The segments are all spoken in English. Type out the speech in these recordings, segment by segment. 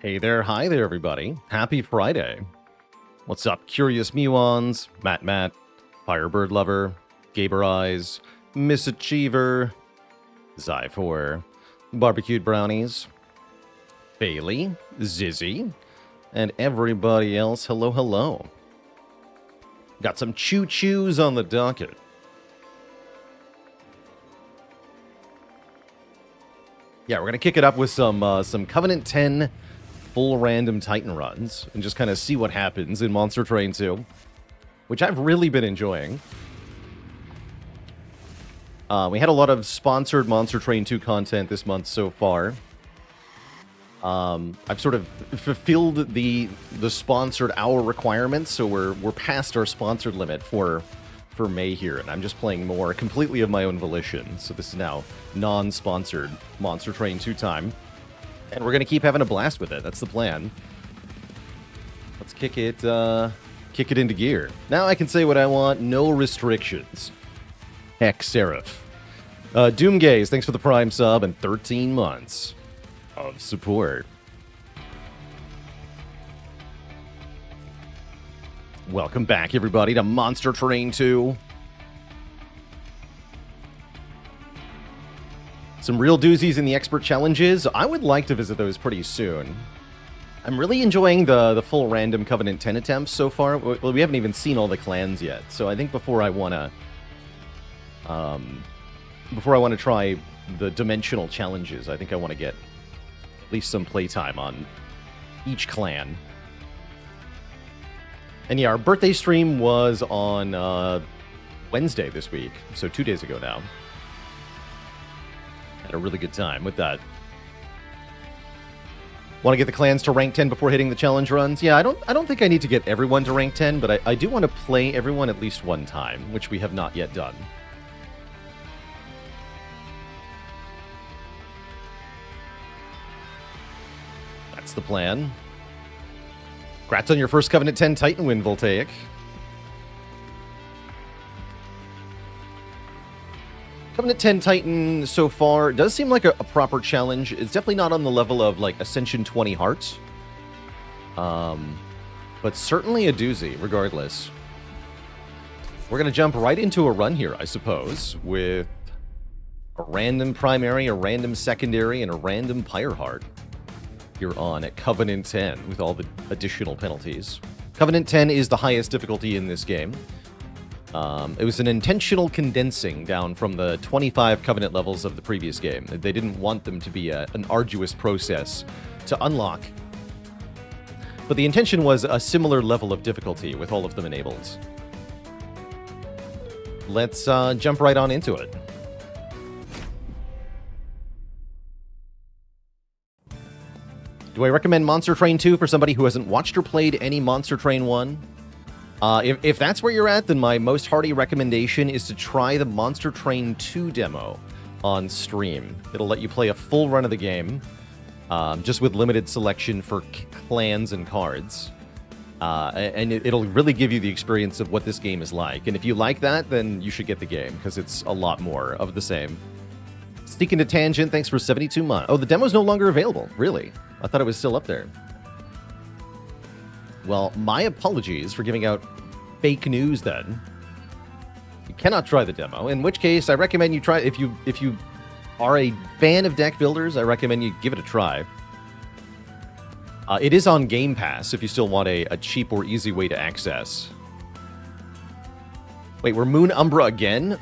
Hey there, hi there, everybody. Happy Friday. What's up, Curious Muons, Matt, Firebird Lover, Gaber Eyes, Misachiever, Zyfor, Barbecued Brownies, Bailey, Zizzy, and everybody else. Hello, hello. Got some choo-choos on the docket. Yeah, we're going to kick it up with some Covenant 10 full random Titan runs and just kind of see what happens in Monster Train 2, which I've really been enjoying. We had a lot of sponsored Monster Train 2 content this month so far. I've sort of fulfilled the sponsored hour requirements, so we're past our sponsored limit for May here, and I'm just playing more completely of my own volition. So this is now non-sponsored Monster Train 2 time. And we're going to keep having a blast with it. That's the plan. Let's kick it into gear. Now I can say what I want. No restrictions. Heck, Seraph. Doomgaze, thanks for the Prime sub and 13 months of support. Welcome back, everybody, to Monster Train 2. Some real doozies in the expert challenges. I would like to visit those pretty soon. I'm really enjoying the full random Covenant 10 attempts so far. Well, we haven't even seen all the clans yet, so I think before I want to try the dimensional challenges, I think I want to get at least some playtime on each clan. And yeah, our birthday stream was on Wednesday this week, so 2 days ago now. Had a really good time with that. Want to get the clans to rank 10 before hitting the challenge runs? Yeah, I don't think I need to get everyone to rank 10, but I do want to play everyone at least one time, which we have not yet done. That's the plan. Congrats on your first Covenant 10 Titan win, Voltaic. Covenant 10 Titan so far does seem like a proper challenge. It's definitely not on the level of like Ascension 20 Hearts. But certainly a doozy, regardless. We're going to jump right into a run here, I suppose, with a random primary, a random secondary, and a random Pyre Heart. You're on at Covenant 10 with all the additional penalties. Covenant 10 is the highest difficulty in this game. It was an intentional condensing down from the 25 Covenant levels of the previous game. They didn't want them to be an arduous process to unlock. But the intention was a similar level of difficulty with all of them enabled. Let's jump right on into it. Do I recommend Monster Train 2 for somebody who hasn't watched or played any Monster Train 1? If that's where you're at, then my most hearty recommendation is to try the Monster Train 2 demo on stream. It'll let you play a full run of the game, just with limited selection for clans and cards. And it'll really give you the experience of what this game is like. And if you like that, then you should get the game, because it's a lot more of the same. Sneaking to Tangent, thanks for 72 months. Oh, the demo's no longer available. Really? I thought it was still up there. Well, my apologies for giving out fake news then. You cannot try the demo, in which case I recommend you try. If you are a fan of deck builders, I recommend you give it a try. It is on Game Pass if you still want a cheap or easy way to access. Wait, we're Moon Umbra again?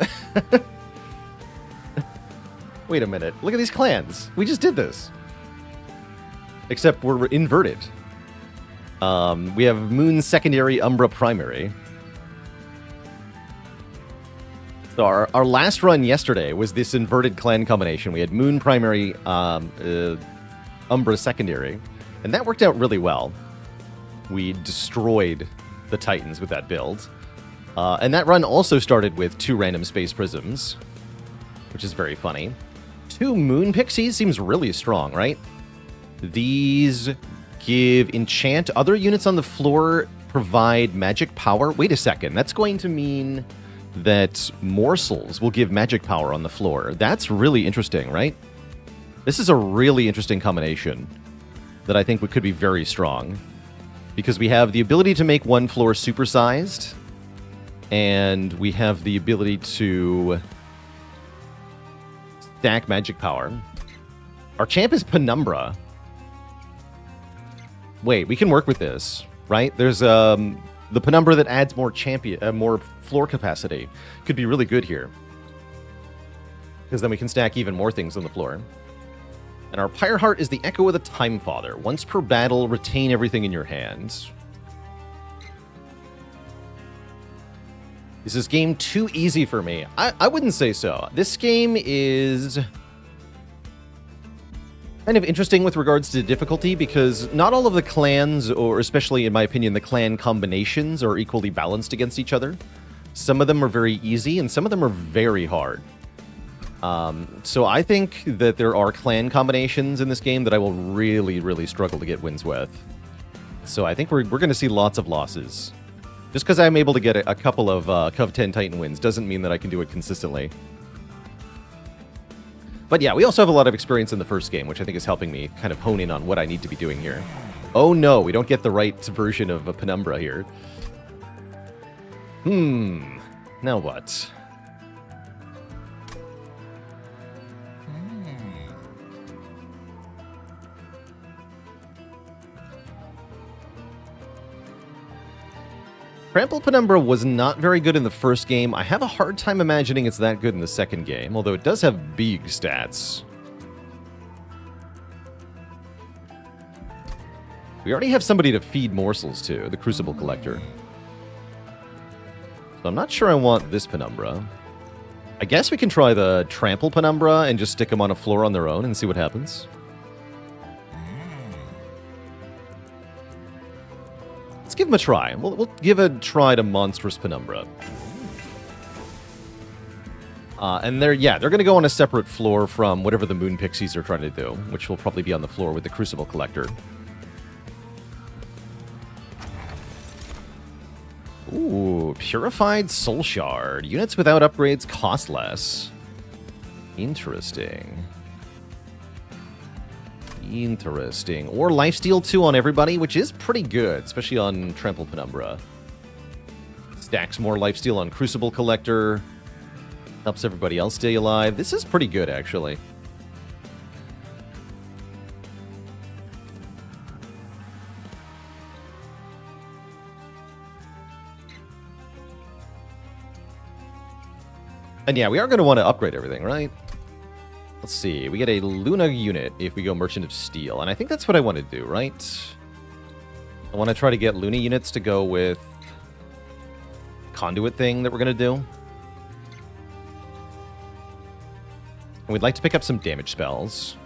Wait a minute. Look at these clans. We just did this. Except we're inverted. We have Moon Secondary, Umbra Primary. So our last run yesterday was this inverted clan combination. We had Moon Primary, Umbra Secondary. And that worked out really well. We destroyed the Titans with that build. And that run also started with 2 random Space Prisms, which is very funny. 2 Moon Pixies seems really strong, right? These give enchant. Other units on the floor provide magic power. Wait a second. That's going to mean that morsels will give magic power on the floor. That's really interesting, right? This is a really interesting combination. that I think could be very strong. Because we have the ability to make one floor supersized, and we have the ability to stack magic power. Our champ is Penumbra. Wait, we can work with this, right? There's the Penumbra that adds more more floor capacity. Could be really good here. Because then we can stack even more things on the floor. And our Pyreheart is the Echo of the Time Father. Once per battle, retain everything in your hands. Is this game too easy for me? I wouldn't say so. This game is kind of interesting with regards to difficulty because not all of the clans, or especially in my opinion, the clan combinations are equally balanced against each other. Some of them are very easy and some of them are very hard. So I think that there are clan combinations in this game that I will really, really struggle to get wins with. So I think we're going to see lots of losses. Just because I'm able to get a couple of Cov 10 Titan wins doesn't mean that I can do it consistently. But yeah, we also have a lot of experience in the first game, which I think is helping me kind of hone in on what I need to be doing here. Oh no, we don't get the right version of a Penumbra here. Now what? Trample Penumbra was not very good in the first game. I have a hard time imagining it's that good in the second game, although it does have big stats. We already have somebody to feed morsels to, the Crucible Collector. So I'm not sure I want this Penumbra. I guess we can try the Trample Penumbra and just stick them on a floor on their own and see what happens. Let's give them a try. We'll give a try to Monstrous Penumbra. And they're going to go on a separate floor from whatever the Moon Pixies are trying to do, which will probably be on the floor with the Crucible Collector. Ooh, Purified Soul Shard. Units without upgrades cost less. Interesting. Interesting. Or Lifesteal 2 on everybody, which is pretty good, especially on Trample Penumbra. Stacks more Lifesteal on Crucible Collector. Helps everybody else stay alive. This is pretty good, actually. And yeah, we are going to want to upgrade everything, right? Let's see, we get a Luna unit if we go Merchant of Steel, and I think that's what I want to do, right? I want to try to get Luna units to go with Conduit thing that we're going to do. And we'd like to pick up some damage spells.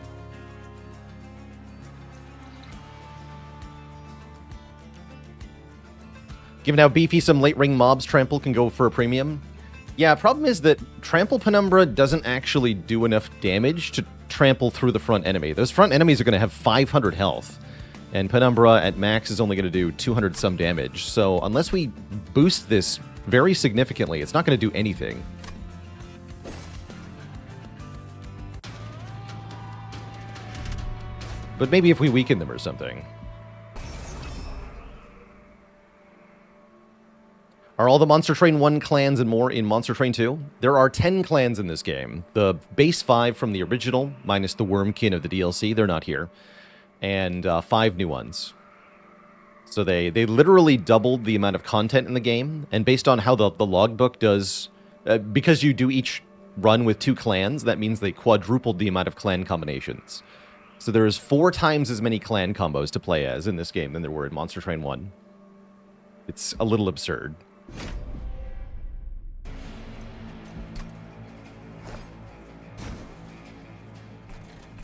Given how beefy some late ring mobs, Trample can go for a premium. Yeah, problem is that Trample Penumbra doesn't actually do enough damage to trample through the front enemy. Those front enemies are going to have 500 health, and Penumbra at max is only going to do 200 some damage. So unless we boost this very significantly, it's not going to do anything. But maybe if we weaken them or something. Are all the Monster Train 1 clans and more in Monster Train 2? There are 10 clans in this game. The base 5 from the original, minus the Wormkin of the DLC, they're not here. And 5 new ones. So they literally doubled the amount of content in the game. And based on how the logbook does... because you do each run with 2 clans, that means they quadrupled the amount of clan combinations. So there's 4 times as many clan combos to play as in this game than there were in Monster Train 1. It's a little absurd.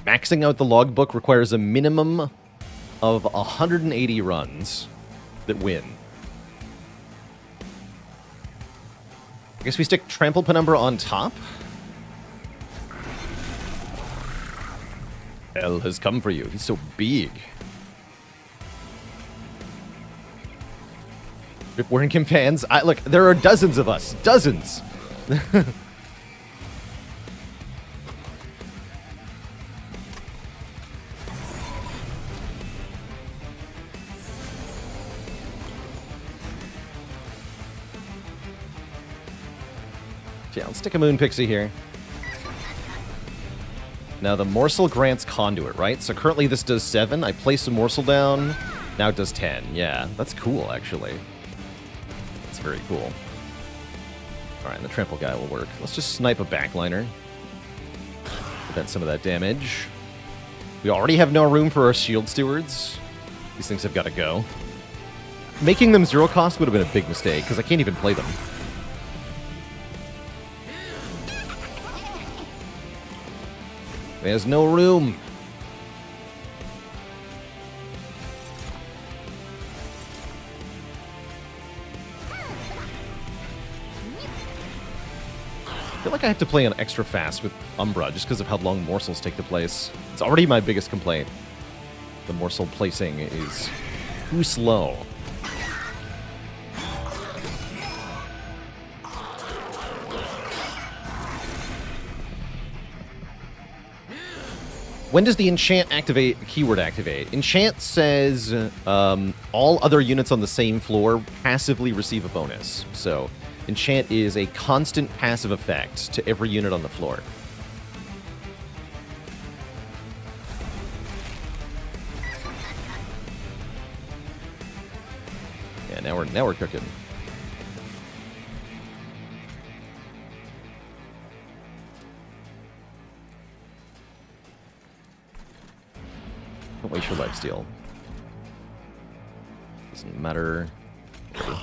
Maxing out the logbook requires a minimum of 180 runs that win. I guess we stick Trample Penumbra on top. Hell has come for you. He's so big. Rip Warrington fans, look, there are dozens of us. Dozens. Yeah, let's stick a Moon Pixie here. Now the morsel grants conduit, right? So currently this does 7. I place a morsel down. Now it does 10. Yeah, that's cool, actually. That's very cool. All right, and the trample guy will work. Let's just snipe a backliner. Prevent some of that damage. We already have no room for our shield stewards. These things have got to go. Making them 0 cost would have been a big mistake, because I can't even play them. There's no room. I feel like I have to play on extra fast with Umbra just because of how long morsels take to place. It's already my biggest complaint. The morsel placing is too slow. When does the enchant keyword activate? Enchant says all other units on the same floor passively receive a bonus. So enchant is a constant passive effect to every unit on the floor. Yeah, now we're cooking. Don't waste your lifesteal. Doesn't matter. Okay.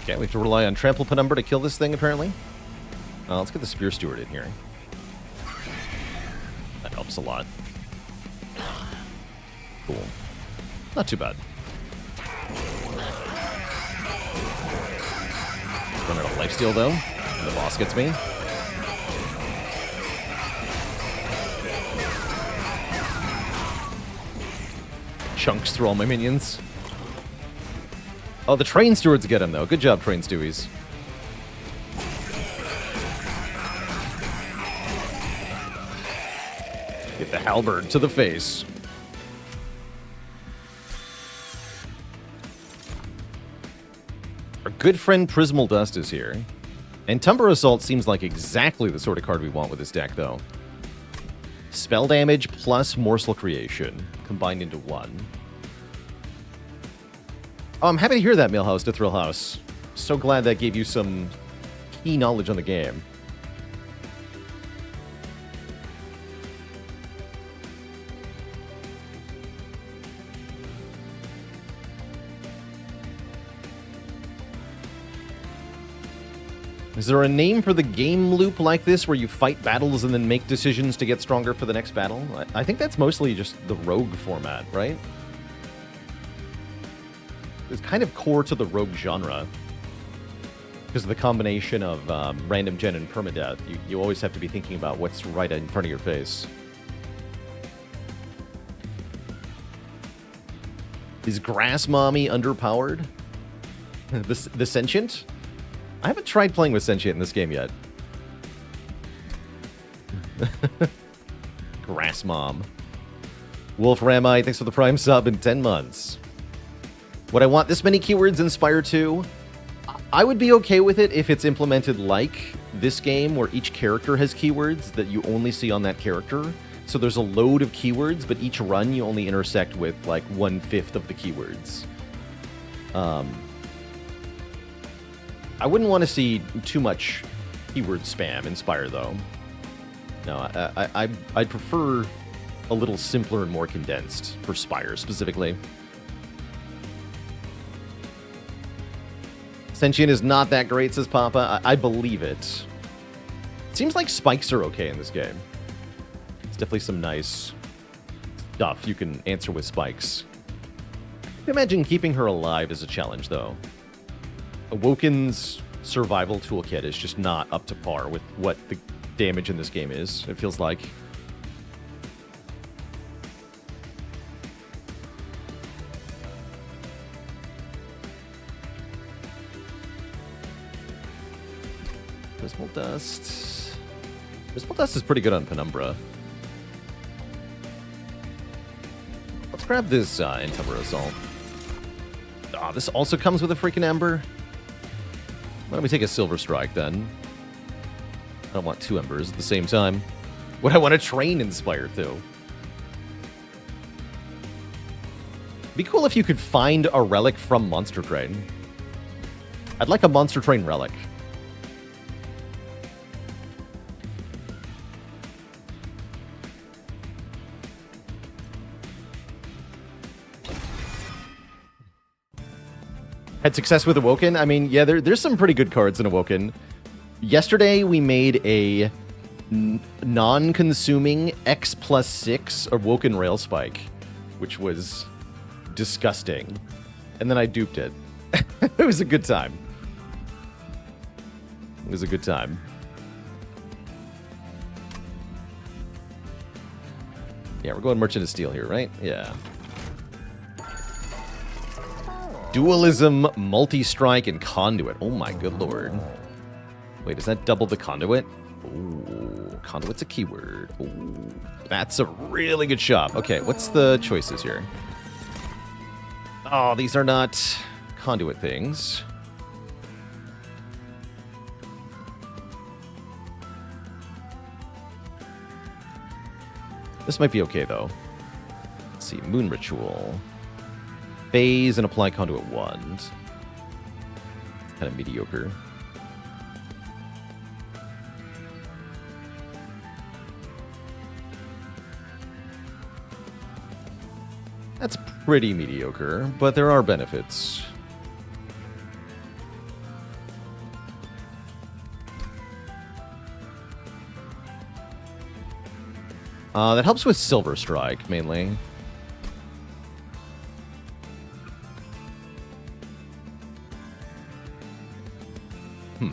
Okay, we have to rely on Trample Penumbra to kill this thing, apparently. Let's get the Spear Steward in here. That helps a lot. Cool. Not too bad. Run out of lifesteal, though. And the boss gets me. Chunks through all my minions. Oh, the Train Stewards get him, though. Good job, Train Stewies. Get the halberd to the face. Our good friend Prismal Dust is here. And Tumber Assault seems like exactly the sort of card we want with this deck, though. Spell damage plus Morsel Creation combined into one. Oh, I'm happy to hear that, Millhouse to Thrillhouse. So glad that gave you some key knowledge on the game. Is there a name for the game loop like this where you fight battles and then make decisions to get stronger for the next battle? I think that's mostly just the rogue format, right? It's kind of core to the rogue genre. Because of the combination of random gen and permadeath, you always have to be thinking about what's right in front of your face. Is Grass Mommy underpowered? The Sentient? I haven't tried playing with Sentient in this game yet. Grass Mom. Wolf Ramai, thanks for the Prime sub in 10 months. Would I want this many keywords in Spire 2? I would be okay with it if it's implemented like this game, where each character has keywords that you only see on that character. So there's a load of keywords, but each run you only intersect with like 1/5 of the keywords. I wouldn't want to see too much keyword spam in Spire, though. No, I'd prefer a little simpler and more condensed for Spire, specifically. Sentient is not that great, says Papa. I believe it. Seems like spikes are okay in this game. It's definitely some nice stuff you can answer with spikes. Imagine keeping her alive as a challenge, though. Awoken's survival toolkit is just not up to par with what the damage in this game is, it feels like. Prismal Dust. Prismal Dust is pretty good on Penumbra. Let's grab this Intumber Assault. Ah, this also comes with a freaking Ember. Why don't we take a Silver Strike then? I don't want 2 Embers at the same time. Would I want to Train Inspire too? Be cool if you could find a relic from Monster Train. I'd like a Monster Train relic. Had success with Awoken? I mean, yeah, there's some pretty good cards in Awoken. Yesterday, we made a non-consuming X+6 Awoken Rail Spike, which was disgusting. And then I duped it. It was a good time. It was a good time. Yeah, we're going Merchant of Steel here, right? Yeah. Dualism, Multi-Strike, and Conduit. Oh my good lord. Wait, does that double the Conduit? Ooh, Conduit's a keyword. Ooh, that's a really good shop. Okay, what's the choices here? Oh, these are not Conduit things. This might be okay, though. Let's see. Moon Ritual. Phase and apply Conduit Wand. Kind of mediocre. That's pretty mediocre, but there are benefits. That helps with Silver Strike, mainly. I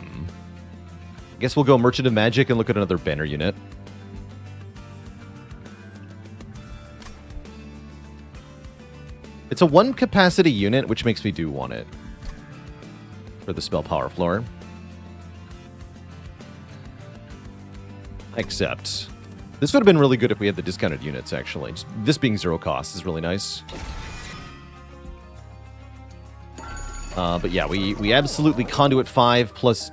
guess we'll go Merchant of Magic and look at another banner unit. It's a 1 capacity unit, which makes me do want it for the spell power floor. Except, this would have been really good if we had the discounted units, actually. Just this being 0 cost is really nice. But yeah, we absolutely Conduit 5 plus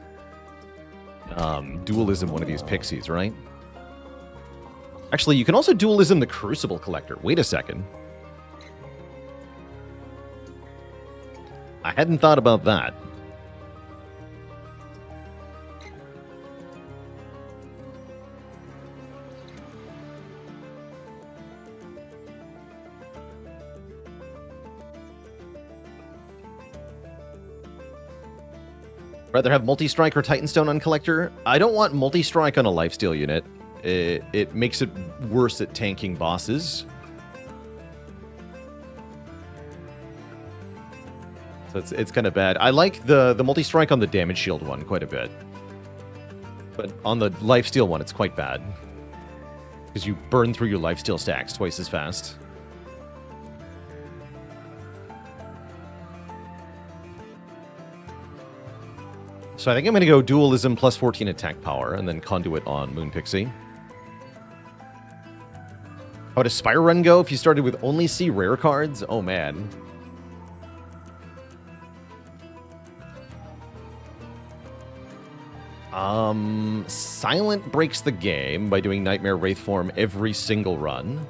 Dualism one of these pixies, right? Actually, you can also Dualism the Crucible Collector. Wait a second. I hadn't thought about that. Rather have Multi-Strike or Titanstone on Collector? I don't want Multi-Strike on a Lifesteal unit. It makes it worse at tanking bosses. So it's kind of bad. I like the Multi-Strike on the Damage Shield one quite a bit. But on the Lifesteal one, it's quite bad. Because you burn through your Lifesteal stacks twice as fast. So I think I'm going to go Dualism plus 14 attack power, and then Conduit on Moon Pixie. How would a Spire Run go if you started with only C rare cards? Oh, man. Silent breaks the game by doing Nightmare Wraith form every single run.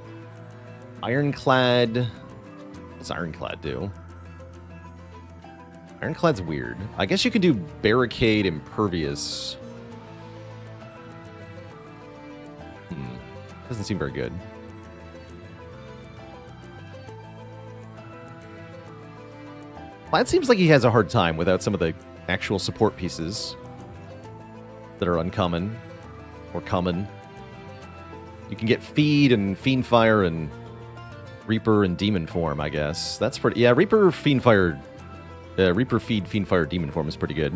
Ironclad... What's Ironclad do? Ironclad's weird. I guess you could do Barricade Impervious. Doesn't seem very good. Plaid seems like he has a hard time without some of the actual support pieces that are uncommon or common. You can get Feed and Fiendfire and Reaper and Demon form, I guess. That's pretty... Yeah, Reaper, Fiendfire... Reaper, Feed, Fiendfire, Demon form is pretty good.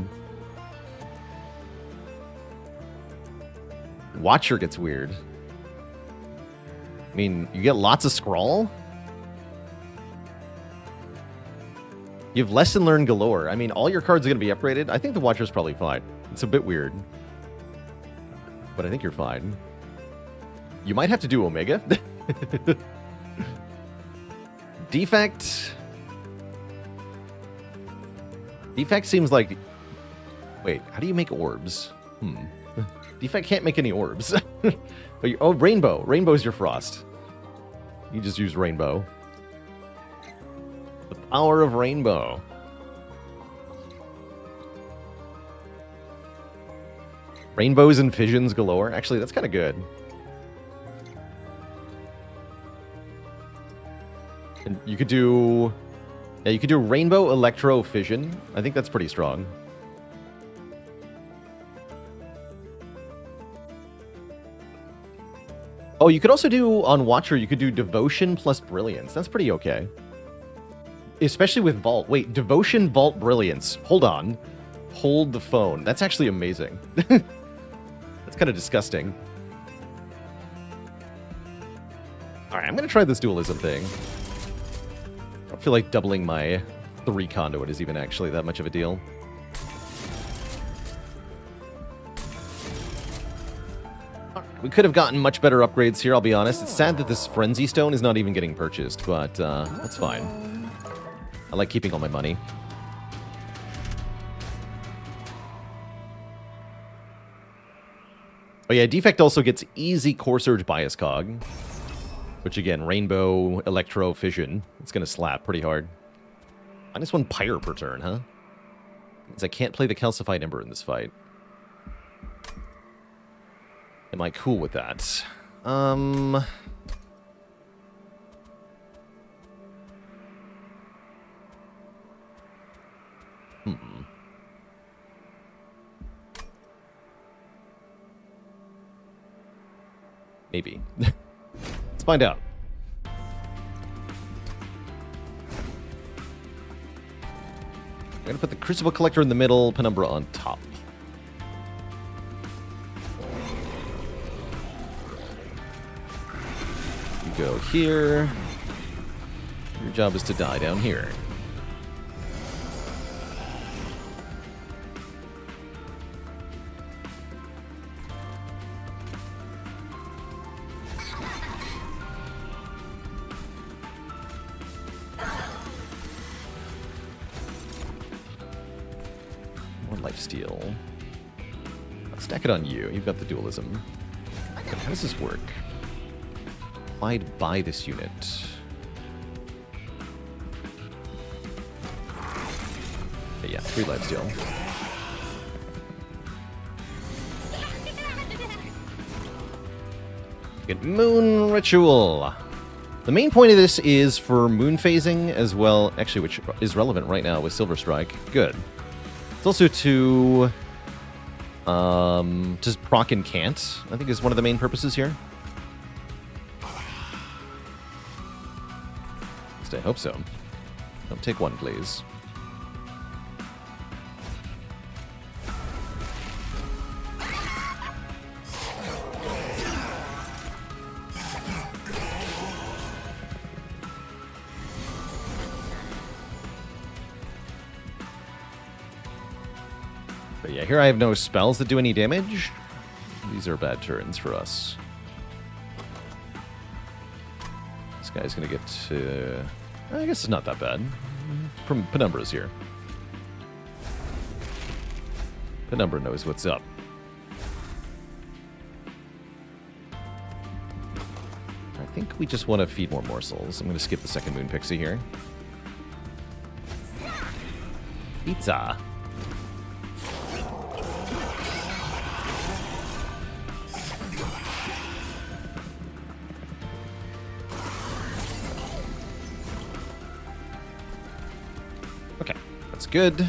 Watcher gets weird. I mean, you get lots of Scrawl. You have Lesson Learned galore. I mean, all your cards are going to be upgraded. I think the Watcher's probably fine. It's a bit weird. but I think you're fine. You might have to do Omega. Defect. Defect seems like... Wait, how do you make orbs? Defect can't make any orbs. Oh, Rainbow. Rainbow's your Frost. You just use Rainbow. The power of Rainbow. Rainbows and fissions galore. Actually, that's kind of good. And you could do... Yeah, you could do Rainbow Electro Fission. I think that's pretty strong. Oh, you could also do, on Watcher, you could do Devotion plus Brilliance. That's pretty okay. Especially with Vault. Wait, Devotion, Vault, Brilliance. Hold on. Hold the phone. That's actually amazing. That's kind of disgusting. Alright, I'm going to try this dualism thing. I don't feel like doubling my 3 conduit is even actually that much of a deal. We could have gotten much better upgrades here, I'll be honest. It's sad that this Frenzy Stone is not even getting purchased, but that's fine. I like keeping all my money. Oh yeah, Defect also gets easy Core Surge Bias Cog. Which again, Rainbow, Electro, Fission. It's gonna slap pretty hard. -1 Pyre per turn, huh? Means I can't play the Calcified Ember in this fight. Am I cool with that? Maybe. Let's find out. I'm gonna put the Crucible Collector in the middle, Penumbra on top. You go here. Your job is to die down here. Lifesteal. I'll stack it on you. You've got the dualism. How does this work? Applied by this unit. Okay, yeah, 3 lifesteal. Good Moon Ritual. The main point of this is for moon phasing as well, actually, which is relevant right now with Silver Strike. Good. It's also to just proc and can't, I think is one of the main purposes here. At least I hope so. Don't take 1, please. But yeah, here I have no spells that do any damage. These are bad turns for us. This guy's gonna get to... I guess it's not that bad. Penumbra's here. Penumbra knows what's up. I think we just want to feed more morsels. I'm gonna skip the second Moon Pixie here. Pizza. Good.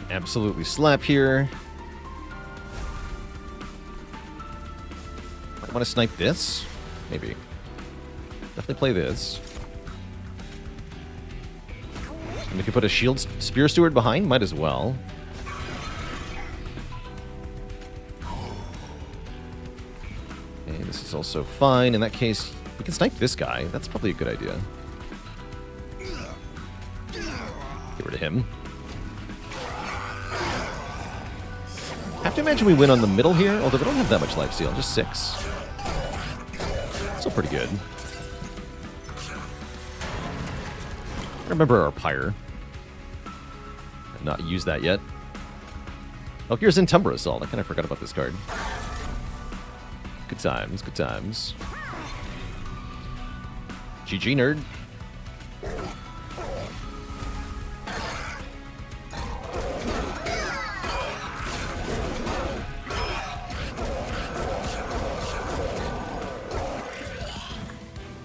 Absolutely slap here. I want to snipe this? Maybe. Definitely play this. And if you put a shield spear steward behind, might as well. Okay, this is also fine. In that case, we can snipe this guy. That's probably a good idea. Get rid of him. to imagine we win on the middle here, although we don't have that much lifesteal, just 6. Still pretty good. Remember our Pyre. I've not used that yet. Oh, here's Umbra Assault. I kind of forgot about this card. Good times, good times. GG, nerd.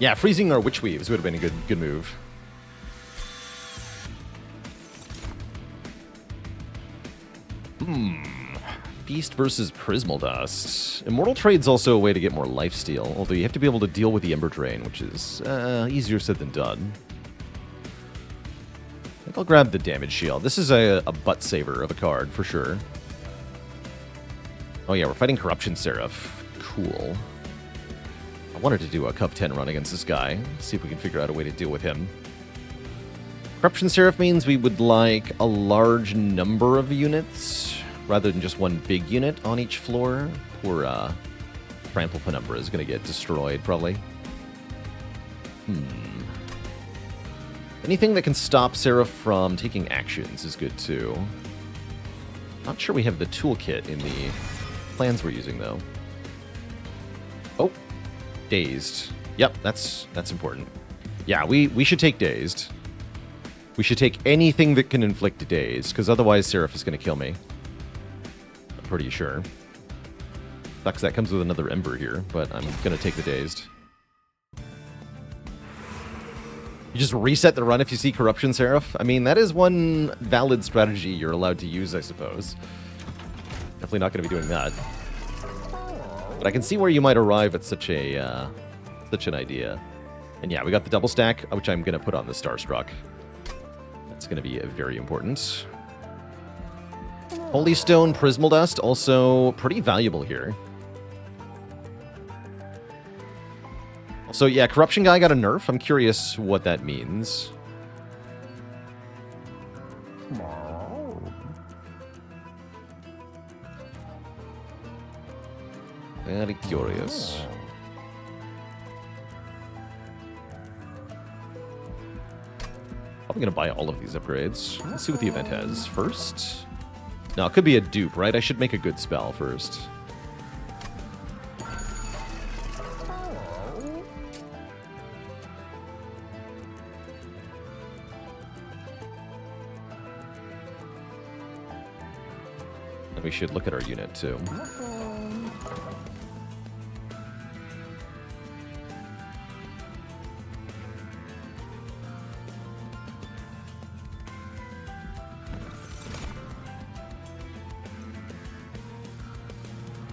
Yeah, freezing our Witch Weaves would have been a good move. Beast versus Prismal Dust. Immortal Trade's also a way to get more lifesteal, although you have to be able to deal with the Ember Drain, which is easier said than done. I think I'll grab the Damage Shield. This is a butt saver of a card, for sure. Oh yeah, we're fighting Corruption Seraph. Cool. I wanted to do a Cup 10 run against this guy. See if we can figure out a way to deal with him. Corruption Seraph means we would like a large number of units, rather than just one big unit on each floor. Poor Trample Penumbra is going to get destroyed, probably. Anything that can stop Seraph from taking actions is good, too. Not sure we have the toolkit in the plans we're using, though. Oh, Dazed. Yep, that's important. Yeah, we should take Dazed. We should take anything that can inflict a Daze, because otherwise Seraph is going to kill me. I'm pretty sure. Sucks that comes with another Ember here, but I'm going to take the Dazed. You just reset the run if you see Corruption Seraph? I mean, that is one valid strategy you're allowed to use, I suppose. Definitely not going to be doing that. But I can see where you might arrive at such an idea. And yeah, we got the double stack, which I'm going to put on the Starstruck. That's going to be very important. Holy Stone, Prismal Dust, also pretty valuable here. So yeah, Corruption Guy got a nerf. I'm curious what that means. Very curious. Probably going to buy all of these upgrades. Let's see what the event has first. No, it could be a dupe, right? I should make a good spell first. And we should look at our unit, too.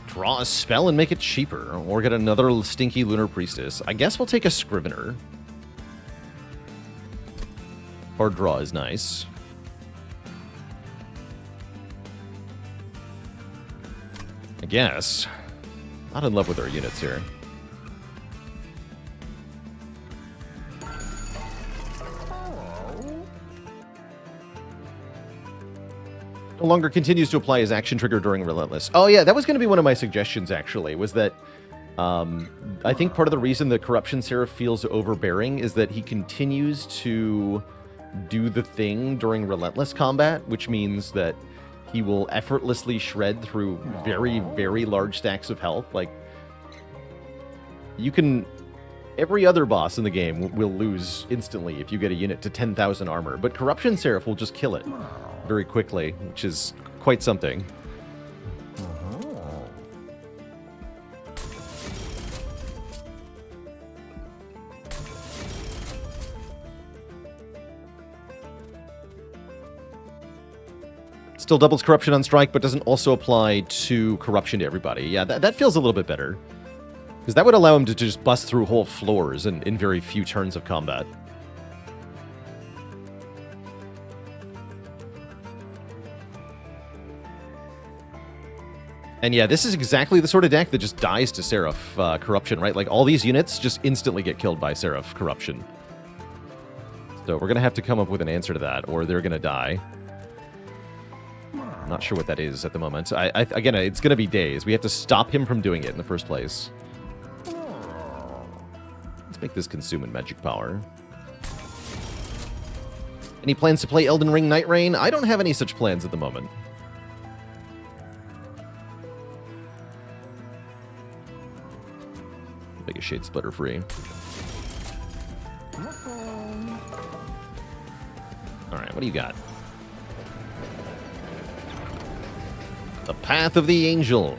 Draw a spell and make it cheaper, or get another stinky Lunar Priestess. I guess we'll take a Scrivener. Card draw is nice. I guess. Not in love with our units here. No longer continues to apply his action trigger during Relentless. Oh yeah, that was going to be one of my suggestions, actually, was that I think part of the reason the Corruption Seraph feels overbearing is that he continues to do the thing during Relentless combat, which means that he will effortlessly shred through very, very large stacks of health. Like, you can... Every other boss in the game will lose instantly if you get a unit to 10,000 armor, but Corruption Seraph will just kill it very quickly, which is quite something. Still doubles corruption on strike, but doesn't also apply to corruption to everybody. Yeah, that feels a little bit better. Because that would allow him to just bust through whole floors in very few turns of combat. And yeah, this is exactly the sort of deck that just dies to Seraph Corruption, right? Like, all these units just instantly get killed by Seraph Corruption. So we're going to have to come up with an answer to that, or they're going to die. Not sure what that is at the moment. Again, it's going to be days. We have to stop him from doing it in the first place. Let's make this consume in magic power. Any plans to play Elden Ring Night Rain? I don't have any such plans at the moment. Make a Shade Splitter free. Alright, what do you got? The Path of the Angel.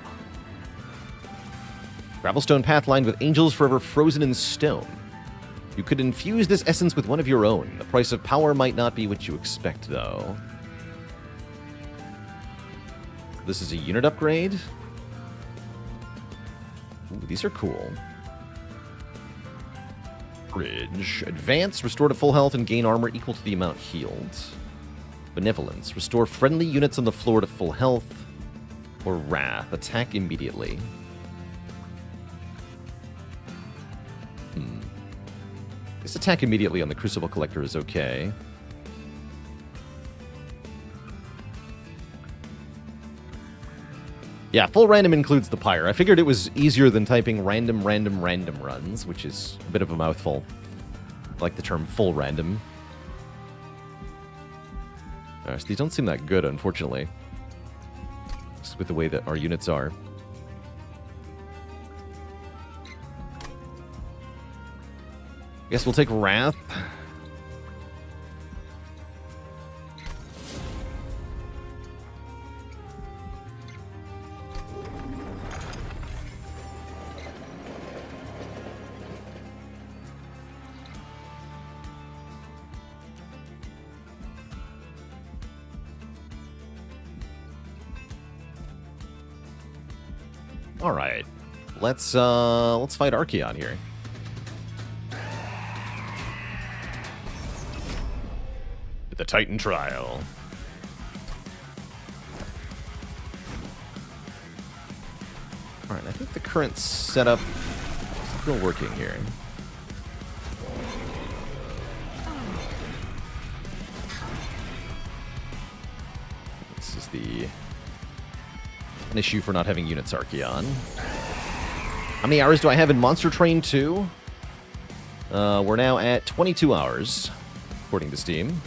Gravelstone path lined with angels forever frozen in stone. You could infuse this essence with one of your own. The price of power might not be what you expect, though. This is a unit upgrade. Ooh, these are cool. Bridge. Advance, restore to full health and gain armor equal to the amount healed. Benevolence. Restore friendly units on the floor to full health. Or Wrath. Attack immediately. This attack immediately on the Crucible Collector is okay. Yeah, full random includes the Pyre. I figured it was easier than typing random runs, which is a bit of a mouthful. I like the term full random. Alright, so these don't seem that good, unfortunately. Just with the way that our units are. Guess we'll take Wrath. All right, let's fight Archaeon here. The Titan Trial. All right, I think the current setup is still working here. This is an issue for not having units Archaeon. How many hours do I have in Monster Train 2? We're now at 22 hours, according to Steam.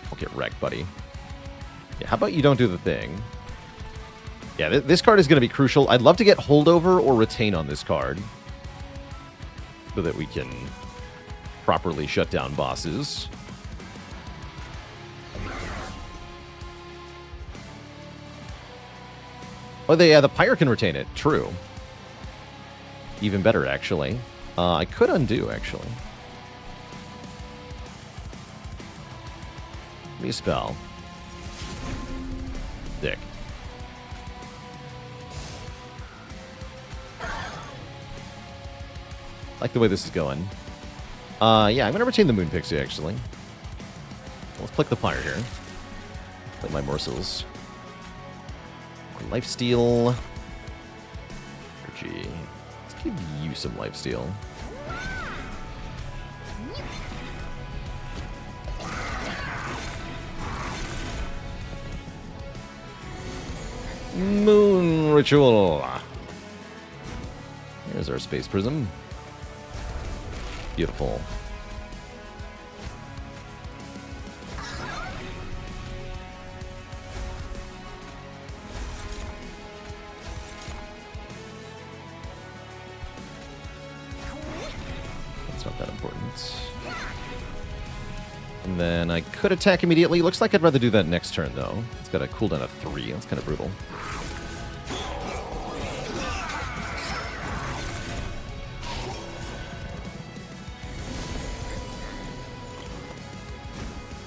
I'll get wrecked, buddy. Yeah, how about you don't do the thing? Yeah, this card is going to be crucial. I'd love to get Holdover or Retain on this card, so that we can properly shut down bosses. Oh, the Pyre can retain it. True. Even better, actually. I could undo, actually. Give me a spell. Dick. Like the way this is going. Yeah, I'm going to retain the Moon Pixie, actually. Let's click the Pyre here. Play my morsels. Lifesteal. Energy. Let's give you some lifesteal. Moon Ritual. Here's our Space Prism. Beautiful. That's not that important. And then I could attack immediately. Looks like I'd rather do that next turn, though. It's got a cooldown of 3. That's kind of brutal.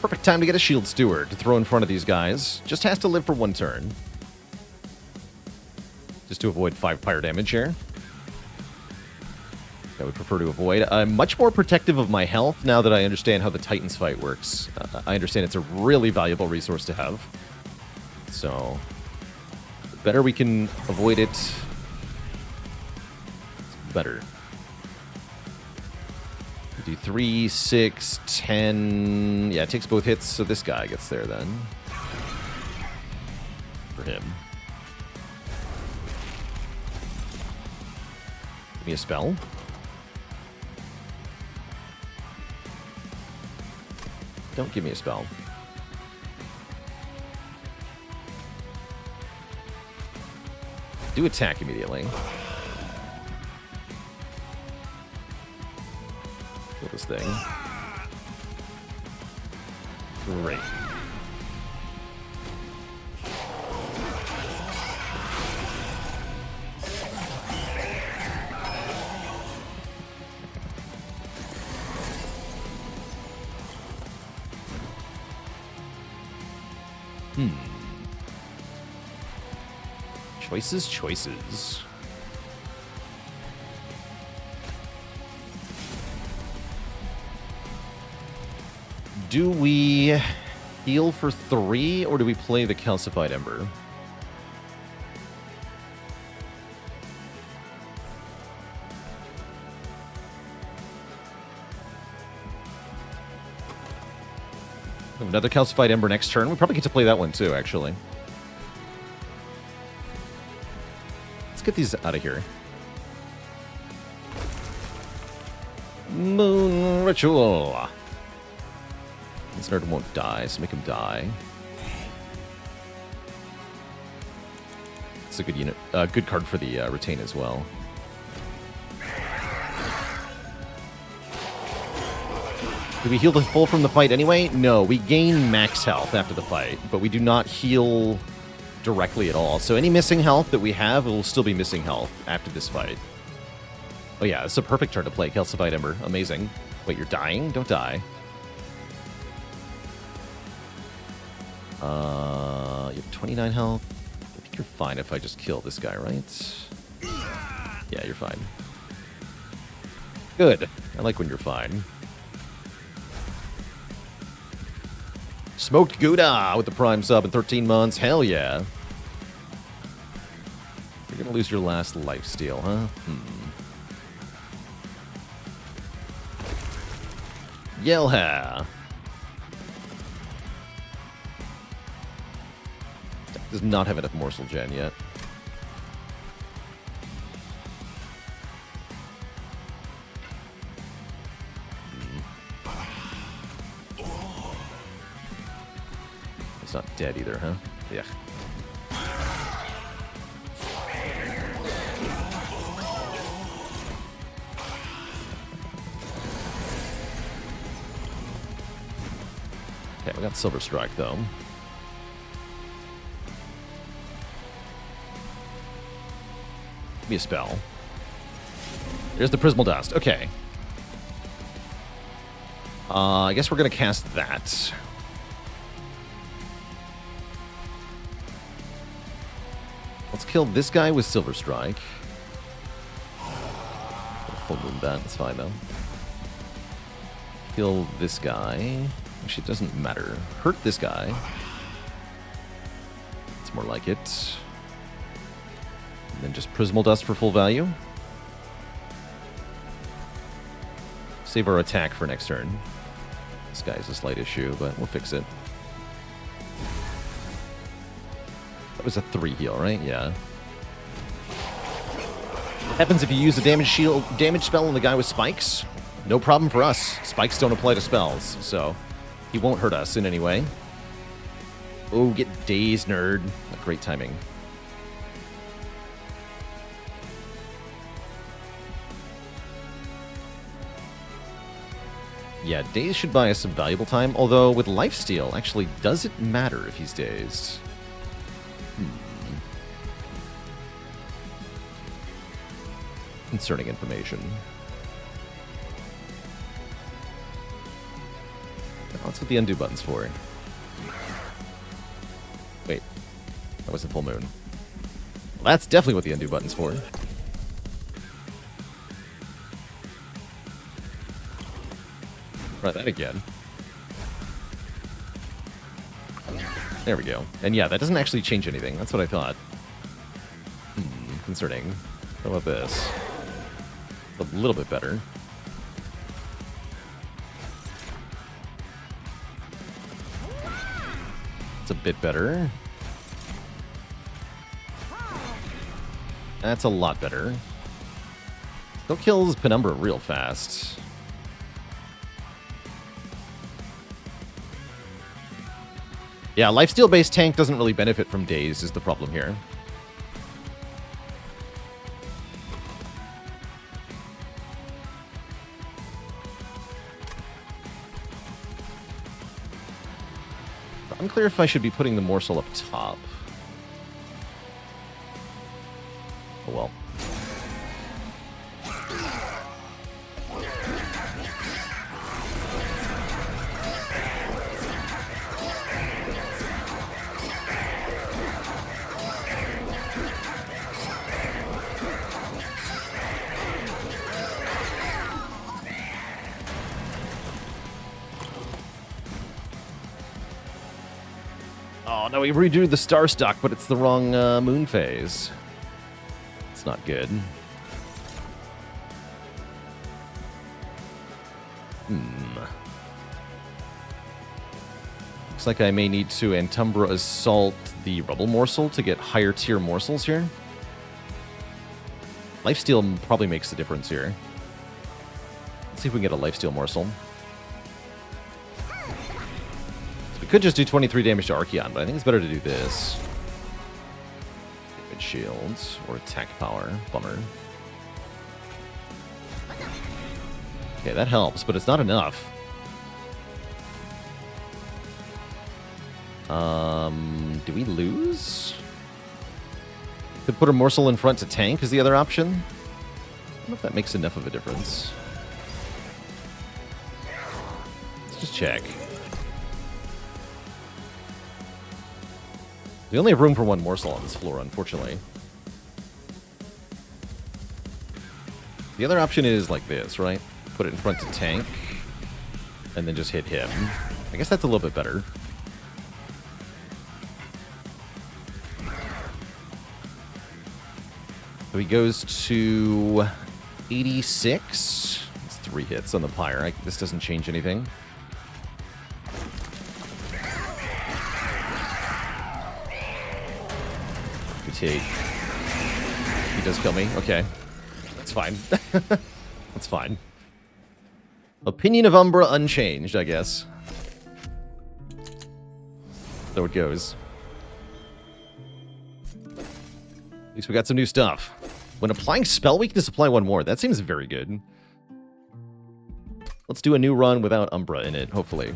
Perfect time to get a Shield Steward to throw in front of these guys. Just has to live for 1 turn. Just to avoid 5 Pyre damage here. I would prefer to avoid. I'm much more protective of my health now that I understand how the Titans fight works. I understand it's a really valuable resource to have. So, the better we can avoid it, it's better. Do 3, 6, 10. Yeah, it takes both hits, so this guy gets there then. for him. Give me a spell. Don't give me a spell. Do attack immediately. Kill this thing. Great. Choices. Do we heal for 3, or do we play the Calcified Ember? Another Calcified Ember next turn. We probably get to play that one too, actually. Let's get these out of here. Moon Ritual. This nerd won't die, so make him die. It's a good unit, good card for the retain as well. Do we heal the full from the fight anyway? No, we gain max health after the fight, but we do not heal directly at all. So any missing health that we have will still be missing health after this fight. Oh yeah, it's a perfect turn to play Calcified Ember. Amazing. Wait, you're dying? Don't die. You have 29 health. I think you're fine if I just kill this guy, right? Yeah, you're fine. Good. I like when you're fine. Smoked Gouda with the Prime sub in 13 months. Hell yeah. You're gonna lose your last lifesteal, huh? Yelha. Does not have enough morsel gen yet. It's not dead either, huh? Yeah. Okay, we got Silver Strike though. Give me a spell. There's the Prismal Dust. Okay. I guess we're gonna cast that. Let's kill this guy with Silver Strike. Full moon bat, that's fine though. Kill this guy. Actually, it doesn't matter. Hurt this guy. It's more like it. And then just Prismal Dust for full value. Save our attack for next turn. This guy is a slight issue, but we'll fix it. That was a 3 heal, right? Yeah. What happens if you use a damage spell on the guy with spikes? No problem for us. Spikes don't apply to spells, so he won't hurt us in any way. Oh, get dazed, nerd. Great timing. Yeah, dazed should buy us some valuable time, although with lifesteal, actually, does it matter if he's dazed? Concerning information. That's what the undo button's for. Wait, that wasn't full moon. Well, that's definitely what the undo button's for. Try that again. There we go. And yeah, that doesn't actually change anything. That's what I thought. Concerning. How about this? A little bit better. It's a bit better. That's a lot better. Still kills Penumbra real fast. Yeah, lifesteal-based tank doesn't really benefit from daze is the problem here. Unclear if I should be putting the morsel up top. Oh well. Oh, no, we redrew the star stock, but it's the wrong moon phase. It's not good. Looks like I may need to Antumbra Assault the Rubble Morsel to get higher tier morsels here. Lifesteal probably makes the difference here. Let's see if we can get a Lifesteal Morsel. We could just do 23 damage to Archeon, but I think it's better to do this. Damage shields or attack power. Bummer. Okay, that helps, but it's not enough. Do we lose? Could put a morsel in front to tank is the other option. I don't know if that makes enough of a difference. Let's just check. We only have room for one morsel on this floor, unfortunately. The other option is like this, right? Put it in front to tank, and then just hit him. I guess that's a little bit better. So he goes to 86. It's 3 hits on the Pyre. This doesn't change anything. Good take. He does kill me. Okay. That's fine. That's fine. Opinion of Umbra unchanged, I guess. So it goes. At least we got some new stuff. When applying spell weakness, apply one more. That seems very good. Let's do a new run without Umbra in it, hopefully.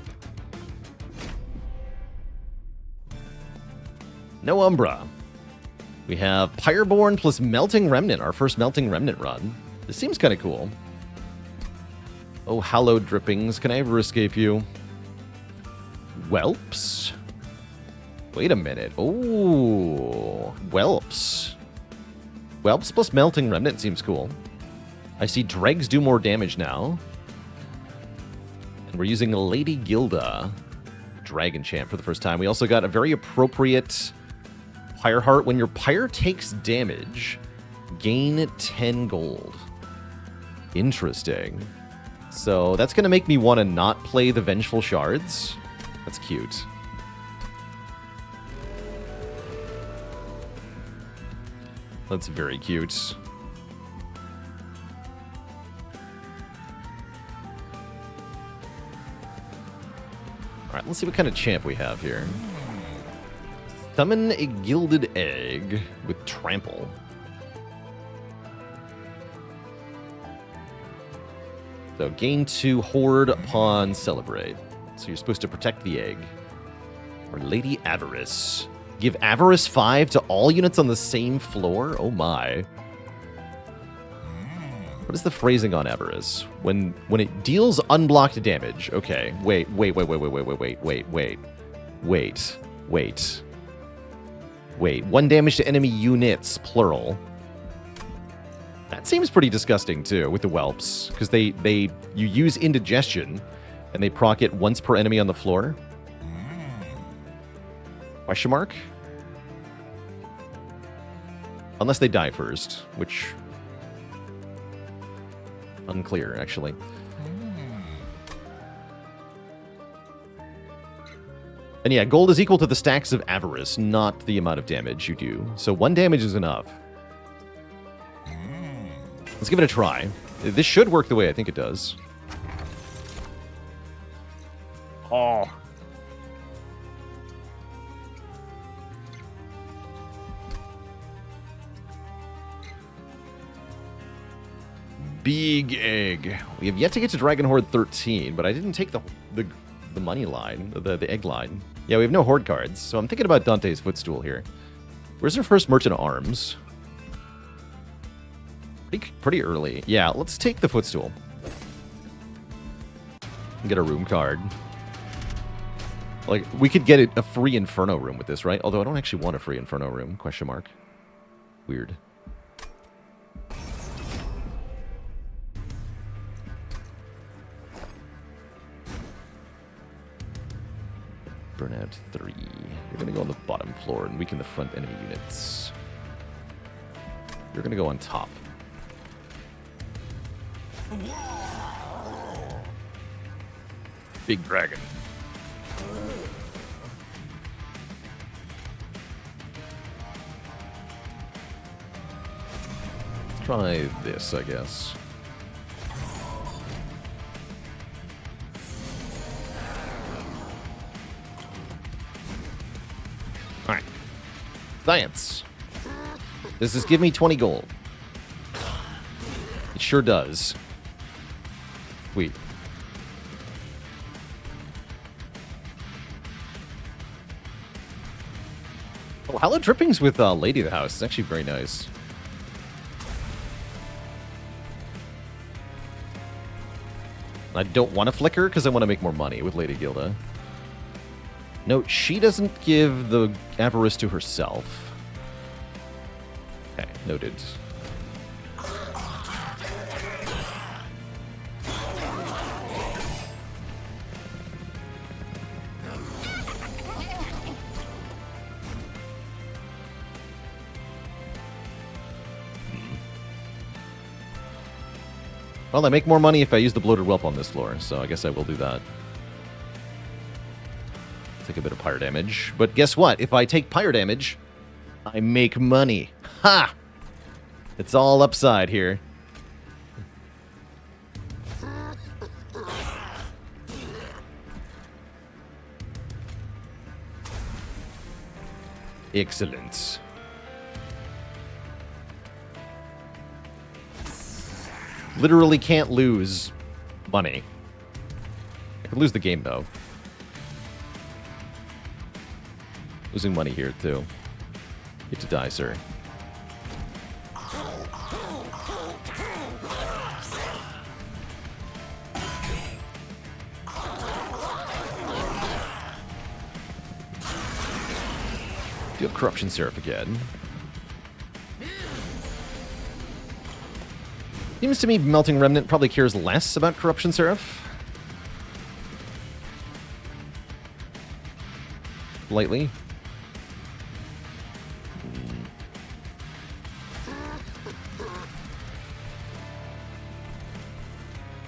No Umbra. We have Pyreborne plus Melting Remnant, our first Melting Remnant run. This seems kind of cool. Oh, hallowed drippings. Can I ever escape you? Whelps? Wait a minute. Oh, whelps. Whelps plus Melting Remnant seems cool. I see dregs do more damage now. And we're using Lady Gilda, Dragon Champ, for the first time. We also got a very appropriate Pyre Heart. When your Pyre takes damage, gain 10 gold. Interesting. So that's going to make me want to not play the Vengeful Shards. That's cute. That's very cute. Alright, let's see what kind of champ we have here. Summon a Gilded Egg with Trample. So gain 2 Hoard upon Celebrate. So you're supposed to protect the egg. Or Lady Avarice. Give Avarice 5 to all units on the same floor? Oh my. What is the phrasing on Avarice? When it deals unblocked damage. Okay, wait. 1 damage to enemy units, plural. That seems pretty disgusting too with the whelps, because you use indigestion and they proc it once per enemy on the floor. Question mark? Unless they die first, which unclear actually. And yeah, gold is equal to the stacks of Avarice, not the amount of damage you do. So 1 damage is enough. Let's give it a try. This should work the way I think it does. Oh. Big egg. We have yet to get to Dragon Horde 13, but I didn't take the money line, the egg line. Yeah, we have no Horde cards, so I'm thinking about Dante's Footstool here. Where's our first Merchant of Arms? Pretty early. Yeah, let's take the Footstool. And get a room card. Like, we could get a free Inferno room with this, right? Although I don't actually want a free Inferno room, question mark. Weird. Burnout 3. You're going to go on the bottom floor and weaken the front enemy units. You're going to go on top. Big dragon. Let's try this, I guess. Alright. Science. Does this give me 20 gold? It sure does. Wait. Oh, Hallowed Drippings with Lady of the House is actually very nice. I don't want to flicker because I want to make more money with Lady Gilda. Note, she doesn't give the avarice to herself. Okay, noted. Well, I make more money if I use the Bloated Whelp on this floor, so I guess I will do that. Take a bit of pyre damage. But guess what? If I take pyre damage, I make money. Ha! It's all upside here. Excellent. Literally can't lose money. I could lose the game, though. Losing money here, too. Get to die, sir. Deal Corruption Seraph again. Seems to me Melting Remnant probably cares less about Corruption Seraph. Lightly.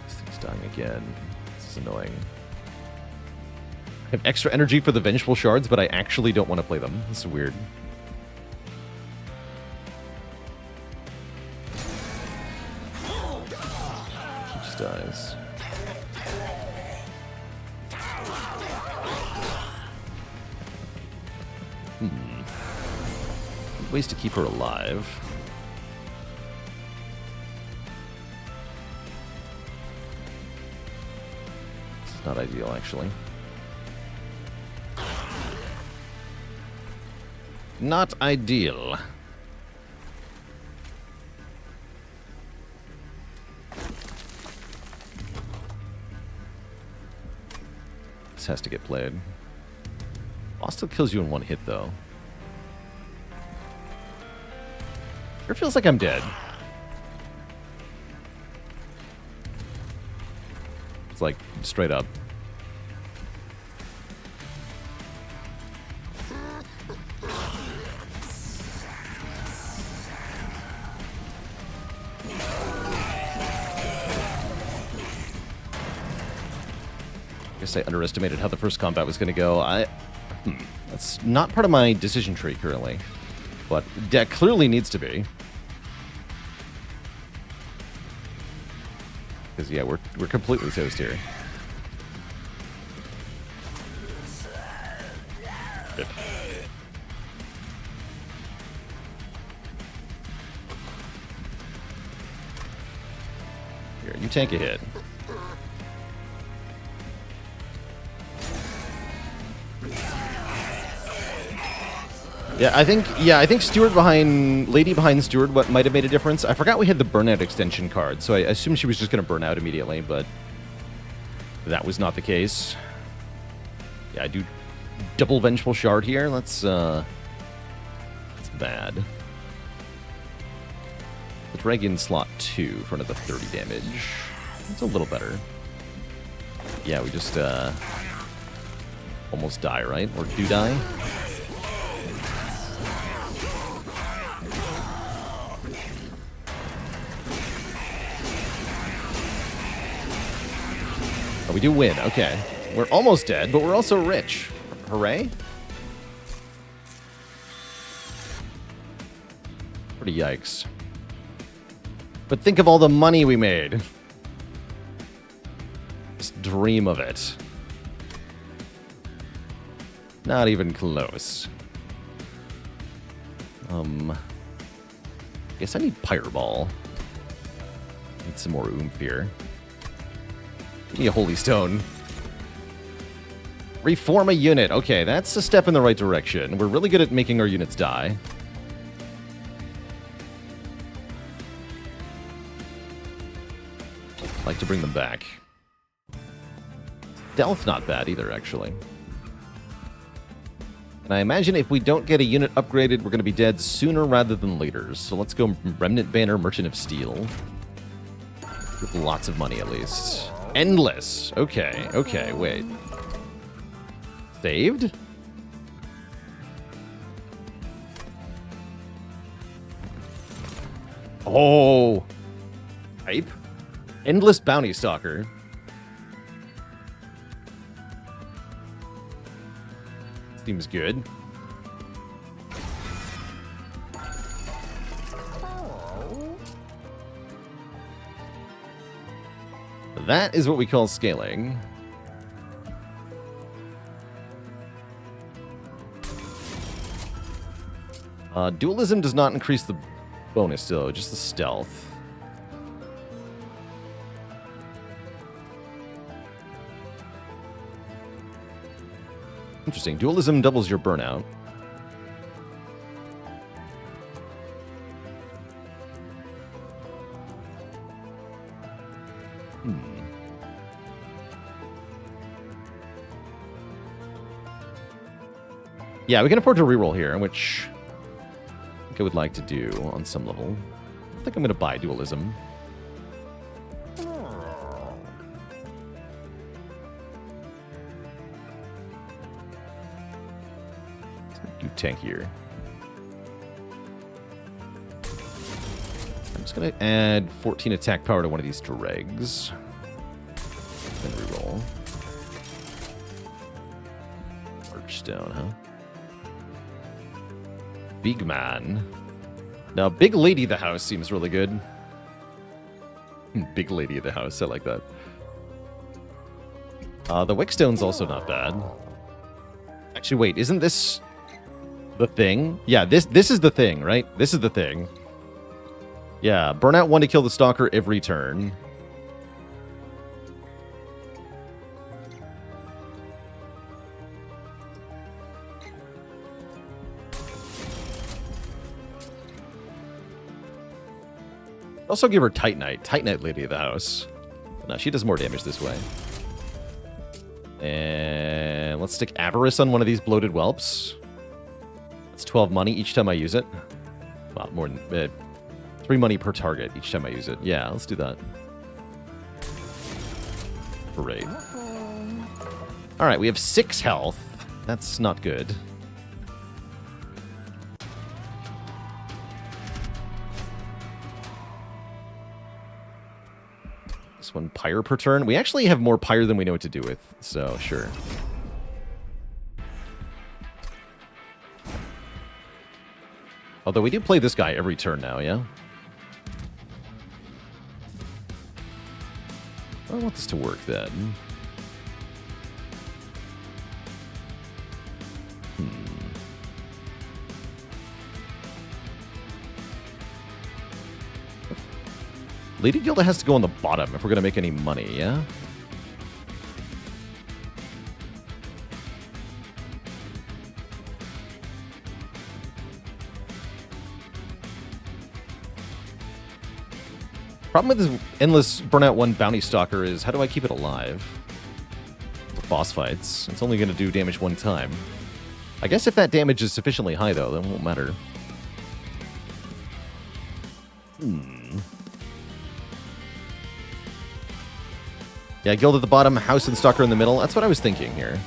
This thing's dying again. This is annoying. I have extra energy for the Vengeful Shards, but I actually don't want to play them. This is weird. Dies. Ways to keep her alive. This is not ideal, actually. Not ideal. Has to get played. Boss still kills you in one hit, though. Sure feels like I'm dead. It's like straight up. I underestimated how the first combat was going to go. That's not part of my decision tree currently, but that clearly needs to be. Because, yeah, we're completely toast here. Good. Here, you tank a hit. Yeah, I think Steward behind Lady behind Steward what might have made a difference. I forgot we had the burnout extension card, so I assumed she was just going to burn out immediately, but that was not the case. Yeah, I do double Vengeful Shard here. That's bad. The Dragon slot 2 for another 30 damage. It's a little better. Yeah, we just almost die, right? Or do die. Oh, we do win. Okay. We're almost dead, but we're also rich. Hooray. Pretty yikes. But think of all the money we made. Just dream of it. Not even close. Guess I need Pyreball. Need some more oomph here. Give me a Holy Stone. Reform a unit. Okay, that's a step in the right direction. We're really good at making our units die. Like to bring them back. Stealth not bad either, actually. And I imagine if we don't get a unit upgraded, we're going to be dead sooner rather than later. So let's go Remnant Banner, Merchant of Steel. With lots of money, at least. Endless. Okay, okay, wait. Saved? Oh. Type? Endless Bounty Stalker. Seems good. That is what we call scaling. Dualism does not increase the bonus, though, just the stealth. Interesting. Dualism doubles your burnout. Yeah, we can afford to reroll here, which I think I would like to do on some level. I think I'm going to buy Dualism. Do tankier. I'm just going to add 14 attack power to one of these dregs. Then reroll. Archstone, huh? Big man. Now, Big Lady of the House seems really good. Big Lady of the House, I like that. The Wickstone's also not bad. Actually, wait, isn't this the thing? Yeah, this is the thing, right? This is the thing. Yeah, burnout 1 to kill the Stalker every turn. Also give her Titanite. Titanite Lady of the House. No, she does more damage this way. And let's stick Avarice on one of these bloated whelps. That's 12 money each time I use it. Well, more than 3 money per target each time I use it. Yeah, let's do that. Great. All right, we have 6 health. That's not good. This one, Pyre per turn. We actually have more Pyre than we know what to do with, so sure. Although we do play this guy every turn now, yeah? I want this to work then. Lady Gilda has to go on the bottom if we're going to make any money, yeah? Problem with this endless Burnout 1 Bounty Stalker is how do I keep it alive? With boss fights. It's only going to do damage one time. I guess if that damage is sufficiently high, though, then it won't matter. Yeah, Guild at the bottom, House and Stalker in the middle. That's what I was thinking here.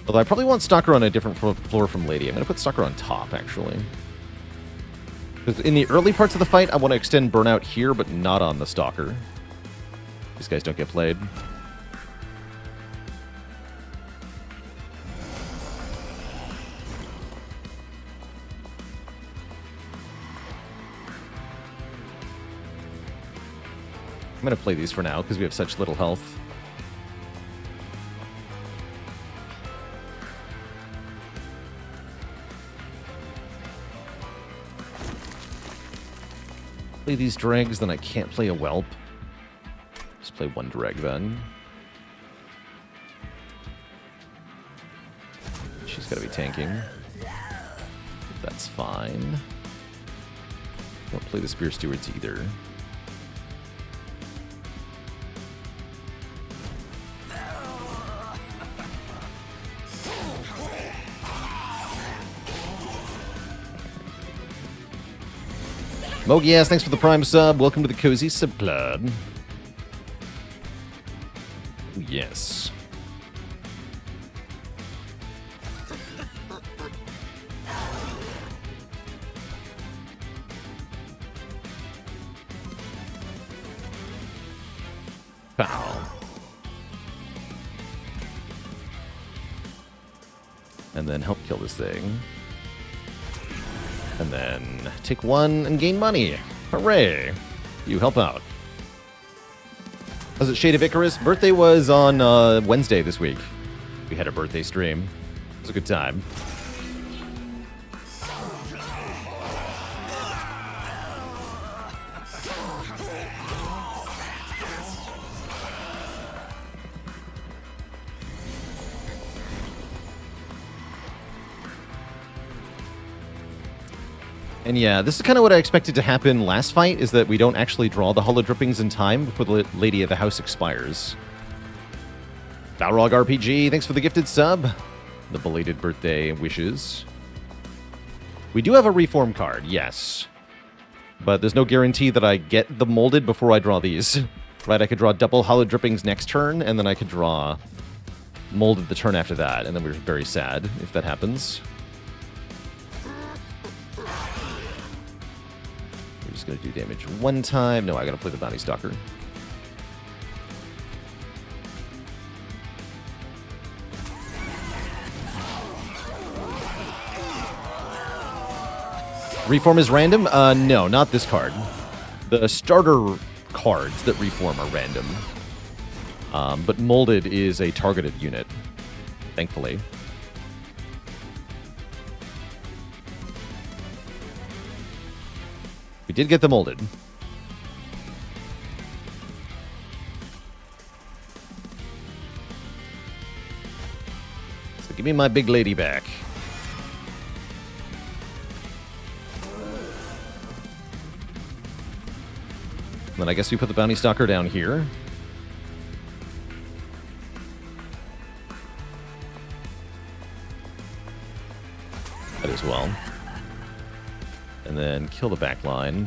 Although I probably want Stalker on a different floor from Lady. I'm going to put Stalker on top, actually. Because in the early parts of the fight, I want to extend Burnout here, but not on the Stalker. These guys don't get played. I'm going to play these for now, because we have such little health. Play these dregs, then I can't play a whelp. Just play one dreg, then. She's got to be tanking. That's fine. Don't play the Spear Stewards either. Mogias, thanks for the Prime sub. Welcome to the Cozy Sub Club. Yes. Pow. And then help kill this thing. And then take one and gain money. Hooray! You help out. Was it Shade of Icarus? Birthday was on Wednesday this week. We had a birthday stream. It was a good time. And yeah, this is kind of what I expected to happen last fight, is that we don't actually draw the Hollow Drippings in time before the Lady of the House expires. Balrog RPG, thanks for the gifted sub. The belated birthday wishes. We do have a reform card, yes. But there's no guarantee that I get the molded before I draw these. Right, I could draw double Hollow Drippings next turn, and then I could draw molded the turn after that, and then we're very sad if that happens. Just gonna do damage one time. No, I gotta play the Bounty Stalker. Reform is random? No, not this card. The starter cards that reform are random. But molded is a targeted unit, thankfully. We did get the molded. So give me my big lady back. And then I guess we put the Bounty Stalker down here. That as well. And then kill the back line.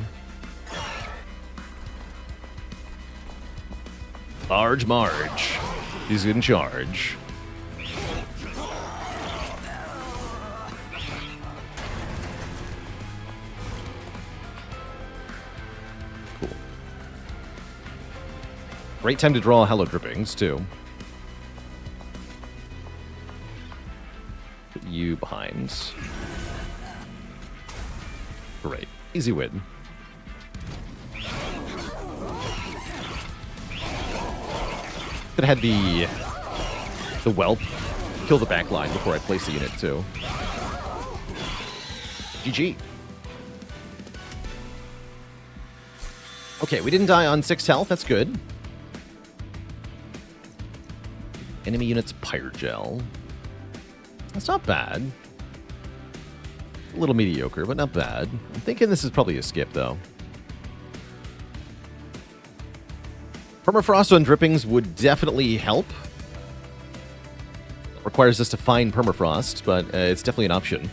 Large Marge. He's in charge. Cool. Great time to draw Hollow Drippings, too. Put you behind. Great. Easy win. Could have had the whelp kill the back line before I place the unit, too. GG. Okay, we didn't die on 6 health. That's good. Enemy units Pyrogel. That's not bad. A little mediocre, but not bad. I'm thinking this is probably a skip, though. Permafrost on drippings would definitely help. It requires us to find permafrost, but it's definitely an option.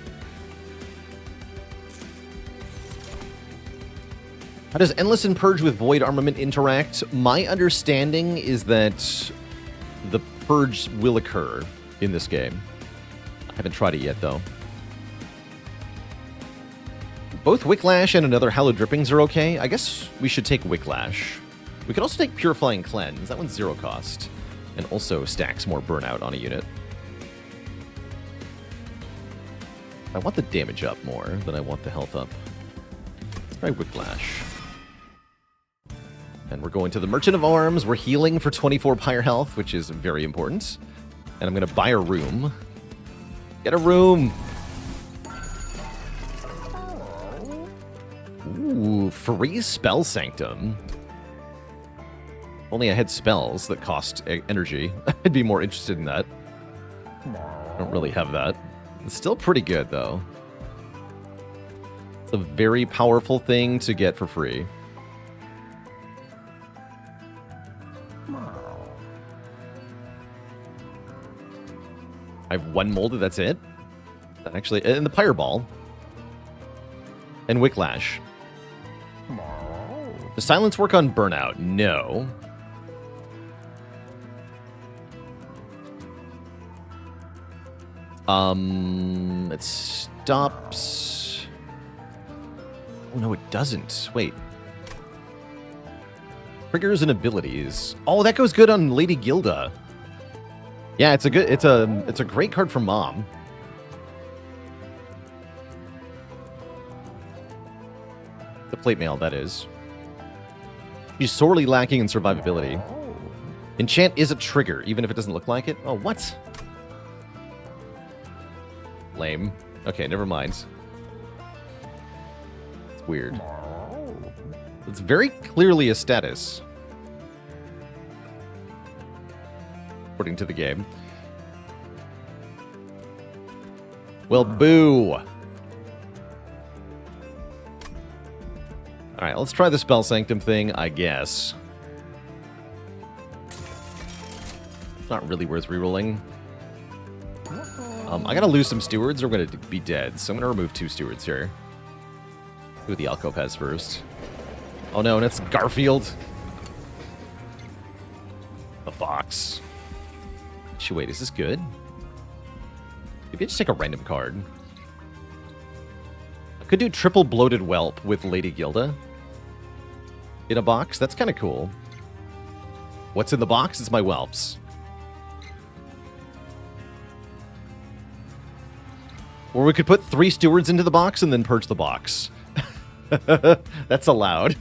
How does Endless and Purge with Void Armament interact? My understanding is that the Purge will occur in this game. I haven't tried it yet, though. Both Wicklash and another Hallowed Drippings are okay. I guess we should take Wicklash. We could also take Purifying Cleanse. That one's 0 cost. And also stacks more burnout on a unit. I want the damage up more than I want the health up. Let's try Wicklash. And we're going to the Merchant of Arms. We're healing for 24 Pyre health, which is very important. And I'm going to buy a room. Get a room! Ooh, free Spell Sanctum. Only I had spells that cost energy. I'd be more interested in that. I don't really have that. It's still pretty good, though. It's a very powerful thing to get for free. I have 1 molded, that's it? Actually, and the Pyreball. And Wicklash. Does Silence work on Burnout? No. It stops... Oh, no, it doesn't. Wait. Triggers and abilities. Oh, that goes good on Lady Gilda. Yeah, it's a great card for Mom. The plate mail, that is. She's sorely lacking in survivability. Enchant is a trigger, even if it doesn't look like it. Oh, what? Lame. Okay, never mind. It's weird. It's very clearly a status. According to the game. Well, boo! Alright, let's try the Spell Sanctum thing, I guess. It's not really worth rerolling. I gotta lose some stewards or I'm gonna be dead, so I'm gonna remove 2 stewards here. Who the Alcove has first. Oh no, and it's Garfield. A box. Actually, wait, is this good? Maybe I just take a random card. I could do triple bloated whelp with Lady Gilda. In a box? That's kind of cool. What's in the box? It's my whelps. Or we could put 3 stewards into the box and then purge the box. That's allowed.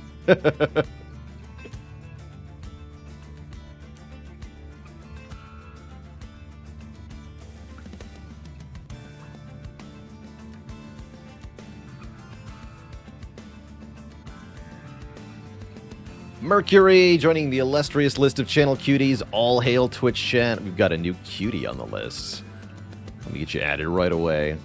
Mercury joining the illustrious list of channel cuties. All hail Twitch chat. We've got a new cutie on the list. Let me get you added right away.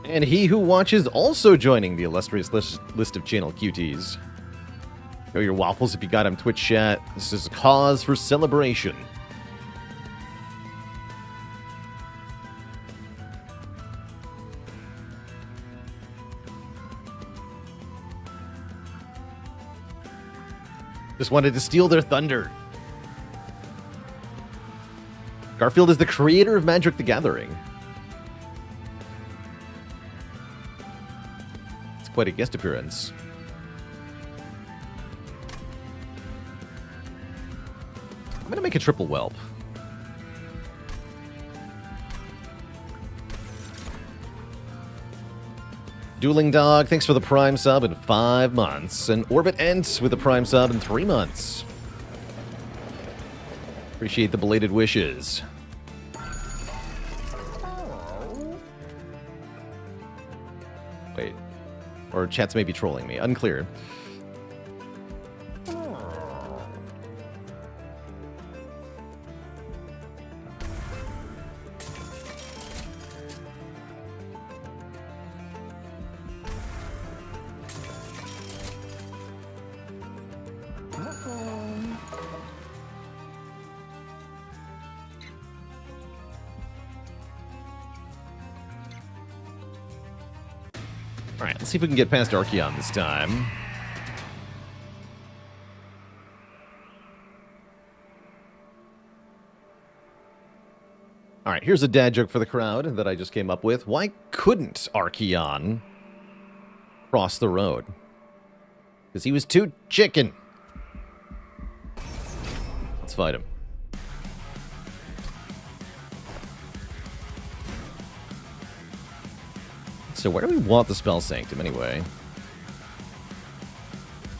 And he who watches also joining the illustrious list of channel cuties. Go your waffles if you got him, Twitch chat. This is a cause for celebration. Just wanted to steal their thunder. Garfield is the creator of Magic the Gathering. It's quite a guest appearance. going to make a triple whelp. Dueling Dog, thanks for the Prime sub in 5 months. And Orbit Ents with the Prime sub in 3 months. Appreciate the belated wishes. Wait. Or chat's maybe trolling me. Unclear. Alright, let's see if we can get past Archeon this time. Alright, here's a dad joke for the crowd that I just came up with. Why couldn't Archeon cross the road? Because he was too chicken. Let's fight him. So where do we want the Spell Sanctum anyway?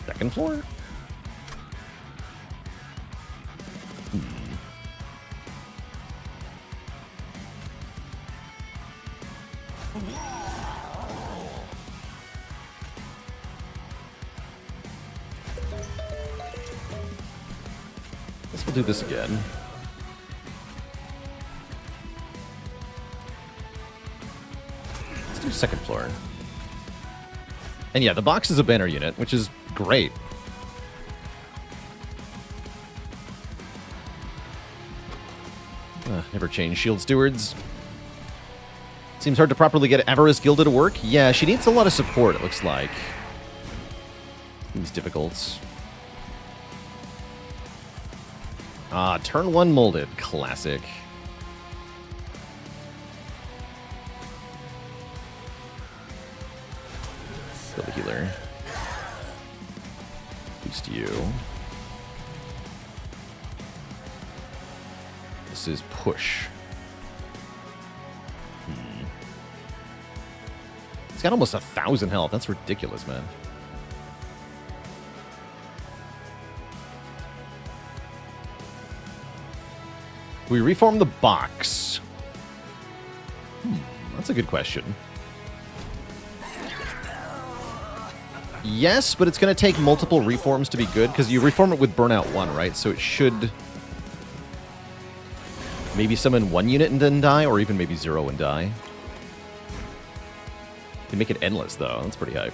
2nd floor? Guess we'll do this again. Do 2nd floor. And yeah, the box is a banner unit, which is great. Never change shield stewards. Seems hard to properly get Avarice Gilda to work. Yeah, she needs a lot of support, it looks like. Seems difficult. Turn 1 molded. Classic. Kill the healer. Boost you. This is push. It's got almost 1,000 health. That's ridiculous, man. We reform the box. That's a good question. Yes, but it's going to take multiple reforms to be good, because you reform it with Burnout 1, right? So it should maybe summon 1 unit and then die, or even maybe 0 and die. You can make it endless, though. That's pretty hype.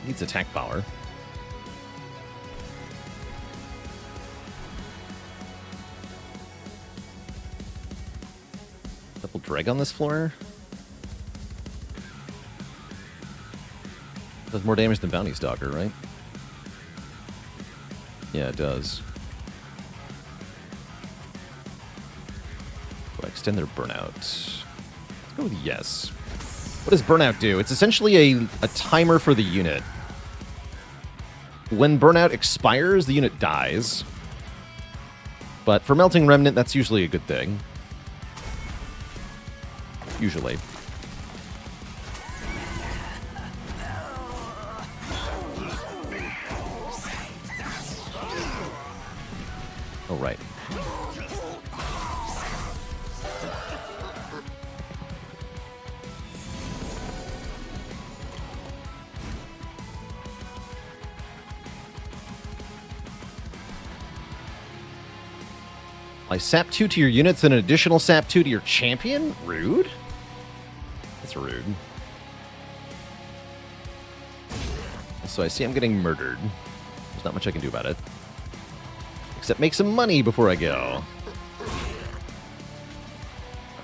Needs attack power. Double drag on this floor. Does more damage than Bounty Stalker, right? Yeah, it does. Will I extend their burnout? Let's go with yes. What does burnout do? It's essentially a timer for the unit. When burnout expires, the unit dies. But for melting remnant, that's usually a good thing. Usually. Oh, right. I sap 2 to your units and an additional sap 2 to your champion? Rude? That's rude. So I see I'm getting murdered. There's not much I can do about it. Except make some money before I go.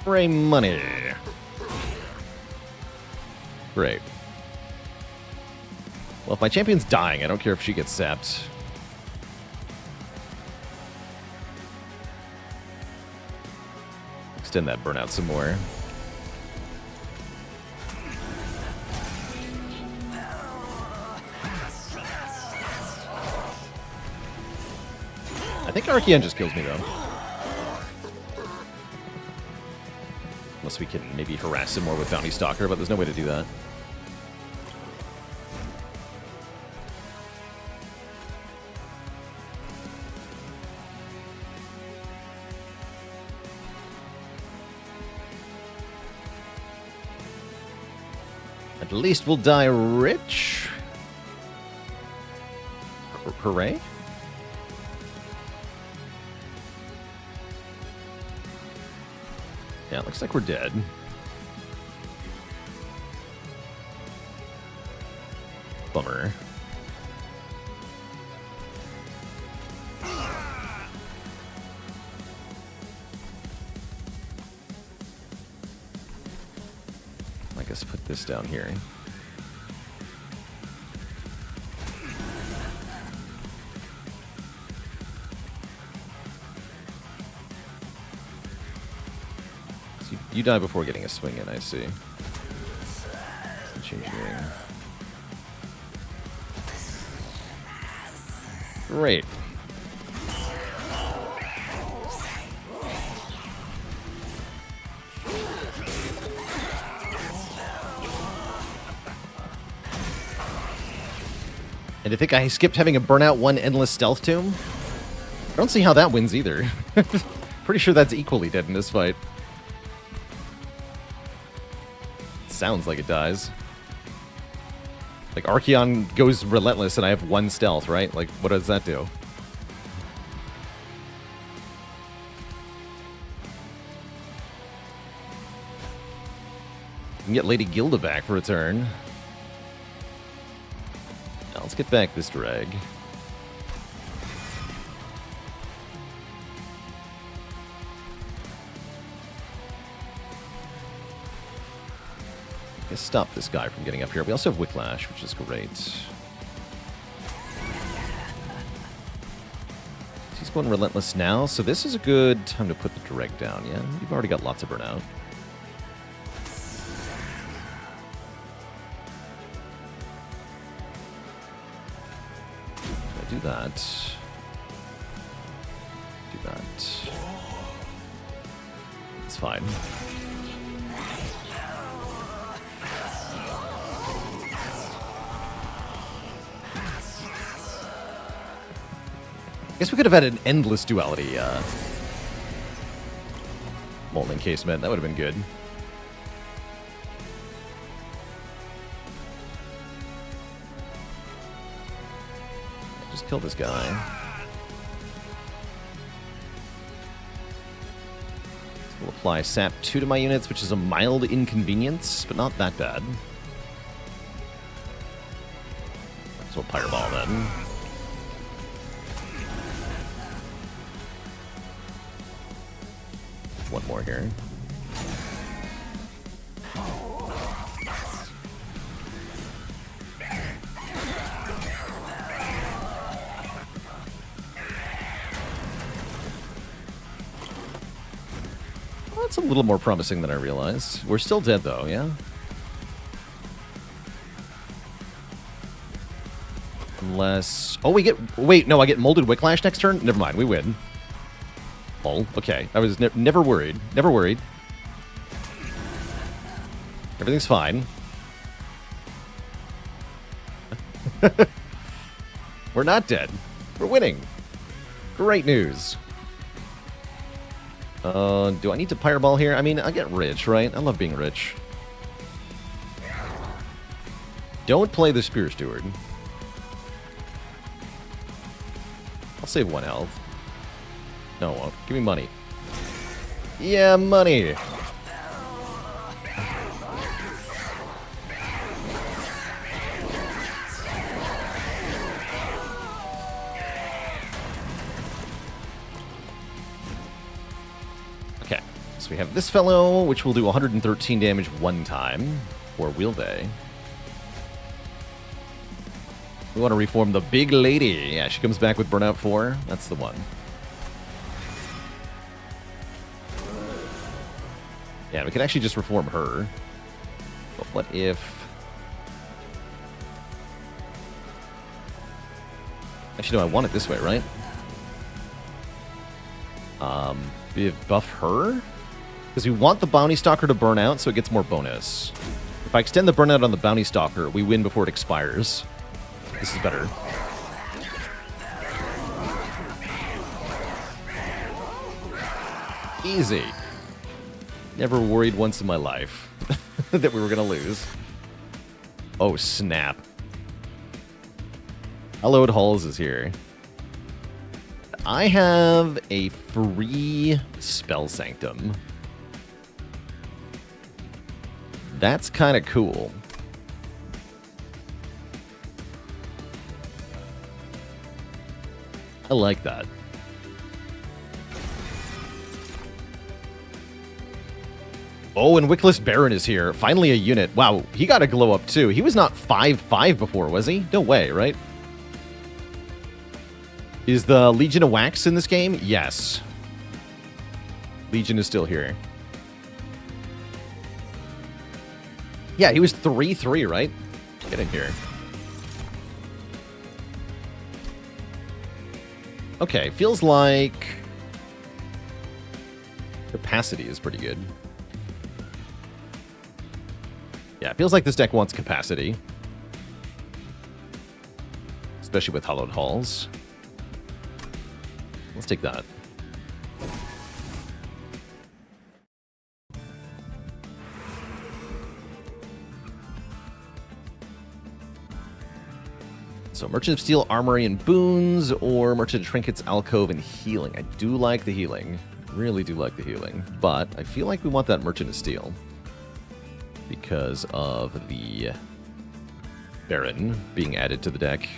Hooray, money. Great. Well, if my champion's dying, I don't care if she gets sapped. extend that burnout some more. I think Archeon just kills me, though. Unless we can maybe harass him more with Bounty Stalker, but there's no way to do that. At least we'll die rich. Hooray. Yeah, it looks like we're dead. Bummer. I guess put this down here. You die before getting a swing in, I see. Engineering. Great. And I think I skipped having a burnout 1 endless stealth tomb. I don't see how that wins either. Pretty sure that's equally dead in this fight. Sounds like it dies. Like, Archeon goes relentless and I have 1 stealth, right? Like, what does that do? You can get Lady Gilda back for a turn. Now, let's get back this drag. Stop this guy from getting up here. We also have Whiplash, which is great. He's going relentless now, so this is a good time to put the direct down, yeah? You've already got lots of burnout. Do that. Do that. It's fine. I guess we could have had an endless duality Molten Encasement. That would have been good. Just kill this guy. We'll apply Sap 2 to my units, which is a mild inconvenience, but not that bad. So we'll Pyreball then. One more here. Well, that's a little more promising than I realized. We're still dead though, yeah? Unless... Oh, we get... Wait, no, I get Molded Whiplash next turn? Never mind, we win. Oh, okay. I was never worried. Never worried. Everything's fine. We're not dead. We're winning. Great news. Do I need to Pyreball here? I mean, I get rich, right? I love being rich. Don't play the Spear Steward. I'll save 1 health. No, I won't. Give me money. Yeah, money! Okay, so we have this fellow, which will do 113 damage 1 time. Or will they? We want to reform the big lady. Yeah, she comes back with Burnout 4. That's the one. Yeah, we could actually just reform her. But what if... Actually, no, I want it this way, right? Buff her? Because we want the Bounty Stalker to burn out, so it gets more bonus. If I extend the burnout on the Bounty Stalker, we win before it expires. This is better. Easy. Never worried once in my life that we were going to lose. Oh, snap. Hallowed Halls is here. I have a free Spell Sanctum. That's kind of cool. I like that. Oh, and Wickless Baron is here. Finally a unit. Wow, he got a glow up too. He was not 5/5 before, was he? No way, right? Is the Legion of Wax in this game? Yes. Legion is still here. Yeah, he was 3/3, right? Get in here. Okay, feels like capacity is pretty good. Yeah, feels like this deck wants capacity. Especially with Hallowed Halls. Let's take that. So Merchant of Steel, Armory, and Boons, or Merchant of Trinkets, Alcove, and Healing. I do like the healing. Really do like the healing. But I feel like we want that Merchant of Steel. Because of the Baron being added to the deck.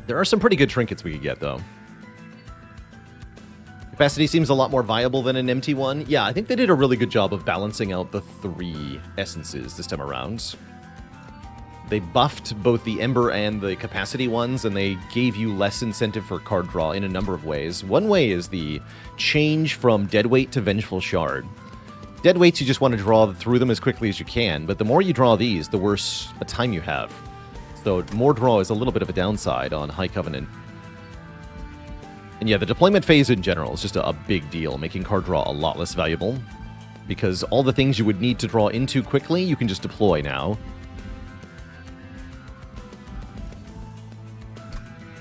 There are some pretty good trinkets we could get, though. Capacity seems a lot more viable than an MT1. Yeah, I think they did a really good job of balancing out the 3 essences this time around. They buffed both the Ember and the capacity ones, and they gave you less incentive for card draw in a number of ways. One way is the change from Deadweight to Vengeful Shard. Deadweights, you just want to draw through them as quickly as you can, but the more you draw these, the worse a time you have. So more draw is a little bit of a downside on High Covenant. And yeah, the deployment phase in general is just a big deal, making card draw a lot less valuable. Because all the things you would need to draw into quickly, you can just deploy now.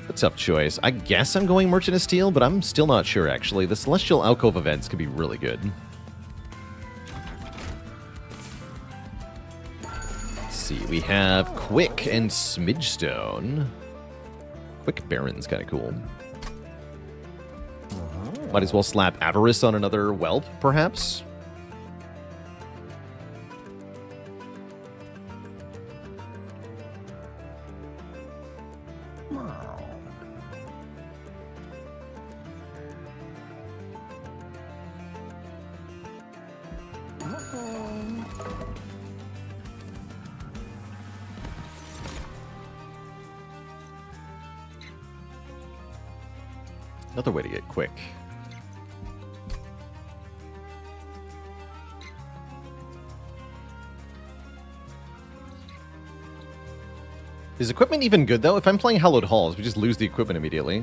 A tough choice. I guess I'm going Merchant of Steel, but I'm still not sure, actually. The Celestial Alcove events could be really good. See, we have Quick and Smidgestone. Quick Baron's kind of cool. Might as well slap Avarice on another Whelp, perhaps? Another way to get quick. Is equipment even good, though? If I'm playing Hallowed Halls, we just lose the equipment immediately.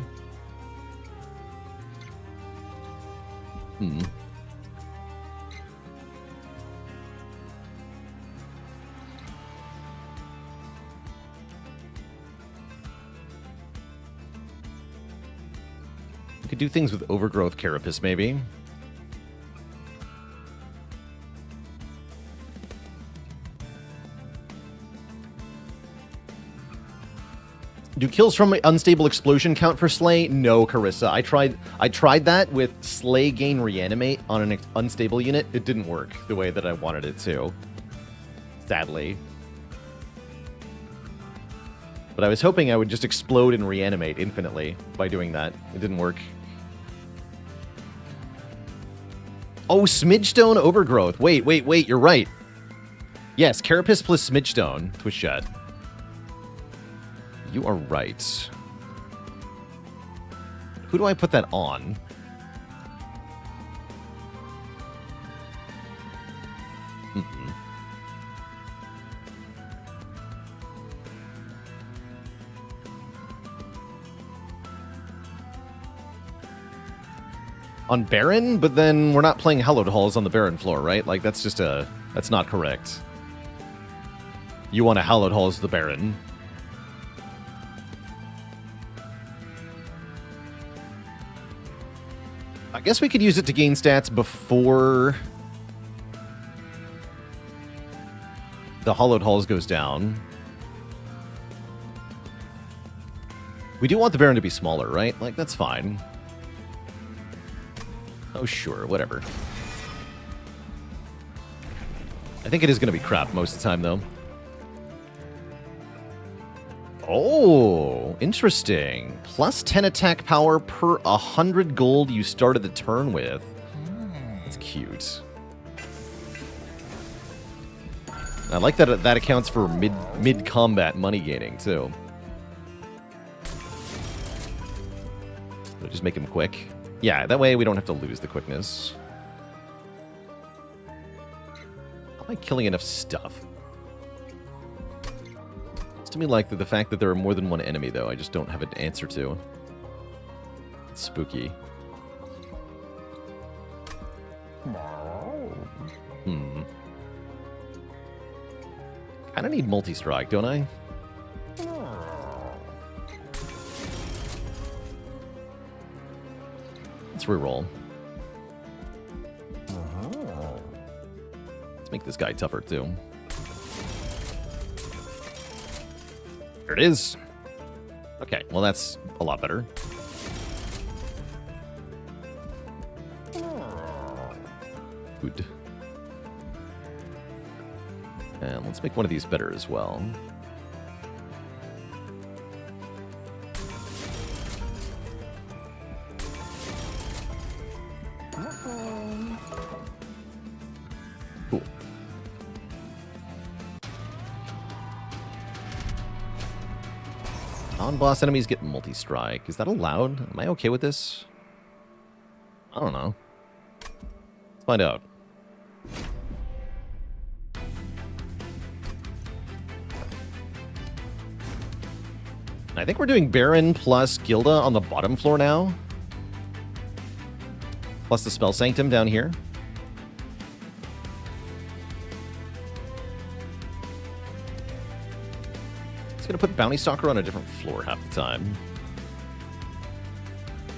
We could do things with Overgrowth Carapace, maybe. Do kills from Unstable Explosion count for Slay? No, Carissa. I tried that with Slay gain Reanimate on an unstable unit. It didn't work the way that I wanted it to. Sadly. But I was hoping I would just explode and reanimate infinitely by doing that. It didn't work. Oh, Smidgestone Overgrowth. Wait, you're right. Yes, Carapace plus Smidgestone. Twist shot. You are right. Who do I put that on? Mm-mm. On Baron, but then we're not playing Hallowed Halls on the Baron floor, right? Like, that's just that's not correct. You want a Hallowed Halls the Baron. I guess we could use it to gain stats before the Hallowed Halls goes down. We do want the Baron to be smaller, right? Like, that's fine. Oh, sure, whatever. I think it is going to be crap most of the time, though. Oh, interesting. Plus 10 attack power per 100 gold you started the turn with. That's cute. I like that that accounts for mid-combat money gaining, too. Just make him quick. Yeah, that way we don't have to lose the quickness. Am I killing enough stuff? It's to me like the fact that there are more than one enemy, though, I just don't have an answer to. It's spooky. Kinda need multi-strike, don't I? Let's reroll. Let's make this guy tougher, too. There it is. Okay, well, that's a lot better. Good. And let's make one of these better as well. Cool. Non-boss enemies get multi-strike. Is that allowed? Am I okay with this? I don't know. Let's find out. I think we're doing Baron plus Gilda on the bottom floor now. Plus the Spell Sanctum down here. It's going to put Bounty Stalker on a different floor half the time.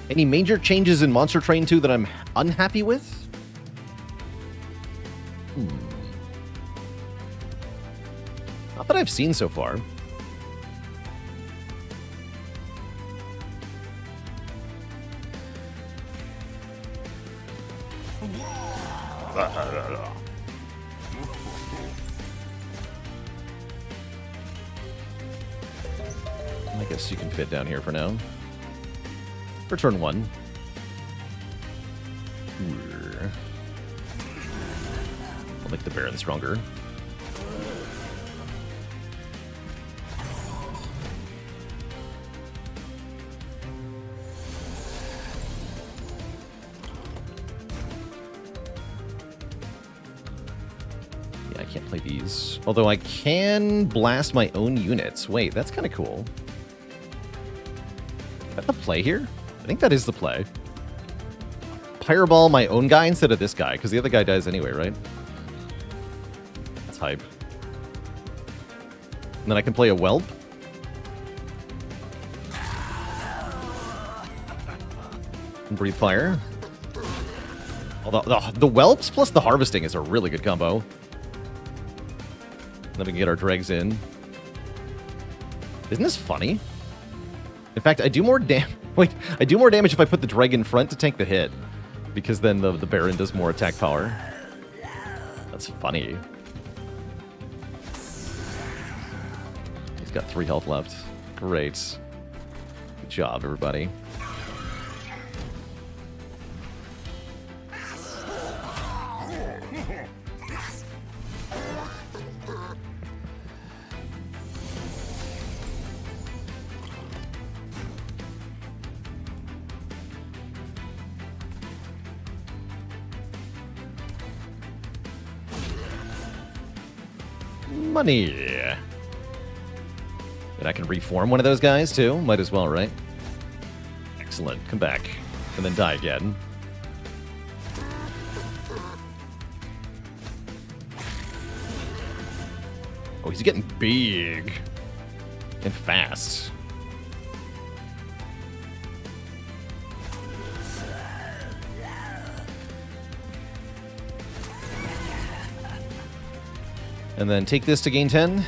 Any major changes in Monster Train 2 that I'm unhappy with? Not that I've seen so far. I guess you can fit down here for now. For turn 1. I'll make the Baron stronger. Yeah, I can't play these. Although I can blast my own units. Wait, that's kind of cool. Is that the play here? I think that is the play. Pyreball my own guy instead of this guy, because the other guy dies anyway, right? That's hype. And then I can play a Whelp. And breathe fire. Although the Whelps plus the Harvesting is a really good combo. Then we can get our dregs in. Isn't this funny? In fact, I do more Wait, I do more damage if I put the dreg in front to tank the hit. Because then the Baron does more attack power. That's funny. He's got 3 health left. Great. Good job, everybody. Money. And I can reform one of those guys, too. Might as well, right? Excellent. Come back. And then die again. Oh, he's getting big. And fast. And then take this to gain 10.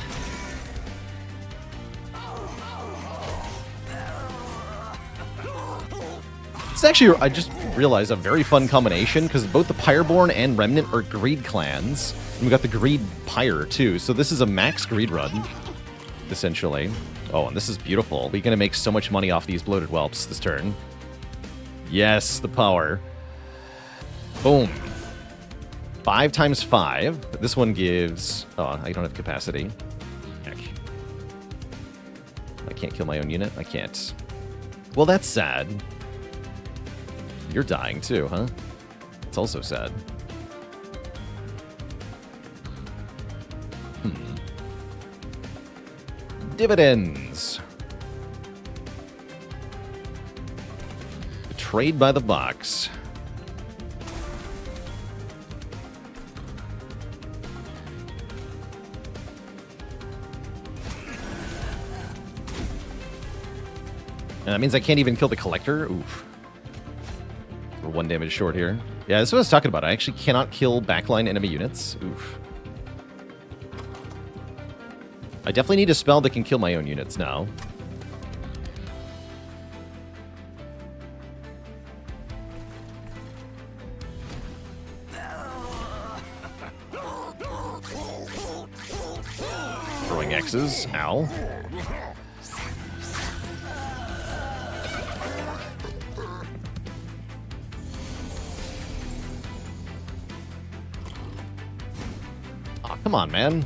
It's actually, I just realized, a very fun combination, because both the Pyreborne and Remnant are greed clans. And we got the greed pyre, too. So this is a max greed run, essentially. Oh, and this is beautiful. We're going to make so much money off these bloated whelps this turn. Yes, the power. Boom. 5 times 5. This one gives... Oh, I don't have capacity. Heck. I can't kill my own unit? I can't. Well, that's sad. You're dying too, huh? It's also sad. Dividends. Trade by the box. And that means I can't even kill the collector? Oof. We're 1 damage short here. Yeah, that's what I was talking about. I actually cannot kill backline enemy units. Oof. I definitely need a spell that can kill my own units now. Throwing X's. Ow. Aw, come on, man.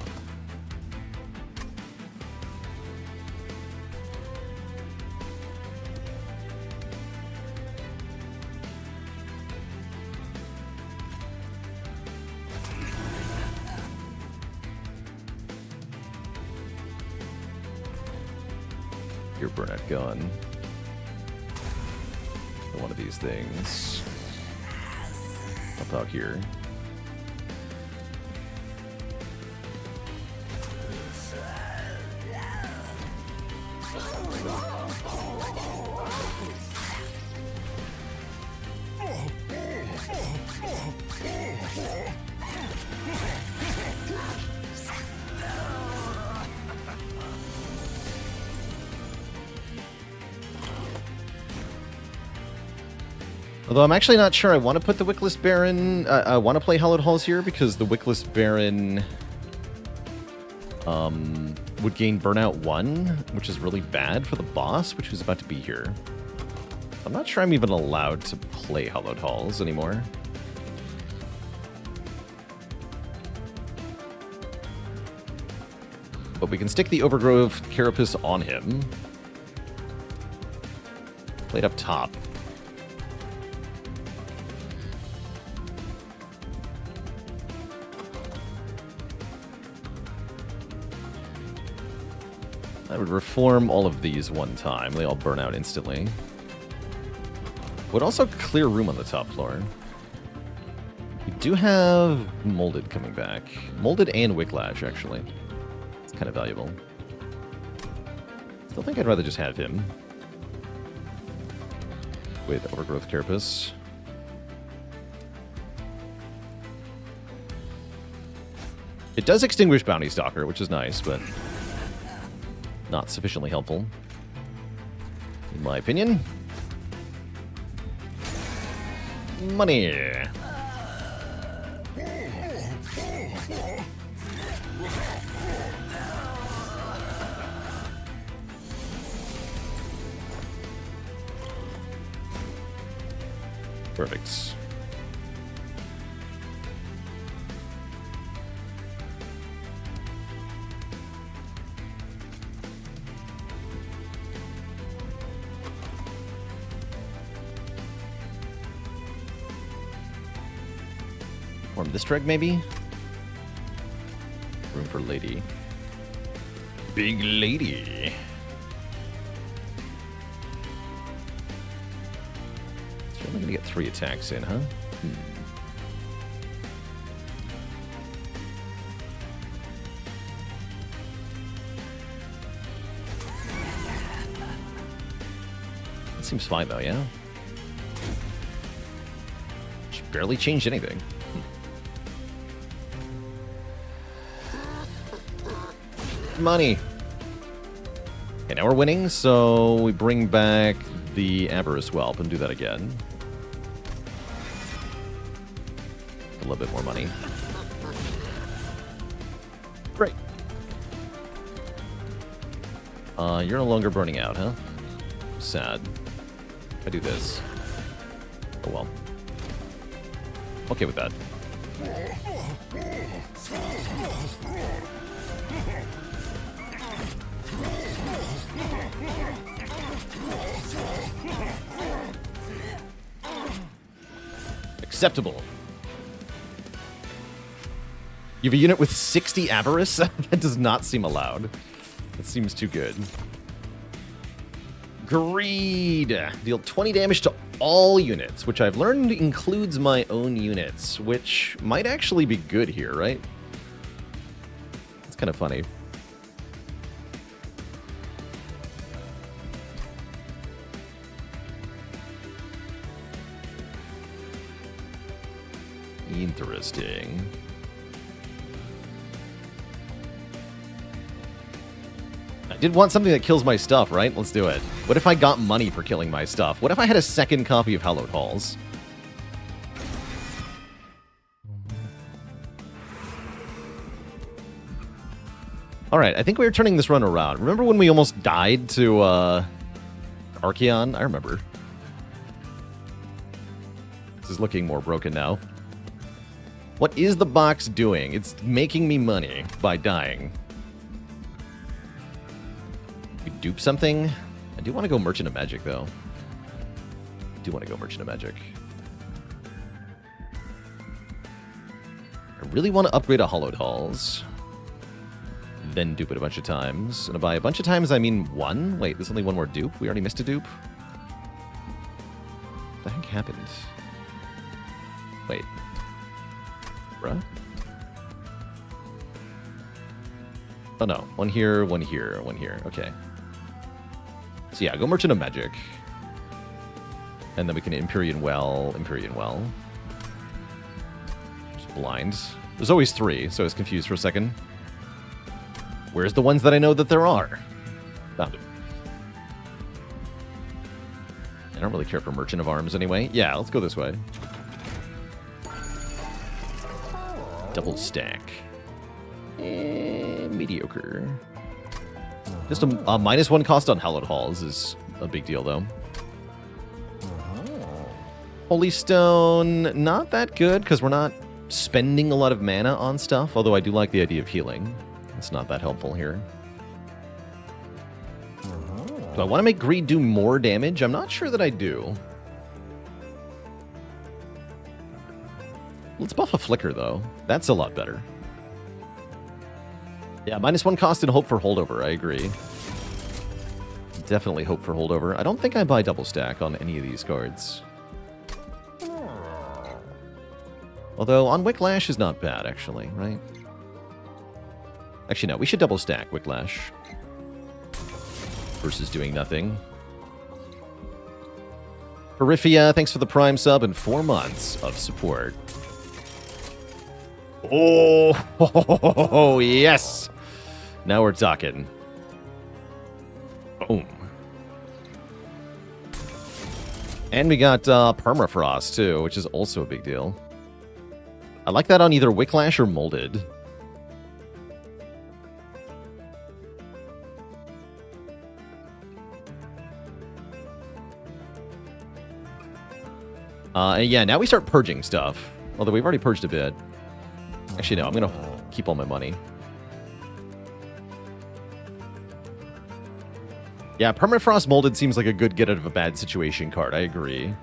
Your burnout gun. One of these things. Up out here. Although I'm actually not sure I want to put the Wickless Baron... I want to play Hallowed Halls here, because the Wickless Baron would gain Burnout 1, which is really bad for the boss, which is about to be here. I'm not sure I'm even allowed to play Hallowed Halls anymore. But we can stick the Overgrowth Carapace on him. Play it up top. I would reform all of these one time. They all burn out instantly. Would also clear room on the top floor. We do have Molded coming back. Molded and Wicklash, actually. It's kind of valuable. Still think I'd rather just have him. With Overgrowth Carapace. It does extinguish Bounty Stalker, which is nice, but... not sufficiently helpful, in my opinion. Money. Perfect. Form this drag, maybe? Room for Lady. big lady. So I'm gonna get 3 attacks in, huh? That seems fine though, yeah? Just barely changed anything. Money. Okay, now we're winning, so we bring back the Avarice Whelp and do that again. A little bit more money. Great. You're no longer burning out, huh? Sad. I do this. Oh well. Okay with that. Acceptable. You have a unit with 60 Avarice? That does not seem allowed. That seems too good. Greed. Deal 20 damage to all units, which I've learned includes my own units, which might actually be good here, right? It's kind of funny. Interesting. I did want something that kills my stuff, right? Let's do it. What if I got money for killing my stuff? What if I had a second copy of Hallowed Halls? Alright, I think we were turning this run around. Remember when we almost died to, Archeon? I remember. This is looking more broken now. What is the box doing? It's making me money by dying. We dupe something? I do want to go Merchant of Magic, though. I do want to go Merchant of Magic. I really want to upgrade a Hallowed Halls. Then dupe it a bunch of times. And by a bunch of times, I mean one? Wait, there's only one more dupe? We already missed a dupe? What the heck happened? Wait. Bruh? Oh no, one here, one here, one here. Okay. So yeah, go Merchant of Magic. And then we can Empyrean Well, Empyrean Well. Just blind. There's always 3, so I was confused for a second. Where's the ones that I know that there are? Found it. I don't really care for Merchant of Arms anyway. Yeah, let's go this way. Double stack. Mediocre. Just a -1 cost on Hallowed Halls is a big deal, though. Holy Stone, not that good, because we're not spending a lot of mana on stuff, although I do like the idea of healing. It's not that helpful here. Do I want to make Greed do more damage? I'm not sure that I do. Let's buff a Flicker, though. That's a lot better. Yeah, -1 cost and hope for holdover. I agree. Definitely hope for holdover. I don't think I buy double stack on any of these cards. Although on Wicklash is not bad, actually, right? Actually, no. We should double stack Wicklash versus doing nothing. Perifia, thanks for the Prime sub and 4 months of support. Oh, yes! Now we're talking. Boom. And we got Permafrost, too, which is also a big deal. I like that on either Wicklash or Molded. And yeah, now we start purging stuff. Although we've already purged a bit. Actually, no, I'm going to keep all my money. Yeah, Permafrost Molded seems like a good get out of a bad situation card. I agree.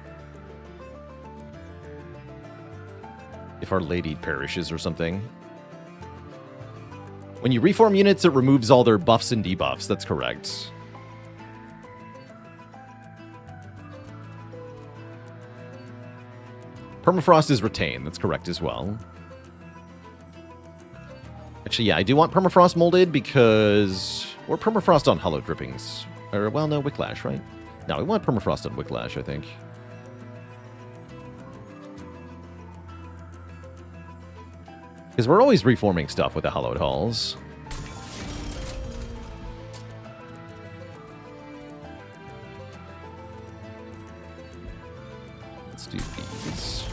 If Our Lady perishes or something. When you reform units, it removes all their buffs and debuffs. That's correct. Permafrost is retained. That's correct as well. Actually, yeah, I do want Permafrost molded because... Or Permafrost on Hollow Drippings. Or, well, no, Wicklash, right? No, we want Permafrost on Wicklash, I think. Because we're always reforming stuff with the Hallowed Halls. Let's do these.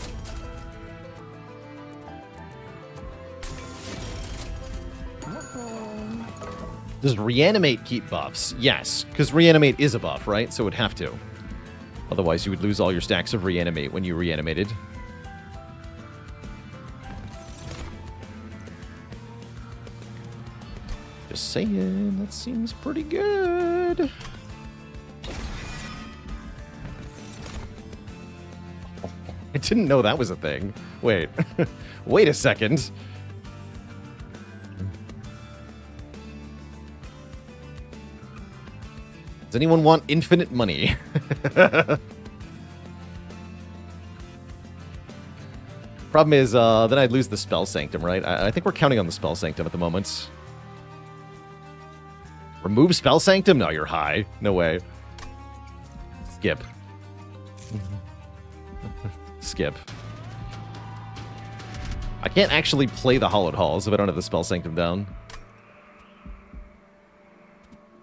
Does Reanimate keep buffs? Yes, because Reanimate is a buff, right? So it would have to. Otherwise, you would lose all your stacks of Reanimate when you reanimated. Just saying, that seems pretty good. Oh, I didn't know that was a thing. Wait. Wait a second. Does anyone want infinite money? Problem is, then I'd lose the Spell Sanctum, right? I think we're counting on the Spell Sanctum at the moment. Remove Spell Sanctum? No, you're high. No way. Skip. Skip. I can't actually play the Hallowed Halls if I don't have the Spell Sanctum down.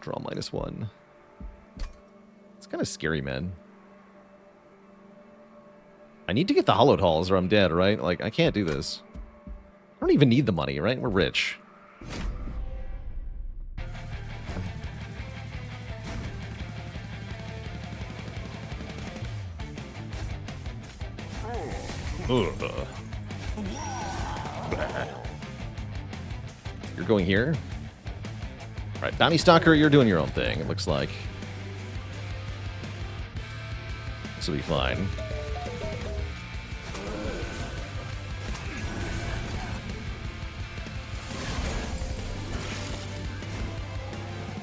Draw -1. It's kind of scary, man. I need to get the Hallowed Halls or I'm dead, right? Like, I can't do this. I don't even need the money, right? We're rich. Ugh. You're going here? Alright, Bounty Stalker, you're doing your own thing, it looks like. This will be fine.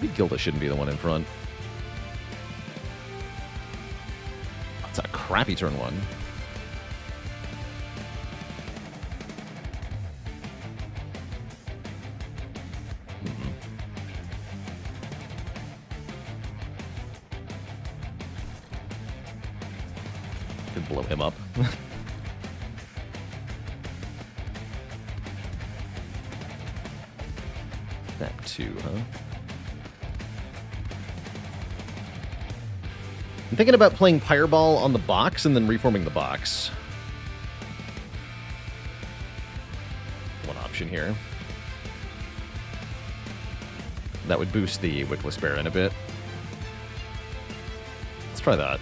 Maybe Gilda shouldn't be the one in front. That's a crappy turn 1. Could blow him up. That too, huh? I'm thinking about playing Pyreball on the box and then reforming the box. One option here. That would boost the Wickless Baron a bit. Let's try that.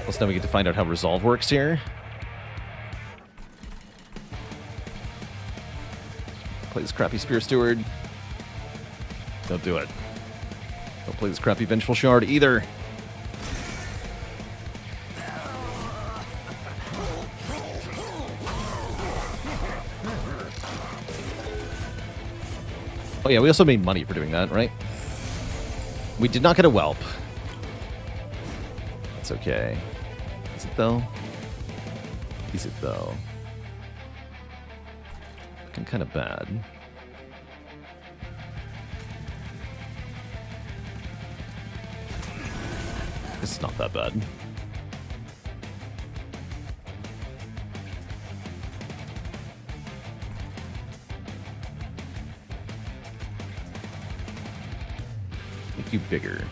Plus now we get to find out how Resolve works here. Play this crappy Spear Steward. Don't do it. Don't play this crappy Vengeful Shard either. Oh yeah, we also made money for doing that, right? We did not get a whelp. It's okay. Is it though? Is it though? Looking kind of bad. It's not that bad. Make you bigger.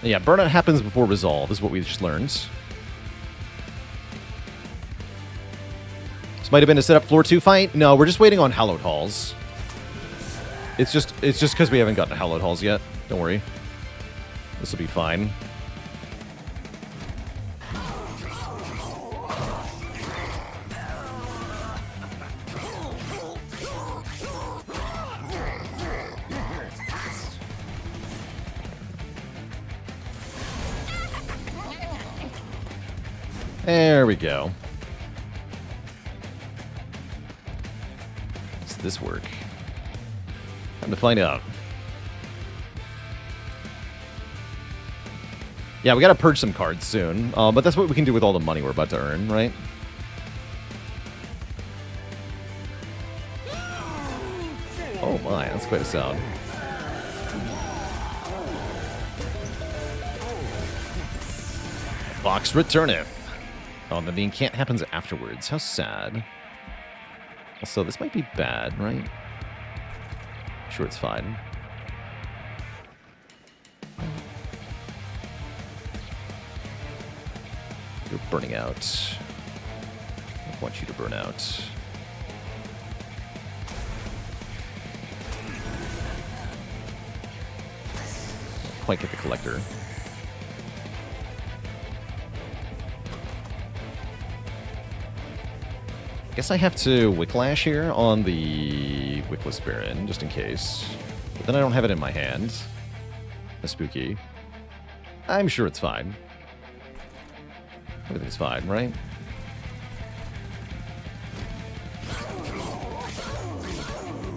Yeah, burnout happens before resolve, is what we just learned. This might have been a setup floor 2 fight. No, we're just waiting on Hallowed Halls. It's just because we haven't gotten to Hallowed Halls yet. Don't worry. This will be fine. There we go. Does this work? Time to find out. Yeah, we gotta purge some cards soon, but that's what we can do with all the money we're about to earn, right? Oh my, that's quite a sound. Box returneth. Oh, then the incant happens afterwards. How sad. Also, this might be bad, right? Sure, it's fine. You're burning out. I want you to burn out. Don't quite get the collector. Guess I have to Wicklash here on the Wickless Baron, just in case. But then I don't have it in my hand. That's spooky. I'm sure it's fine. Everything's fine, right?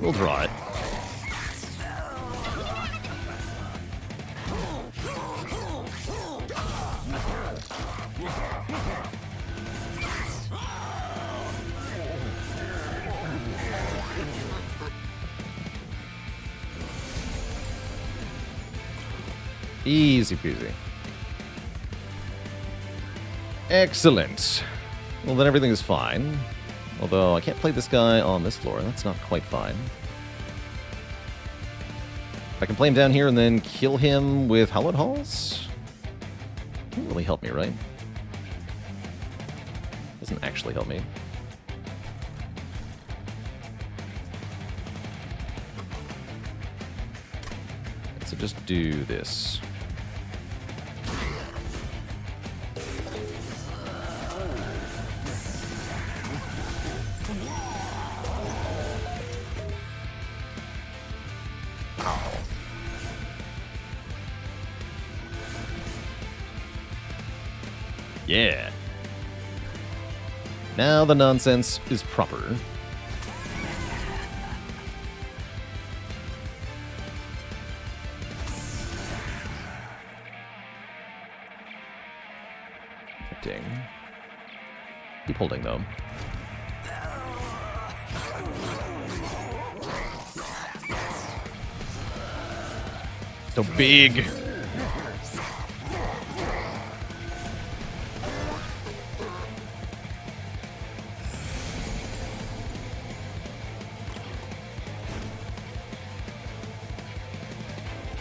We'll draw it. Easy peasy. Excellent. Well, then everything is fine. Although, I can't play this guy on this floor. That's not quite fine. I can play him down here and then kill him with Hallowed Halls? Doesn't really help me, right? Doesn't actually help me. So just do this. Yeah. Now the nonsense is proper. Ding. Keep holding though. So big.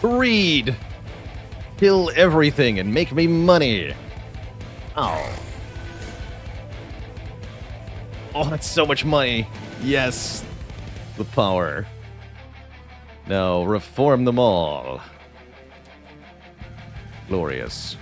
Greed! Kill everything and make me money! Oh. Oh, that's so much money! Yes! The power. Now, reform them all. Glorious.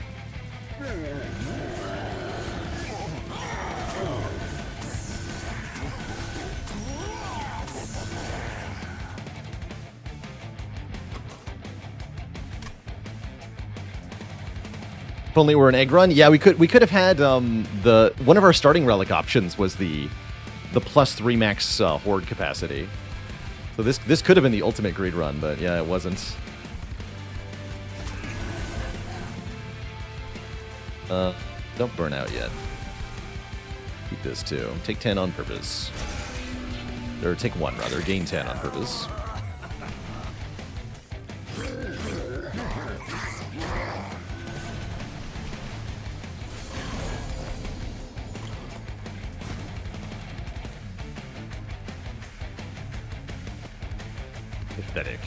If only it were an egg run. Yeah, we could have had the one of our starting relic options was the +3 max horde capacity. So this could have been the ultimate greed run, but yeah, it wasn't. Don't burn out yet. Keep this too. Take 10 on purpose. Or take 1 rather. Gain 10 on purpose. Pathetic.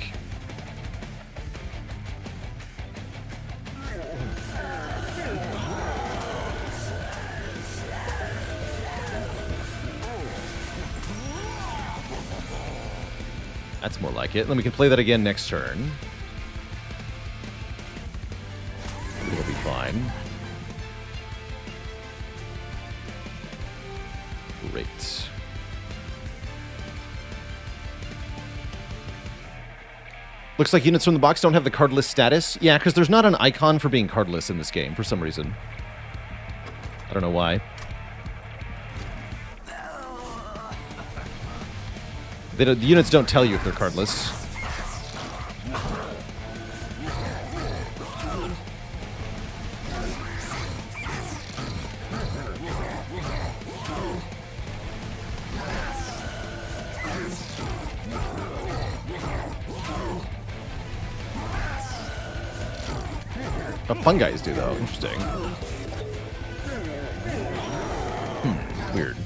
That's more like it. Then we can play that again next turn. It'll be fine. Great. Looks like units from the box don't have the cardless status. Yeah, because there's not an icon for being cardless in this game for some reason. I don't know why. The units don't tell you if they're cardless. Oh, fungi do, though. Interesting. Weird.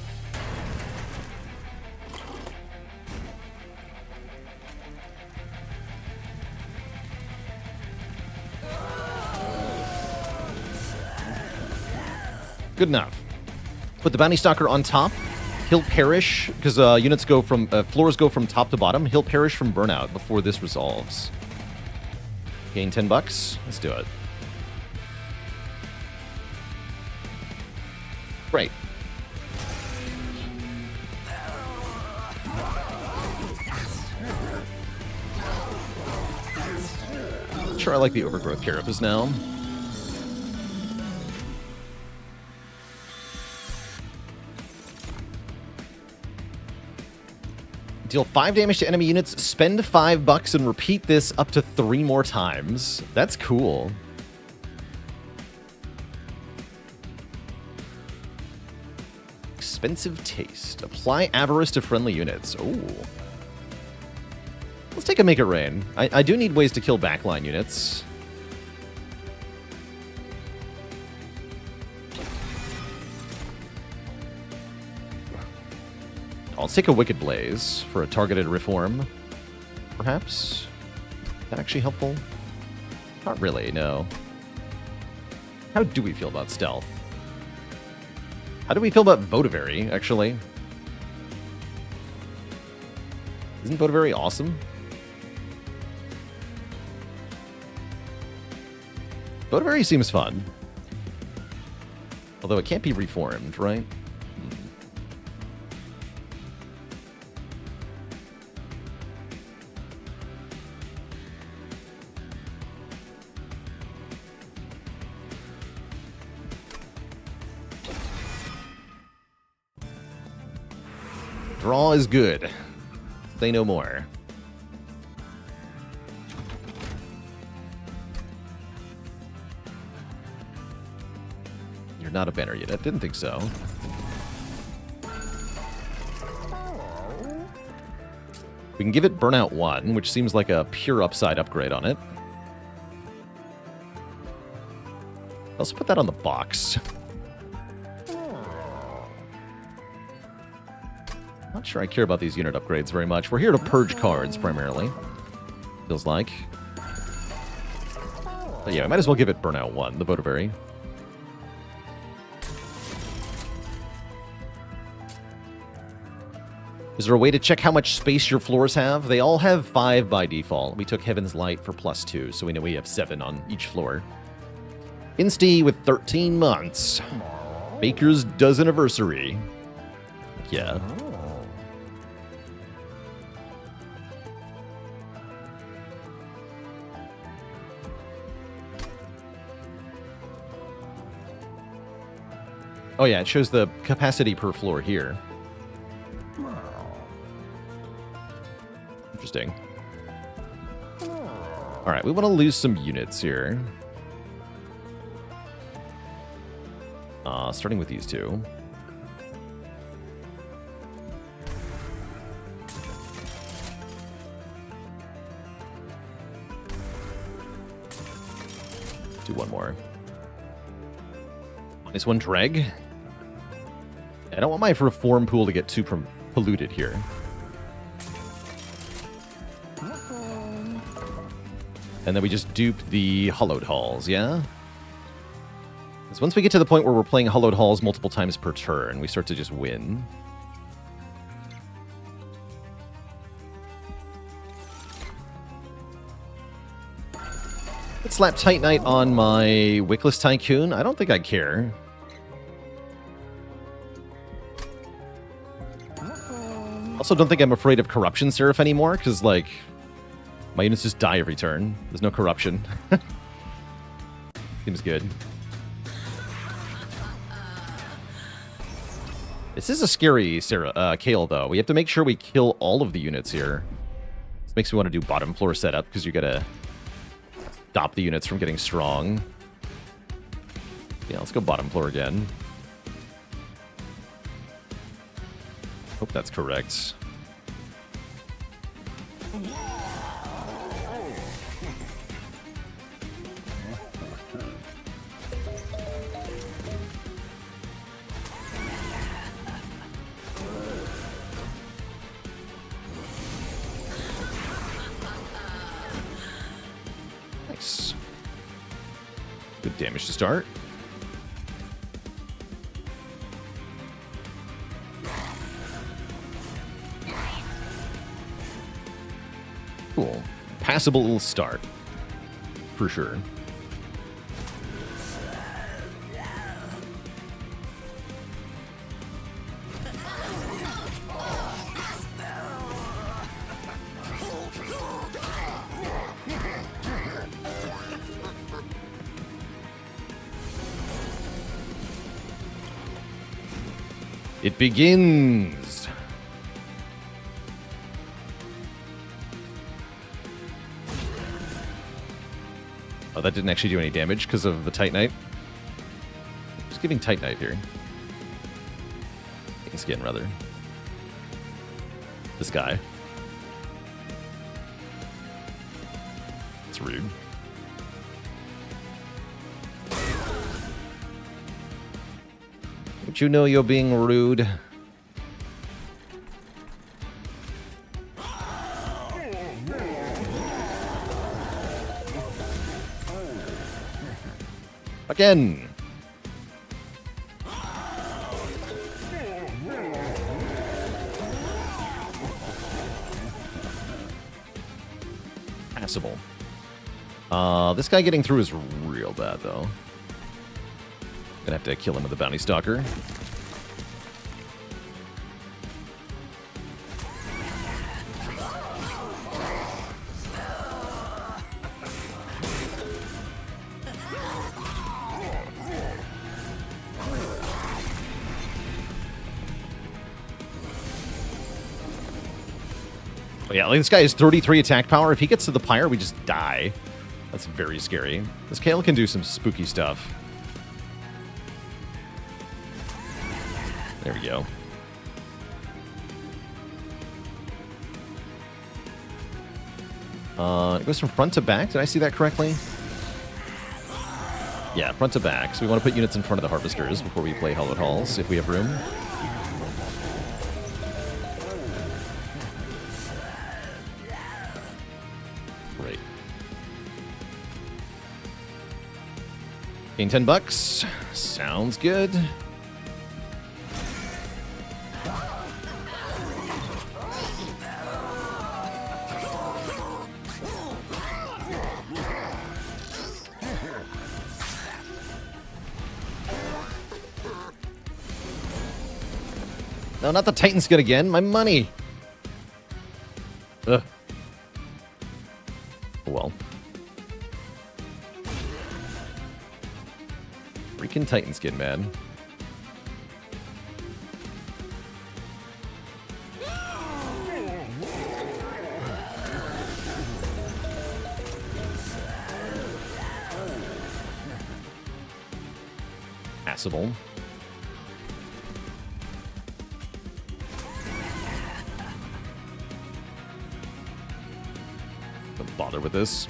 Good enough. Put the Bounty Stalker on top. He'll perish, because units go from... floors go from top to bottom. He'll perish from burnout before this resolves. Gain 10 bucks. Let's do it. Great. Sure, I like the Overgrowth Carapace now. Deal 5 damage to enemy units, spend 5 bucks, and repeat this up to 3 more times. That's cool. Expensive taste. Apply avarice to friendly units. Ooh. Let's take a Make It Rain. I do need ways to kill backline units. Let's take a Wicked Blaze for a targeted reform, perhaps. Is that actually helpful? Not really, no. How do we feel about stealth? How do we feel about Votavary, actually? Isn't Votavary awesome? Votavary seems fun. Although it can't be reformed, right? Draw is good. Say no more. You're not a banner unit. Didn't think so. We can give it Burnout 1, which seems like a pure upside upgrade on it. Let's put that on the box. Not sure I care about these unit upgrades very much. We're here to purge cards, primarily. Feels like. But yeah, I might as well give it Burnout 1, the Votavary. Is there a way to check how much space your floors have? They all have 5 by default. We took Heaven's Light for +2, so we know we have 7 on each floor. Insty with 13 months. Baker's dozen anniversary. Yeah. Oh yeah, it shows the capacity per floor here. Interesting. Alright, we want to lose some units here. Starting with these two. Do one more. -1 dreg. I don't want my reform pool to get too polluted here. And then we just dupe the Hollowed Halls, yeah? Because once we get to the point where we're playing Hollowed Halls multiple times per turn, we start to just win. Let's slap Titanite on my Wickless Tycoon. I don't think I care. Also don't think I'm afraid of Corruption Seraph anymore, because, like, my units just die every turn. There's no corruption. Seems good. This is a scary Kale, though. We have to make sure we kill all of the units here. This makes me want to do bottom floor setup, because you gotta stop the units from getting strong. Yeah, let's go bottom floor again. Hope that's correct. Nice. Good damage to start. Cool. Passable start. For sure. It begins. Oh, that didn't actually do any damage because of the Titanite. Just giving Titanite here. Skin, rather. This guy. It's rude. Don't you know you're being rude? Again. Passable. This guy getting through is real bad, though. Gonna have to kill him with a bounty stalker. Oh, yeah, like this guy has 33 attack power. If he gets to the pyre, we just die. That's very scary. This Kale can do some spooky stuff. There we go. It goes from front to back. Did I see that correctly? Yeah, front to back. So we want to put units in front of the harvesters before we play Hallowed Halls, if we have room. Great. Gain $10. Sounds good. No, not the Titan skin again. My money. Ugh. Oh, well. Freaking Titan skin, man. Passable. Don't bother with this.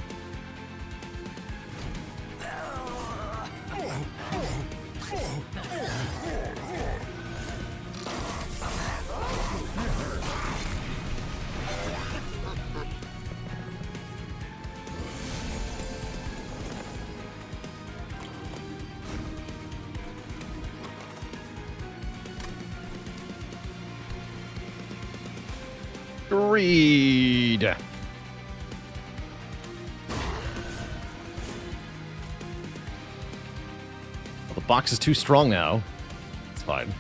Greed. Well, the box is too strong now. It's fine.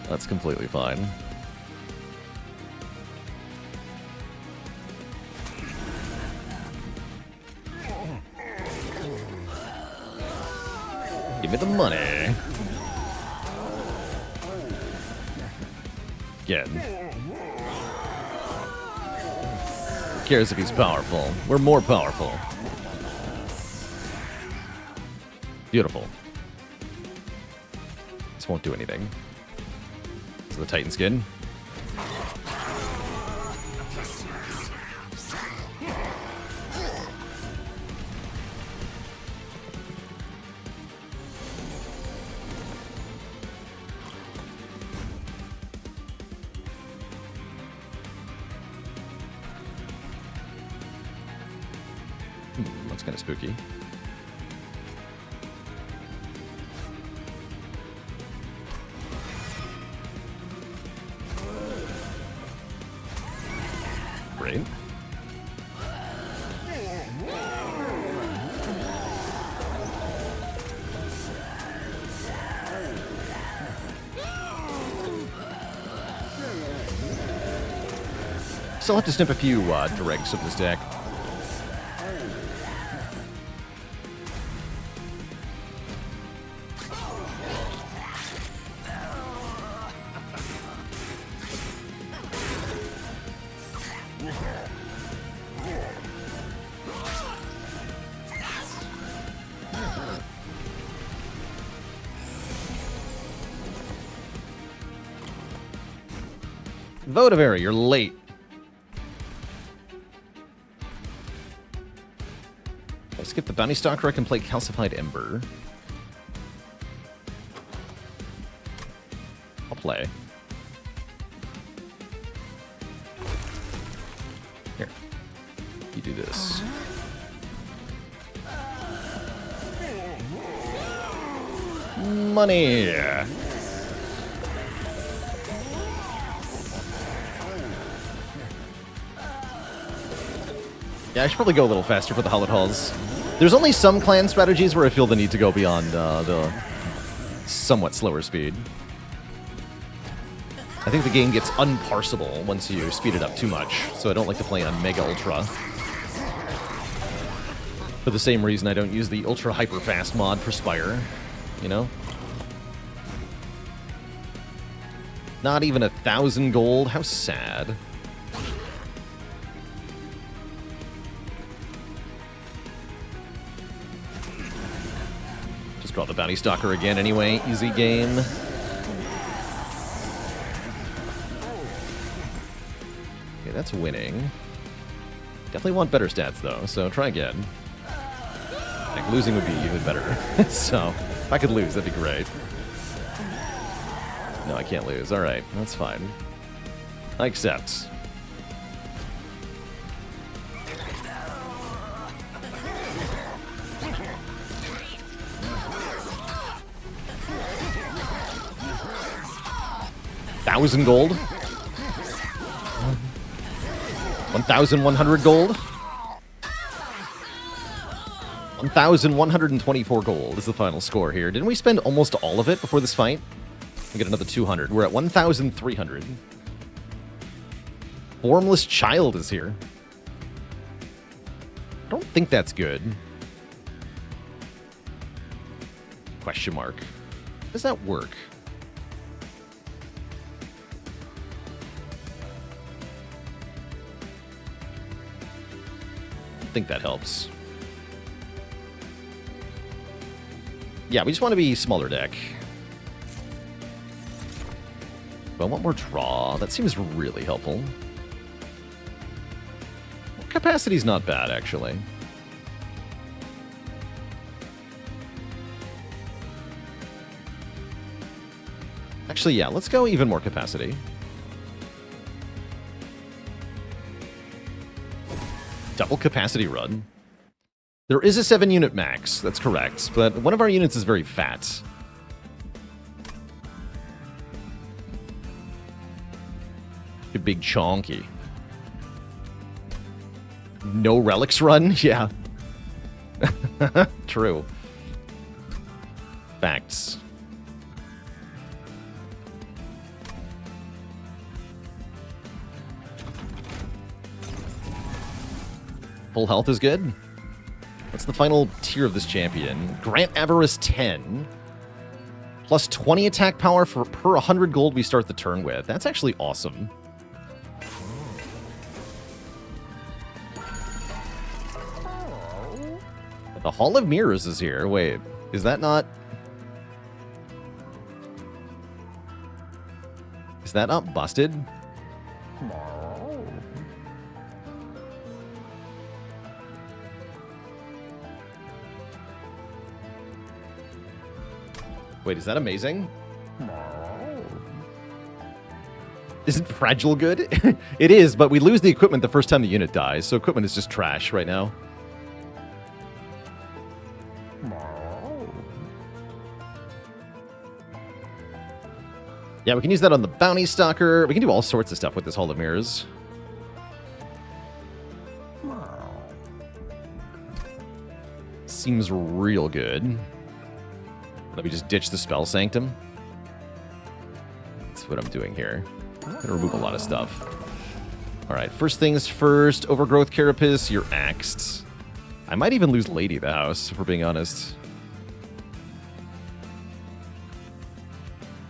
That's completely fine. me the money. Again. Who cares if he's powerful? We're more powerful. Beautiful. This won't do anything. This is the Titan skin. That's kind of spooky. Great. Still have to snip a few dregs of this deck. Vote of error, you're late. I'll skip the Bounty Stalker, I can play Calcified Ember. I'll play. Here. You do this. Money! Yeah, I should probably go a little faster for the Hallowed Halls. There's only some clan strategies where I feel the need to go beyond the somewhat slower speed. I think the game gets unparsable once you speed it up too much, so I don't like to play on Mega Ultra. For the same reason I don't use the Ultra Hyper Fast mod for Spire, you know? Not even 1,000 gold? How sad. Draw the Bounty Stalker again anyway. Easy game. Okay, that's winning. Definitely want better stats, though, so try again. Like, losing would be even better. So, if I could lose, that'd be great. No, I can't lose. Alright, that's fine. I accept. $1,000 gold. 1,100 gold. 1,124 gold is the final score here. Didn't we spend almost all of it before this fight? We get another 200. We're at 1,300. Formless Child is here. I don't think that's good. Question mark. How does that work? I think that helps. Yeah, we just want to be smaller deck. But I want more draw. That seems really helpful. Capacity's not bad, actually. Actually, yeah, let's go even more capacity. Double capacity run. There is a 7-unit max, that's correct, but one of our units is very fat. A big chonky. No relics run? Yeah. True. Facts. Full health is good. What's the final tier of this champion? Grant Avarice 10. Plus 20 attack power for per 100 gold we start the turn with. That's actually awesome. The Hall of Mirrors is here. Wait, is that not... Is that not busted? Wait, is that amazing? Isn't Fragile good? It is, but we lose the equipment the first time the unit dies, so equipment is just trash right now. Yeah, we can use that on the Bounty Stalker. We can do all sorts of stuff with this Hall of Mirrors. Seems real good. Let me just ditch the Spell Sanctum. That's what I'm doing here. I'm gonna remove a lot of stuff. Alright, first things first. Overgrowth Carapace, you're axed. I might even lose Lady of the House, if we're being honest.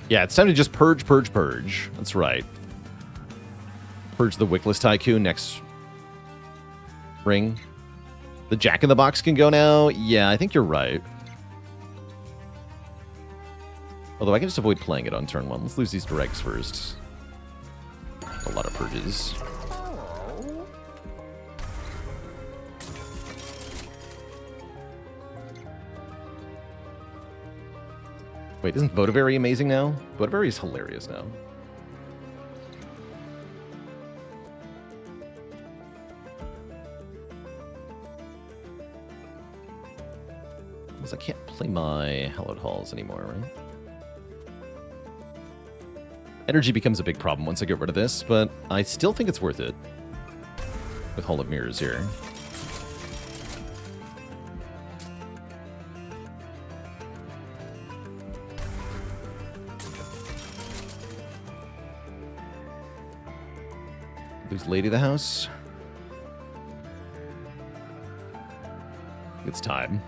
Yeah, it's time to just purge, purge, purge. That's right. Purge the Wickless Tycoon next ring. The Jack-in-the-Box can go now? Yeah, I think you're right. Although I can just avoid playing it on turn 1. Let's lose these directs first. A lot of purges. Wait, isn't Votavary amazing now? Votavary is hilarious now. Because I can't play my Hallowed Halls anymore, right? Energy becomes a big problem once I get rid of this, but I still think it's worth it. With Hall of Mirrors here. Lose Lady of the House. It's time.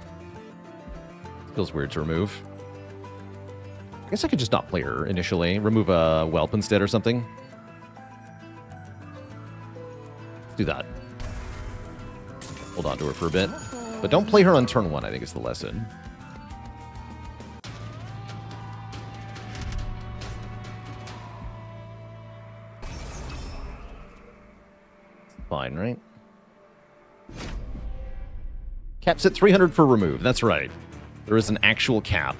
Feels weird to remove. I guess I could just not play her initially. Remove a Whelp instead or something. Do that. Hold on to her for a bit. But don't play her on turn 1, I think is the lesson. Fine, right? Cap's at 300 for remove. That's right. There is an actual cap.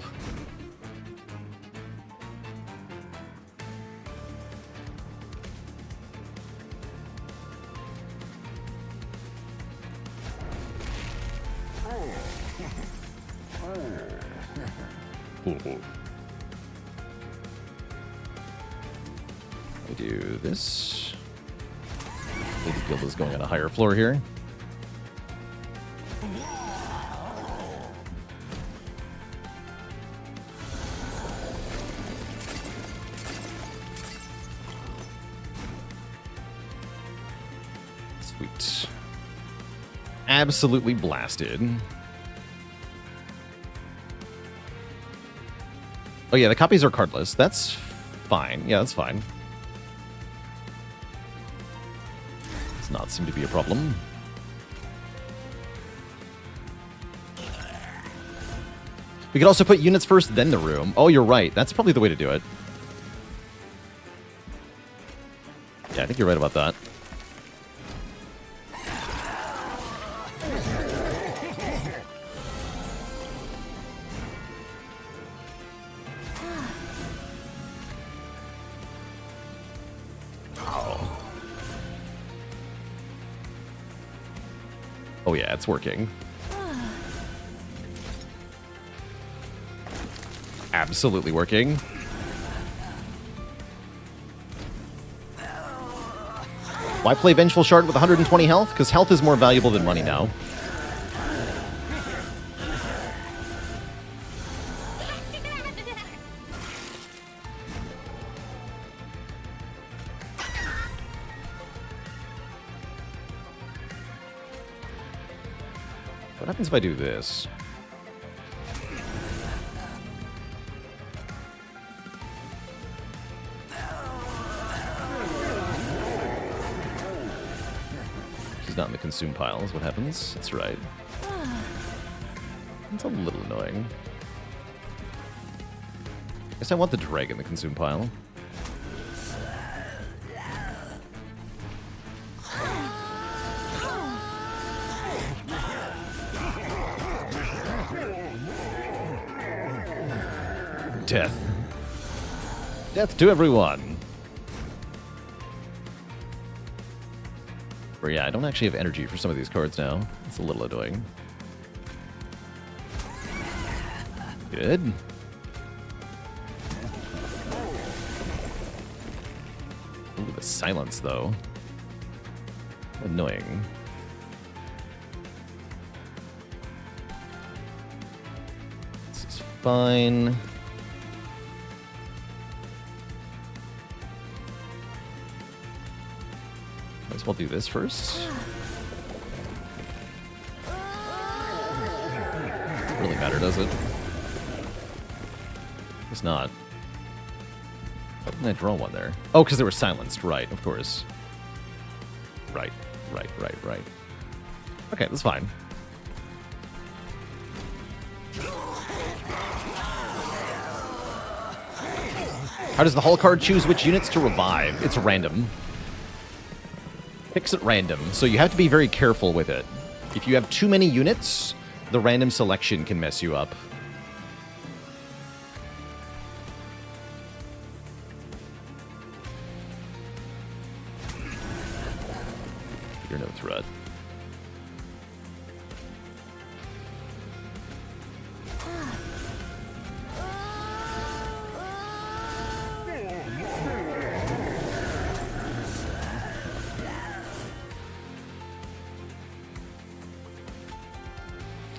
I do this. Lady Gilda's going on a higher floor here. Sweet. Absolutely blasted. Oh yeah, the copies are cardless. That's fine. Yeah, that's fine. Does not seem to be a problem. We could also put units first, then the room. Oh, you're right. That's probably the way to do it. Yeah, I think you're right about that. Oh yeah, it's working. Absolutely working. Why play Vengeful Shard with 120 health? Because health is more valuable than money now. What happens if I do this? not in the consume pile is what happens. That's right. It's a little annoying. Guess I want the dreg in the consume pile. Death. Death to everyone. But yeah, I don't actually have energy for some of these cards now. It's a little annoying. Good. Ooh, the silence, though. Annoying. This is fine. Might as well do this first. Doesn't really matter, does it? It's not. Why didn't I draw one there? Oh, because they were silenced. Right, of course. Right. Okay, that's fine. How does the hull card choose which units to revive? It's random. Picks at random, so you have to be very careful with it. If you have too many units, the random selection can mess you up. You're no threat.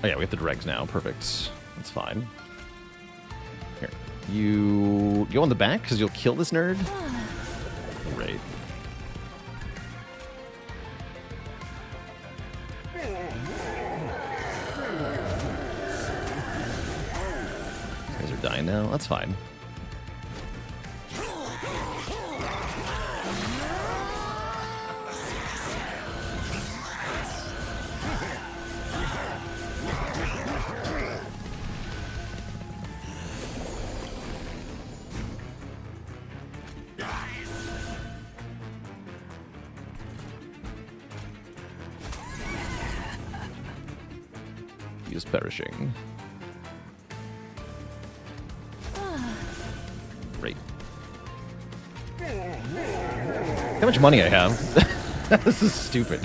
Oh yeah, we have the dregs now. Perfect. That's fine. Here. You go on the back because you'll kill this nerd? Great. These guys are dying now. That's fine. Is perishing. Great. How much money I have? This is stupid.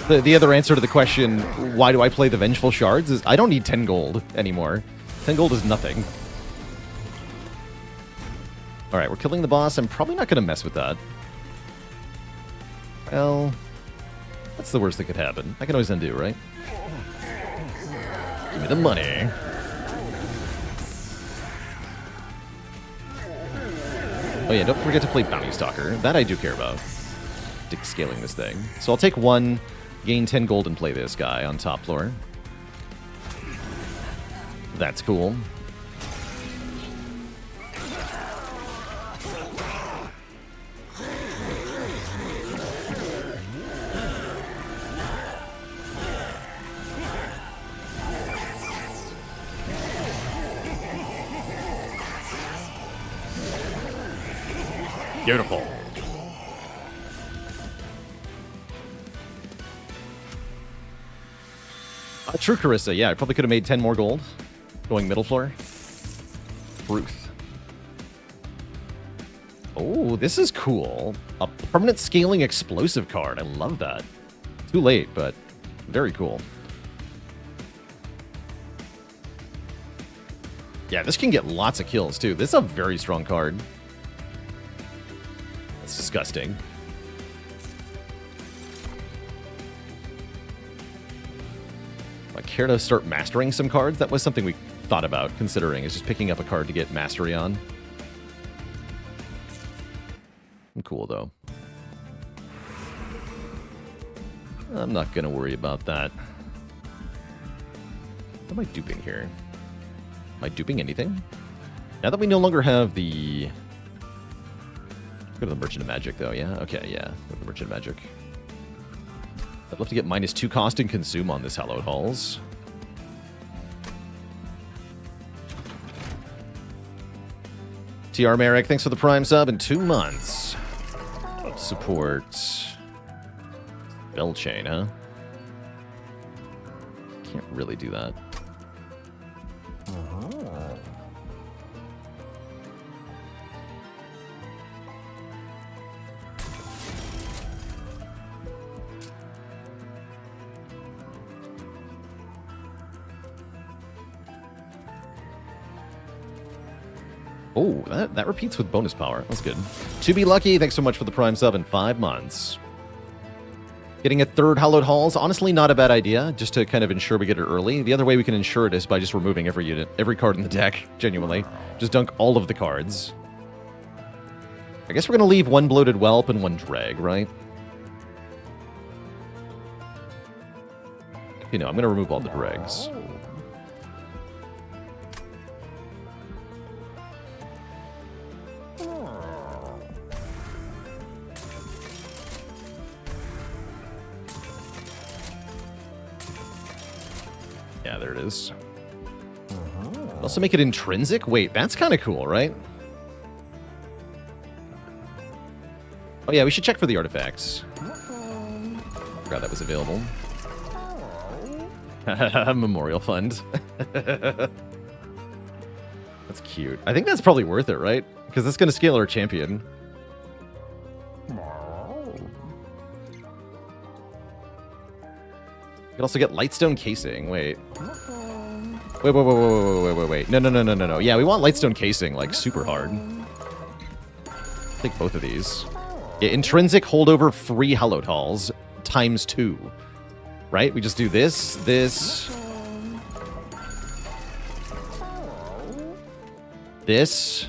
The other answer to the question, why do I play the Vengeful Shards, is I don't need 10 gold anymore. 10 gold is nothing. Alright, we're killing the boss. I'm probably not going to mess with that. Well, that's the worst that could happen. I can always undo, right? Give me the money. Oh yeah, don't forget to play Bounty Stalker. That I do care about. Scaling this thing. So I'll take one, gain 10 gold, and play this guy on top floor. That's cool. Beautiful. True Carissa, yeah, I probably could have made 10 more gold. Going middle floor. Truth. Oh, this is cool. A permanent scaling explosive card. I love that. Too late, but very cool. Yeah, this can get lots of kills, too. This is a very strong card. That's disgusting. I care to start mastering some cards? That was something we thought about considering, is just picking up a card to get mastery on. I'm cool, though. I'm not going to worry about that. What am I duping here? Am I duping anything? Now that we no longer have the... Go to the Merchant of Magic, though, yeah? Okay, yeah. Go to the Merchant of Magic. I'd love to get -2 cost and consume on this Hallowed Halls. TR Merrick, thanks for the Prime sub in 2 months. Support. Bell chain, huh? Can't really do that. Oh, that repeats with bonus power. That's good. To be lucky, thanks so much for the Prime sub in 5 months. Getting a 3rd Hallowed Halls, honestly not a bad idea, just to kind of ensure we get it early. The other way we can ensure it is by just removing every unit, every card in the deck, genuinely. Just dunk all of the cards. I guess we're going to leave 1 Bloated Whelp and 1 Dreg, right? You know, I'm going to remove all the Dregs. Yeah, there it is. Also make it intrinsic? Wait, that's kind of cool, right? Oh yeah, we should check for the artifacts. Forgot that was available. Memorial Fund. That's cute. I think that's probably worth it, right? Because that's going to scale our champion. You can also get Lightstone Casing. Wait. Wait. No. Yeah, we want Lightstone Casing, like, super hard. Take both of these. Yeah, intrinsic holdover free Hallowed Halls times 2. Right? We just do this, this, this,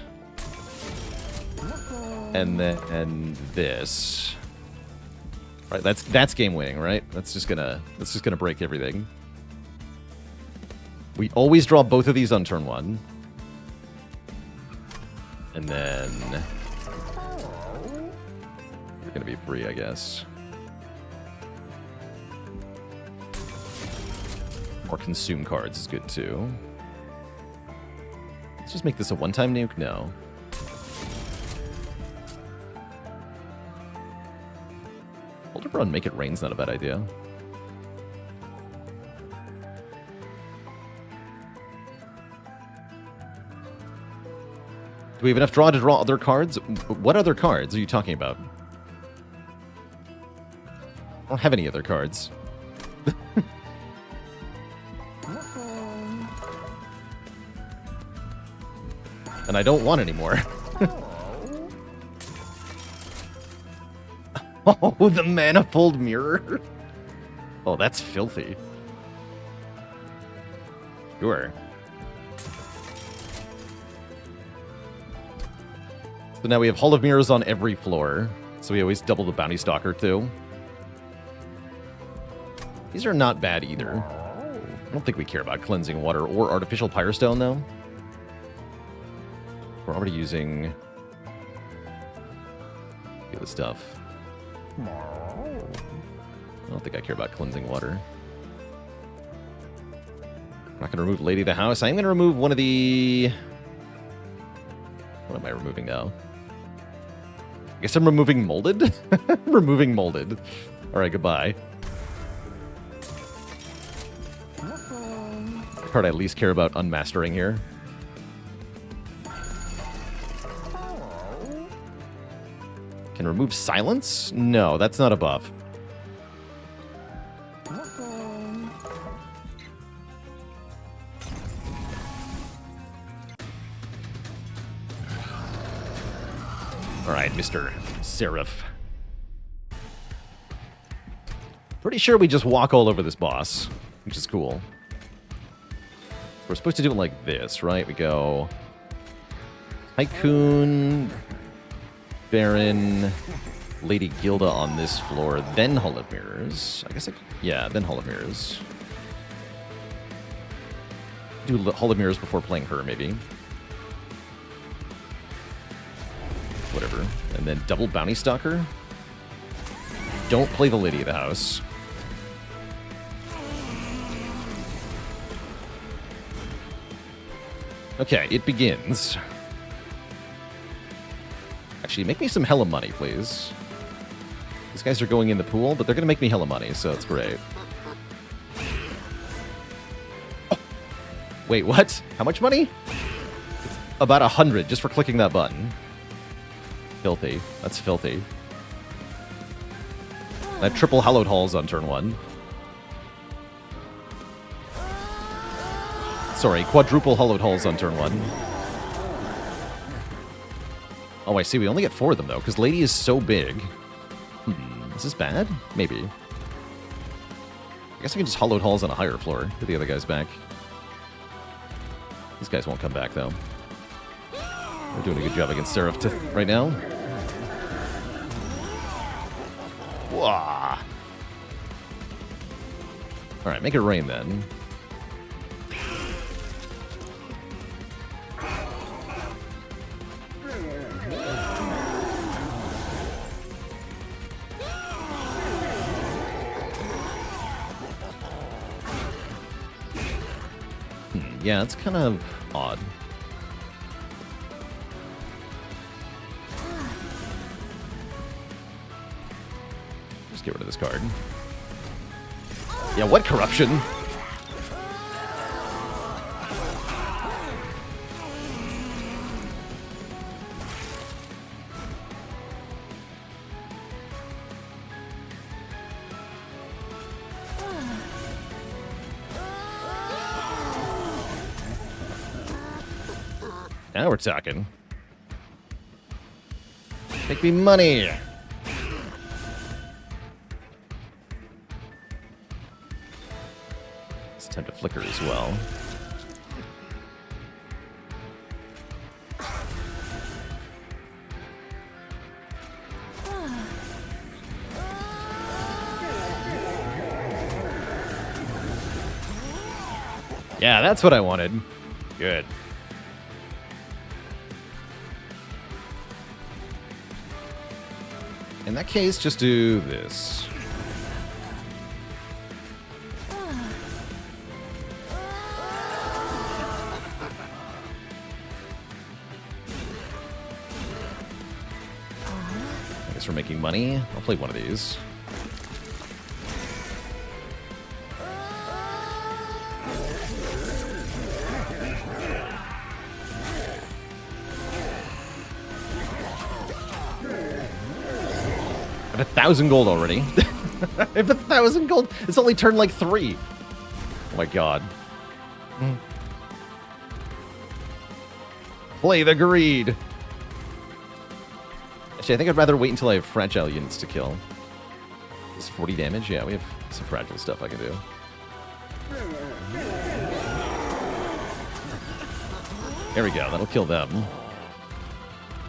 and then this. Right, that's game winning, right? That's just gonna break everything. We always draw both of these on turn 1. And then they're gonna be free, I guess. More consume cards is good too. Let's just make this a one-time nuke? No. Hold Umbra and make it rain's not a bad idea. Do we have enough draw to draw other cards? What other cards are you talking about? I don't have any other cards. And I don't want any more. Oh, the Manifold Mirror. Oh, that's filthy. Sure. So now we have Hall of Mirrors on every floor. So we always double the Bounty Stalker, too. These are not bad either. I don't think we care about Cleansing Water or Artificial Pyrostone, though. We're already using the other stuff. I don't think I care about Cleansing Water. I'm not going to remove Lady of the House. I am going to remove one of the... What am I removing now? I guess I'm removing Molded? Removing Molded. Alright, goodbye. The card I least care about unmastering here. Can remove Silence? No, that's not a buff. Alright, Mr. Seraph. Pretty sure we just walk all over this boss, which is cool. We're supposed to do it like this, right? We go... Tycoon... Baron, Lady Gilda on this floor, then Hall of Mirrors. I guess yeah, then Hall of Mirrors. Do Hall of Mirrors before playing her, maybe. Whatever. And then double Bounty Stalker. Don't play the Lady of the House. Okay, it begins. Actually, make me some hella money, please. These guys are going in the pool, but they're going to make me hella money, so it's great. Oh. Wait, what? How much money? It's about 100 just for clicking that button. Filthy. That's filthy. I have triple hallowed halls on turn 1. Sorry, quadruple hallowed halls on turn 1. Oh, I see. We only get 4 of them, though, because Lady is so big. Is this bad? Maybe. I guess I can just hallowed halls on a higher floor. Get the other guys back. These guys won't come back, though. We're doing a good job against Seraph right now. Wah! Alright, make it rain, then. Yeah, it's kind of odd. Just get rid of this card. Yeah, what corruption? Now we're talking. Make me money. It's time to flicker as well. Yeah, that's what I wanted. Good. In that case, just do this. I guess we're making money. I'll play one of these. I have 1,000 gold already. I have 1,000 gold. It's only turned like 3. Oh my god. Play the greed. Actually, I think I'd rather wait until I have fragile units to kill. It's 40 damage? Yeah, we have some fragile stuff I can do. There we go. That'll kill them.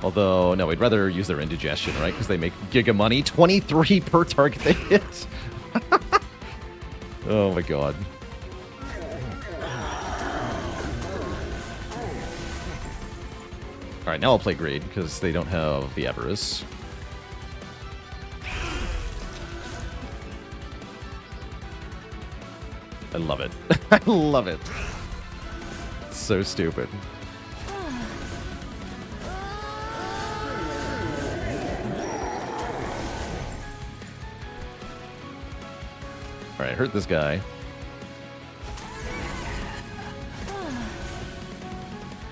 Although, no, we'd rather use their indigestion, right? Because they make giga money. 23 per target they hit. Oh my god. Alright, now I'll play Greed, because they don't have the Avarice. I love it. I love it. So stupid. Alright, hurt this guy.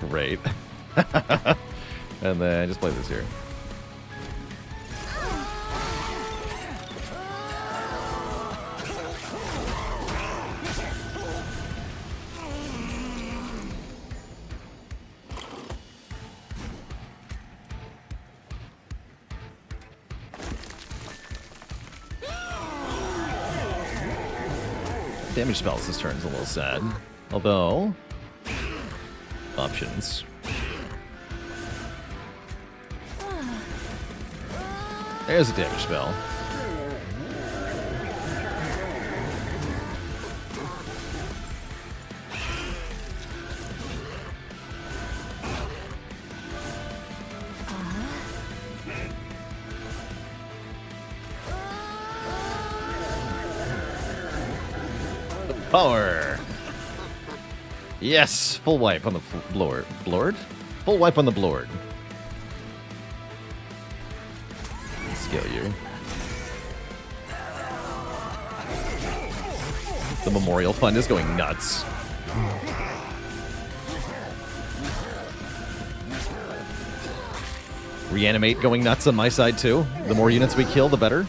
Great. And then just play this here. Damage spells this turn is a little sad. Although, options. There's a damage spell. Power. Yes, full wipe on the Blord. Blord? Full wipe on the Blord. Scale you. The Memorial Fund is going nuts. Reanimate going nuts on my side too. The more units we kill, the better.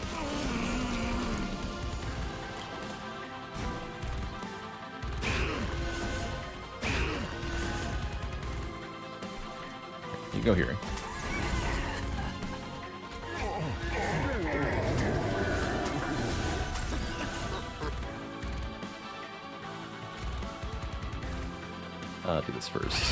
You go here. Do this first.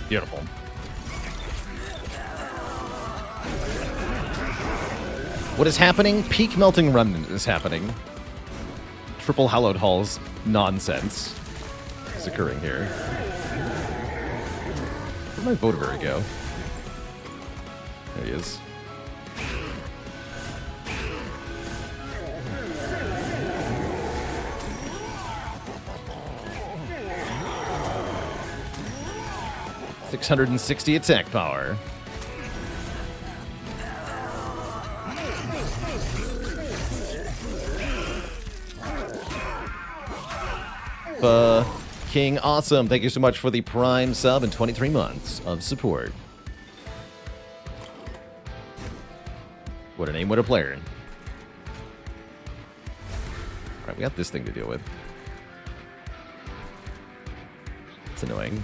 Beautiful. What is happening? Peak melting remnant is happening. Triple hallowed halls nonsense is occurring here. Where'd my Votivary go? There he is. .660 attack power. King Awesome, thank you so much for the Prime sub and 23 months of support. What a name, what a player. Alright, we got this thing to deal with. It's annoying.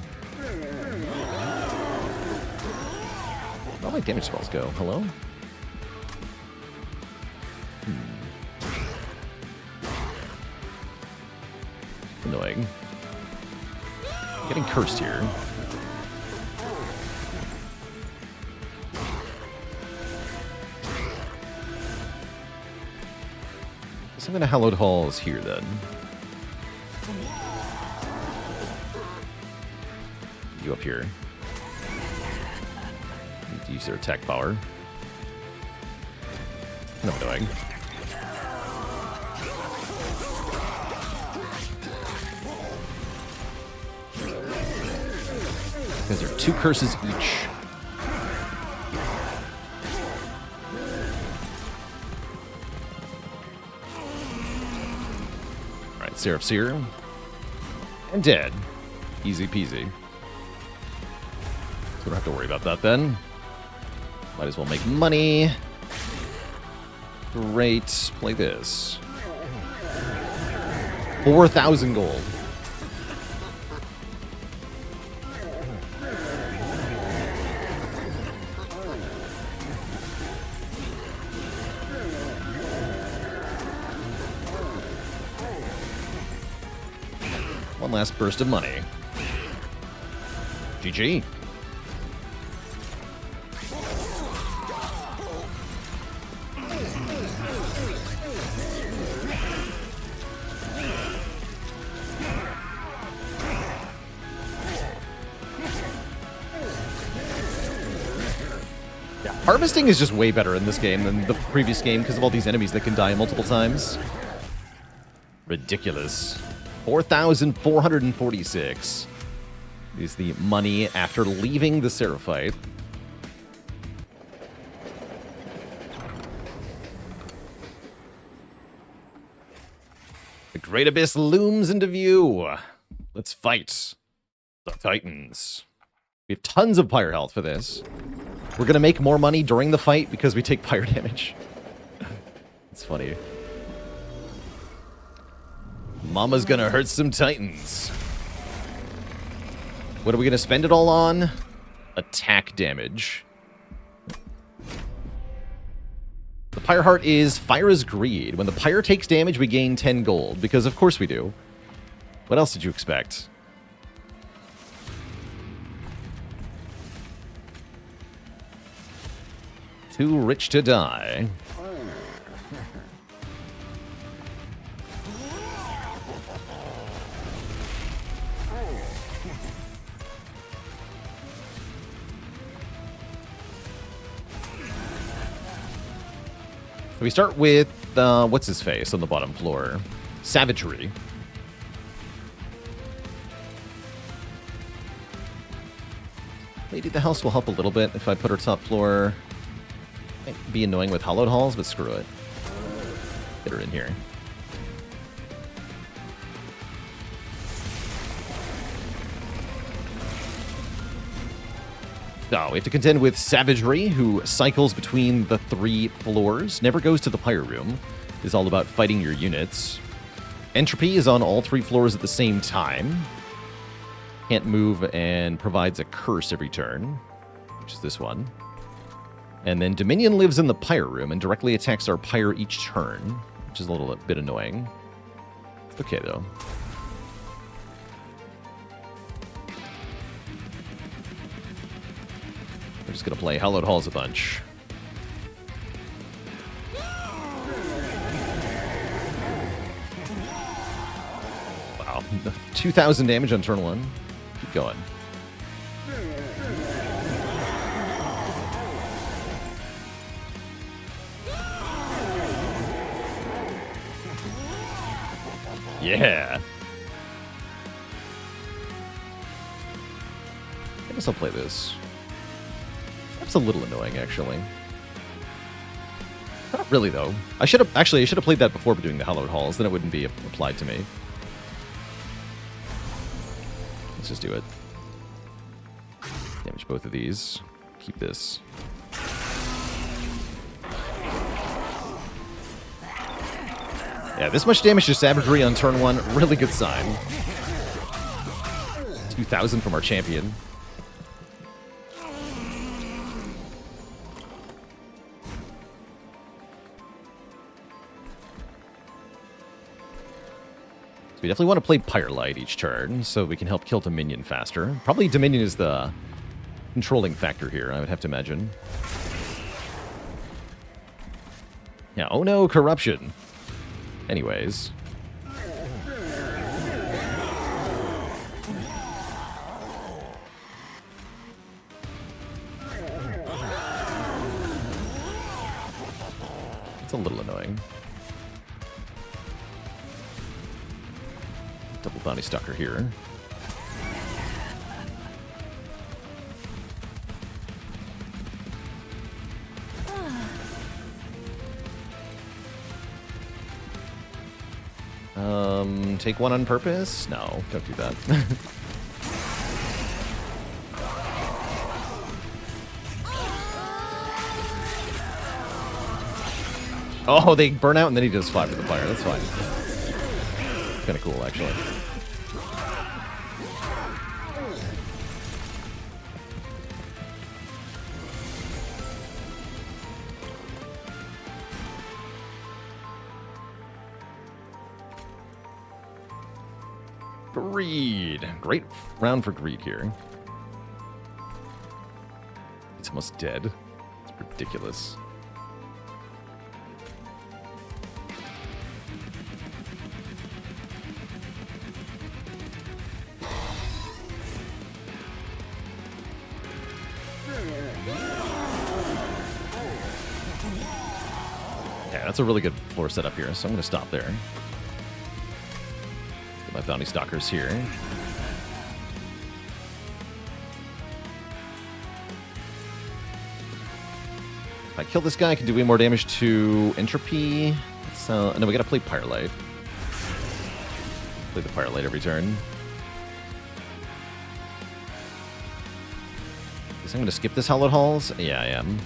Where'd all my damage spells go? Hello? Annoying. Getting cursed here. So I'm gonna hallowed halls here then. You up here. Need to use their attack power. No annoying. Because there are 2 curses each. Alright, Seraph Seer. And dead. Easy peasy. So we don't have to worry about that then. Might as well make money. Great. Play this. 4,000 gold. One last burst of money. GG. Yeah, harvesting is just way better in this game than the previous game because of all these enemies that can die multiple times. Ridiculous. 4,446 is the money after leaving the Seraphite. The Great Abyss looms into view. Let's fight the Titans. We have tons of pyre health for this. We're going to make more money during the fight because we take pyre damage. It's funny. Mama's gonna hurt some Titans. What are we gonna spend it all on? Attack damage. The Pyre Heart is Fhyra's Greed. When the Pyre takes damage, we gain 10 gold, because of course we do. What else did you expect? Too rich to die. We start with, what's his face on the bottom floor? Savagery. Lady of the House will help a little bit if I put her top floor. Might be annoying with Hallowed Halls, but screw it. Get her in here. So we have to contend with Savagery, who cycles between the 3 floors, never goes to the Pyre Room, is all about fighting your units. Entropy is on all 3 floors at the same time. Can't move and provides a curse every turn, which is this one. And then Dominion lives in the Pyre Room and directly attacks our Pyre each turn, which is a little bit annoying. It's okay, though. We're just going to play Hallowed Halls a bunch. Wow. 2,000 damage on turn 1. Keep going. Yeah. I guess I'll play this. That's a little annoying, actually. Not really, though. I should have played that before doing the Hallowed Halls, then it wouldn't be applied to me. Let's just do it. Damage both of these. Keep this. Yeah, this much damage to Savagery on turn 1, really good sign. 2,000 from our champion. We definitely want to play Pyrelight each turn, so we can help kill Dominion faster. Probably Dominion is the controlling factor here, I would have to imagine. Yeah, oh no, corruption. Anyways. It's a little annoying. Double Bounty Stalker here. Take one on purpose? No, don't do that. Oh, they burn out and then he does 5 to the fire. That's fine. Kind of cool, actually. Greed. Great round for greed here. It's almost dead. It's ridiculous. Yeah, that's a really good floor setup here, so I'm going to stop there. My Bounty Stalkers here. If I kill this guy, I can do way more damage to Entropy. So, no, we gotta play Pyrelight. Play the Pyrelight every turn. Guess I'm gonna skip this Hallowed Halls. Yeah, I am.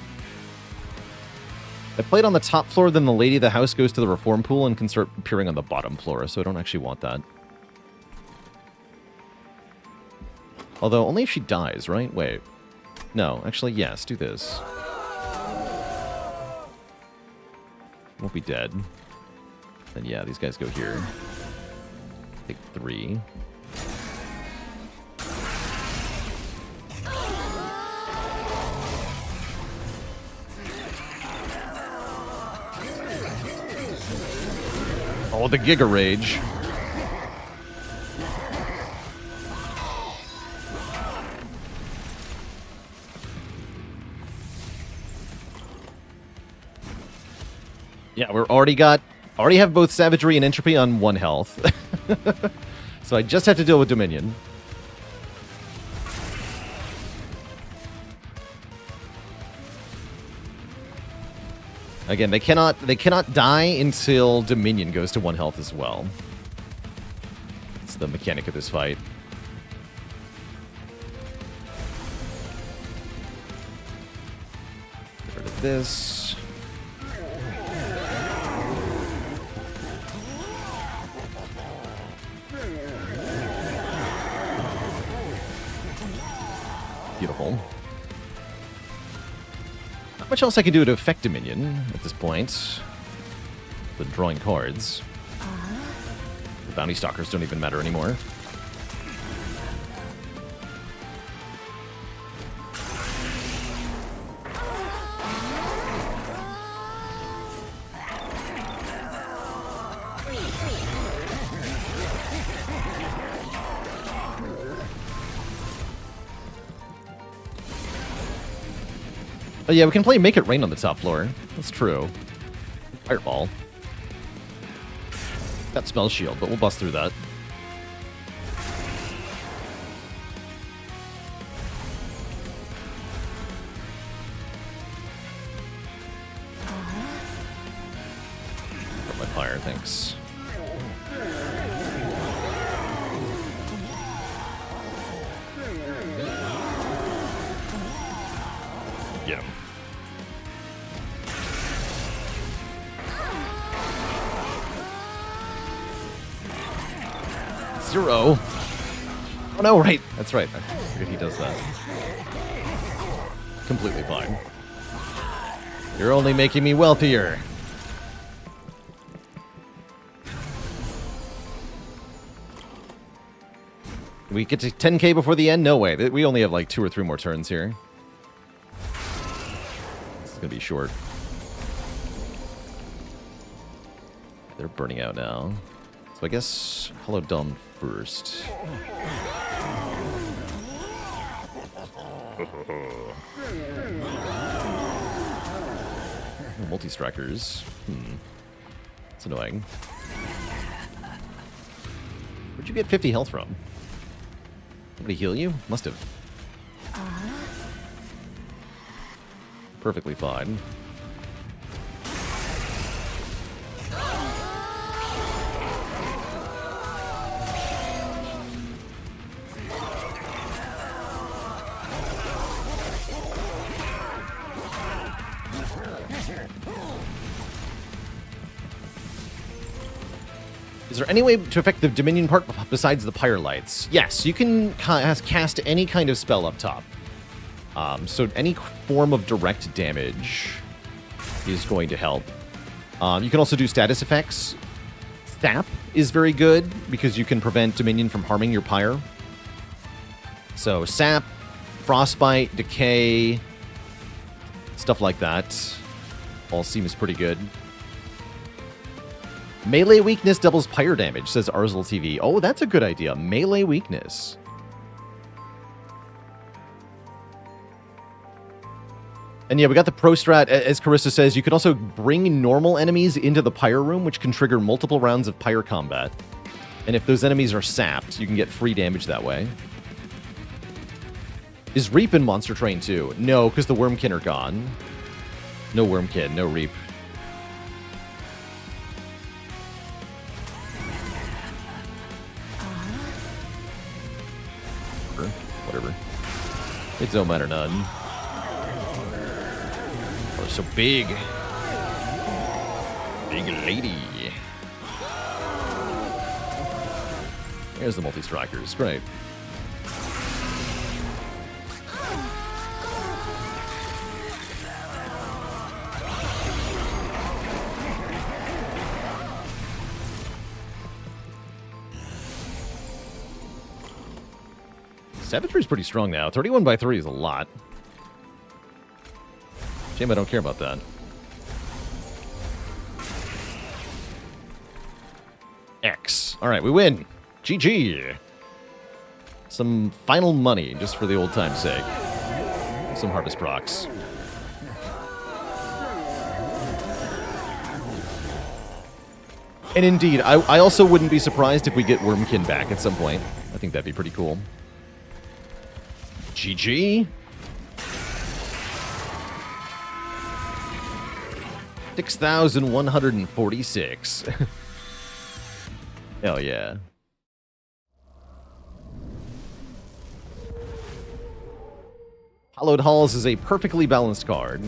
I played on the top floor, then the Lady of the House goes to the Reform Pool and can start appearing on the bottom floor, so I don't actually want that. Although, only if she dies, right? Wait. No, actually, yes, do this. Won't be dead. Then, yeah, these guys go here. Take 3. Oh, the Giga Rage. Yeah, already have both Savagery and Entropy on 1 health. So I just have to deal with Dominion. Again, they cannot die until Dominion goes to 1 health as well. It's the mechanic of this fight. Get rid of this. Beautiful. Not much else I can do to affect Dominion at this point. But drawing cards. The Bounty Stalkers don't even matter anymore. Oh yeah, we can play Make It Rain on the top floor. That's true. Fireball. Got Spell Shield, but we'll bust through that. Got my fire, thanks. Get him. Zero. Oh no, right. That's right. I figured he does that. Completely fine. You're only making me wealthier. We get to 10k before the end? No way. We only have like 2 or 3 more turns here. This is going to be short. They're burning out now. So I guess Hollow Dome first. Multi-strikers. It's annoying. Where'd you get 50 health from? Somebody heal you? Must have. Perfectly fine. Is there any way to affect the Dominion part besides the Pyre Lights? Yes, you can cast any kind of spell up top. So any form of direct damage is going to help. You can also do status effects. Sap is very good because you can prevent Dominion from harming your Pyre. So Sap, Frostbite, Decay, stuff like that all seems pretty good. Melee weakness doubles Pyre damage, says Arzel TV. Oh, that's a good idea. Melee weakness. And yeah, we got the pro strat, as Carissa says, you can also bring normal enemies into the Pyre room, which can trigger multiple rounds of Pyre combat. And if those enemies are sapped, you can get free damage that way. Is Reap in Monster Train too? No, because the Wormkin are gone. No Wormkin, no Reap. Whatever. It don't matter none. Oh, so big. Big lady. There's the multi-strikers. Great. Savagery is pretty strong now. 31 by 3 is a lot. Shame I don't care about that. X. All right, we win. GG. Some final money, just for the old time's sake. Some harvest procs. And indeed, I also wouldn't be surprised if we get Wormkin back at some point. I think that'd be pretty cool. GG. 6,146. Hell yeah. Hallowed Halls is a perfectly balanced card.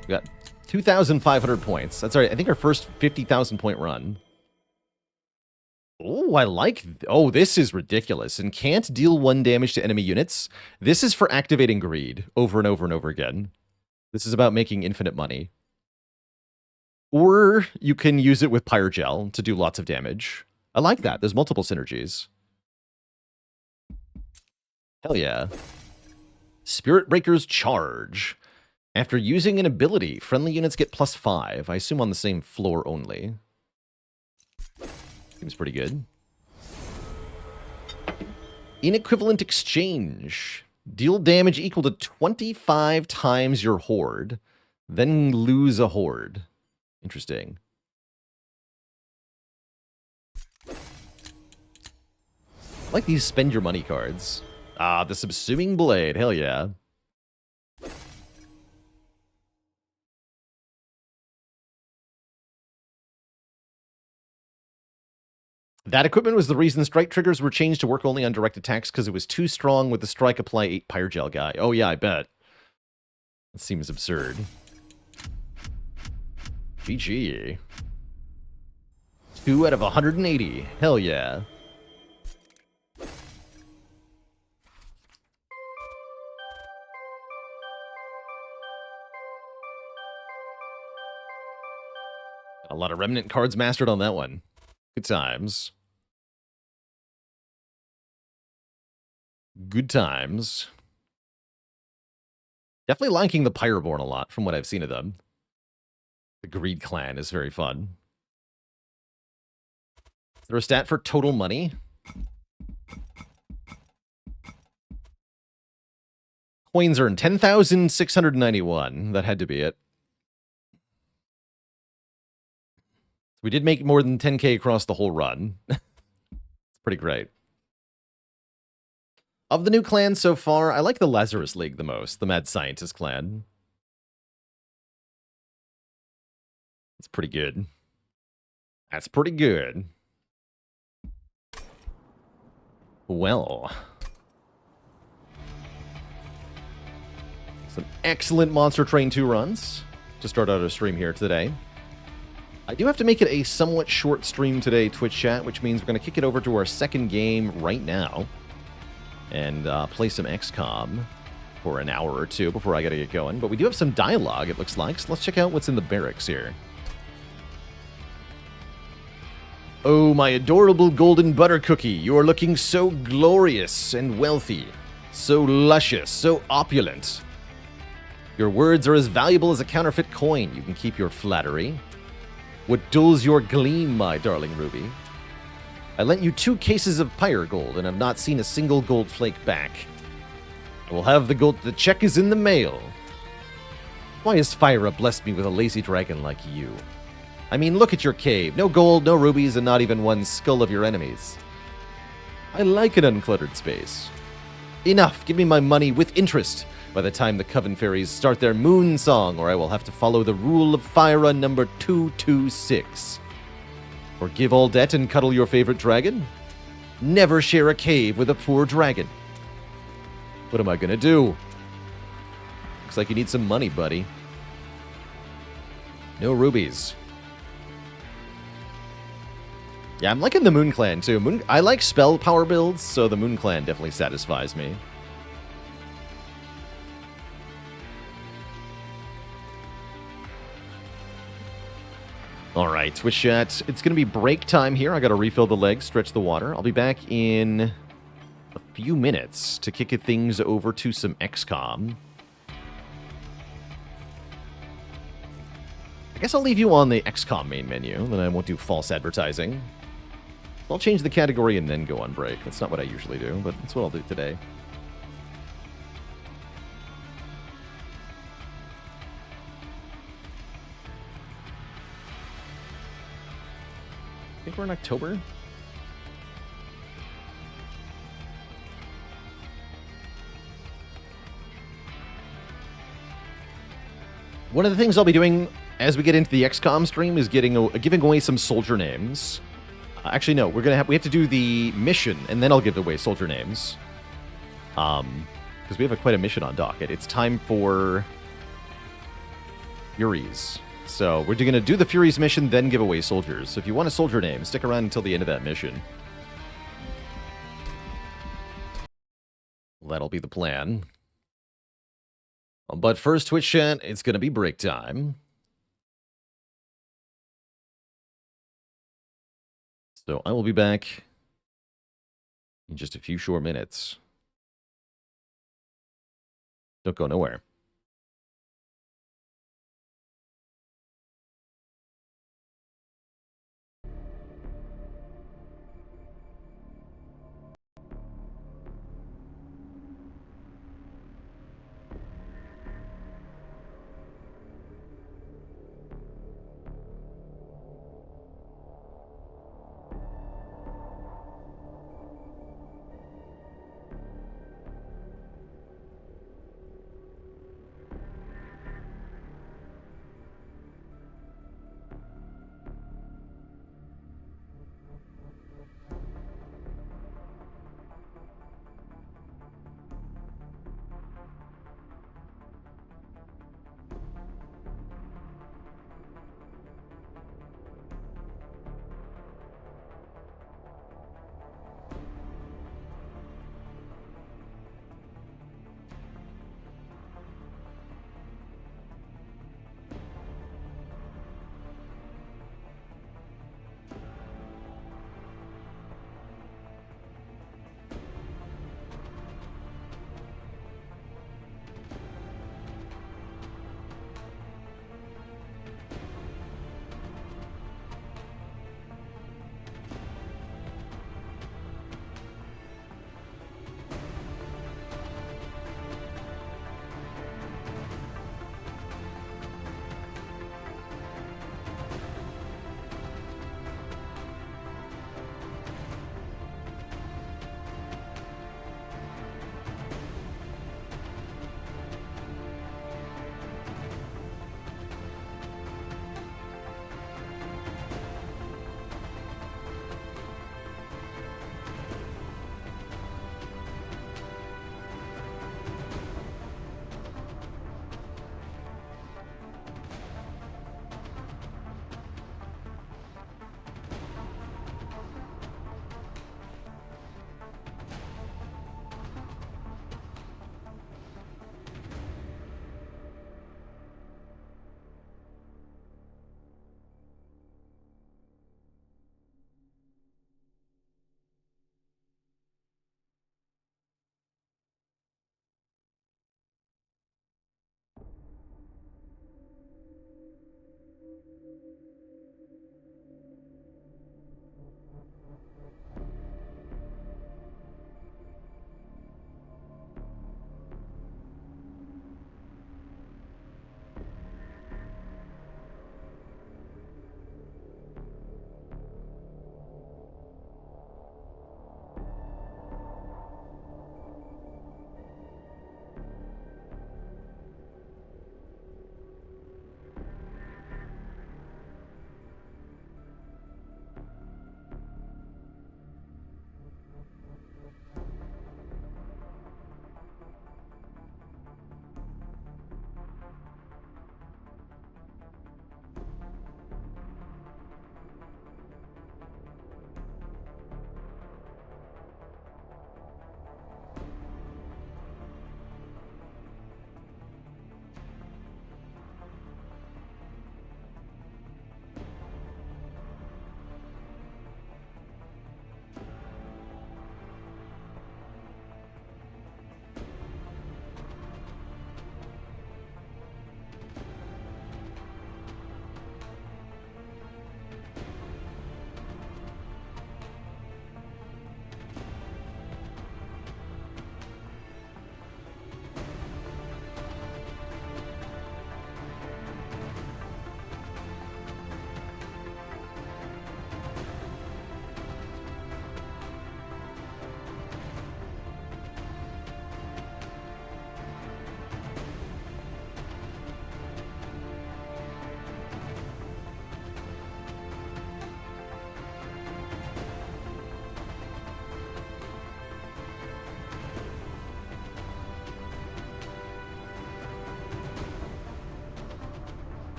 We got 2,500 points. That's right. I think our first 50,000 point run. Oh, I like... Oh, this is ridiculous. And can't deal 1 damage to enemy units. This is for activating greed over and over and over again. This is about making infinite money. Or you can use it with Pyrogel to do lots of damage. I like that. There's multiple synergies. Hell yeah. Spirit Breaker's Charge. After using an ability, friendly units get +5. I assume on the same floor only. Seems pretty good. Inequivalent Exchange. Deal damage equal to 25 times your horde. Then lose a horde. Interesting. I like these spend your money cards. Ah, the Subsuming Blade. Hell yeah. That equipment was the reason strike triggers were changed to work only on direct attacks because it was too strong with the strike apply 8 Pyrogel guy. Oh yeah, I bet. That seems absurd. GG. 2 out of 180. Hell yeah. A lot of Remnant cards mastered on that one. Good times. Good times. Definitely liking the Pyreborne a lot from what I've seen of them. The Greed Clan is very fun. Is there a stat for total money? Coins earned 10,691. That had to be it. We did make more than 10k across the whole run. It's pretty great. Of the new clans so far, I like the Lazarus League the most, the Mad Scientist clan. It's pretty good. That's pretty good. Well. Some excellent Monster Train 2 runs to start out our stream here today. I do have to make it a somewhat short stream today, Twitch chat, which means we're going to kick it over to our second game right now and play some XCOM for an hour or two before I got to get going. But we do have some dialogue, it looks like, so let's check out what's in the barracks here. Oh, my adorable golden butter cookie, you are looking so glorious and wealthy, so luscious, so opulent. Your words are as valuable as a counterfeit coin. You can keep your flattery. What dulls your gleam, my darling Ruby? I lent you 2 cases of Pyre gold and have not seen a single gold flake back. I will have the gold. The check is in the mail. Why has Fhyra blessed me with a lazy dragon like you? I mean, look at your cave. No gold, no rubies, and not even one skull of your enemies. I like an uncluttered space. Enough. Give me my money with interest by the time the Coven fairies start their moon song, or I will have to follow the rule of Fhyra number 226. Forgive all debt and cuddle your favorite dragon? Never share a cave with a poor dragon. What am I gonna do? Looks like you need some money, buddy. No rubies. Yeah, I'm liking the Moon Clan, too. I like spell power builds, so the Moon Clan definitely satisfies me. All right, Twitch chat. It's going to be break time here. I got to refill the legs, stretch the water. I'll be back in a few minutes to kick things over to some XCOM. I guess I'll leave you on the XCOM main menu, then I won't do false advertising. I'll change the category and then go on break. That's not what I usually do, but that's what I'll do today. think we're in October. One of the things I'll be doing as we get into the XCOM stream is giving away some soldier names. Actually, no, we have to do the mission, and then I'll give away soldier names. Because we have quite a mission on docket. It's time for Furies. So we're going to do the Furies mission, then give away soldiers. So if you want a soldier name, stick around until the end of that mission. That'll be the plan. But first, Twitch chat, it's going to be break time. So I will be back in just a few short minutes. Don't go nowhere.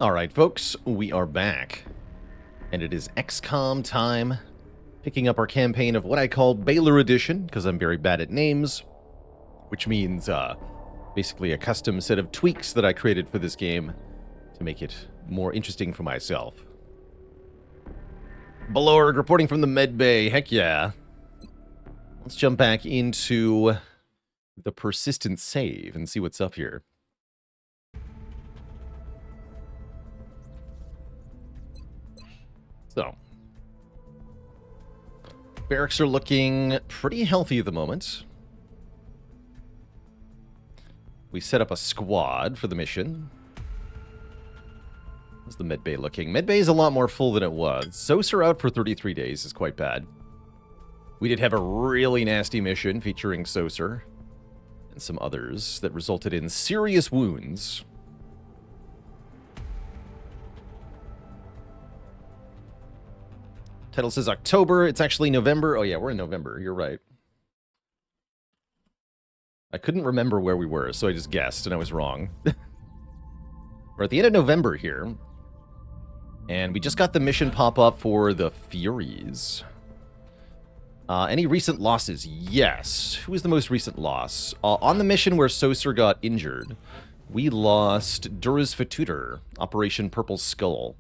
Alright, folks, we are back. And it is XCOM time, picking up our campaign of what I call Baalor Edition, because I'm very bad at names, which means, basically a custom set of tweaks that I created for this game to make it more interesting for myself. Baalor reporting from the med bay, heck yeah. Let's jump back into the persistent save and see what's up here. So, barracks are looking pretty healthy at the moment. We set up a squad for the mission. How's the medbay looking? Medbay is a lot more full than it was. Saucer out for 33 days is quite bad. We did have a really nasty mission featuring Saucer and some others that resulted in serious wounds. Title says October. It's actually November. Oh, yeah, we're in November. You're right. I couldn't remember where we were, so I just guessed, and I was wrong. We're at the end of November here. And we just got the mission pop-up for the Furies. Any recent losses? Yes. Who was the most recent loss? On the mission where Saucer got injured, we lost Dur's Fatutor, Operation Purple Skull.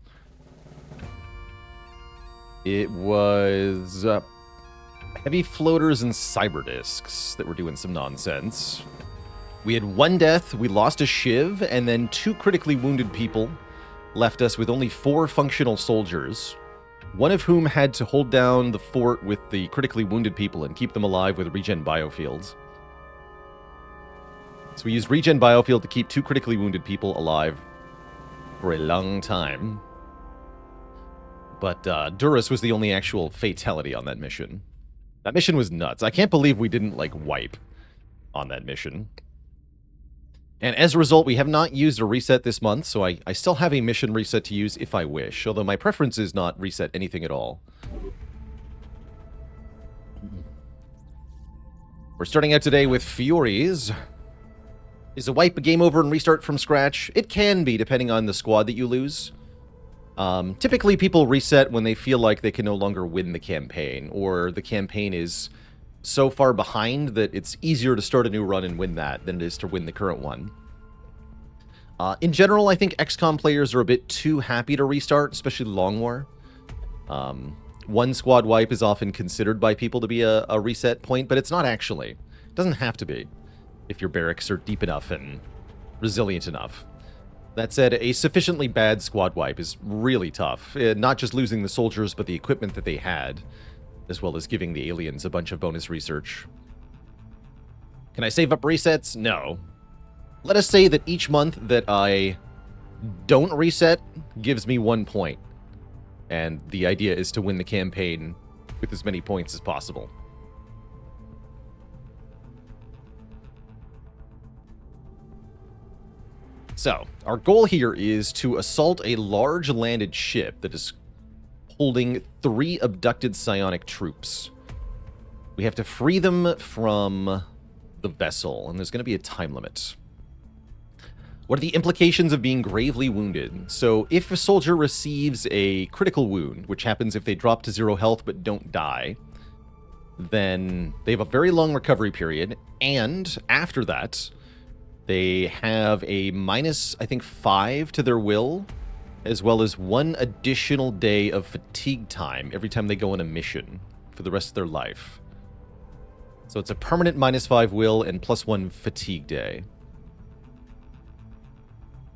It was heavy floaters and cyber discs that were doing some nonsense. We had one death, we lost a shiv, and then 2 critically wounded people left us with only 4 functional soldiers, one of whom had to hold down the fort with the critically wounded people and keep them alive with regen biofields. So we used regen biofield to keep 2 critically wounded people alive for a long time. But Durus was the only actual fatality on that mission. That mission was nuts. I can't believe we didn't, like, wipe on that mission. And as a result, we have not used a reset this month, so I still have a mission reset to use if I wish, although my preference is not reset anything at all. We're starting out today with Furies. Is a wipe a game over and restart from scratch? It can be, depending on the squad that you lose. Typically, people reset when they feel like they can no longer win the campaign, or the campaign is so far behind that it's easier to start a new run and win that than it is to win the current one. In general, I think XCOM players are a bit too happy to restart, especially Long War. One squad wipe is often considered by people to be a reset point, but it's not actually. It doesn't have to be, if your barracks are deep enough and resilient enough. That said, a sufficiently bad squad wipe is really tough. Not just losing the soldiers, but the equipment that they had, as well as giving the aliens a bunch of bonus research. Can I save up resets? No. Let us say that each month that I don't reset gives me 1 point. And the idea is to win the campaign with as many points as possible. So, our goal here is to assault a large landed ship that is holding 3 abducted psionic troops. We have to free them from the vessel, and there's going to be a time limit. What are the implications of being gravely wounded? So, if a soldier receives a critical wound, which happens if they drop to 0 health but don't die, then they have a very long recovery period, and after that, they have a minus, I think, 5 to their will, as well as 1 additional day of fatigue time every time they go on a mission for the rest of their life. So it's a permanent minus 5 will and plus 1 fatigue day.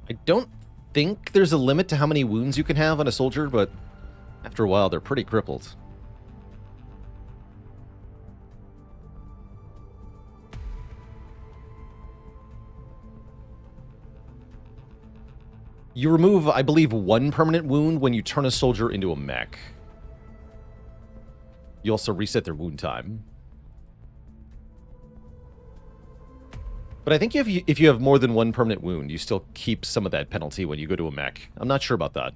I don't think there's a limit to how many wounds you can have on a soldier, but after a while, they're pretty crippled. You remove, I believe, 1 permanent wound when you turn a soldier into a mech. You also reset their wound time. But I think if you have more than 1 permanent wound, you still keep some of that penalty when you go to a mech. I'm not sure about that.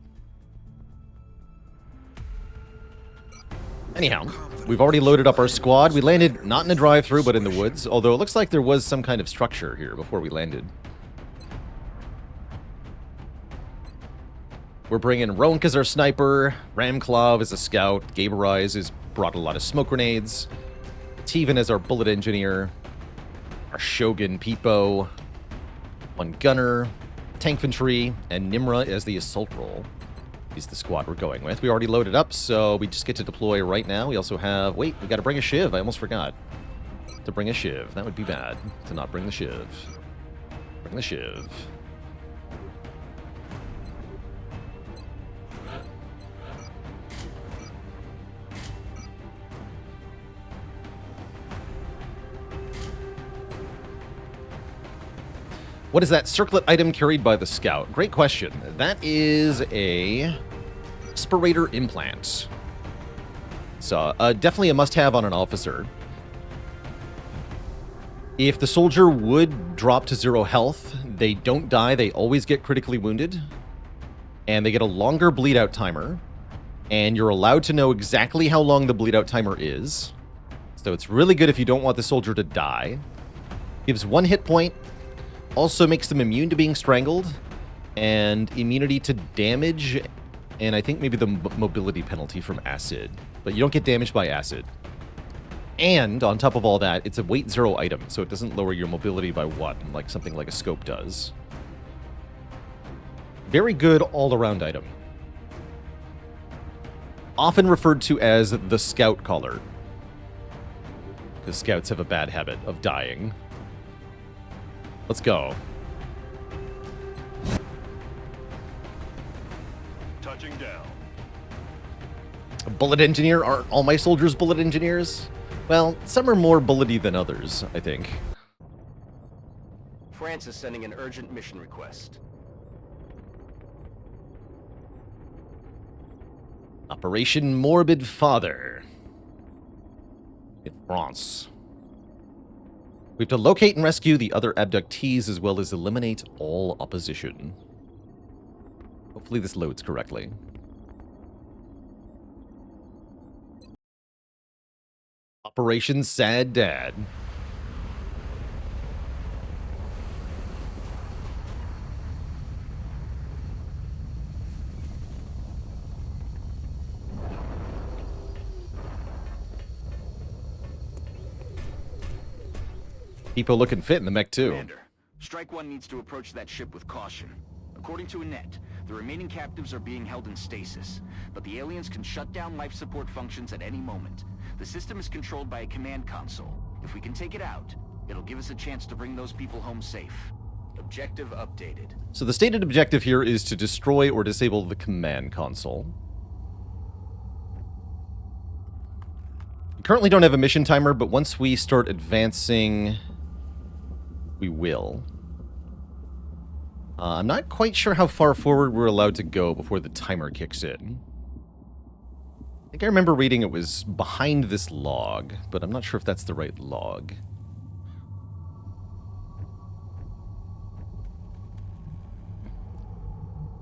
Anyhow, we've already loaded up our squad. We landed not in a drive-thru, but in the woods, although it looks like there was some kind of structure here before we landed. We're bringing Ronk as our sniper, Ramclaw as a scout, Gaberise has brought a lot of smoke grenades, Teven as our bullet engineer, our Shogun Peepo, one gunner, tank infantry, and Nimra as the assault role. He's the squad we're going with. We already loaded up, so we just get to deploy right now. We also have... Wait, we got to bring a shiv. I almost forgot to bring a shiv. That would be bad to not bring the shiv. Bring the shiv. What is that circlet item carried by the scout? Great question. That is a respirator implant. So definitely a must-have on an officer. If the soldier would drop to 0 health, they don't die. They always get critically wounded. And they get a longer bleed-out timer. And you're allowed to know exactly how long the bleed-out timer is. So it's really good if you don't want the soldier to die. Gives 1 hit point. Also makes them immune to being strangled, and immunity to damage, and I think maybe the mobility penalty from acid. But you don't get damaged by acid. And, on top of all that, it's a weight 0 item, so it doesn't lower your mobility by 1, like something like a scope does. Very good all-around item. Often referred to as the scout collar, because scouts have a bad habit of dying. Let's go. Touching down. A bullet engineer? Aren't all my soldiers bullet engineers? Well, some are more bullety than others, I think. France is sending an urgent mission request. Operation Morbid Father. In France. We have to locate and rescue the other abductees as well as eliminate all opposition. Hopefully this loads correctly. Operation Sad Dad. People looking fit in the mech too. Commander, Strike One needs to approach that ship with caution. According to Annette, the remaining captives are being held in stasis, but the aliens can shut down life support functions at any moment. The system is controlled by a command console. If we can take it out, it'll give us a chance to bring those people home safe. Objective updated. So the stated objective here is to destroy or disable the command console. We currently don't have a mission timer, but once we start advancing, we will. I'm not quite sure how far forward we're allowed to go before the timer kicks in. I think I remember reading it was behind this log, but I'm not sure if that's the right log.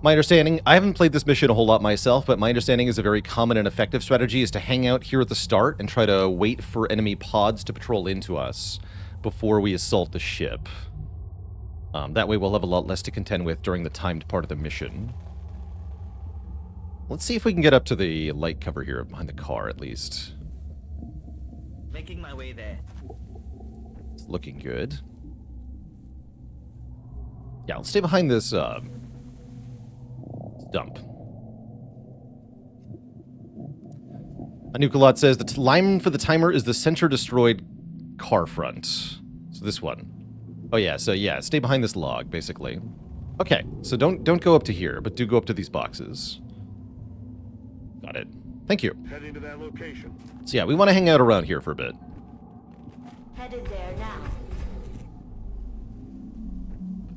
My understanding, I haven't played this mission a whole lot myself, but my understanding is a very common and effective strategy is to hang out here at the start and try to wait for enemy pods to patrol into us before we assault the ship. That way we'll have a lot less to contend with during the timed part of the mission. Let's see if we can get up to the light cover here behind the car, at least. Making my way there. It's looking good. Yeah, let's stay behind this dump. Anukulot says the line for the timer is the center destroyed car front. So this one. Oh yeah, so yeah, stay behind this log, basically. Okay, so don't go up to here, but do go up to these boxes. Got it. Thank you. Heading to that location. So yeah, we want to hang out around here for a bit. Headed there now.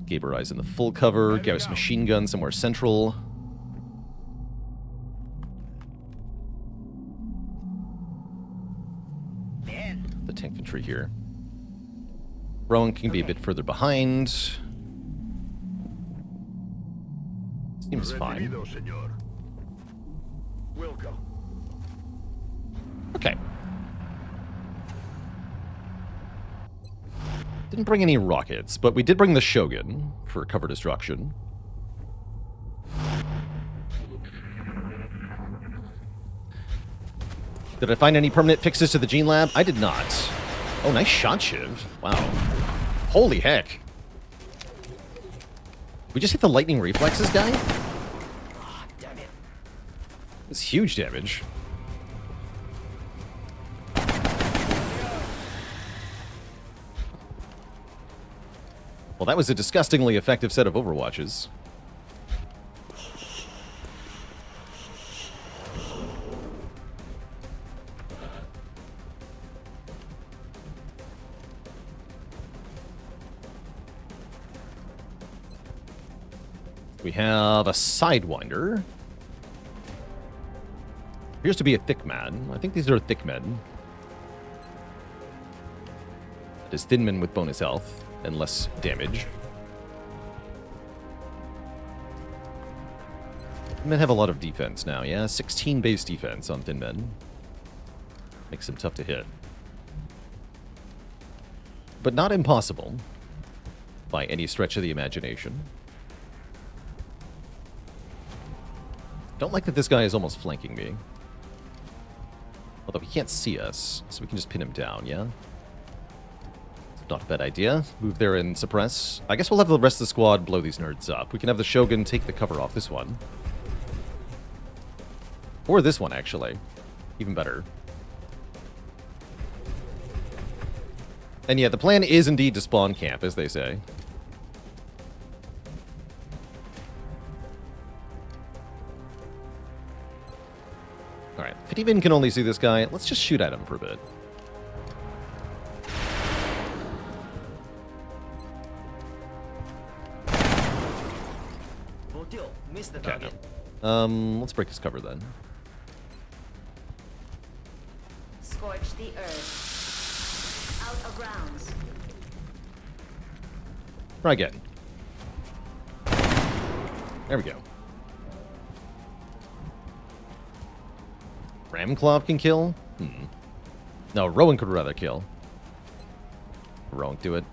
Gaberise in the full cover, Gauss machine gun somewhere central. The tank infantry here. Rowan can be a bit further behind. Seems fine. We'll go. Okay. Didn't bring any rockets, but we did bring the Shogun for cover destruction. Did I find any permanent fixes to the gene lab? I did not. Oh, nice shot, Shiv. Wow. Holy heck. We just hit the lightning reflexes guy? Ah, damn it. It's huge damage. Well, that was a disgustingly effective set of Overwatches. We have a Sidewinder. Appears to be a thick man. I think these are thick men. It is thin men with bonus health and less damage. Men have a lot of defense now, yeah? 16 base defense on thin men. Makes them tough to hit. But not impossible, by any stretch of the imagination. Don't like that this guy is almost flanking me. Although he can't see us, so we can just pin him down, yeah? Not a bad idea. Move there and suppress. I guess we'll have the rest of the squad blow these nerds up. We can have the Shogun take the cover off this one. Or this one, actually. Even better. And yeah, the plan is indeed to spawn camp, as they say. Alright, if Fitivan can only see this guy, let's just shoot at him for a bit. Missed the Okay, target. no. Let's break his cover then. Scorch the earth. Out of rounds. Try again. There we go. Ramclaw can kill? No, Rowan could rather kill. Rowan, do it.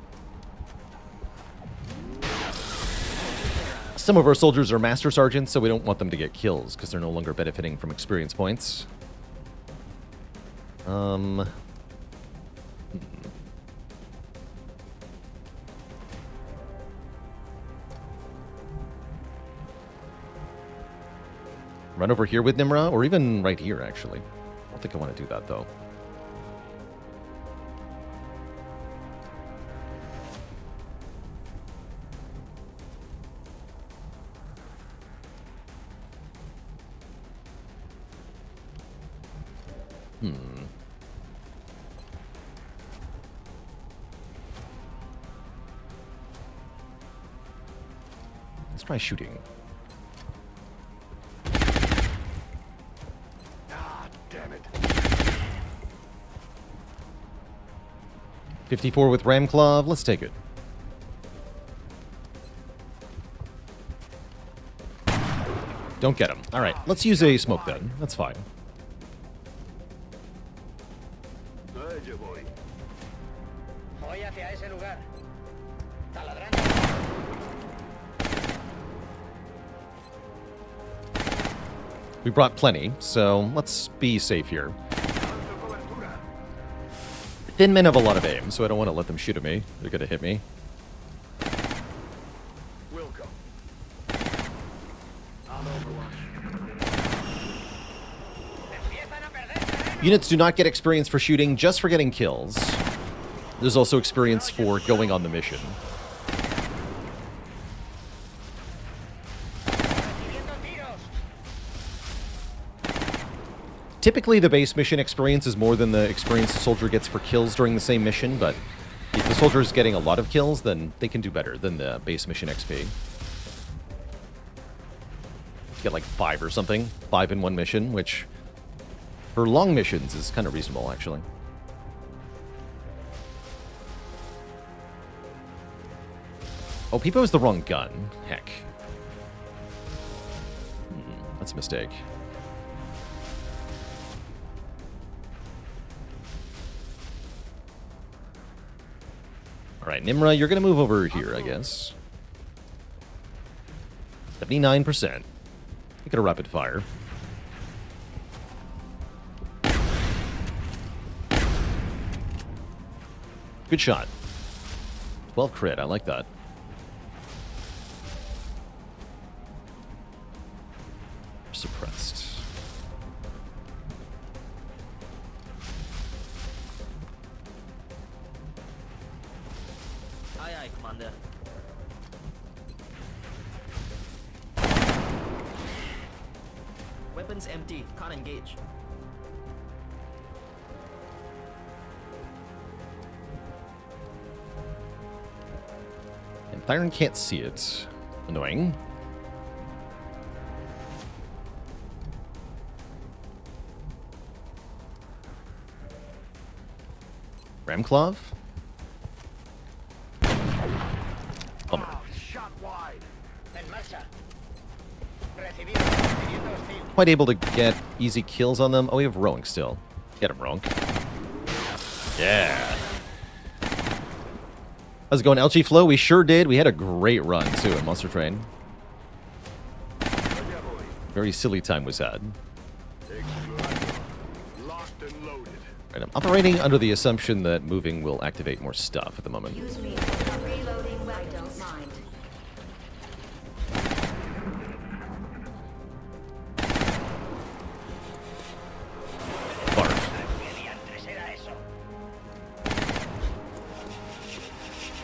Some of our soldiers are Master Sergeants, so we don't want them to get kills, because they're no longer benefiting from experience points. Run over here with Nimra, or even right here, actually. I don't think I want to do that, though. Let's try shooting. Ah, damn it. 54 with Ramclaw. Let's take it. Don't get him. All right, let's use a smoke then. That's fine. Allá voy. Voy hacia ese lugar. Taladrando. We brought plenty, so let's be safe here. Thin men have a lot of aim, so I don't want to let them shoot at me. They're going to hit me. We'll go. I'm Overwatch. Units do not get experience for shooting, just for getting kills. There's also experience for going on the mission. Typically, the base mission experience is more than the experience the soldier gets for kills during the same mission, but if the soldier is getting a lot of kills, then they can do better than the base mission XP. Get like 5 or something. 5 in one mission, which for long missions is kind of reasonable, actually. Oh, Peepo is the wrong gun. Heck. That's a mistake. All right, Nimra, you're going to move over here, I guess. 79%. Make it a rapid fire. Good shot. 12 crit. I like that. Suppressed. Aye, aye, Commander. Weapons empty. Can't engage. And Byron can't see it. Annoying. Ramclaw? Bummer. Wow, shot wide. En marcha. Recibido. Recibiendo hostil. Quite able to get easy kills on them. Oh, we have Roink still. Get him, Roink. Yeah. How's it going, LG Flow? We sure did. We had a great run, too, at Monster Train. Very silly time was had. Locked and loaded. Right, I'm operating under the assumption that moving will activate more stuff at the moment. Use me. Reloading. I don't mind. Barf.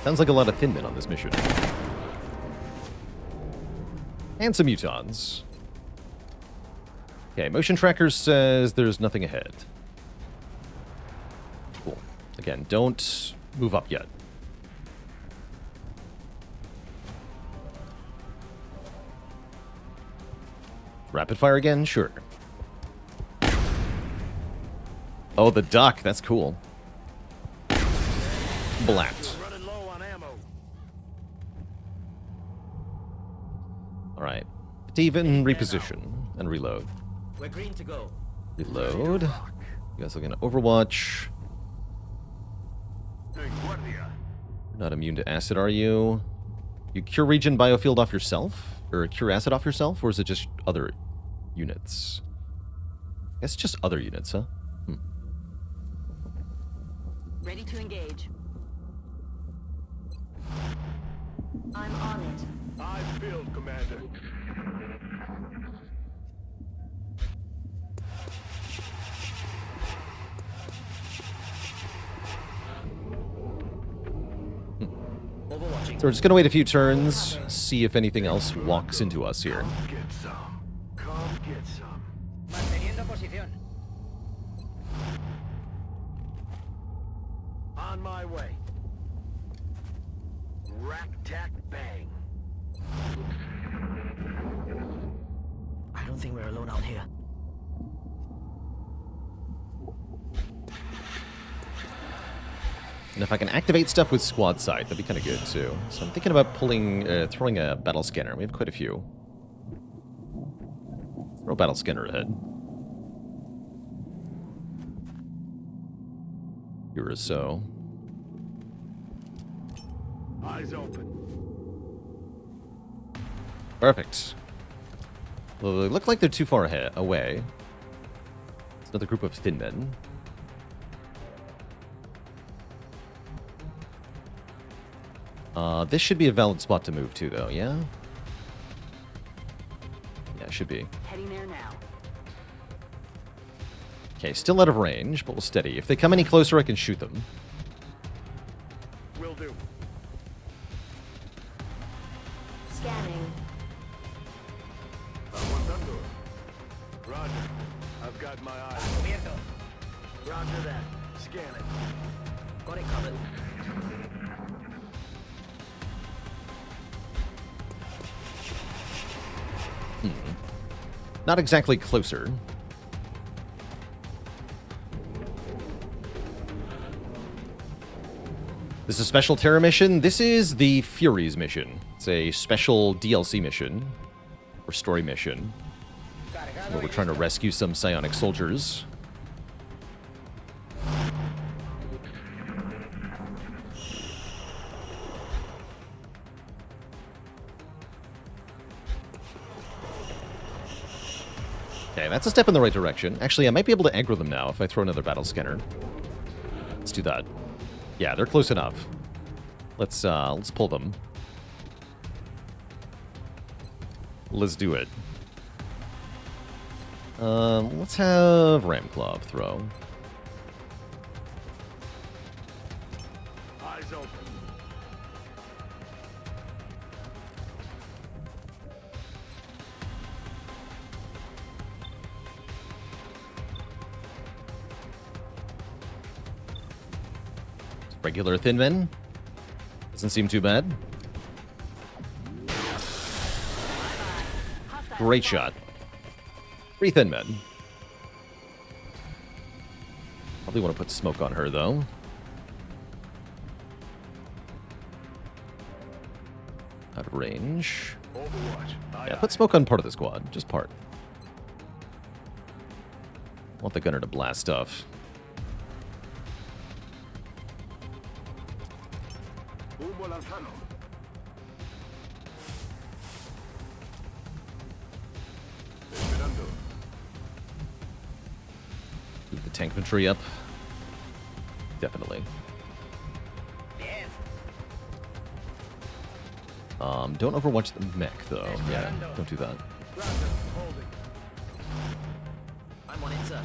Sounds like a lot of thin men on this mission. And some mutons. Okay, motion tracker says there's nothing ahead. Cool. Again, don't move up yet. Rapid fire again? Sure. Oh, the duck. That's cool. Blacked. Running low on ammo. Alright. Even reposition and reload. We're green to go. Reload. You guys looking at Overwatch. Hey, Guardia. You're not immune to acid, are you? You cure region biofield off yourself? Or cure acid off yourself? Or is it just other units? I guess just other units, huh? Ready to engage. I'm on it. Eyes filled, Commander. Overwatching. So we're just gonna wait a few turns, see if anything else walks into us here. Get some. Come get some. Manteniendo posición. On my way. Rack, tack, bang. I don't think we're alone out here. And if I can activate stuff with squad sight, that'd be kind of good too. So I'm thinking about throwing a battle scanner. We have quite a few. Throw a battle scanner ahead. Here or so. Eyes open. Perfect. Well, they look like they're too far ahead, away. It's another group of thin men. This should be a valid spot to move to, though, yeah? Yeah, it should be. Heading there now. Okay, still out of range, but we'll steady. If they come any closer, I can shoot them. Will do. Scanning. Aguantando. Roger. I've got my eye. Cubierto. Roger that. Scan it. Got it covered. Not exactly closer. This is a special Terra mission. This is the Furies mission. It's a special DLC mission, or story mission, where we're trying to rescue some psionic soldiers. Okay, that's a step in the right direction. Actually, I might be able to aggro them now if I throw another battle scanner. Let's do that. Yeah, they're close enough. Let's pull them. Let's do it. Let's have Ramclaw throw. Eyes open. Regular thin men. Doesn't seem too bad. Great shot. 3 thin men. Probably want to put smoke on her, though. Out of range. Overwatch. Aye, Yeah, aye. put smoke on part of the squad. Just part. Want the gunner to blast stuff. Humo lanzado. Esperando. Move the tank infantry up. Definitely. Don't overwatch the mech, though. Yeah, don't do that. Roger. Holding. I'm on it, sir.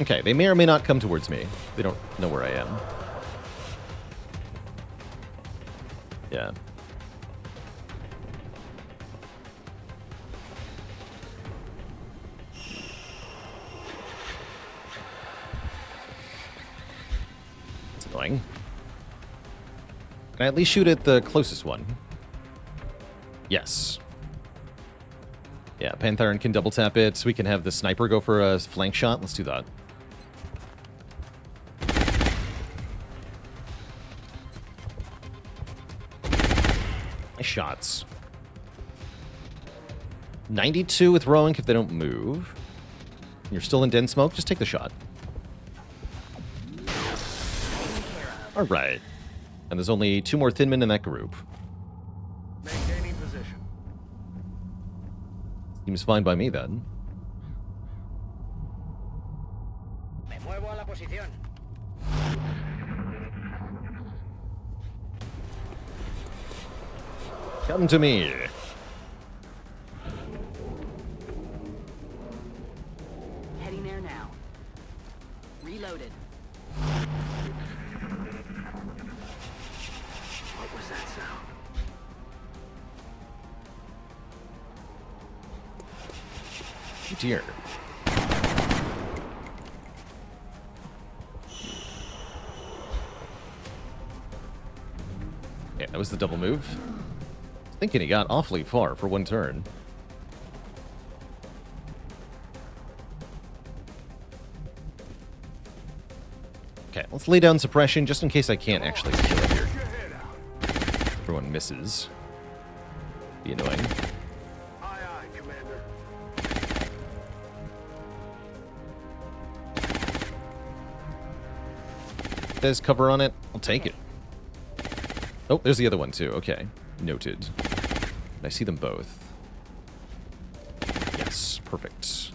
Okay, they may or may not come towards me. They don't know where I am. Yeah. It's annoying. Can I at least shoot at the closest one? Yes. Yeah, Pantheron can double tap it. So we can have the sniper go for a flank shot. Let's do that. Nice shots. 92 with Rowan if they don't move. You're still in dense smoke, just take the shot. All right. And there's only 2 more thin men in that group. Maintaining position. Seems fine by me then. Me muevo a la posición. Come to me. Heading there now. Reloaded. What was that sound? Oh dear. Yeah, that was the double move. I was thinking he got awfully far for one turn. Okay, let's lay down suppression just in case I can't actually kill it here. Get your head out. Everyone misses. Be annoying. Aye, aye, Commander. There's cover on it. I'll take it. Oh, there's the other one too. Okay. Noted. I see them both. Yes, perfect.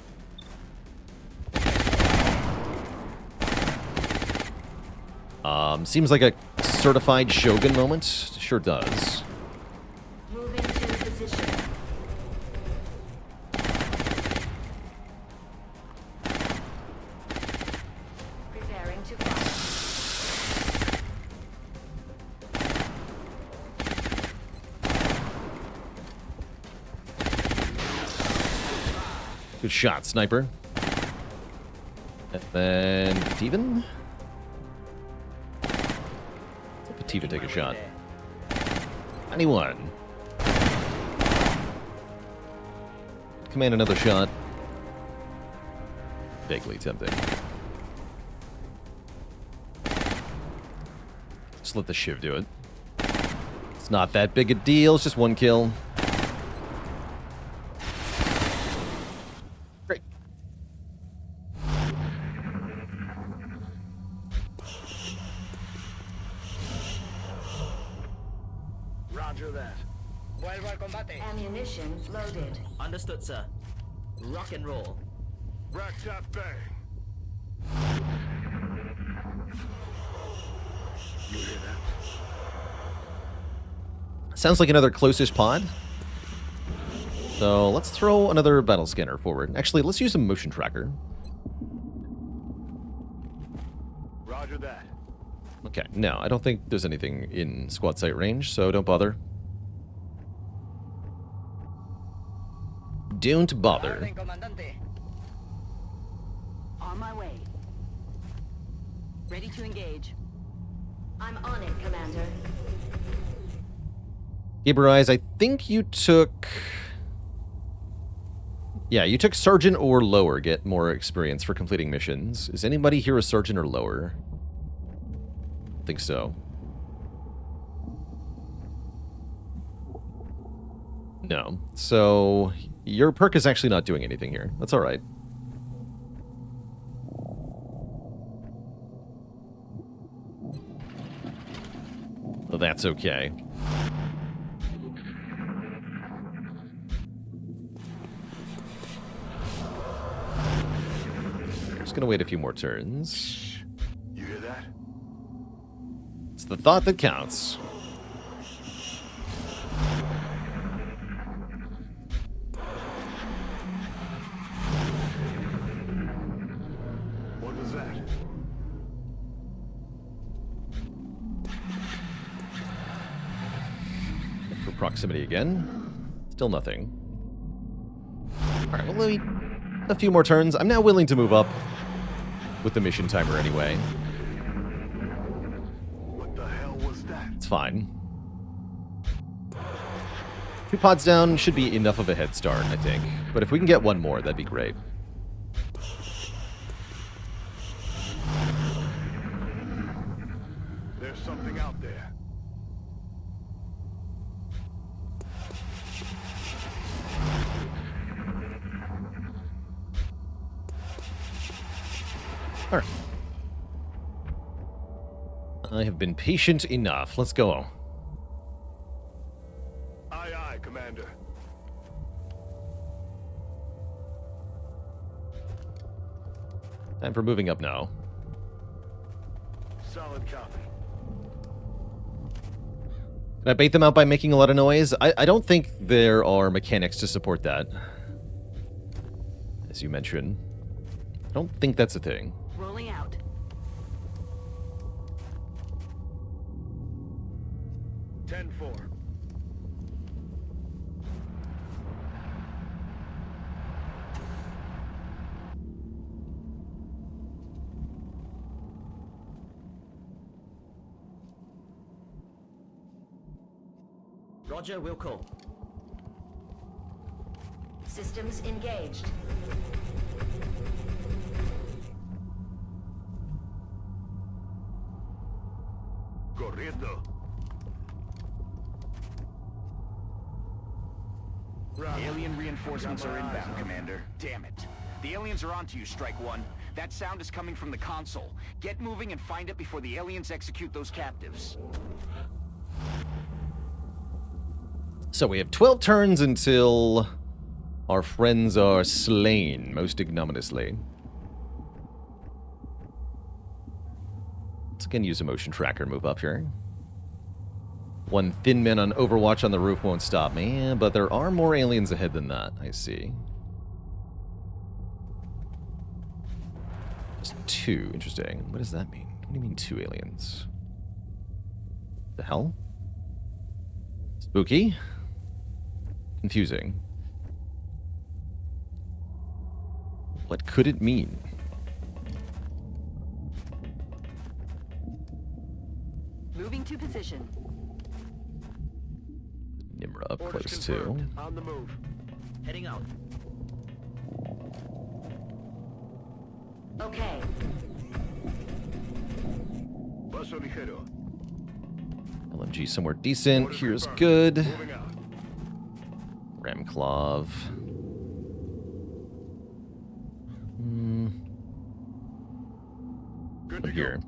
Seems like a certified Shogun moment. Sure does. Moving to position. Preparing to fire. Good shot, sniper. And then Pativan? Let Pativan take a shot. 91. Command another shot. Vaguely tempting. Just let the Shiv do it. It's not that big a deal. It's just 1 kill. Great. Roger that. Vuelvo al combate. Ammunition loaded. Understood, sir. Rock and roll. Rack that bang. Sounds like another closest pod. So let's throw another battle scanner forward. Actually, let's use a motion tracker. Roger that. Okay, no, I don't think there's anything in squad sight range, so don't bother. Don't bother. On my way. Ready to engage. I'm on it, Commander. Gabriel, I think you took... Yeah, you took Sergeant or lower, get more experience for completing missions. Is anybody here a Sergeant or lower? I think so. No. So, your perk is actually not doing anything here. That's alright. Well, that's okay. Just gonna wait a few more turns. You hear that? It's the thought that counts. What was that? For proximity again. Still nothing. Alright, well, let me... A few more turns. I'm now willing to move up with the mission timer anyway. What the hell was that? It's fine. 2 pods down should be enough of a head start, I think. But if we can get one more, that'd be great. There's something out there. Alright. I have been patient enough. Let's go. Aye, aye, Commander. Time for moving up now. Solid copy. Can I bait them out by making a lot of noise? I don't think there are mechanics to support that. As you mentioned. I don't think that's a thing. Rolling out. Ten four. Roger, Wilco. Systems engaged. Corriendo. Alien reinforcements are inbound, Commander. Damn it. The aliens are onto you, Strike One. That sound is coming from the console. Get moving and find it before the aliens execute those captives. So we have 12 turns until our friends are slain, most ignominiously. Let's again use a motion tracker and move up here. One thin man on Overwatch on the roof won't stop me, but there are more aliens ahead than that, I see. Just 2, interesting. What does that mean? What do you mean 2 aliens? The hell? Spooky? Confusing. What could it mean? Moving to position. Umbra up Orders close to. confirmed. On the move. Heading out. Okay. Paso ligero. LMG somewhere decent. Orders Here's confirmed. good. Moving out. Ramclaw. Good to Here. go.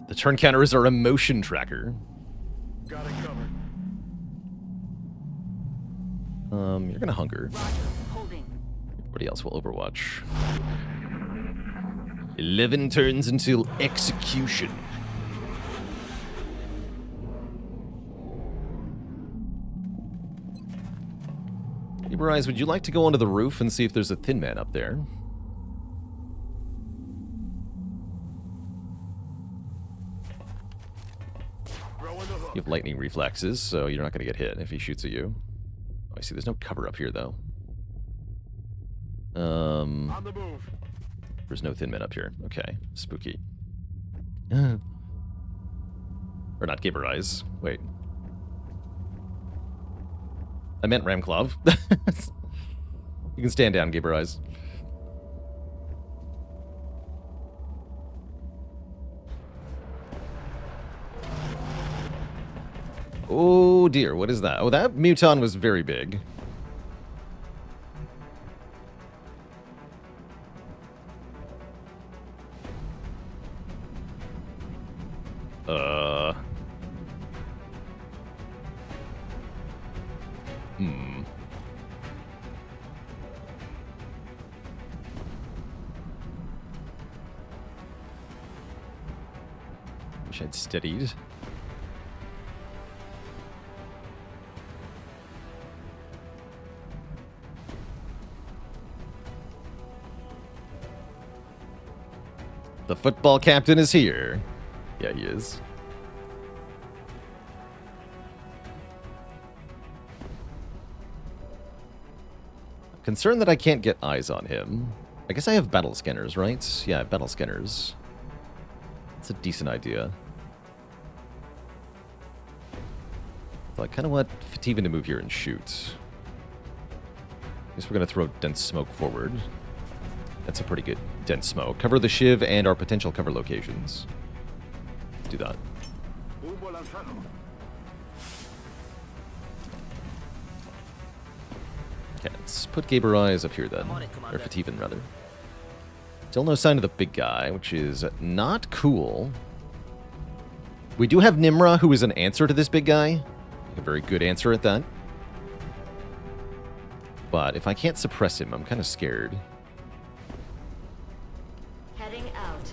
The turn counter is our emotion tracker. Got it covered. You're gonna hunger. Roger. Holding. Everybody else will Overwatch. 11 turns until execution. Gaber Eyes, would you like to go onto the roof and see if there's a thin man up there? You have lightning reflexes, so you're not going to get hit if he shoots at you. Oh, I see. There's no cover up here, though. On the move. There's no thin man up here. Okay. Spooky. Or not Gaber Eyes. Wait. I meant Ramclaw. You can stand down, Gaber Eyes. Oh dear, what is that? Oh, that Muton was very big. Wish I'd steadied. The football captain is here. Yeah, he is. I'm concerned that I can't get eyes on him. I guess I have battle scanners, right? Yeah, battle scanners. That's a decent idea. So I kind of want Fativan to move here and shoot. I guess we're going to throw dense smoke forward. That's a pretty good dense smoke. Cover the shiv and our potential cover locations. Let's do that. Okay, let's put Gaber Eyes up here then. Or Fativan, rather. Still no sign of the big guy, which is not cool. We do have Nimra, who is an answer to this big guy. A very good answer at that. But if I can't suppress him, I'm kind of scared. Heading out.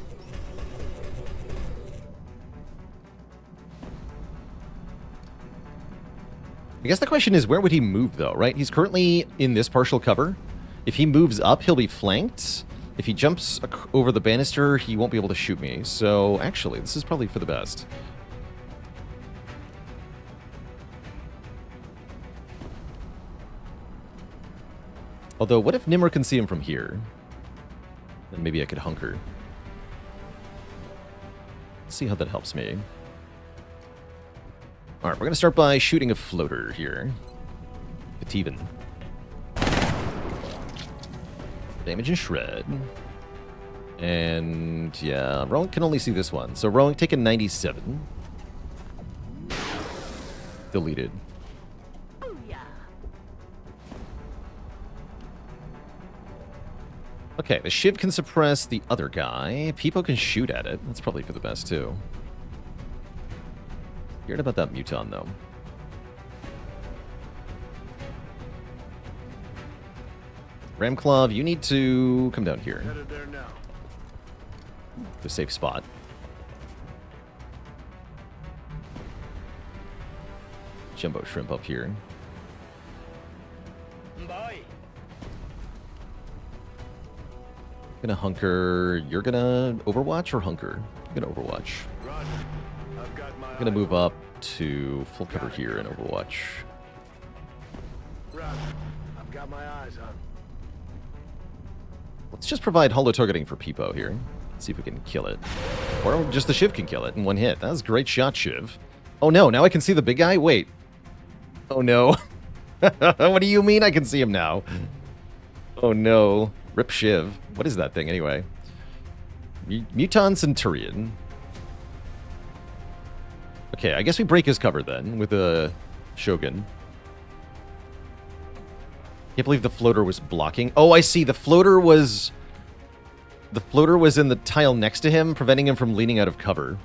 I guess the question is, where would he move, though, right? He's currently in this partial cover. If he moves up, he'll be flanked. If he jumps over the banister, he won't be able to shoot me. So, actually, this is probably for the best. Although, what if Nimr can see him from here? Then maybe I could hunker. Let's see how that helps me. Alright, we're going to start by shooting a floater here. Fativan. Damage and shred. And, yeah, Rowan can only see this one. So Rowan taking 97. Deleted. Okay, the shiv can suppress the other guy. Peepo can shoot at it. That's probably for the best, too. Weird about that Muton, though. Ramclaw, you need to come down here. Headed there now. The safe spot. Jumbo Shrimp up here. Boy. Gonna hunker. You're gonna Overwatch or hunker? I'm gonna Overwatch. Roger. I've got my I'm gonna eye move on- up to full cover here in Overwatch. Roger. I've got my eyes on. Let's just provide holo targeting for Peepo here. See if we can kill it. Or just the Shiv can kill it in one hit. That was a great shot, Shiv. Oh no, now I can see the big guy? Wait. Oh no. What do you mean I can see him now? Oh no. Rip Shiv. What is that thing anyway? Muton Centurion. Okay, I guess we break his cover then with a Shogun. Can't believe the floater was blocking. Oh, I see. The floater was in the tile next to him, preventing him from leaning out of cover.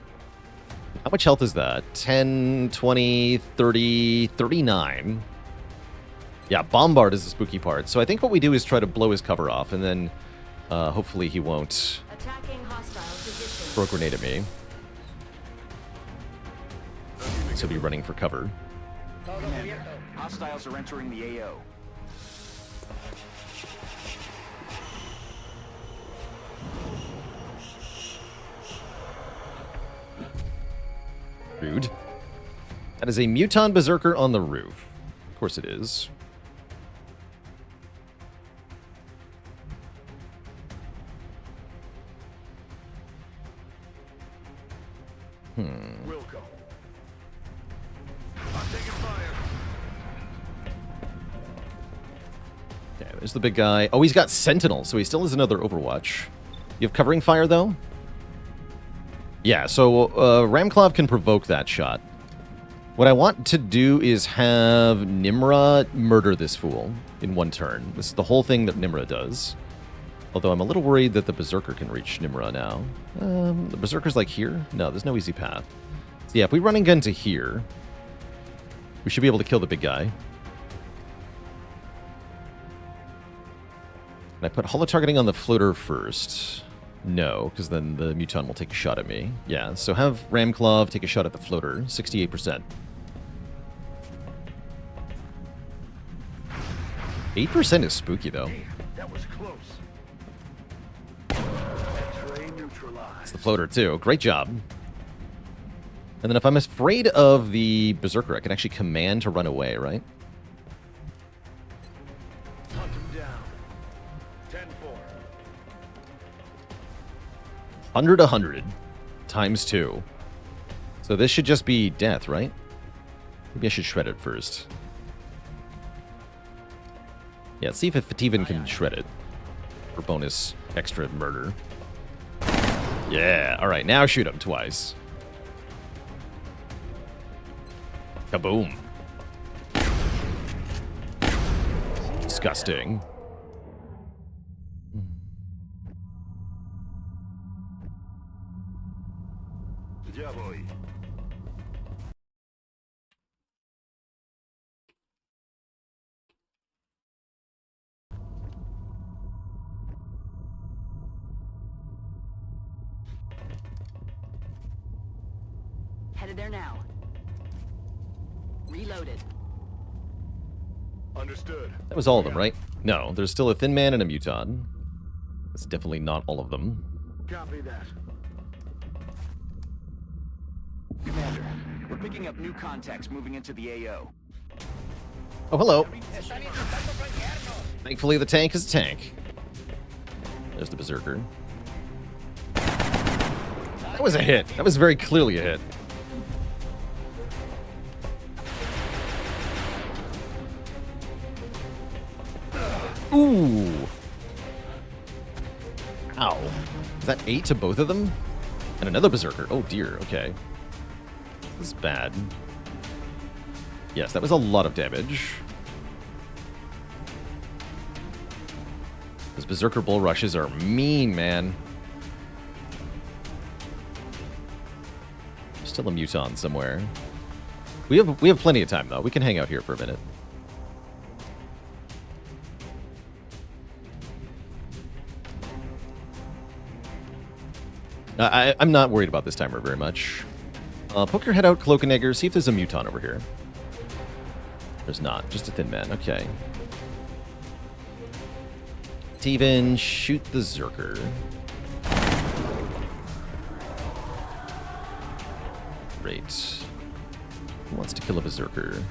How much health is that? 10, 20, 30, 39. Yeah, Bombard is the spooky part. So I think what we do is try to blow his cover off, and then hopefully he won't Attacking hostile position. throw a grenade at me. So he'll be running for cover. Commander, hostiles are entering the AO. Rude. That is a Muton Berserker on the roof. Of course it is. We'll go. I'm taking fire. Okay, there's the big guy. Oh, he's got Sentinel, so he still has another Overwatch. You have covering fire, though? Yeah, so Ramclaw can provoke that shot. What I want to do is have Nimra murder this fool in one turn. This is the whole thing that Nimra does. Although I'm a little worried that the Berserker can reach Nimra now. The Berserker's like here? No, there's no easy path. So yeah, if we run and gun to here, we should be able to kill the big guy. Can I put holo-targeting on the floater first? No, because then the Muton will take a shot at me. Yeah, so have Ramclaw take a shot at the floater. 68%. 8% is spooky, though. That was close. X-ray neutralized. It's the floater, too. Great job. And then if I'm afraid of the Berserker, I can actually command to run away, right? Hunt him down. 10-4. 100, 100. Times 2. So this should just be death, right? Maybe I should shred it first. Yeah, let's see if Fativan can shred it. For bonus extra murder. Yeah, alright, now shoot him twice. Kaboom. Disgusting. Ya voy. Headed there now. Reloaded. Understood. That was all of them, right? No, there's still a Thin Man and a Muton. That's definitely not all of them. Copy that. Commander, we're picking up new contacts moving into the AO. Oh, hello. Thankfully, the tank is a tank. There's the Berserker. That was a hit. That was very clearly a hit. Ooh. Ow. Is that 8 to both of them? And another Berserker. Oh, dear. Okay. This is bad. Yes, that was a lot of damage. Those Berserker Bull Rushes are mean, man. There's still a Muton somewhere. We have plenty of time, though. We can hang out here for a minute. I'm not worried about this timer very much. Poke your head out, Cloak and Egger. See if there's a Muton over here. There's not. Just a Thin Man. Okay. Steven, shoot the Zerker. Great. Who wants to kill a Berserker?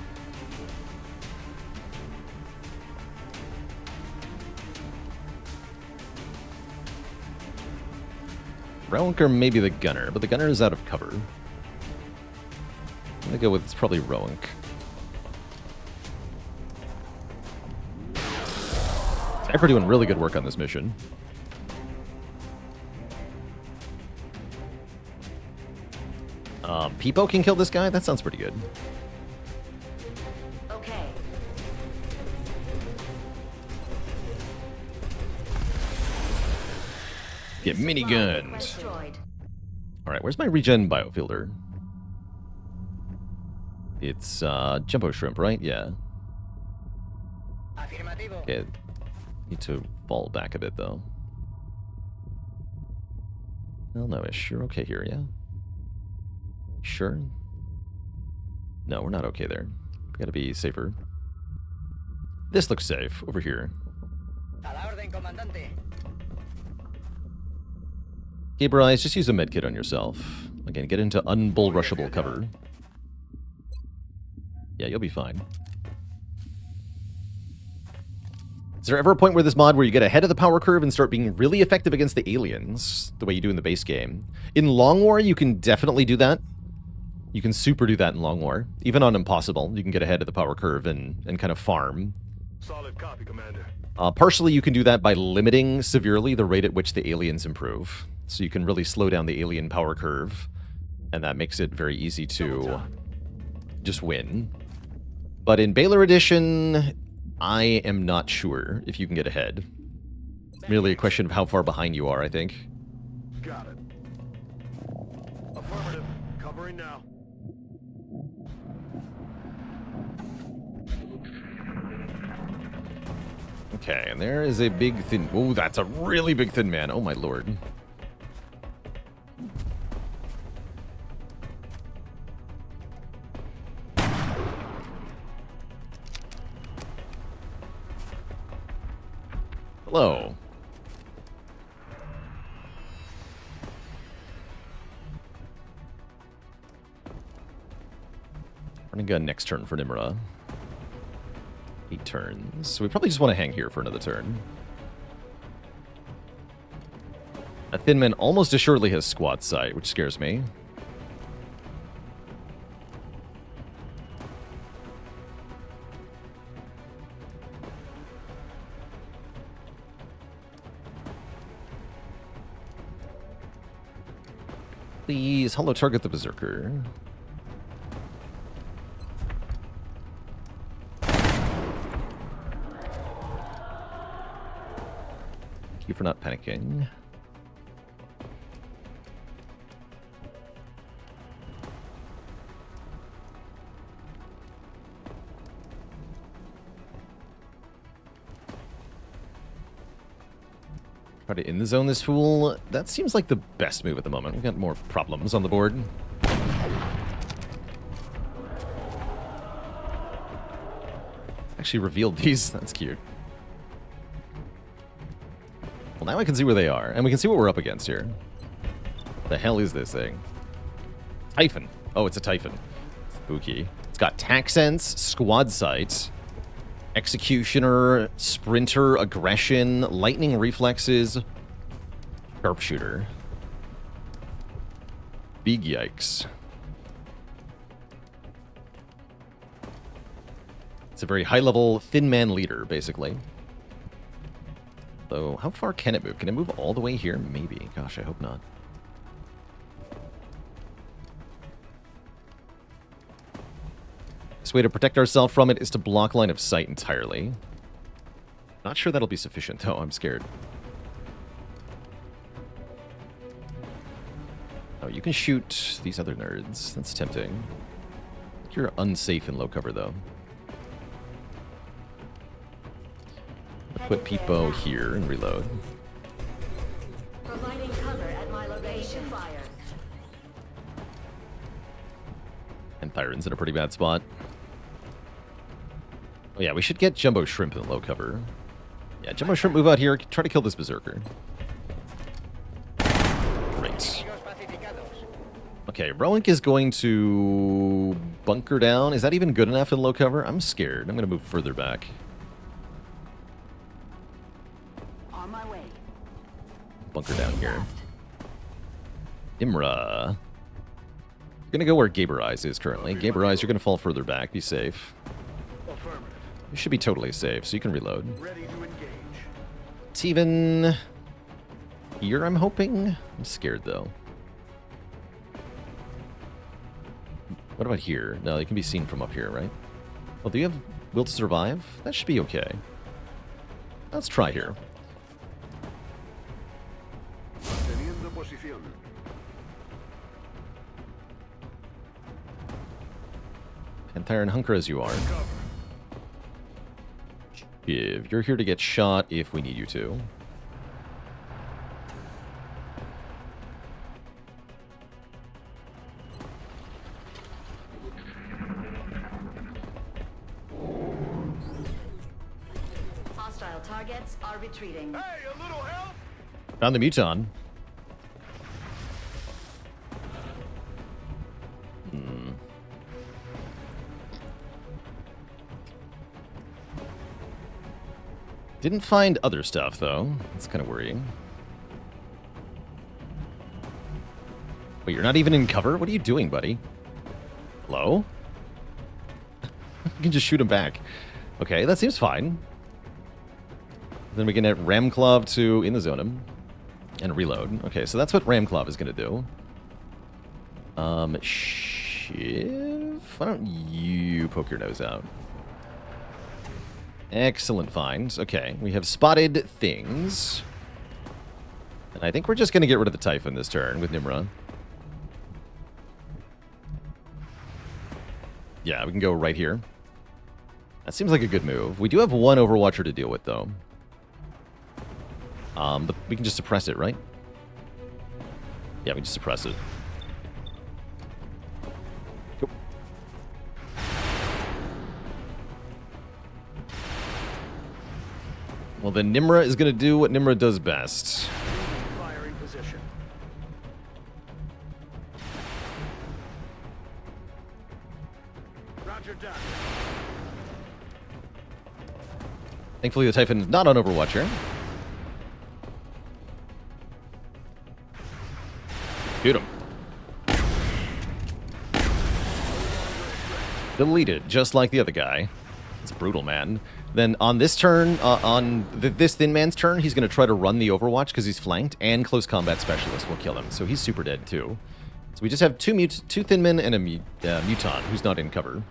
Rowank or maybe the Gunner, but the Gunner is out of cover. I'm gonna go with, it's probably Rowank. Sniper doing really good work on this mission. Peepo can kill this guy? That sounds pretty good. Okay. Get minigunned. Destroyed. Alright, where's my regen biofielder? It's Jumbo Shrimp, right? Yeah. Okay. Need to fall back a bit though. Well, no ish. You're okay here, yeah? Sure? No, we're not okay there. We gotta be safer. This looks safe over here. Gaber Eyes, just use a medkit on yourself. Again, get into unbullrushable cover. Yeah, you'll be fine. Is there ever a point where this mod where you get ahead of the power curve and start being really effective against the aliens, the way you do in the base game? In Long War, you can definitely do that. You can super do that in Long War. Even on Impossible, you can get ahead of the power curve and kind of farm. Solid copy, Commander. Partially, you can do that by limiting severely the rate at which the aliens improve. So you can really slow down the alien power curve, and that makes it very easy to just win. But in Baalor Edition, I am not sure if you can get ahead. It's merely a question of how far behind you are, I think. Got it. Affirmative. Covering now. Okay, and there is a big thin... Oh, that's a really big thin man. Oh, my lord. Hello. Running gun next turn for Nimra. 8 turns. So we probably just want to hang here for another turn. A thin man almost assuredly has squad sight, which scares me. Please, hello, target the Berserker. Thank you for not panicking. Try to in the zone this fool. That seems like the best move at the moment. We've got more problems on the board. Actually revealed these. That's cute. Well, now I can see where they are, and we can see what we're up against here. The hell is this thing? Typhon. Oh, it's a Typhon. Spooky. It's got Tack Sense, Squad Sight, Executioner, Sprinter, Aggression, Lightning Reflexes, Sharpshooter. Big yikes. It's a very high-level thin man leader, basically. Though, how far can it move? Can it move all the way here? Maybe. Gosh, I hope not. This way to protect ourselves from it is to block line of sight entirely. Not sure that'll be sufficient, though. I'm scared. Oh, you can shoot these other nerds. That's tempting. You're unsafe in low cover, though. Put Peepo here and reload. Providing cover at my location. Fire. And Thyron's in a pretty bad spot. Oh yeah, we should get Jumbo Shrimp in low cover. Yeah, Jumbo Shrimp, move out here. Try to kill this Berserker. Great. Okay, Rowank is going to bunker down. Is that even good enough in low cover? I'm scared. I'm going to move further back. On my way. Bunker down here. Imra. You're gonna go where Gaber Eyes is currently. Gaber Eyes, you're gonna fall further back. Be safe. Affirmative. You should be totally safe, so you can reload. Ready to engage. It's even here, I'm hoping. I'm scared though. What about here? No, they can be seen from up here, right? Oh, do you have will to survive? That should be okay. Let's try here. Teniendo posición. Panther and hunker as you are. If you're here to get shot if we need you to. Hostile targets are retreating. Hey, a little help? Found the Muton. Didn't find other stuff, though. That's kind of worrying. Wait, you're not even in cover? What are you doing, buddy? Hello? You can just shoot him back. Okay, that seems fine. Then we can hit Ramclaw to in the zone him. And reload. Okay, so that's what Ramclaw is going to do. Shiv? Why don't you poke your nose out? Excellent finds. Okay, we have spotted things. And I think we're just going to get rid of the Typhon this turn with Nimra. Yeah, we can go right here. That seems like a good move. We do have one Overwatcher to deal with, though. But we can just suppress it, right? Yeah, we can just suppress it. Cool. Well, then Nimra is going to do what Nimra does best. Firing position. Roger that. Thankfully, the Typhon is not on Overwatcher. Shoot him. Deleted, just like the other guy. It's brutal, man. Then on this turn, this Thin Man's turn, he's going to try to run the Overwatch because he's flanked, and Close Combat Specialist will kill him. So he's super dead, too. So we just have two Thin Men and a Mutant who's not in cover.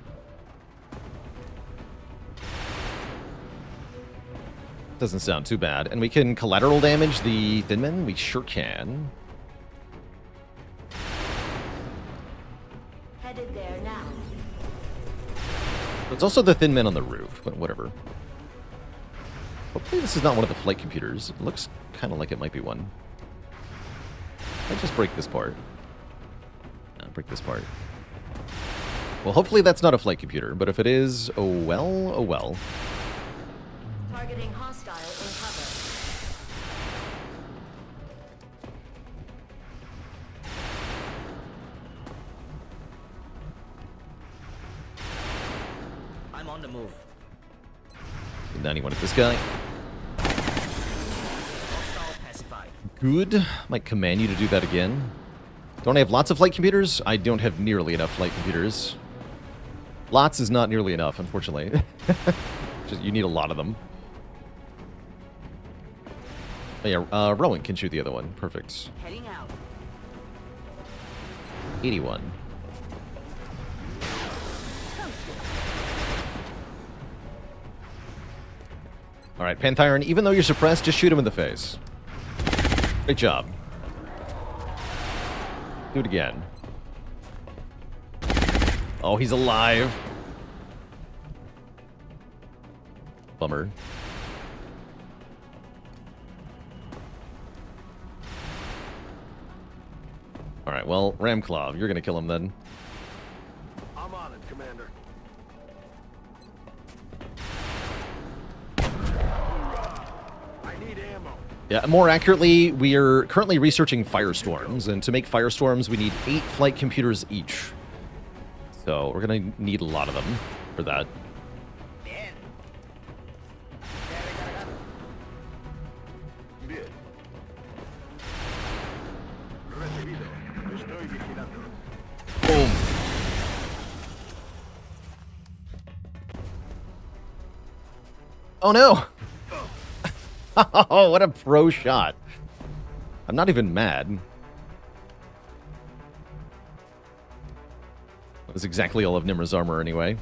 Doesn't sound too bad. And we can collateral damage the Thin Men? We sure can. Headed there now. There's also the Thin Men on the roof, but whatever. Hopefully this is not one of the flight computers. It looks kind of like it might be one. I just break this part. Break this part. Well, hopefully that's not a flight computer, but if it is, oh well, oh well. Targeting hostile in cover. I'm on the move. Get 91 at this guy. Hostile pacified. Good. Might command you to do that again. Don't I have lots of flight computers? I don't have nearly enough flight computers. Lots is not nearly enough, unfortunately. Just, you need a lot of them. Oh yeah, Rowan can shoot the other one. Perfect. Heading out. 81. Alright, Panthyron, even though you're suppressed, just shoot him in the face. Great job. Do it again. Oh, he's alive. Bummer. Alright, well, Ramclaw, you're gonna kill him then. I'm on it, Commander. I need ammo. Yeah, more accurately, we are currently researching firestorms, and to make firestorms, we need 8 flight computers each. So we're gonna need a lot of them for that. Bien. Recibido. Estoy vigilando. Boom. Oh no! Oh, what a pro shot. I'm not even mad. That was exactly all of Nimra's armor anyway.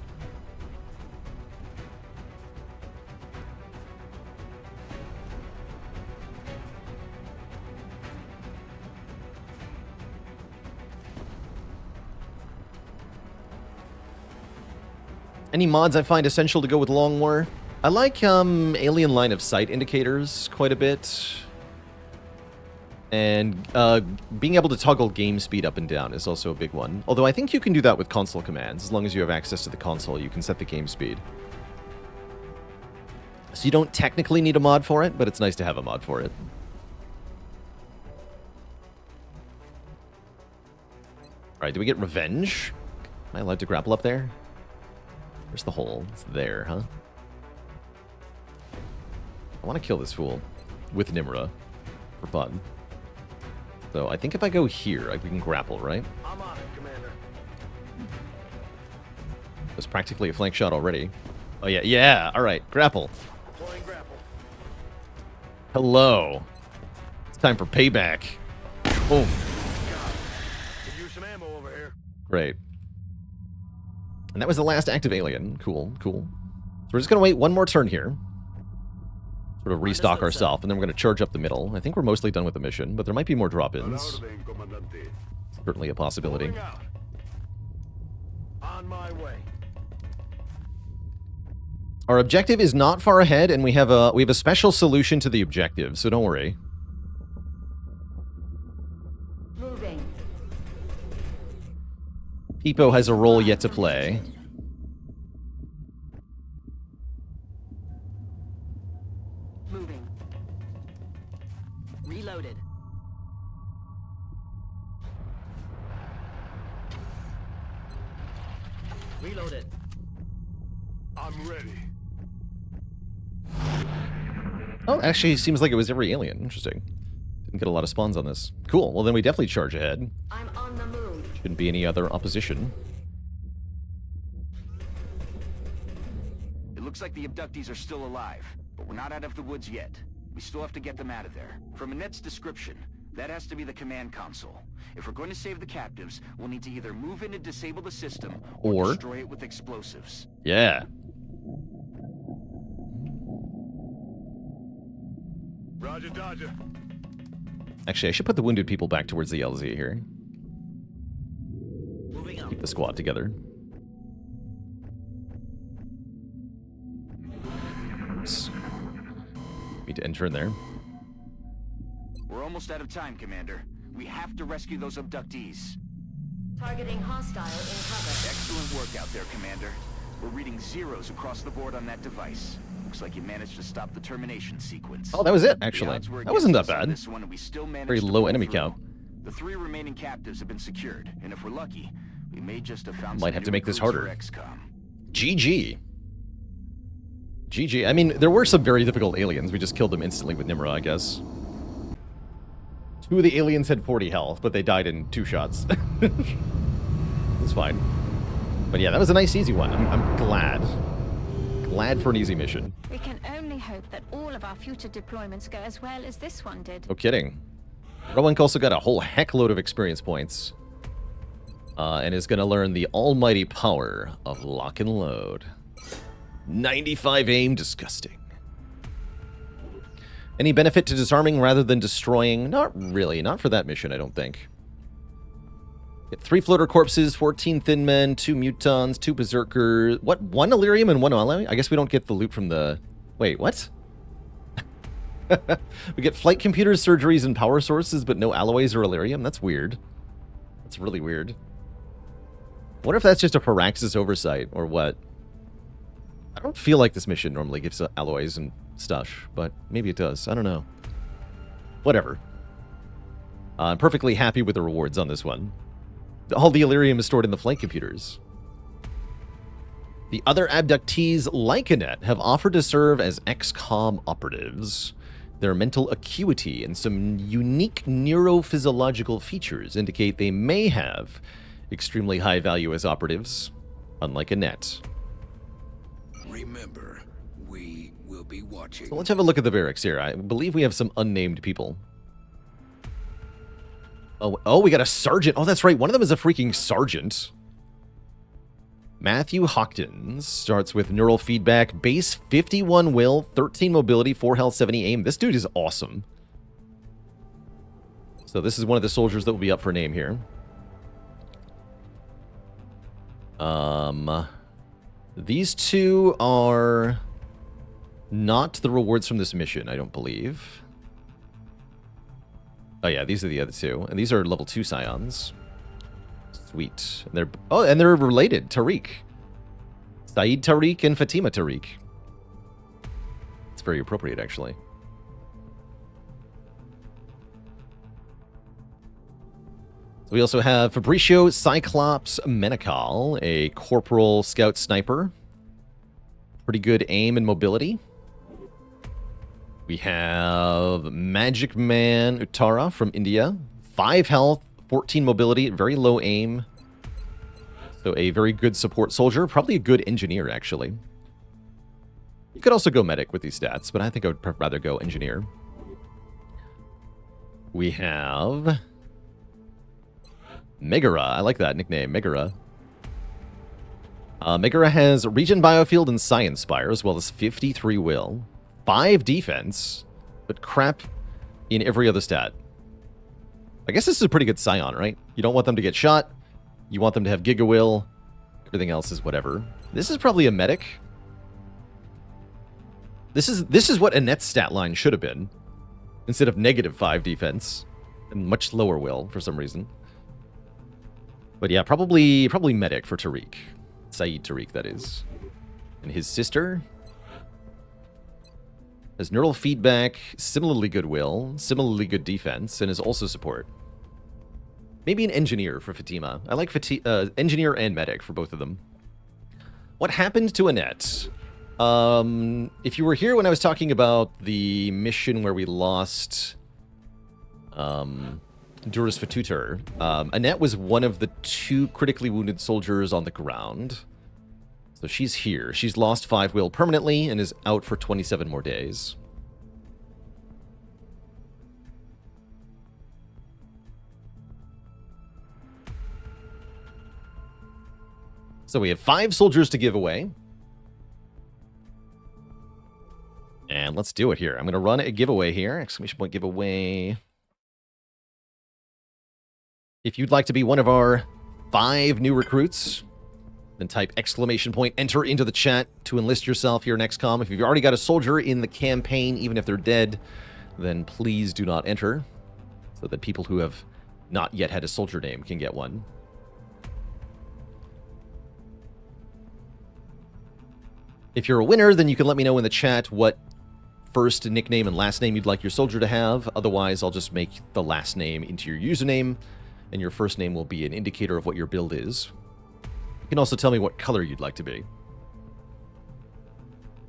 Any mods I find essential to go with Long War? I like alien line of sight indicators quite a bit. And being able to toggle game speed up and down is also a big one. Although I think you can do that with console commands. As long as you have access to the console, you can set the game speed. So you don't technically need a mod for it, but it's nice to have a mod for it. Alright, do we get revenge? Am I allowed to grapple up there? Where's the hole? It's there, huh? want to kill this fool with Nimra for fun. So I think if I go here, we can grapple, right? I'm on it, Commander. That's practically a flank shot already. Oh, yeah. Yeah. All right. Grapple. Deploying grapple. Hello. It's time for payback. Boom. Could use some ammo over here. Great. And that was the last active alien. Cool. Cool. So we're just going to wait one more turn here. Sort of restock ourselves, and then we're going to charge up the middle. I think we're mostly done with the mission, but there might be more drop-ins. Certainly a possibility. Moving out. On my way. Our objective is not far ahead, and we have a special solution to the objective, so don't worry. Moving. Peepo has a role yet to play. Moving. Reloaded. Reloaded. I'm ready. Oh, actually, it seems like it was every alien. Interesting. Didn't get a lot of spawns on this. Cool. Well, then we definitely charge ahead. I'm on the move. Shouldn't be any other opposition. It looks like the abductees are still alive, but we're not out of the woods yet. We still have to get them out of there. From Annette's description, that has to be the command console. If we're going to save the captives, we'll need to either move in and disable the system or destroy it with explosives. Yeah. Roger, Dodger. Actually, I should put the wounded people back towards the LZ here. Moving up. Keep the squad together. Oops. Need to enter in there. We're almost out of time, Commander. We have to rescue those abductees. Targeting hostile in cover. Excellent work out there, Commander. We're reading zeros across the board on that device. Looks like you managed to stop the termination sequence. Oh, that was it, The actually. odds were That wasn't that against us on bad. this one, and we still managed Very to low pull enemy through. count. The 3 remaining captives have been secured, and if we're lucky, we may just have found Might some have to new make this recruits harder. for XCOM. GG. GG. I mean, there were some very difficult aliens. We just killed them instantly with Nimra, I guess. 2 of the aliens had 40 health, but they died in 2 shots. It's fine. But yeah, that was a nice, easy one. I'm glad. Glad for an easy mission. We can only hope that all of our future deployments go as well as this one did. No kidding. Rowank also got a whole heckload of experience points. And is going to learn the almighty power of lock and load. 95 aim, disgusting. Any benefit to disarming rather than destroying? Not really. Not for that mission, I don't think. Get 3 floater corpses, 14 thin men, 2 mutons, 2 berserkers. What? 1 Illyrium and 1 alloy? I guess we don't get the loot from the... Wait, what? We get flight computers, surgeries, and power sources, but no alloys or Illyrium? That's weird. That's really weird. I wonder if that's just a Firaxis oversight, or what. I don't feel like this mission normally gives alloys and stuff, but maybe it does. I don't know. Whatever. I'm perfectly happy with the rewards on this one. All the Illyrium is stored in the flight computers. The other abductees, like Annette, have offered to serve as XCOM operatives. Their mental acuity and some unique neurophysiological features indicate they may have extremely high value as operatives, unlike Annette. Remember, we will be watching. So let's have a look at the barracks here. I believe we have some unnamed people. Oh, we got a sergeant. Oh, that's right. One of them is a freaking sergeant. Matthew Hawkins starts with neural feedback, base 51 will, 13 mobility, 4 health, 70 aim. This dude is awesome. So this is one of the soldiers that will be up for name here. These 2 are not the rewards from this mission, I don't believe. Oh yeah, these are the other 2. And these are level 2 scions. Sweet. And they're related. Tariq. Saeed Tariq and Fatima Tariq. It's very appropriate, actually. So we also have Fabricio Cyclops Menakal, a corporal scout sniper. Pretty good aim and mobility. We have Magic Man Uttara from India. 5 health, 14 mobility, very low aim. So a very good support soldier. Probably a good engineer, actually. You could also go medic with these stats, but I think I would rather go engineer. We have Megara. I like that nickname, Megara. Megara has Regen Biofield and Science Spire, as well as 53 will, 5 defense, but crap in every other stat. I guess this is a pretty good Scion, right? You don't want them to get shot. You want them to have Giga Will. Everything else is whatever. This is probably a medic. This is what Annette's stat line should have been. Instead of -5 defense. And much lower will, for some reason. But yeah, probably medic for Tariq. Saeed Tariq, that is. And his sister has neural feedback, similarly good will, similarly good defense, and is also support. Maybe an engineer for Fatima. I like engineer and medic for both of them. What happened to Annette? If you were here when I was talking about the mission where we lost Duras Fatuter, Annette was one of the 2 critically wounded soldiers on the ground. So she's here. She's lost 5 will permanently and is out for 27 more days. So we have 5 soldiers to give away. And let's do it here. I'm going to run a giveaway here. Exclamation point giveaway. If you'd like to be one of our 5 new recruits, then type exclamation point enter into the chat to enlist yourself here in XCOM. If you've already got a soldier in the campaign, even if they're dead, then please do not enter, so that people who have not yet had a soldier name can get one. If you're a winner, then you can let me know in the chat what first nickname and last name you'd like your soldier to have. Otherwise, I'll just make the last name into your username, and your first name will be an indicator of what your build is. You can also tell me what color you'd like to be in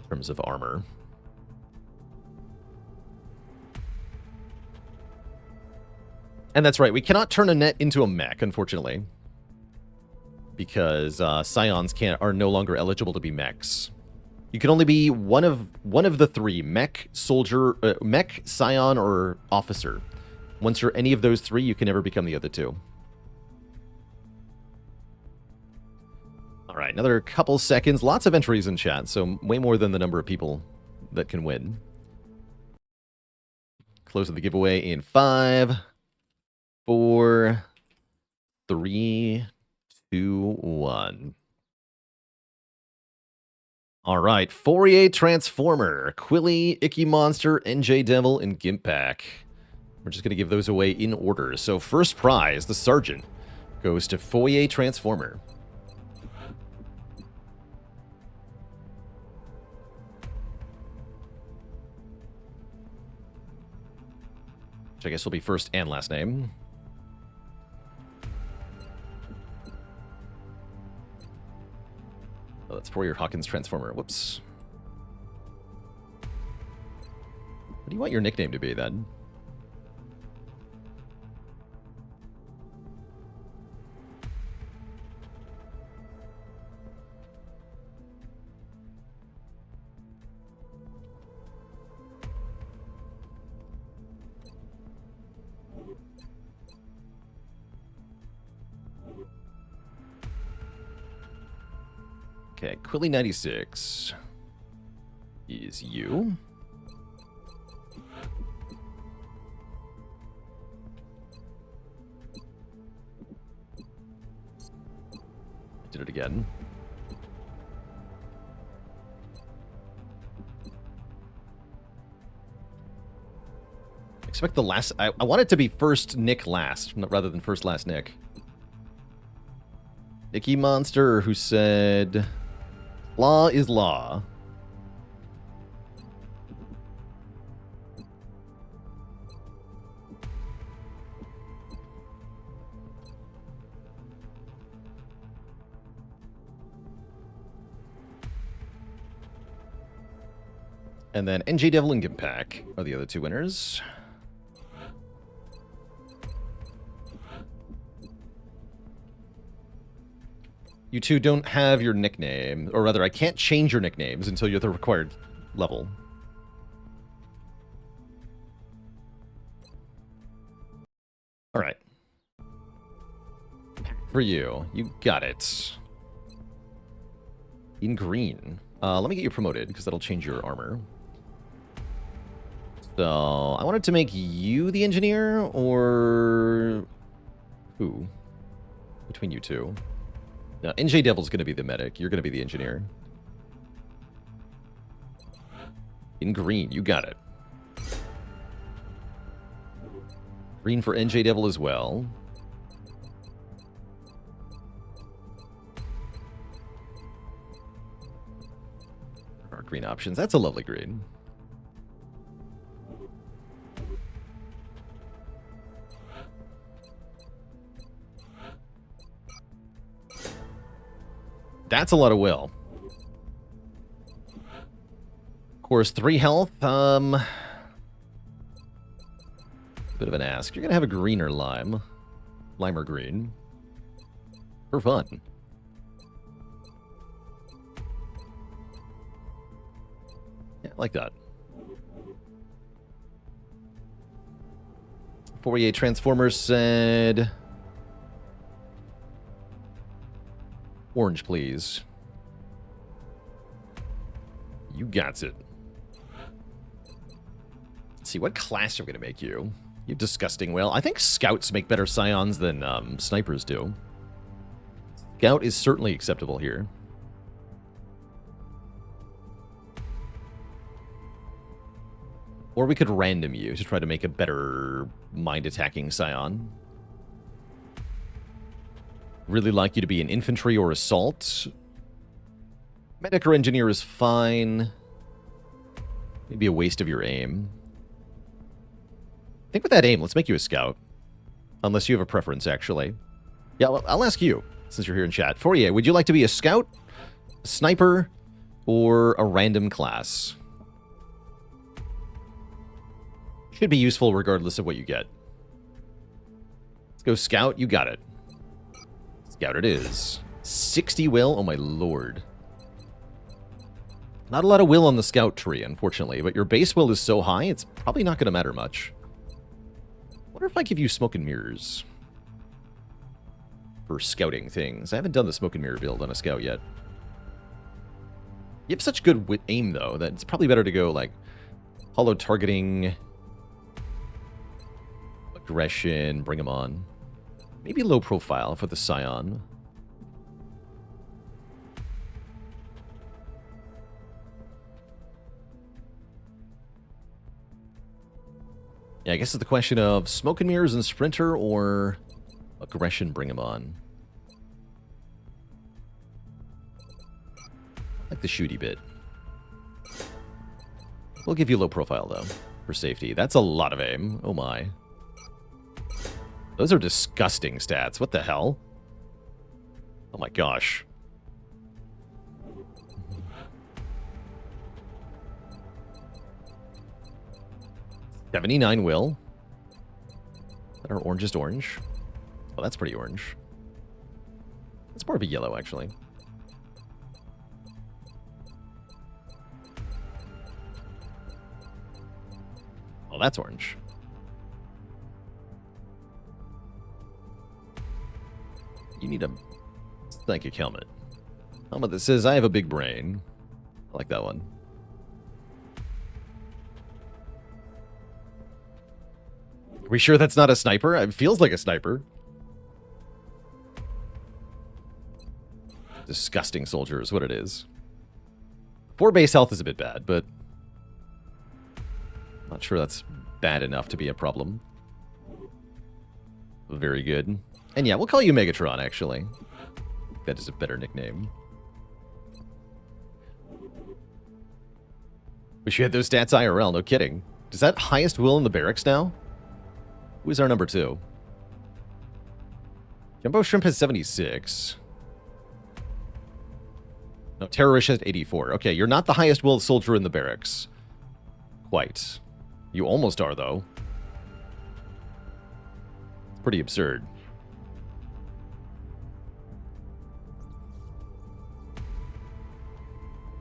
terms of armor. And that's right, we cannot turn Annette into a mech, unfortunately, because Scions are no longer eligible to be mechs. You can only be one of the 3: mech, soldier, mech, Scion, or officer. Once you're any of those 3, you can never become the other 2. All right, another couple seconds. Lots of entries in chat, so way more than the number of people that can win. Closing the giveaway in 5, 4, 3, 2, 1. All right, Fourier Transformer, Quilly, Icky Monster, NJ Devil, and Gimp Pack. We're just going to give those away in order. So first prize, the Sergeant, goes to Fourier Transformer. Which I guess will be first and last name. Oh, that's Fourier Hawkins Transformer. Whoops. What do you want your nickname to be, then? Okay, Quilly96 is you. I did it again. Expect the last... I want it to be first Nick last, rather than first last Nick. Icky Monster, who said... Law is law. And then NJ Devil and Gimpack are the other two winners. You two don't have your nickname, or rather, I can't change your nicknames until you're the required level. All right. For you, you got it. In green. Let me get you promoted, because that'll change your armor. So, I wanted to make you the engineer, or... who? Between you two. Now, NJ Devil's going to be the medic. You're going to be the engineer. In green, you got it. Green for NJ Devil as well. Our green options. That's a lovely green. That's a lot of will. Of course, 3 health. Bit of an ask. You're going to have a green or lime. Lime or green. For fun. Yeah, like that. Fourier Transformers said... orange, please. You got it. Let's see, what class are we going to make you? You disgusting whale. I think scouts make better scions than snipers do. Scout is certainly acceptable here. Or we could random you to try to make a better mind-attacking scion. Really like you to be an infantry or assault. Medic or engineer is fine. Maybe a waste of your aim. I think with that aim, let's make you a scout. Unless you have a preference, actually. Yeah, well, I'll ask you, since you're here in chat. Fourier, would you like to be a scout, a sniper, or a random class? Should be useful regardless of what you get. Let's go scout. You got it. Scout it is. 60 will? Oh my lord. Not a lot of will on the scout tree, unfortunately, but your base will is so high, it's probably not going to matter much. Wonder if I give you smoke and mirrors for scouting things. I haven't done the smoke and mirror build on a scout yet. You have such good aim, though, that it's probably better to go, like, hollow targeting, aggression, bring them on. Maybe low profile for the scion. Yeah, I guess it's the question of smoke and mirrors and sprinter or aggression, bring him on. I like the shooty bit. We'll give you low profile, though, for safety. That's a lot of aim. Oh my. Those are disgusting stats. What the hell? Oh my gosh. $79 will. Is that our orangest orange? Oh, that's pretty orange. It's more of a yellow, actually. Oh, that's orange. You need a psychic helmet. Helmet that says, I have a big brain. I like that one. Are we sure that's not a sniper? It feels like a sniper. Disgusting soldier is what it is. 4 base health is a bit bad, but I'm not sure that's bad enough to be a problem. Very good. And yeah, we'll call you Megatron, actually. That is a better nickname. Wish you had those stats IRL, no kidding. Is that highest will in the barracks now? Who is our number 2? Jumbo Shrimp has 76. No, Terrorish has 84. Okay, you're not the highest will soldier in the barracks. quite. You almost are, though. It's pretty absurd.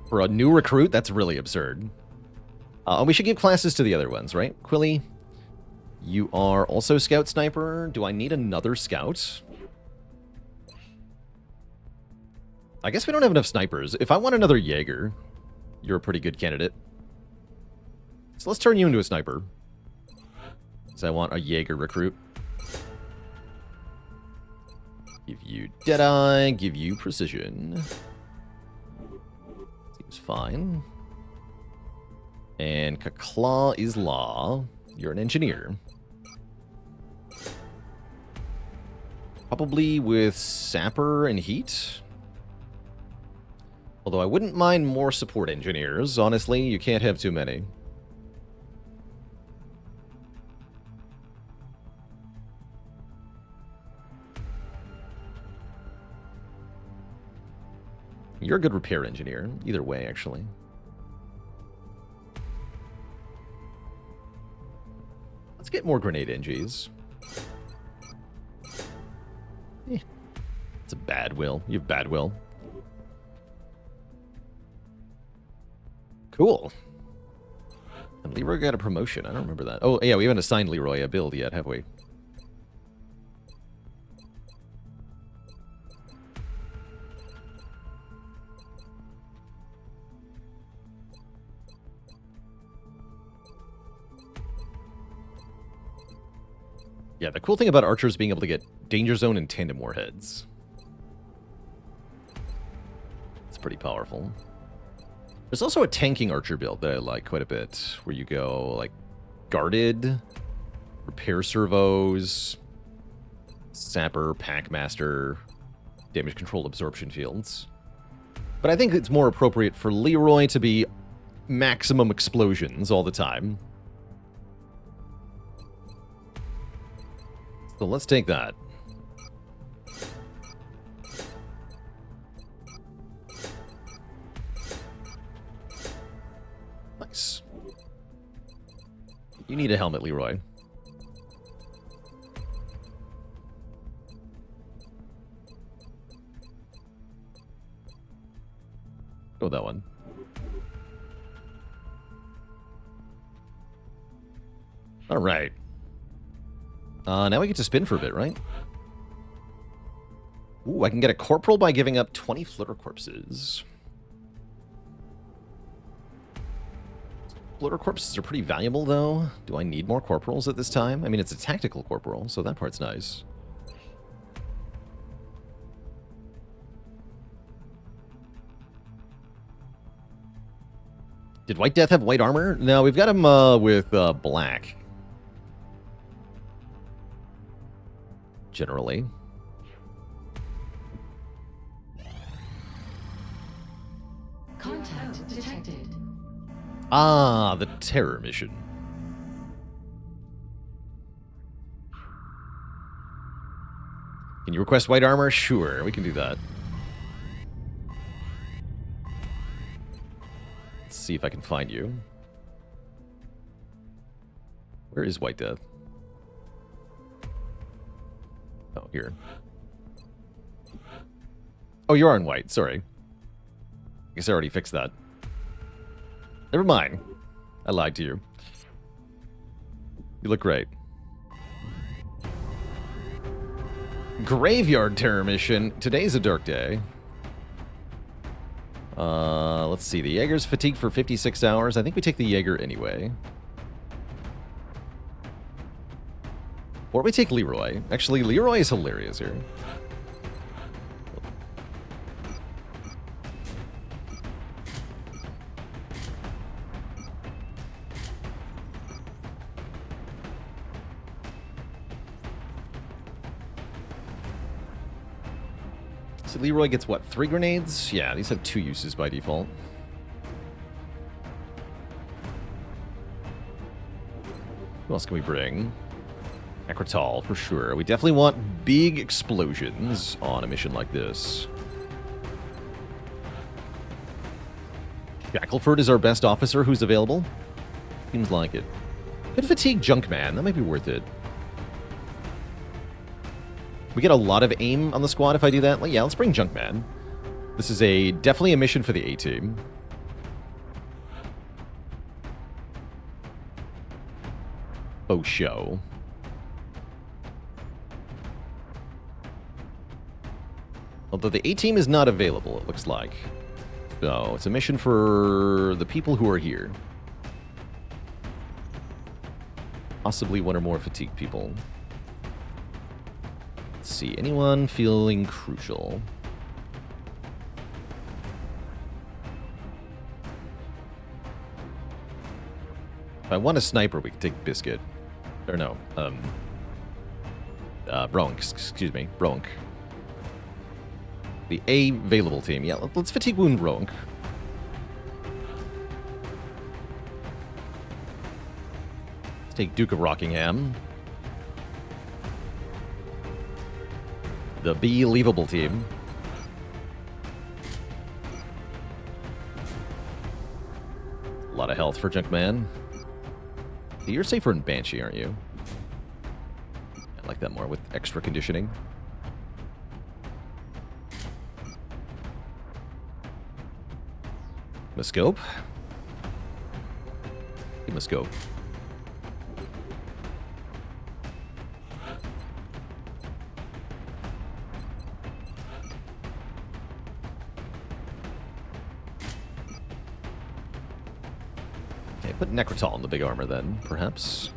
For a new recruit, that's really absurd. We should give classes to the other ones, right? Quilly, you are also Scout Sniper. Do I need another Scout? I guess we don't have enough snipers. If I want another Jaeger, you're a pretty good candidate. So let's turn you into a sniper. Because I want a Jaeger recruit. Give you Deadeye, give you Precision. Seems fine. And Kakla is Law. You're an engineer. Probably with Sapper and Heat. Although I wouldn't mind more support engineers. Honestly, you can't have too many. You're a good repair engineer. Either way, actually. Let's get more grenade NGs. It's a bad will. You have bad will. Cool. And Leroy got a promotion. I don't remember that. Oh, yeah, we haven't assigned Leroy a build yet, have we? Yeah, the cool thing about archers being able to get Danger Zone and Tandem Warheads. It's pretty powerful. There's also a tanking archer build that I like quite a bit, where you go, like, guarded, repair servos, sapper, packmaster, damage control absorption fields. But I think it's more appropriate for Leroy to be maximum explosions all the time. So let's take that. Nice. You need a helmet, Leroy. Go with that one. All right. Now we get to spin for a bit, right? Ooh, I can get a corporal by giving up 20 flitter corpses. Flitter corpses are pretty valuable, though. Do I need more corporals at this time? I mean, it's a tactical corporal, so that part's nice. Did White Death have white armor? No, we've got him with black. Generally. Contact detected. Ah, the terror mission. Can you request white armor? Sure, we can do that. Let's see if I can find you. Where is White Death? Oh, here. Oh, you are in white. Sorry. I guess I already fixed that. Never mind. I lied to you. You look great. Graveyard terror mission. Today's a dark day. Let's see. The Jaeger's fatigued for 56 hours. I think we take the Jaeger anyway. Or we take Leroy. Actually, Leroy is hilarious here. So Leroy gets, what, 3 grenades? Yeah, these have 2 uses by default. Who else can we bring? Ekka for sure. We definitely want big explosions on a mission like this. Shackleford is our best officer who's available. Seems like it. Could fatigue Junkman. That might be worth it. We get a lot of aim on the squad if I do that. Like, yeah, let's bring Junkman. This is definitely a mission for the A-team. Oh, show. Although the A-team is not available, it looks like. So, it's a mission for the people who are here. Possibly one or more fatigued people. Let's see, anyone feeling crucial? If I want a sniper, we can take Biscuit. Or no, Bronk, excuse me, Bronk. The available team. Yeah, let's fatigue wound Bronk. Let's take Duke of Rockingham. The believable team. A lot of health for Junkman. You're safer in Banshee, aren't you? I like that more with extra conditioning. Give him a scope. Give him a scope. Okay, put Necrotal in the big armor then, perhaps.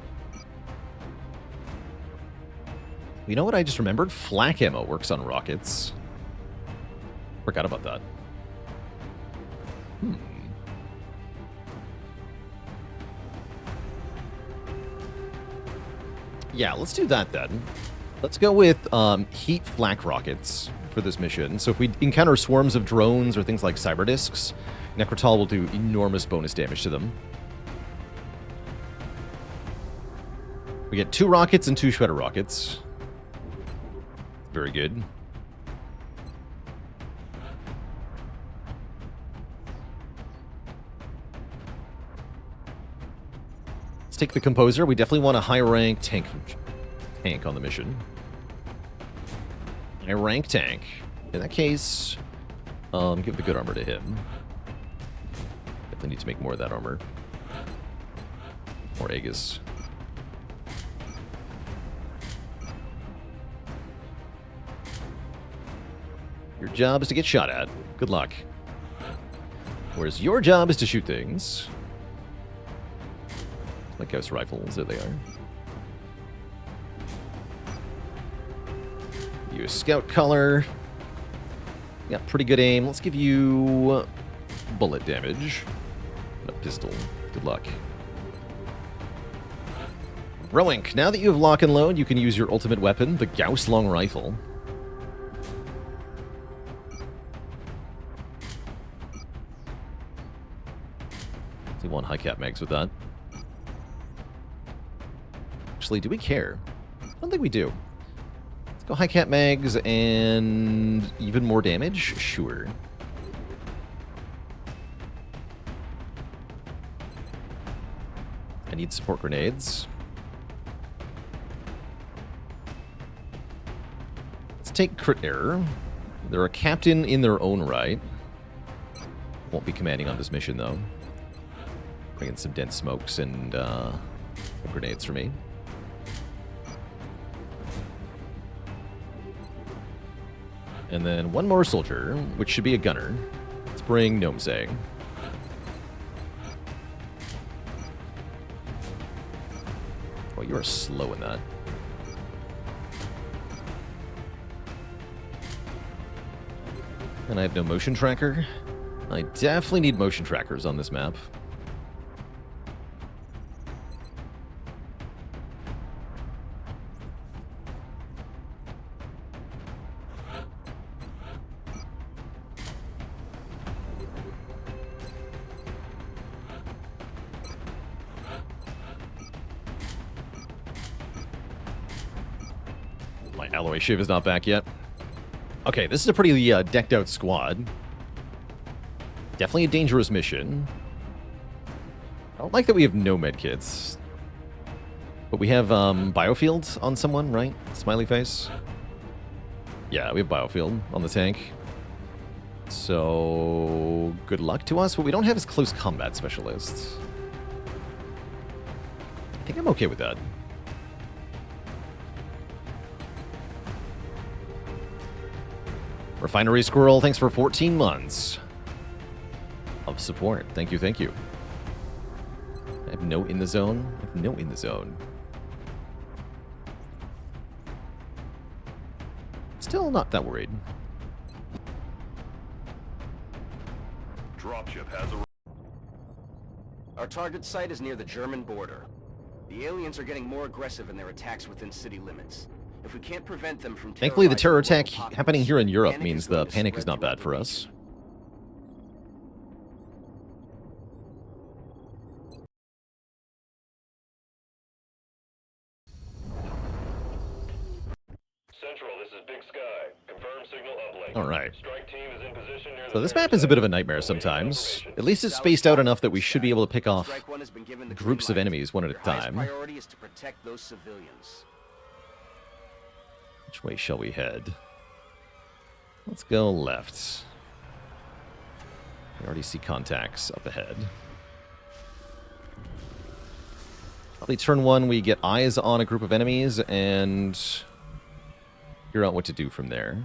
You know what I just remembered? Flak ammo works on rockets. Forgot about that. Yeah, let's do that then. Let's go with heat flak rockets for this mission. So if we encounter swarms of drones or things like cyber discs, Necrotal will do enormous bonus damage to them. We get 2 rockets and 2 shredder rockets. Very good. Let's take the Composer. We definitely want a high-rank tank on the mission. High-rank tank. In that case, give the good armor to him. Definitely need to make more of that armor. More Aegis. Your job is to get shot at. Good luck. Whereas your job is to shoot things. Like Ghost Rifles, there they are. You a Scout Color. You got pretty good aim. Let's give you bullet damage. And a pistol. Good luck. Roink, now that you have lock and load, you can use your ultimate weapon, the Gauss Long Rifle. So you want high cap mags with that. Actually, do we care? I don't think we do. Let's go high cap mags and even more damage? Sure. I need support grenades. Let's take crit error. They're a captain in their own right. Won't be commanding on this mission, though. Bring in some dense smokes and grenades for me. And then one more soldier, which should be a gunner. Let's bring Gnome Sang. Oh, you are slow in that. And I have no motion tracker. I definitely need motion trackers on this map. My alloy shiv is not back yet. Okay, this is a pretty decked out squad. Definitely a dangerous mission. don't like that we have no medkits. But we have biofield on someone, right? Smiley face. Yeah, we have biofield on the tank. So good luck to us, but we don't have his close combat specialist. I think I'm okay with that. Refinery Squirrel, thanks for 14 months of support. Thank you, thank you. I have no in the zone. I have no in the zone. Still not that worried. Dropship has a... Our target site is near the German border. The aliens are getting more aggressive in their attacks within city limits. If we can't prevent them from Thankfully, the terror terrorizing attack local populace, happening here in Europe panic means is going the to panic is spread not bad throughout for the us. region. Central, this is Big Sky. Confirm signal uplink. All right. Strike team is in position near So this map is a bit of a nightmare sometimes. At least it's spaced out enough that we should be able to pick off Strike One has been given the groups green of light. enemies one at a Their highest time. priority is to protect those civilians. Which way shall we head? Let's go left. We already see contacts up ahead. Probably turn one, we get eyes on a group of enemies and figure out what to do from there.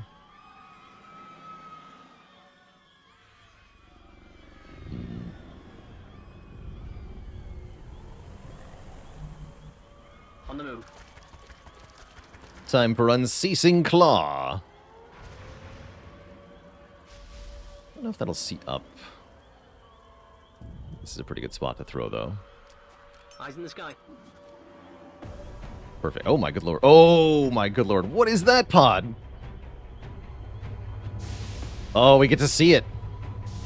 On the move. Time for Unceasing Claw. I don't know if that'll see up. This is a pretty good spot to throw, though. Eyes in the sky. Perfect. Oh, my good lord. Oh, my good lord. What is that pod? Oh, we get to see it.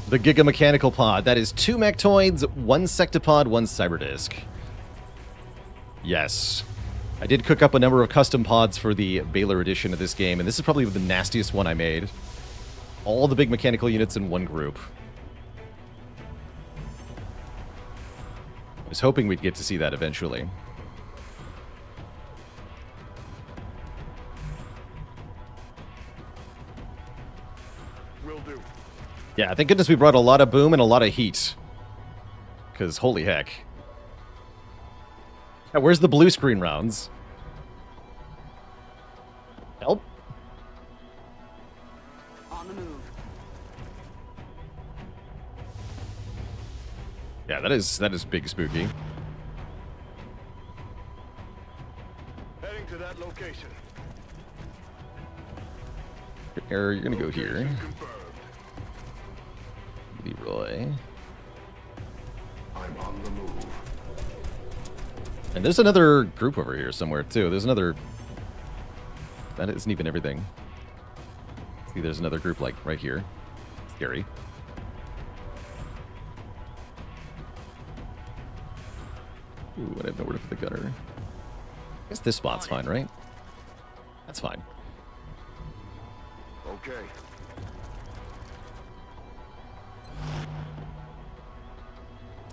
The Giga Mechanical Pod. That is 2 Mechtoids, 1 Sectopod, 1 Cyberdisc. Yes. I did cook up a number of custom pods for the Baalor edition of this game, and this is probably the nastiest one I made. All the big mechanical units in one group. I was hoping we'd get to see that eventually. Will do. Yeah, thank goodness we brought a lot of boom and a lot of heat. Because holy heck. Yeah, where's the blue screen rounds? Help? On the move. Yeah, that is big spooky. Heading to that location. You're gonna go here. Location confirmed. Leroy. I'm on the move. And there's another group over here somewhere, too. There's another... That isn't even everything. See, there's another group, like, right here. Scary. Ooh, I have nowhere to put the gunner. I guess this spot's fine, right? That's fine. Okay.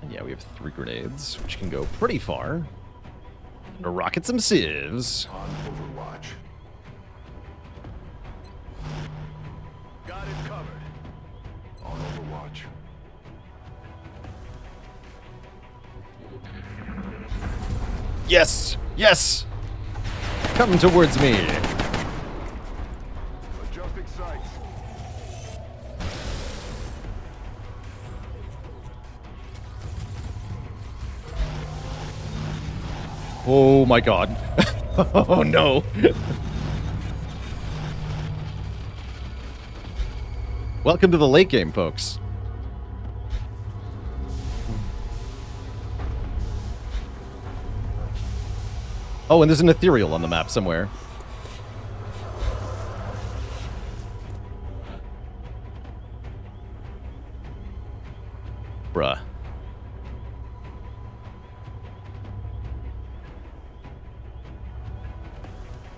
And yeah, we have 3 grenades, which can go pretty far. A rocket some sieves. On Overwatch. Got it covered. On Overwatch. Yes! Yes! Come towards me! Adjusting sights. Oh my god. Oh no. Welcome to the late game, folks. Oh, and there's an ethereal on the map somewhere. Bruh.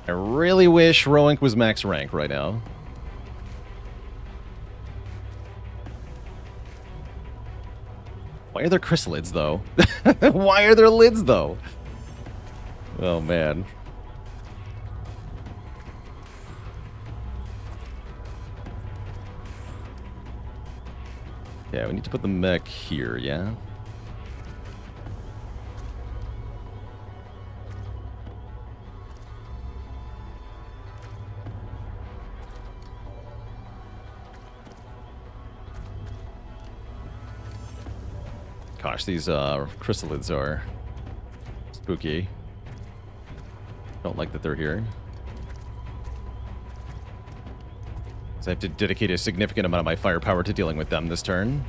I really wish Roink was max rank right now. Why are there chrysalids, though? Why are there lids, though? Oh, man. Yeah, we need to put the mech here, yeah? Gosh, these chrysalids are spooky. Don't like that they're here. So I have to dedicate a significant amount of my firepower to dealing with them this turn.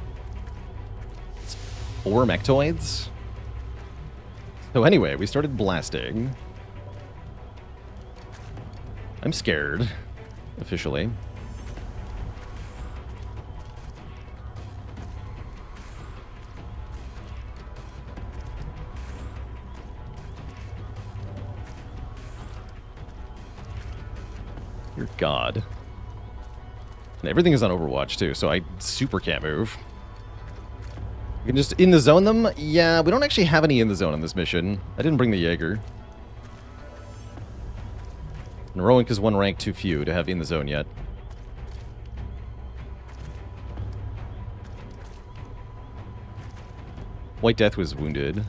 It's 4 mechtoids. So anyway, we started blasting. I'm scared, officially. Dear God. And everything is on Overwatch, too, so I super can't move. We can just in the zone them? Yeah, we don't actually have any in the zone on this mission. I didn't bring the Jaeger. And Rowank is 1 rank too few to have in the zone yet. White Death was wounded.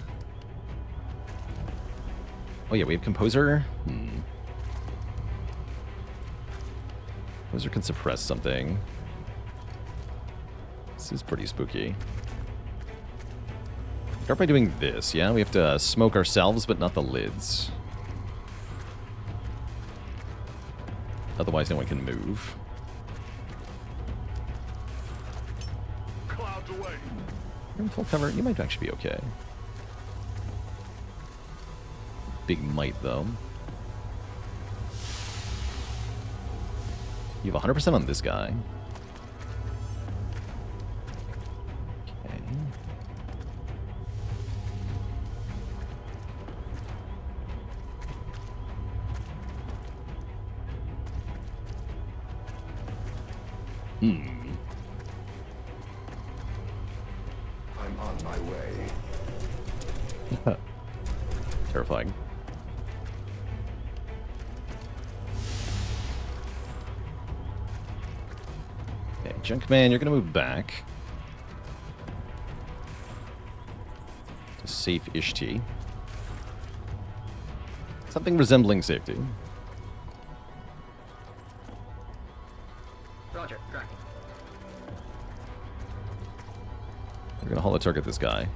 Oh yeah, we have Composer? Composer can suppress something. This is pretty spooky. Start by doing this, yeah? We have to smoke ourselves, but not the lids. Otherwise, no one can move. Clouds away. You're in full cover. You might actually be okay. Big might, though. You have 100% on this guy. Okay. I'm on my way. Terrifying. Okay, Junkman, you're gonna move back to safe-ish T. Something resembling safety. Roger, tracking. We're gonna holo target this guy.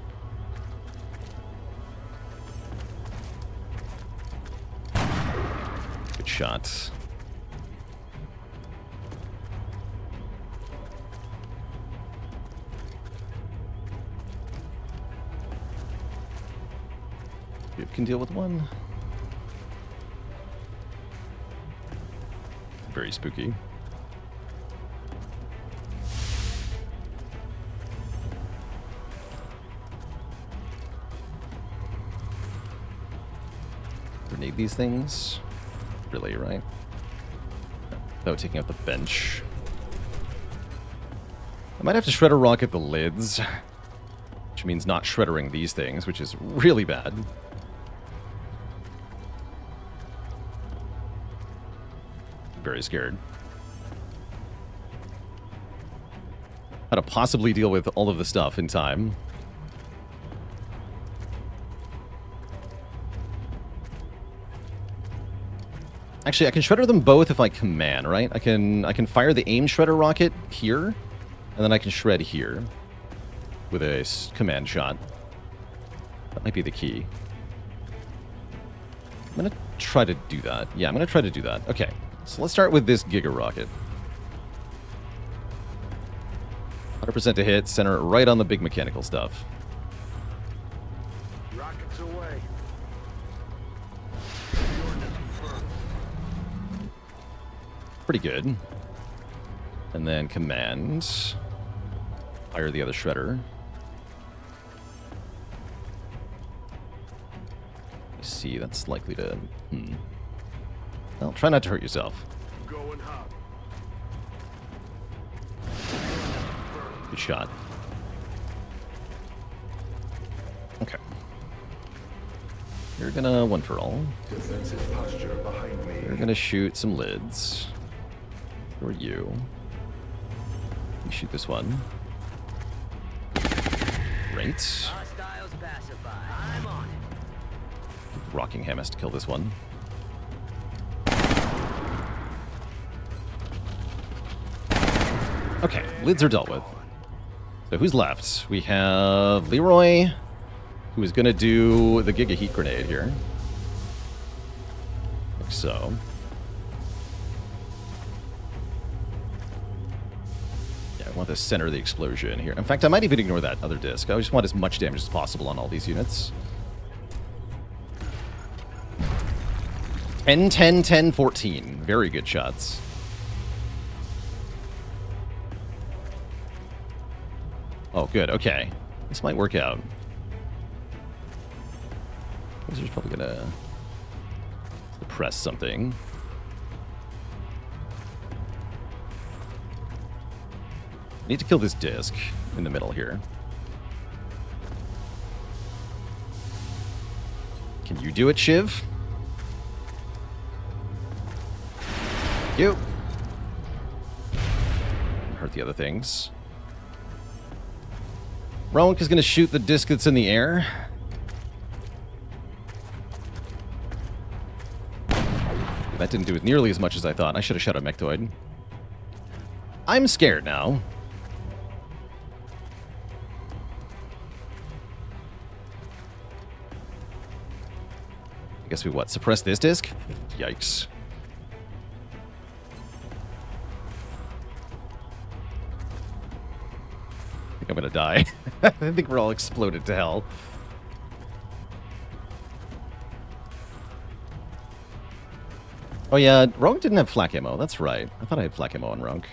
Good shot. You can deal with one. Very spooky. Grenade these things? Really, right? Without taking out the bench. I might have to shredder rocket the lids. Which means not shreddering these things, which is really bad. Very scared. How to possibly deal with all of the stuff in time. Actually, I can shredder them both if I command, right? I can fire the aim shredder rocket here, and then I can shred here with a command shot. That might be the key. I'm gonna try to do that. Yeah, I'm gonna try to do that. Okay, so let's start with this Giga Rocket. 100% to hit, center it right on the big mechanical stuff. Rockets away. Pretty good. And then command. Fire the other shredder. I see, that's likely to... Well, try not to hurt yourself. Going hot. Good shot. You're gonna one for all. Defensive posture behind me. You're gonna shoot some lids. Or you. You shoot this one. Great. Hostiles pacified. I'm on it. Rockingham has to kill this one. Okay, lids are dealt with. So who's left? We have Leroy, who is going to do the Giga Heat Grenade here. Like so. Yeah, I want the center of the explosion here. In fact, I might even ignore that other disc. I just want as much damage as possible on all these units. 10, 10, 10, 14. Very good shots. Oh, good. Okay. This might work out. Wizard's probably gonna suppress something. I need to kill this disc in the middle here. Can you do it, Shiv? You. Hurt the other things. Rowank is going to shoot the disc that's in the air. That didn't do it nearly as much as I thought. I should have shot a Mechtoid. I'm scared now. I guess we what? Suppress this disc? Yikes. I think I'm gonna die. I think we're all exploded to hell. Oh yeah, Rogue didn't have flak ammo. That's right. I thought I had flak ammo on Rogue.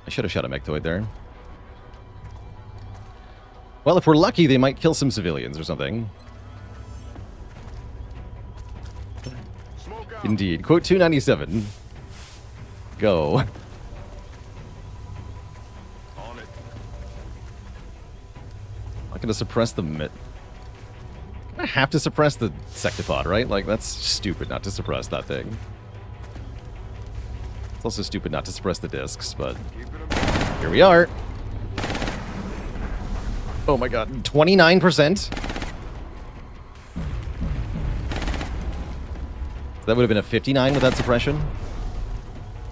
I should have shot a Mechtoid there. Well, if we're lucky, they might kill some civilians or something. Indeed. Quote 297. Go. On it. I'm not going to suppress the... I have to suppress the Sectopod, right? Like, that's stupid not to suppress that thing. It's also stupid not to suppress the discs, but... Here we are. Oh my god. 29%? That would have been a 59 without suppression.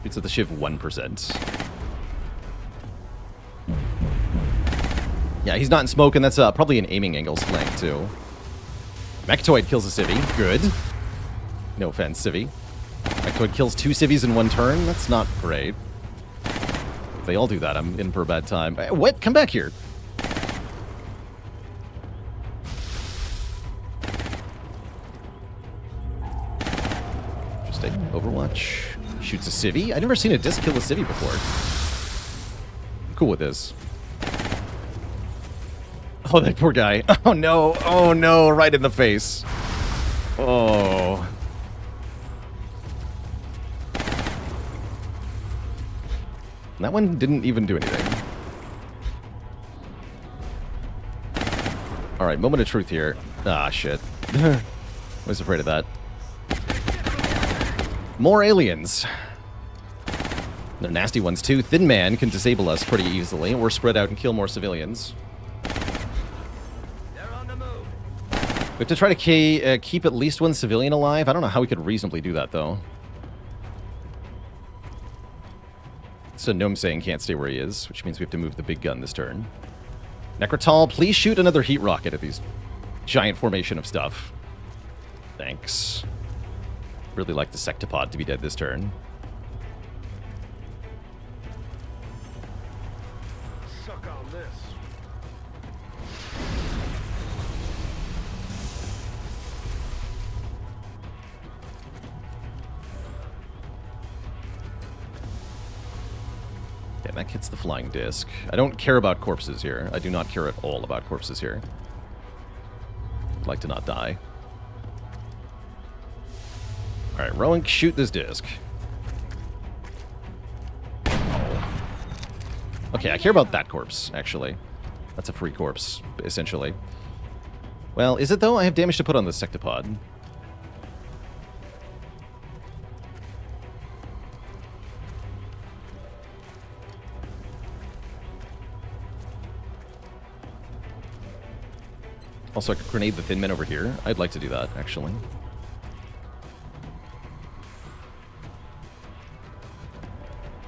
It's at the Shiv 1%. Yeah, he's not in smoke, and that's probably an aiming angle's flank, too. Mechtoid kills a civvy. Good. No offense, civvy. Mechtoid kills 2 civvies in 1 turn. That's not great. If they all do that, I'm in for a bad time. What? Come back here. Interesting. Overwatch. Shoots a civvy. I've never seen a disc kill a civvy before. I'm cool with this. Oh, that poor guy. Oh, no. Oh, no. Right in the face. Oh. That one didn't even do anything. All right, moment of truth here. Ah, shit. I was afraid of that. More aliens. They're nasty ones, too. Thin Man can disable us pretty easily. We're spread out and kill more civilians. We have to try to keep at least 1 civilian alive. I don't know how we could reasonably do that, though. So Gnome saying can't stay where he is, which means we have to move the big gun this turn. Necrotal, please shoot another heat rocket at these giant formation of stuff. Thanks. Really like the Sectopod to be dead this turn. Suck on this. Yeah, that hits the flying disc. I don't care about corpses here. I do not care at all about corpses here. I'd like to not die. Alright, Rowan, shoot this disc. Okay, I care about that corpse, actually. That's a free corpse, essentially. Well, is it though? I have damage to put on the sectopod. Also, I could grenade the thin men over here. I'd like to do that, actually.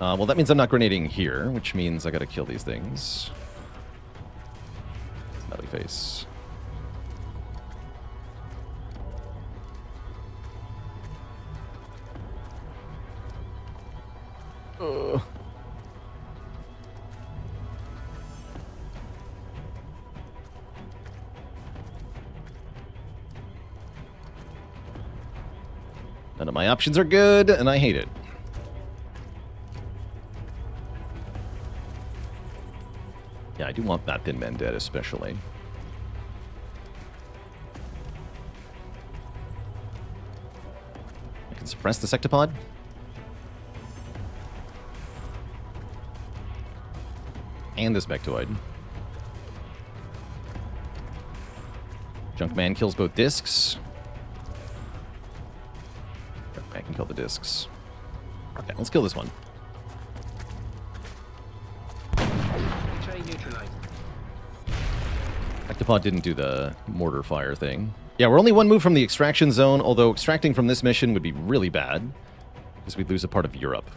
Well, that means I'm not grenading here, which means I gotta kill these things. Smelly face. Ugh. None of my options are good, and I hate it. Yeah, I do want that thin man dead, especially. I can suppress the sectopod. And this Mechtoid. Junkman kills both discs. I can kill the discs. Okay, let's kill this one. Octopod didn't do the mortar fire thing. Yeah, we're only one move from the extraction zone, although extracting from this mission would be really bad, because we'd lose a part of Europe,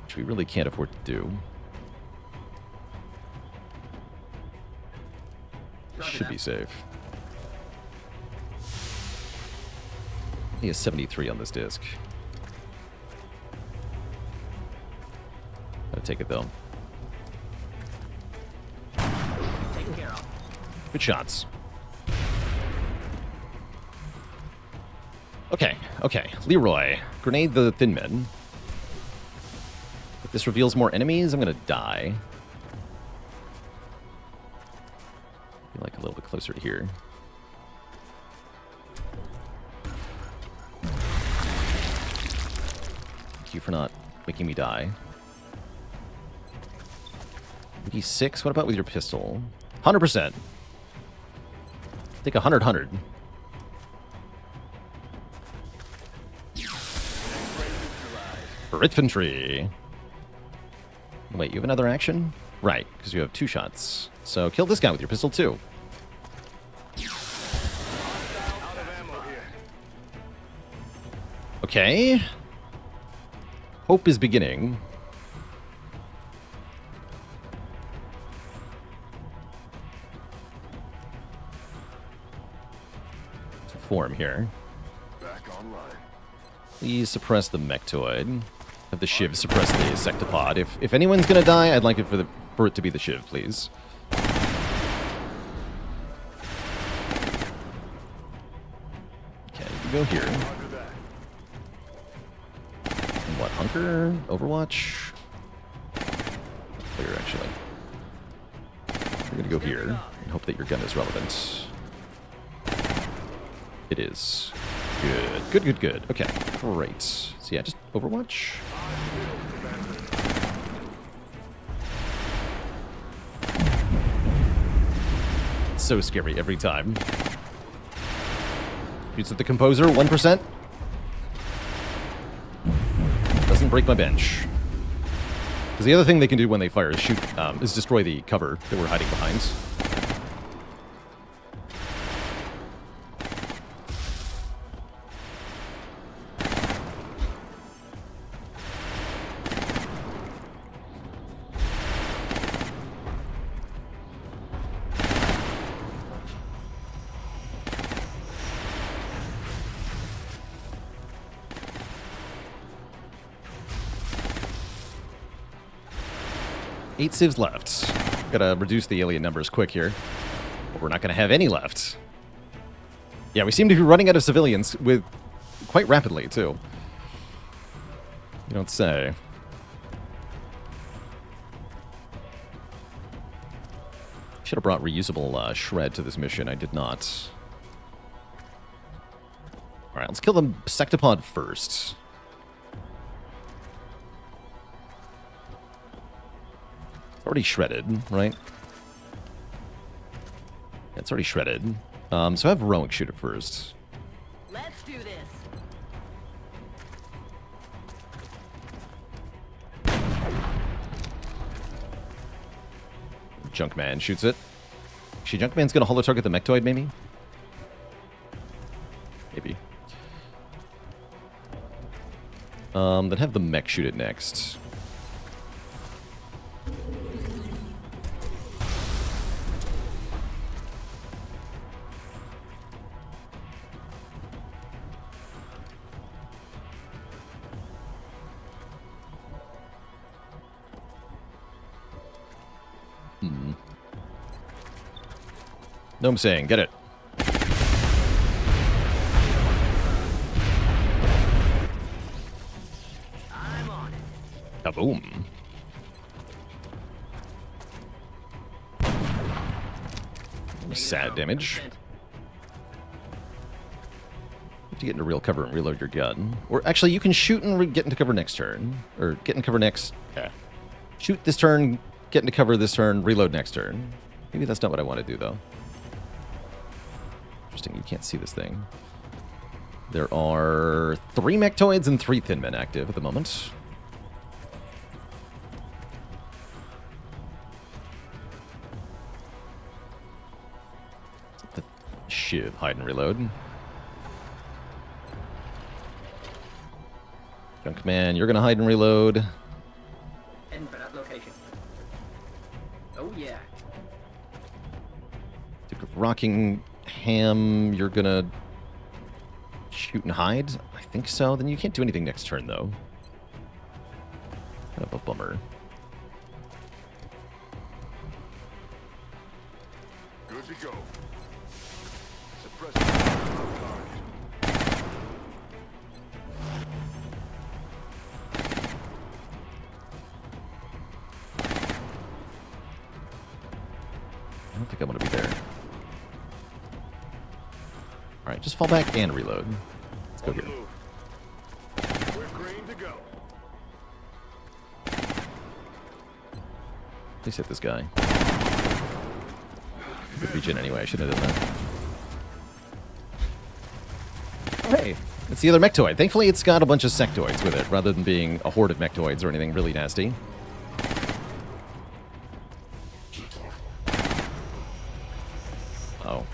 which we really can't afford to do. Should be safe. He has 73 on this disc. Gotta take it though. Taken care of. Good shots. Okay, okay. Leroy, grenade the thin men. If this reveals more enemies, I'm gonna die. Feel like a little bit closer to here. Thank you for not making me die. 86? What about with your pistol? 100%. Take 100. For infantry. Wait, you have another action? Right, because you have 2 shots. So kill this guy with your pistol too. Okay. Hope is beginning. To form here. Back online. Please suppress the Mechtoid. Have the Shiv suppress the Sectopod. If anyone's gonna die, I'd like it for it to be the Shiv, please. Okay, we go here. And what, Hunker? Overwatch? Clear, actually. We're gonna go here and hope that your gun is relevant. It is. Good. Okay, great. So yeah, just Overwatch. It's so scary every time. Shoots at the Composer, 1%. Doesn't break my bench. Because the other thing they can do when they fire is destroy the cover that we're hiding behind. Eight civs left. Gotta reduce the alien numbers quick here. But we're not gonna have any left. Yeah, we seem to be running out of civilians with quite rapidly, too. You don't say. Should have brought reusable shred to this mission. I did not. Alright, let's kill the Sectopod first. Already shredded, right? Yeah, It's already shredded. So have Heroic shoot it first. Let's do this. Junkman shoots it. Actually, Junkman's gonna holo target the Mechtoid, maybe? Maybe. Then have the mech shoot it next. No, I'm saying, get it. I'm on it. Kaboom. Sad damage. You have to get into real cover and reload your gun. Or actually, you can shoot and get into cover next turn. Or get in cover next... Yeah. Shoot this turn, get into cover this turn, reload next turn. Maybe that's not what I want to do, though. Interesting, you can't see this thing. There are 3 Mechtoids and 3 Thin Men active at the moment. The Shiv, hide and reload. Junkman, you're gonna hide and reload. Heading for that location. Oh yeah. Rockingham, you're gonna shoot and hide? I think so. Then you can't do anything next turn, though. Kind of a bummer. Good to go. Suppress the target. I don't think I'm gonna be there. Alright, just fall back and reload. Let's go On the here. move. We're green to go. Please hit this guy. Good regen anyway, I shouldn't have done that. Hey, it's the other Mechtoid. Thankfully, it's got a bunch of sectoids with it, rather than being a horde of Mechtoids or anything really nasty. Oh.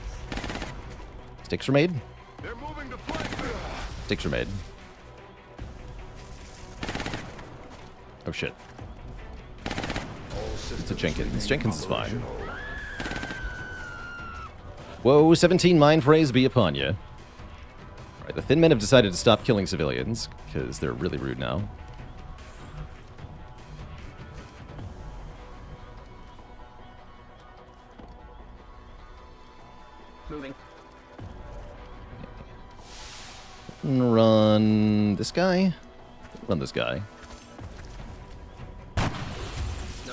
Stakes are made? They're moving to flank. Stakes are made. Oh shit. It's a Jenkins. Jenkins is fine. Whoa, 17 mind phrase be upon you. Alright, the Thin Men have decided to stop killing civilians, because they're really rude now. Moving. Run this guy? Run this guy. No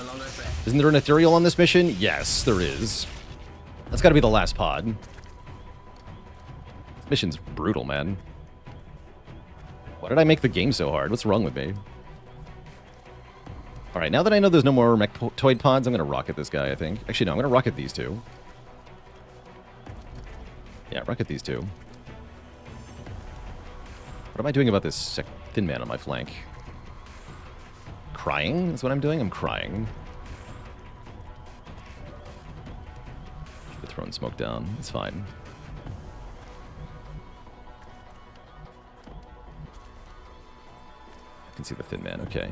longer a threat. Isn't there an ethereal on this mission? Yes, there is. That's gotta be the last pod. This mission's brutal, man. Why did I make the game so hard? What's wrong with me? Alright, now that I know there's no more Mechtoid pods, I'm gonna rocket this guy, I think. Actually, no, I'm gonna rocket these two. Yeah, rocket these two. What am I doing about this Thin Man on my flank? Crying is what I'm doing? I'm crying. Should have thrown smoke down. It's fine. I can see the Thin Man, okay.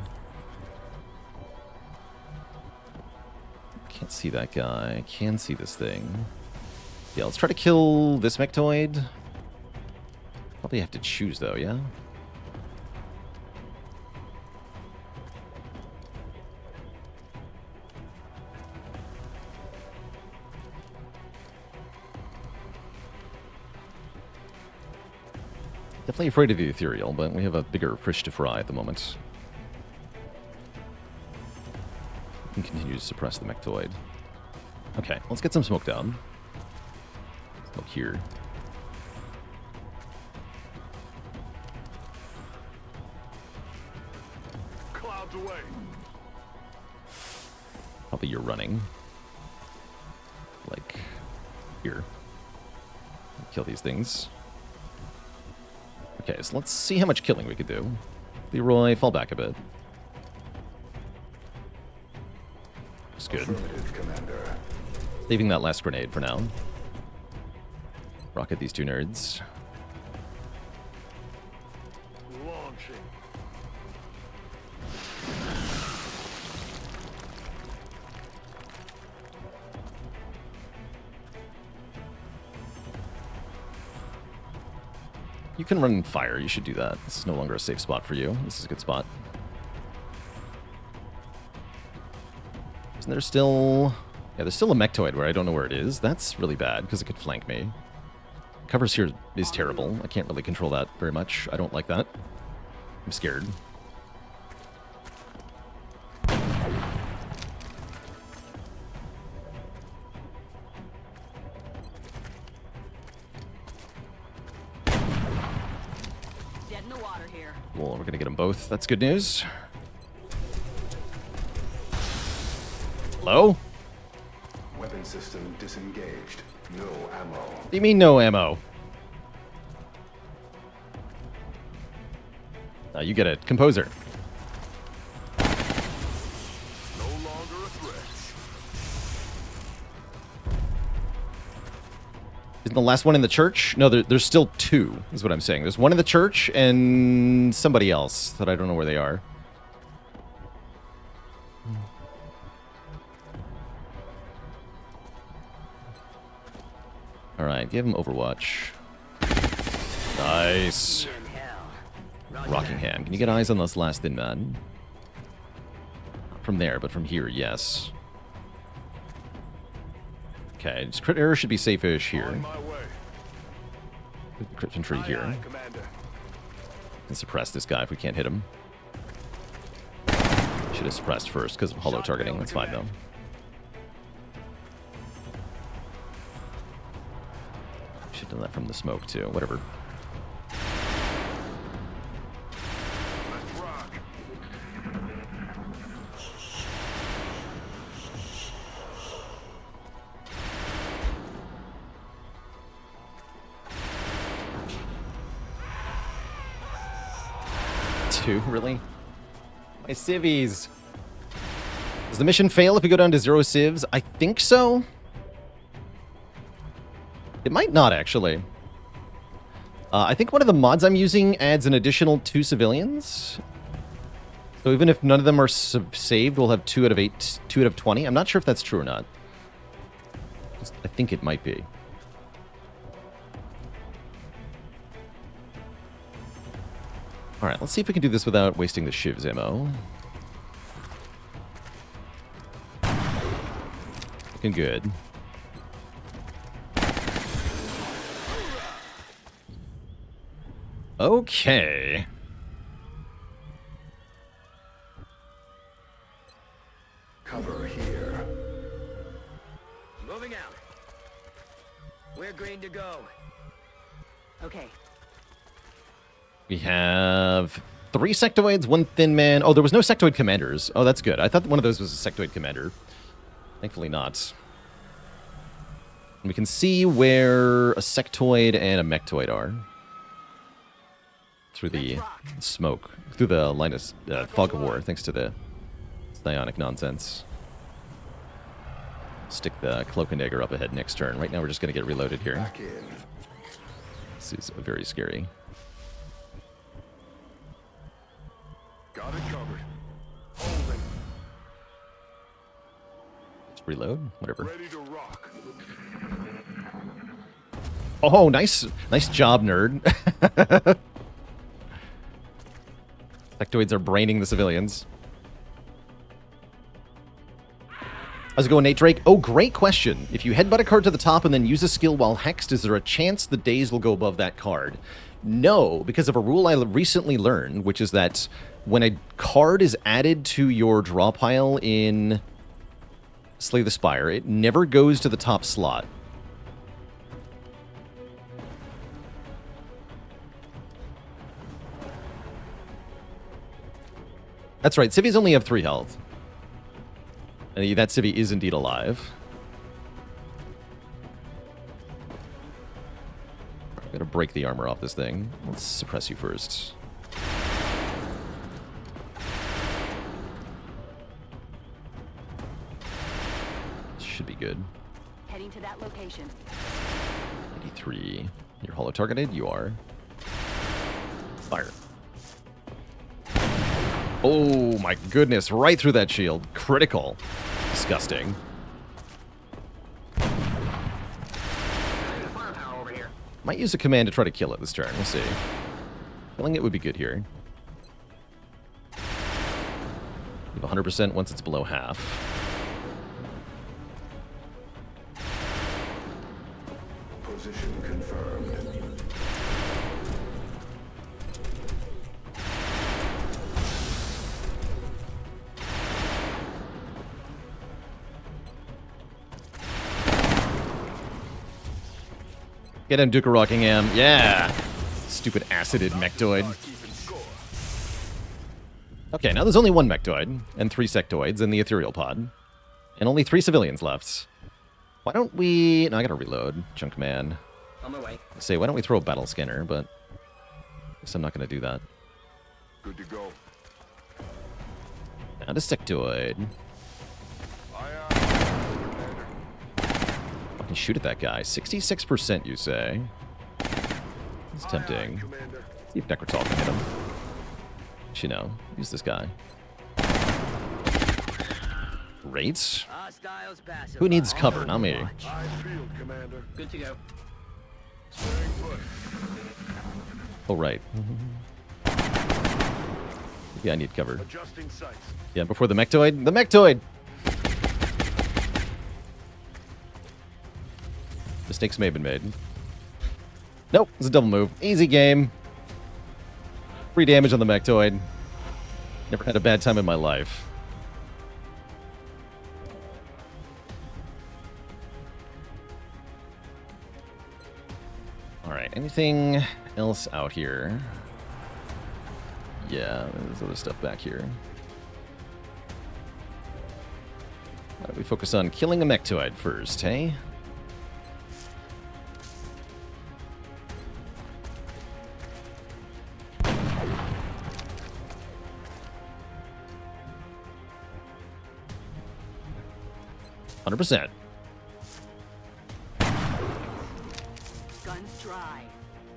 Can't see that guy. Can see this thing. Yeah, let's try to kill this Mechtoid. Probably have to choose, though, yeah? Definitely afraid of the ethereal, but we have a bigger fish to fry at the moment. We can continue to suppress the Mechtoid. Okay, let's get some smoke down. Smoke here. Clouds away. Probably you're running. Like Here. Kill these things. Okay, so let's see how much killing we could do. Leroy, fall back a bit. That's good. Affirmative, Commander. Leaving that last grenade for now. Rocket these two nerds. Launching. You can run fire. You should do that. This is no longer a safe spot for you. This is a good spot. Isn't there still... Yeah, there's still a mechtoid where I don't know where it is. That's really bad because it could flank me. Covers here is terrible. I can't really control that very much. I don't like that. I'm scared. Dead in the water here. Well, we're gonna get them both. That's good news. Hello? Weapon system disengaged. No ammo. What do you mean no ammo? You get it. Composer. No longer a threat. Isn't the last one in the church? No, there's still two, is what I'm saying. There's one in the church and somebody else that I don't know where they are. Alright, give him Overwatch. Nice. In hell. Rocking hand. Can you get eyes on this last thin man? Not from there, but from here, yes. Okay, just crit error should be safe-ish here. On my way. Crit infantry Aye, here. aye, Commander. And suppress this guy if we can't hit him. Should have suppressed first because of hollow targeting. That's fine though. Should have done that from the smoke too. Whatever. Let's rock. Two, really? My civvies. Does the mission fail if we go down to 0 civs? I think so. It might not, actually. I think one of the mods I'm using adds an additional 2 civilians. So even if none of them are saved, we'll have 2 out of 8, 2 out of 20. I'm not sure if that's true or not. I think it might be. Alright, let's see if we can do this without wasting the shiv's ammo. Looking good. Okay. Cover here. Moving out. We're green to go. Okay. We have 3 sectoids, 1 thin man. Oh, there was no sectoid commanders. Oh, that's good. I thought one of those was a sectoid commander. Thankfully not. And we can see where a sectoid and a mechtoid are. Through the smoke. Through the line of fog of war, thanks to the psionic nonsense. Stick the cloak and dagger up ahead next turn. Right now we're just going to get reloaded here. Back in. This is very scary. Got it covered. Holding. Just reload, whatever. Ready to rock. Oh, nice job, nerd. Sectoids are braining the civilians. How's it going, Nate Drake? Oh, great question. If you headbutt a card to the top and then use a skill while hexed, is there a chance the days will go above that card? No, because of a rule I recently learned, which is that when a card is added to your draw pile in Slay the Spire, it never goes to the top slot. That's right, civvies only have 3 health. And that civvy is indeed alive. break the armor off this thing. Let's suppress you first. Should be good. Heading to that location. 83. You're hollow targeted? You are. Fire. Oh my goodness, right through that shield. Critical. Disgusting. Firepower over here. Might use a command to try to kill it this turn. We'll see. Killing it would be good here. You have 100% once it's below half. Position confirmed. Get him, Duke of Rockingham. Yeah! Stupid acided mechtoid. Keeping score. Okay, now there's only one mechtoid, and 3 sectoids in the ethereal pod. And only 3 civilians left. Why don't we... No, I gotta reload. Junk man. On my way. Say, why don't we throw a battle scanner, but... I guess I'm not gonna do that. Good to go. And a sectoid. Aye, aye, Commander. I can shoot at that guy. 66%, you say? It's tempting. Aye, Commander. See if Necrotal can hit him. Actually, no. Use this guy. Great. Hostiles passive. Who needs cover? Not me. Eyes field, Commander. Good to go. Staying put. Oh, right. Yeah, I need cover. Adjusting sights. Yeah, before the mechtoid. The mechtoid! Mistakes may have been made. Nope, it's a double move. Easy game. 3 damage on the mechtoid. Never had a bad time in my life. Alright, anything else out here? Yeah, there's other stuff back here. Why don't we focus on killing a mechtoid first, hey? %. Guns dry.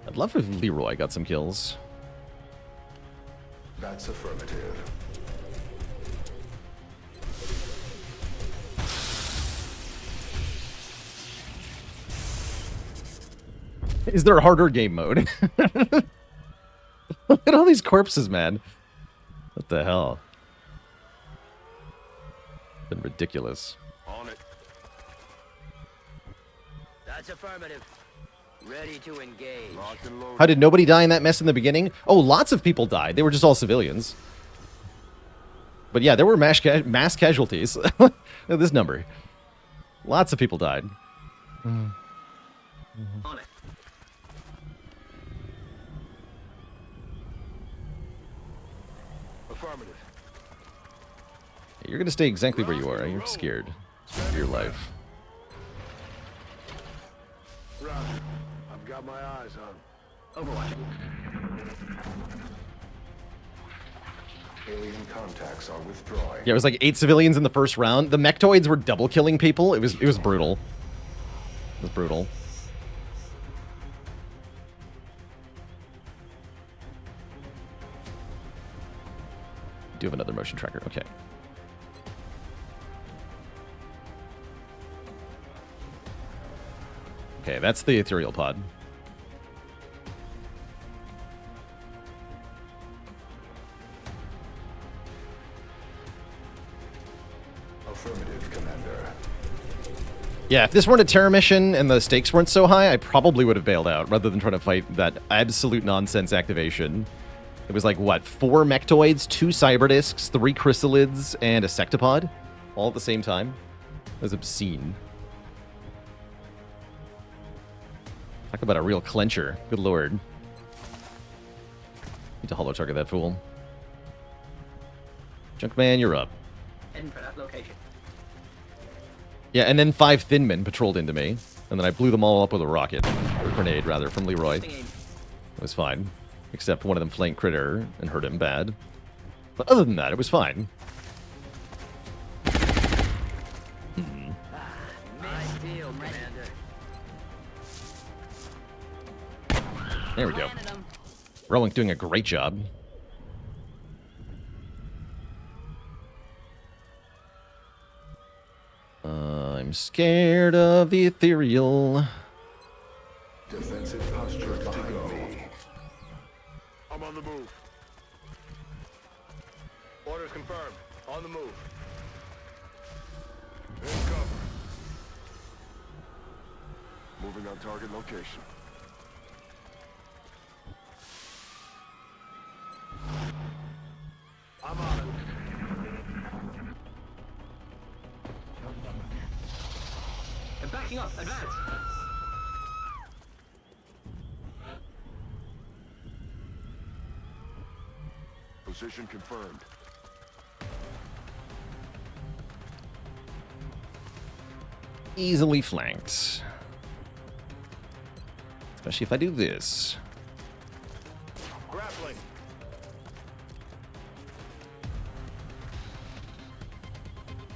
I'd love if Leroy got some kills. That's affirmative. Is there a harder game mode? Look at all these corpses, man. What the hell? Been ridiculous. On it. That's affirmative. Ready to engage. Locked and loaded. How did nobody die in that mess in the beginning? Oh, lots of people died. They were just all civilians. But yeah, there were mass casualties. This number. Lots of people died. On it. Affirmative. You're going to stay exactly where you are. You're scared for your life. Roger. I've got my eyes on. Overwatch. Alien contacts are withdrawing. Yeah, it was like 8 civilians in the first round. The mechtoids were double killing people. It was brutal. It was brutal. Do have another motion tracker. Okay. Okay, that's the ethereal pod. Affirmative, Commander. Yeah, if this weren't a terror mission and the stakes weren't so high, I probably would have bailed out rather than trying to fight that absolute nonsense activation. It was like, what, 4 mechtoids, 2 cyberdiscs, 3 chrysalids, and a sectopod? All at the same time? It was obscene. Talk about a real clencher. Good lord. Need to hollow target that fool. Junkman, you're up. Heading for that location. Yeah, and then 5 Thin Men patrolled into me. And then I blew them all up with a rocket. Or a grenade, rather, from Leroy. It was fine. Except one of them flanked Critter and hurt him bad. But other than that, it was fine. Nice deal, Commander. There we go. Rowank doing a great job. I'm scared of the ethereal. Defensive posture behind me. I'm on the move. Orders confirmed. On the move. In cover. Moving on target location. I'm on it. I'm backing up. Advance. Position confirmed. Easily flanked. Especially if I do this. Grappling.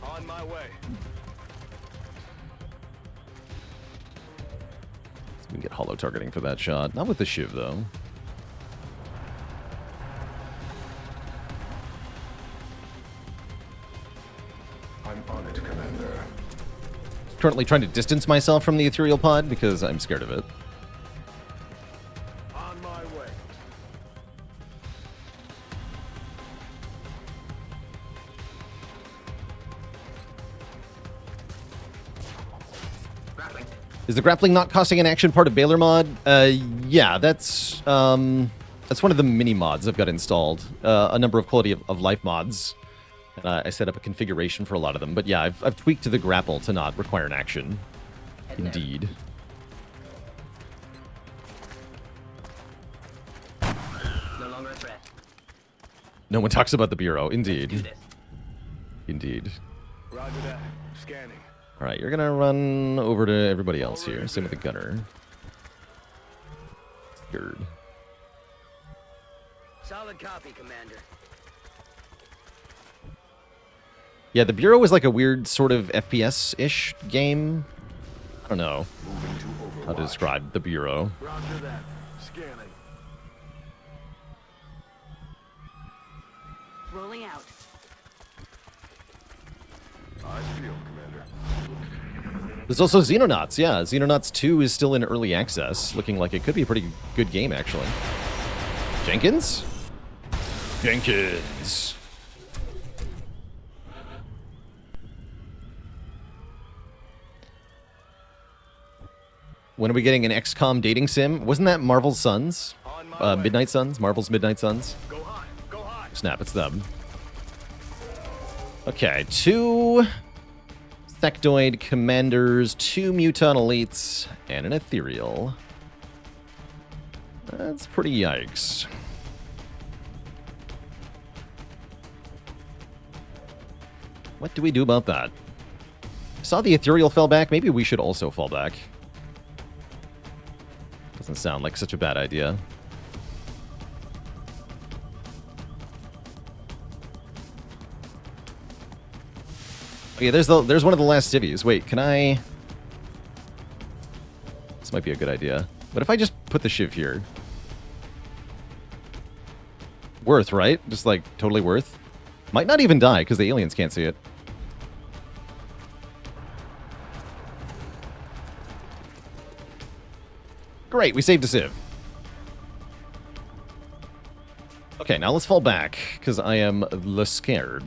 On my way. We can get hollow targeting for that shot. Not with the Shiv, though. I'm on it, Commander. Currently trying to distance myself from the ethereal pod because I'm scared of it. On my way. Grappling. Is the grappling not costing an action part of Baalor mod? Yeah, that's one of the mini mods I've got installed. A number of quality of life mods. And I set up a configuration for a lot of them. But yeah, I've tweaked the grapple to not require an action. Indeed. No longer a threat. No one talks about the Bureau. Do Indeed. this. Indeed. Roger that. Scanning. Alright, you're gonna run over to everybody else here. Same with the gunner. Scared. Solid copy, Commander. Yeah, the Bureau is like a weird sort of FPS-ish game. I don't know Moving to how to Overwatch. describe the Bureau. Roger that. Scanning. Rolling out. Eyes peeled, Commander. There's also Xenonauts, yeah. Xenonauts 2 is still in early access, looking like it could be a pretty good game, actually. Jenkins? Jenkins. When are we getting an XCOM dating sim? Wasn't that Marvel's Sons? On my way. Midnight Suns? Marvel's Midnight Suns? Go high. Go high. Snap, it's them. Okay, 2 sectoid commanders, 2 muton elites, and an ethereal. That's pretty yikes. What do we do about that? Saw the ethereal fell back. Maybe we should also fall back. Doesn't sound like such a bad idea. Okay, there's one of the last civvies. Wait, can I... This might be a good idea. What if I just put the Shiv here? Worth, right? Just like totally worth. Might not even die because the aliens can't see it. Great, we saved a Civ. Okay, now let's fall back because I am scared.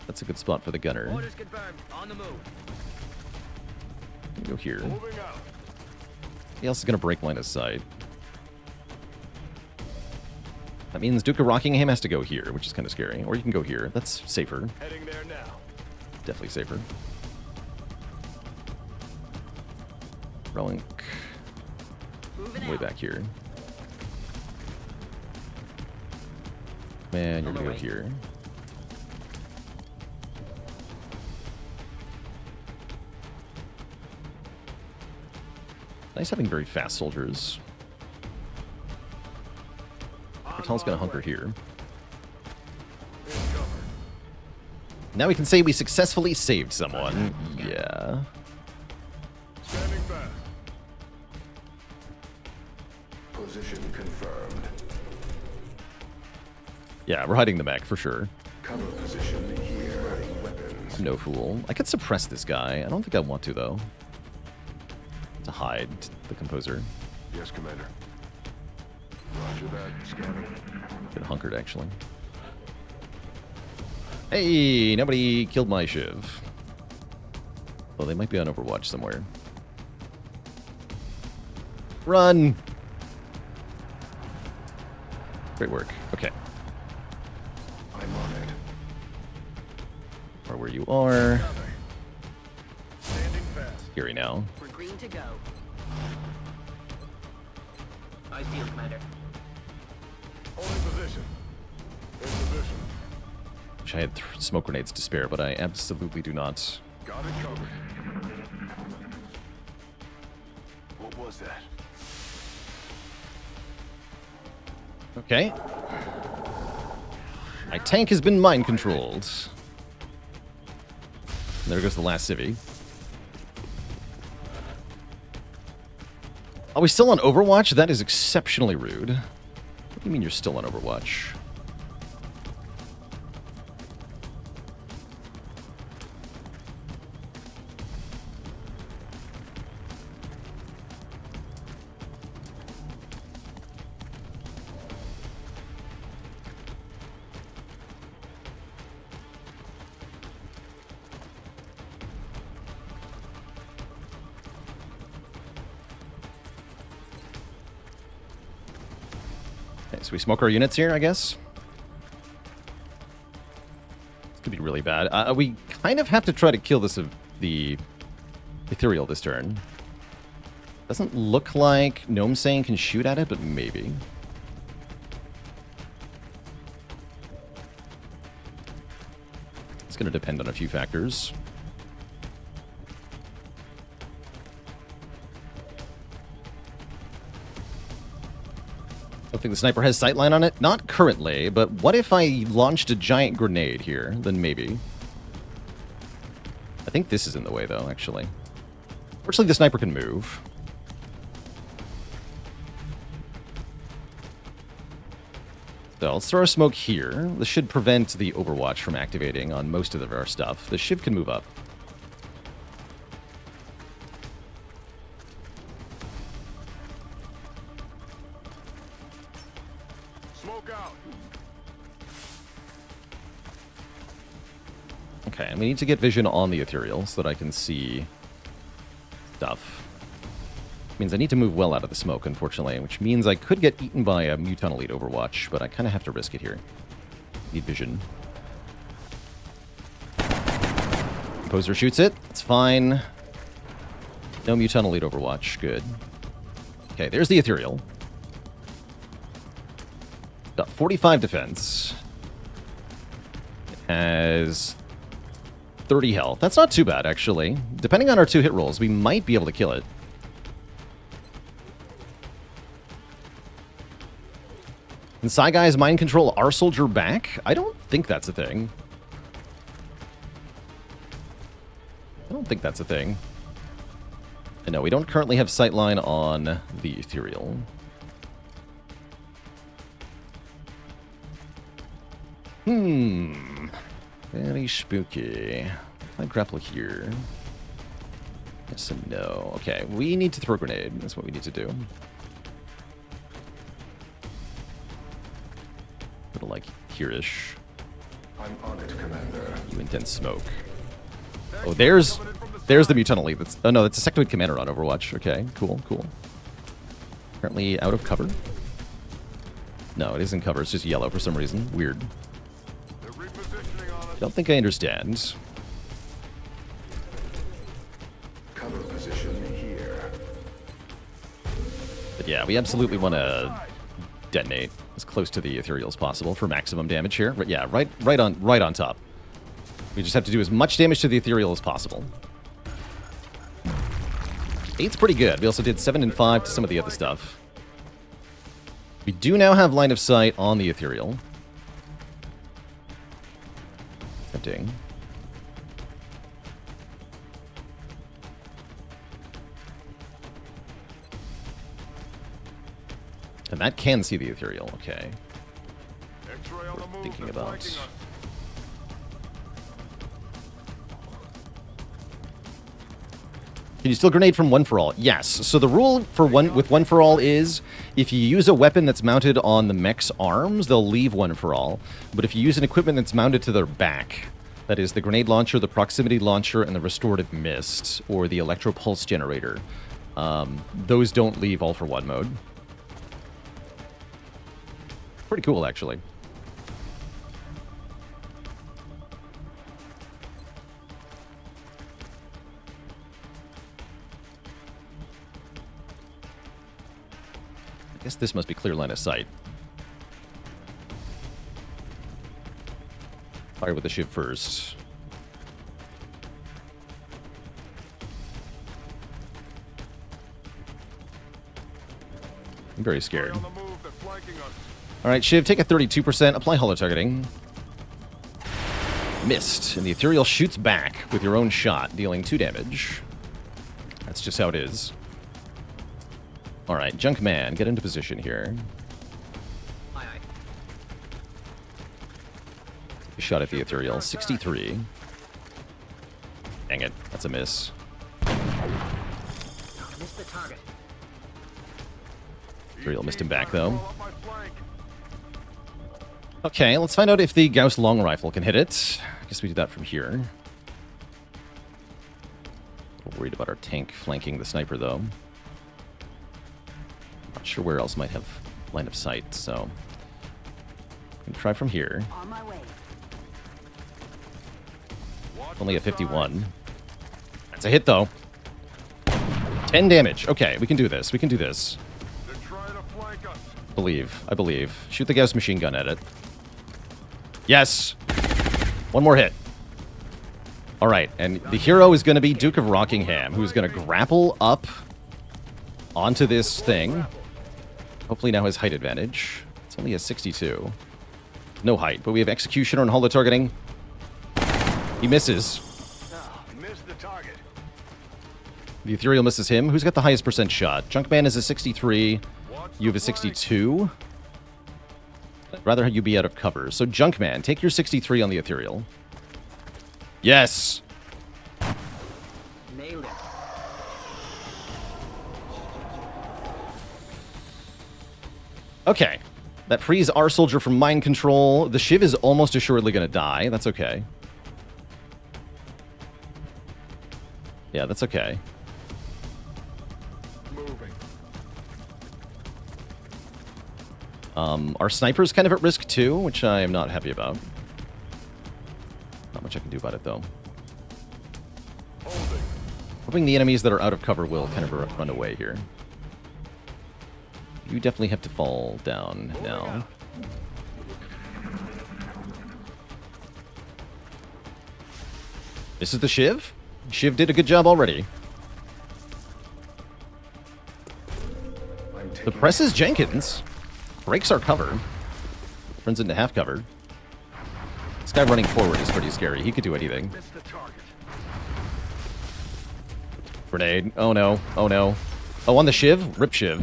That's a good spot for the gunner. Orders confirmed. On the move. Go here. Moving out. He else is going to break line of sight. That means Duke of Rockingham has to go here, which is kind of scary. Or you can go here. That's safer. Heading there now. Definitely safer. Rolling Moving way out. back here. Man, you're going to go here. Nice having very fast soldiers. Bertal's gonna hunker here. Now we can say we successfully saved someone. Yeah. Standing fast. Position confirmed. Yeah, we're hiding the mech for sure. Cover position here. Ready weapons. No fool. I could suppress this guy. I don't think I want to, though. To hide the composer. Yes, Commander. Roger that. Scanning. Get hunkered, actually. Hey, nobody killed my Shiv. Well, they might be on Overwatch somewhere. Run! Great work. Okay. I'm on it. Or where you are. Standing fast. Here now. We're green to go. I see you, Commander. Holding position. In position. Wish I had smoke grenades to spare, but I absolutely do not. Got it covered. What was that? Okay. My tank has been mind controlled. And there goes the last civvy. Are we still on Overwatch? That is exceptionally rude. What do you mean you're still on Overwatch? So we smoke our units here, I guess. This could be really bad. We kind of have to try to kill the ethereal this turn. Doesn't look like Gnome Sane can shoot at it, but maybe. It's going to depend on a few factors. I think the sniper has sightline on it. Not currently, but what if I launched a giant grenade here? Then maybe. I think this is in the way, though, actually. Fortunately, the sniper can move. So let's throw a smoke here. This should prevent the Overwatch from activating on most of our stuff. The Shiv can move up. Okay, and we need to get vision on the ethereal so that I can see stuff. Means I need to move well out of the smoke, unfortunately, which means I could get eaten by a Muton Elite Overwatch, but I kind of have to risk it here. Need vision. Composer shoots it. It's fine. No Muton Elite Overwatch. Good. Okay, there's the ethereal. Got 45 defense. It has 30 health. That's not too bad, actually. Depending on our 2 hit rolls, we might be able to kill it. Can Psy Guys mind control our soldier back? I don't think that's a thing. I don't think that's a thing. And no, we don't currently have sightline on the ethereal. Very spooky. If I grapple here. Yes and no. Okay, we need to throw a grenade. That's what we need to do. Little like here-ish. I'm on it, Commander. You intense smoke. Oh, there's the Muton Elite. That's, oh no, that's a Sectoid Commander on Overwatch. Okay, cool, cool. Currently out of cover. No, it isn't cover. It's just yellow for some reason. Weird. Don't think I understand. Cover position here. But yeah, we absolutely want to detonate as close to the ethereal as possible for maximum damage here. But yeah, right on top. We just have to do as much damage to the ethereal as possible. 8's pretty good. We also did 7 and 5 to some of the other stuff. We do now have line of sight on the Ethereal. Tempting. And that can see the Ethereal, okay. X-ray on the move. Thinking They're about. flanking us. Can you still grenade from one for all? Yes. So the rule for one for all is if you use a weapon that's mounted on the mech's arms, they'll leave one for all. But if you use an equipment that's mounted to their back, that is the grenade launcher, the proximity launcher, and the restorative mist, or the electro pulse generator, those don't leave all for one mode. Pretty cool, actually. I guess this must be clear line of sight. Fire with the Shiv first. I'm very scared. On the move. They're flanking us. Alright, Shiv, take a 32%. Apply holo targeting. Missed. And the Ethereal shoots back with your own shot, dealing 2 damage. That's just how it is. Alright, Junkman, get into position here. Aye, aye. A shot at the Ethereal. 63. Dang it, that's a miss. Missed the target. Ethereal missed him back, though. Roll up my flank. Okay, let's find out if the Gauss long rifle can hit it. I guess we do that from here. A little worried about our tank flanking the sniper, though. Not sure where else might have line of sight, so we can try from here. On my way. Watch Only a the 51. That's a hit, though. 10 damage. Okay, we can do this. We can do this. They're trying to flank us. I believe. Shoot the Gauss machine gun at it. Yes! One more hit. Alright, and the hero is going to be Duke of Rockingham, who's going to grapple up onto this thing. Hopefully now has height advantage. It's only a 62. No height, but we have Executioner and holo targeting. He misses. Missed the target. The Ethereal misses him. Who's got the highest percent shot? Junkman is a 63. You have a 62. I'd rather you be out of cover. So Junkman, take your 63 on the Ethereal. Yes! Nailed it. Okay. That frees our soldier from mind control. The Shiv is almost assuredly going to die. That's okay. Yeah, that's okay. Moving. Our sniper's kind of at risk too, which I am not happy about. Not much I can do about it, though. Holding. Hoping the enemies that are out of cover will kind of run away here. You definitely have to fall down now. This is the Shiv? Shiv did a good job already. The press is Jenkins. Breaks our cover. Turns into half cover. This guy running forward is pretty scary. He could do anything. Missed the target. Grenade. Oh no. Oh no. Oh, on the Shiv? Rip Shiv.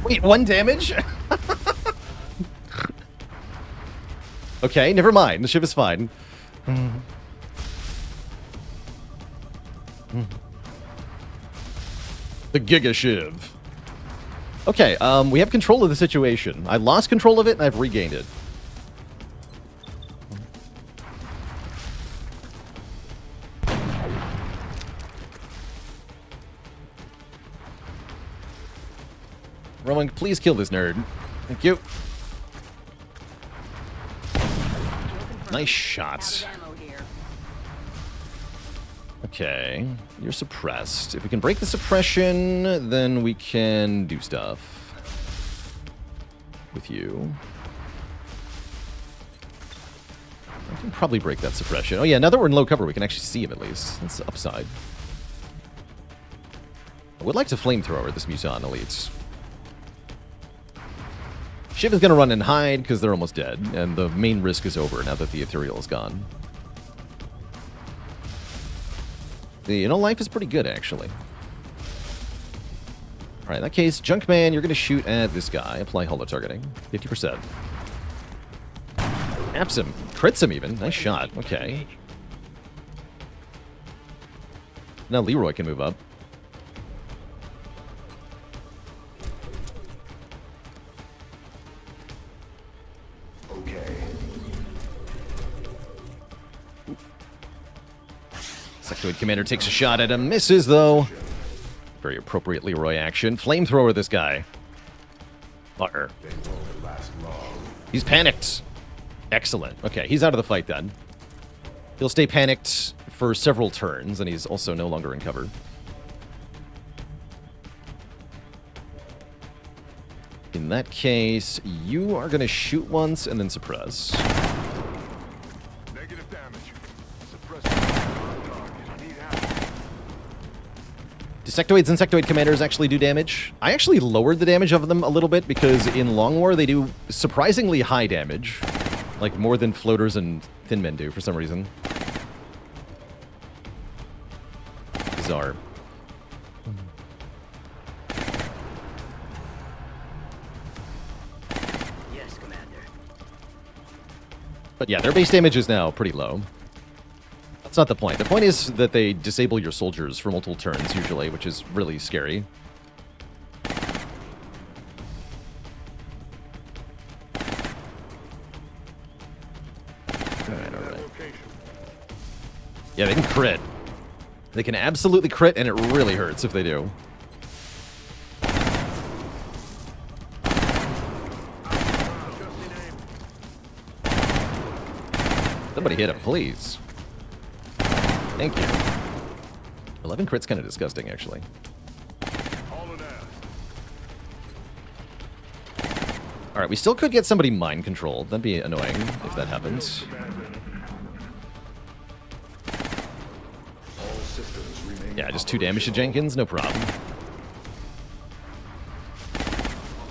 Wait, 1 damage? Okay, never mind. The Shiv is fine. The Giga Shiv. Okay, we have control of the situation. I lost control of it, and I've regained it. Roman, please kill this nerd. Thank you. Nice shots. Ammo here. Okay, you're suppressed. If we can break the suppression, then we can do stuff with you. I can probably break that suppression. Oh yeah, now that we're in low cover, we can actually see him at least. That's the upside. I would like to flamethrower this Muson elites. Shiv is going to run and hide because they're almost dead, and the main risk is over now that the ethereal is gone. You know, life is pretty good, actually. Alright, in that case, Junkman, you're going to shoot at this guy. Apply holo targeting. 50%. Apps him. Crits him, even. Nice shot. Okay. Now Leroy can move up. Okay. Sectoid Commander takes a shot at him. Misses, though. Very appropriate Leroy action. Flamethrower this guy. Fire. They won't last long. He's panicked. Excellent. Okay, he's out of the fight then. He'll stay panicked for several turns, and he's also no longer in cover. In that case, you are going to shoot once and then suppress. Negative damage. Suppress on target. I need help. Do sectoids and sectoid commanders actually do damage? I actually lowered the damage of them a little bit because in Long War they do surprisingly high damage. Like more than floaters and thin men do for some reason. Bizarre. Yes, Commander. But yeah, their base damage is now pretty low. That's not the point. The point is that they disable your soldiers for multiple turns usually, which is really scary. Alright. Yeah, they can crit. They can absolutely crit, and it really hurts if they do. Somebody hit him, please. Thank you. 11 crit's kind of disgusting, actually. Alright, we still could get somebody mind controlled. That'd be annoying if that happens. Yeah, just 2 damage to Jenkins, no problem.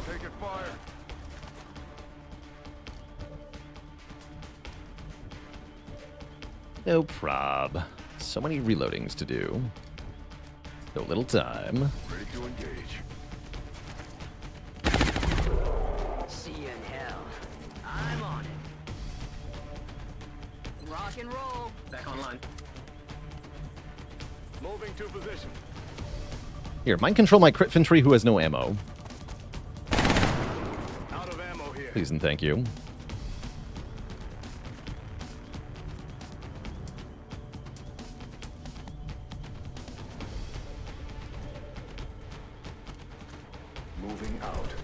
Taking fire. No prob. So many reloadings to do. So little time. Ready to engage. See you in hell. I'm on it. Rock and roll. Back online. Moving to position. Here, mind control my crit infantry who has no ammo. Out of ammo here. Please and thank you. Moving out.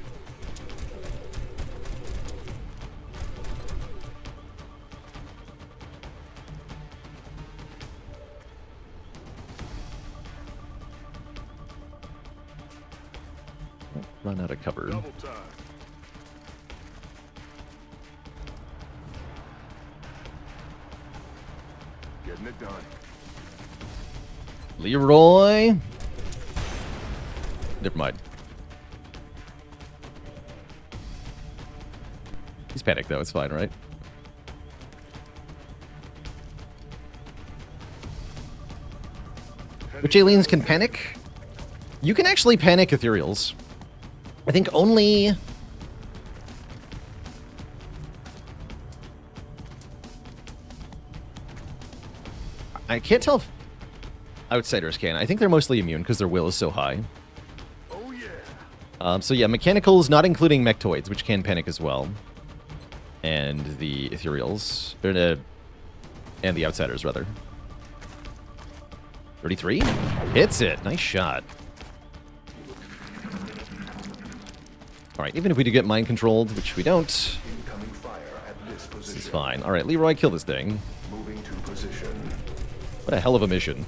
Run out of cover. Double time. Getting it done. Leroy. Never mind. He's panicked though, it's fine, right? Which aliens can panic? You can actually panic ethereals. I think only... I can't tell if outsiders can. I think they're mostly immune because their will is so high. Oh yeah. So yeah, mechanicals, not including mechtoids, which can panic as well. And the ethereals. And the outsiders, rather. 33? Hits it. Nice shot. Alright, even if we do get mind controlled, which we don't, Incoming fire at this position. this is fine. Alright, Leroy, kill this thing. Moving to position. What a hell of a mission.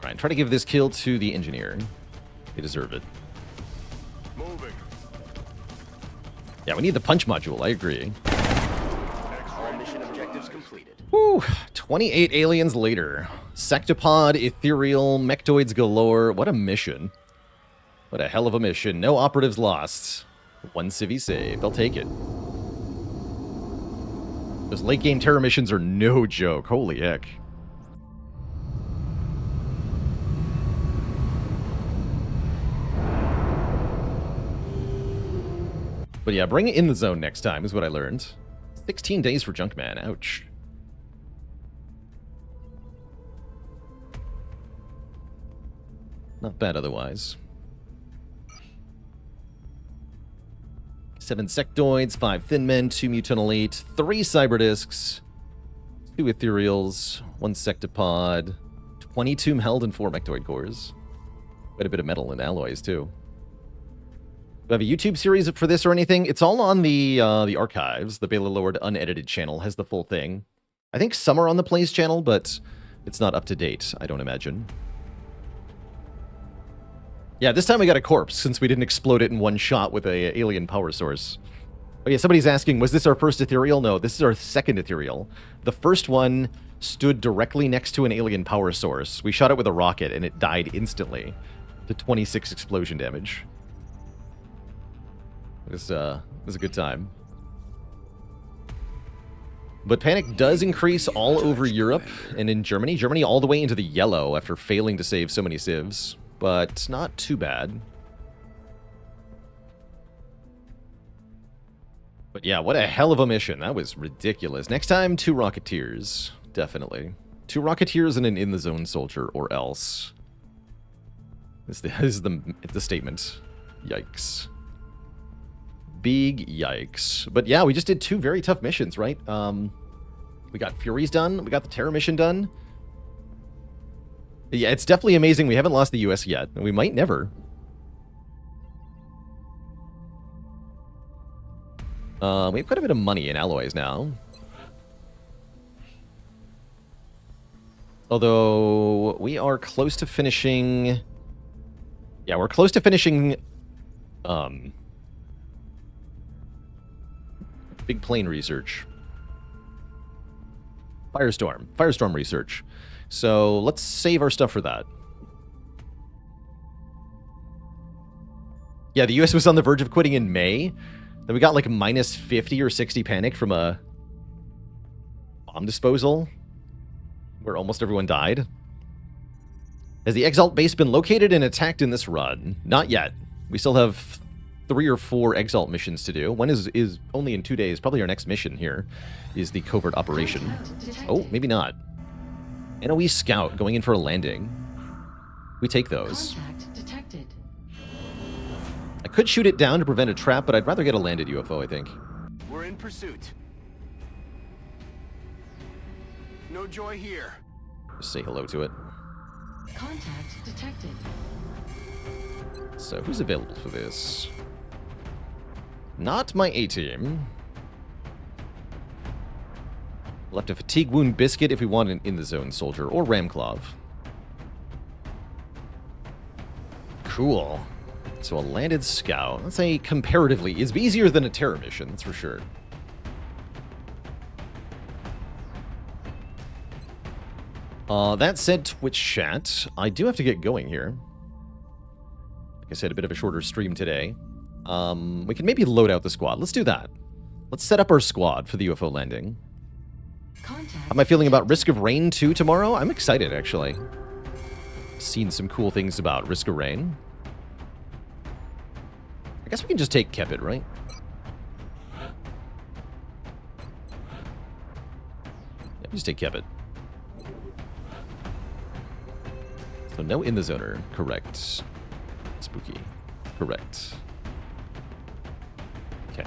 Alright, try to give this kill to the engineer. They deserve it. Moving. Yeah, we need the punch module, I agree. All mission objectives completed. Whew, 28 aliens later. Sectopod, ethereal, mechtoids galore. What a mission. What a hell of a mission. No operatives lost. 1 civvy saved. I'll take it. Those late game terror missions are no joke. Holy heck. But yeah, bring it in the zone next time is what I learned. 16 days for Junkman. Ouch. Not bad otherwise. 7 sectoids, 5 thin men, 2 mutant elite, 3 cyber discs, 2 ethereals, 1 sectopod, 22 held and 4 mechtoid cores. Quite a bit of metal and alloys too. Do I have a YouTube series for this or anything? It's all on the archives. The Baalor Lord unedited channel has the full thing. I think some are on the Plays channel, but it's not up to date, I don't imagine. Yeah, this time we got a corpse, since we didn't explode it in one shot with a alien power source. Oh yeah, somebody's asking, was this our first ethereal? No, this is our second ethereal. The first one stood directly next to an alien power source. We shot it with a rocket, and it died instantly to 26 explosion damage. It was a good time. But panic does increase all over Europe and in Germany. Germany all the way into the yellow after failing to save so many civs. But not too bad. But yeah, what a hell of a mission. That was ridiculous. Next time, 2 Rocketeers. Definitely. 2 Rocketeers and an in-the-zone soldier, or else. This is the statement. Yikes. Big yikes. But yeah, we just did 2 very tough missions, right? We got Furies done. We got the Terror mission done. Yeah, it's definitely amazing we haven't lost the US yet, and we might never. We have quite a bit of money in alloys now. Although, we are close to finishing... Yeah, we're close to finishing... Big plane research. Firestorm research. So let's save our stuff for that. Yeah, the US was on the verge of quitting in May. Then we got like minus 50 or 60 panic from a bomb disposal where almost everyone died. Has the Exalt base been located and attacked in this run? Not yet. We still have 3 or 4 Exalt missions to do. One is only in 2 days. Probably our next mission here is the covert operation. Oh, maybe not. NOE Scout going in for a landing. We take those. I could shoot it down to prevent a trap, but I'd rather get a landed UFO, I think. We're in pursuit. No joy here. Just say hello to it. Contact detected. So, who's available for this? Not my A-team. Left a fatigue wound biscuit if we want an in-the-zone soldier, or Ramclaw. Cool. So a landed scout. Let's say comparatively is easier than a terror mission, that's for sure. That said, Twitch chat, I do have to get going here. Like I said, a bit of a shorter stream today. We can maybe load out the squad. Let's do that. Let's set up our squad for the UFO landing. How am I feeling about Risk of Rain 2 tomorrow? I'm excited, actually. Seen some cool things about Risk of Rain. I guess we can just take Kepit, right? Yeah, just take Kepit. So no in the zoner. Correct. Spooky. Correct. Okay.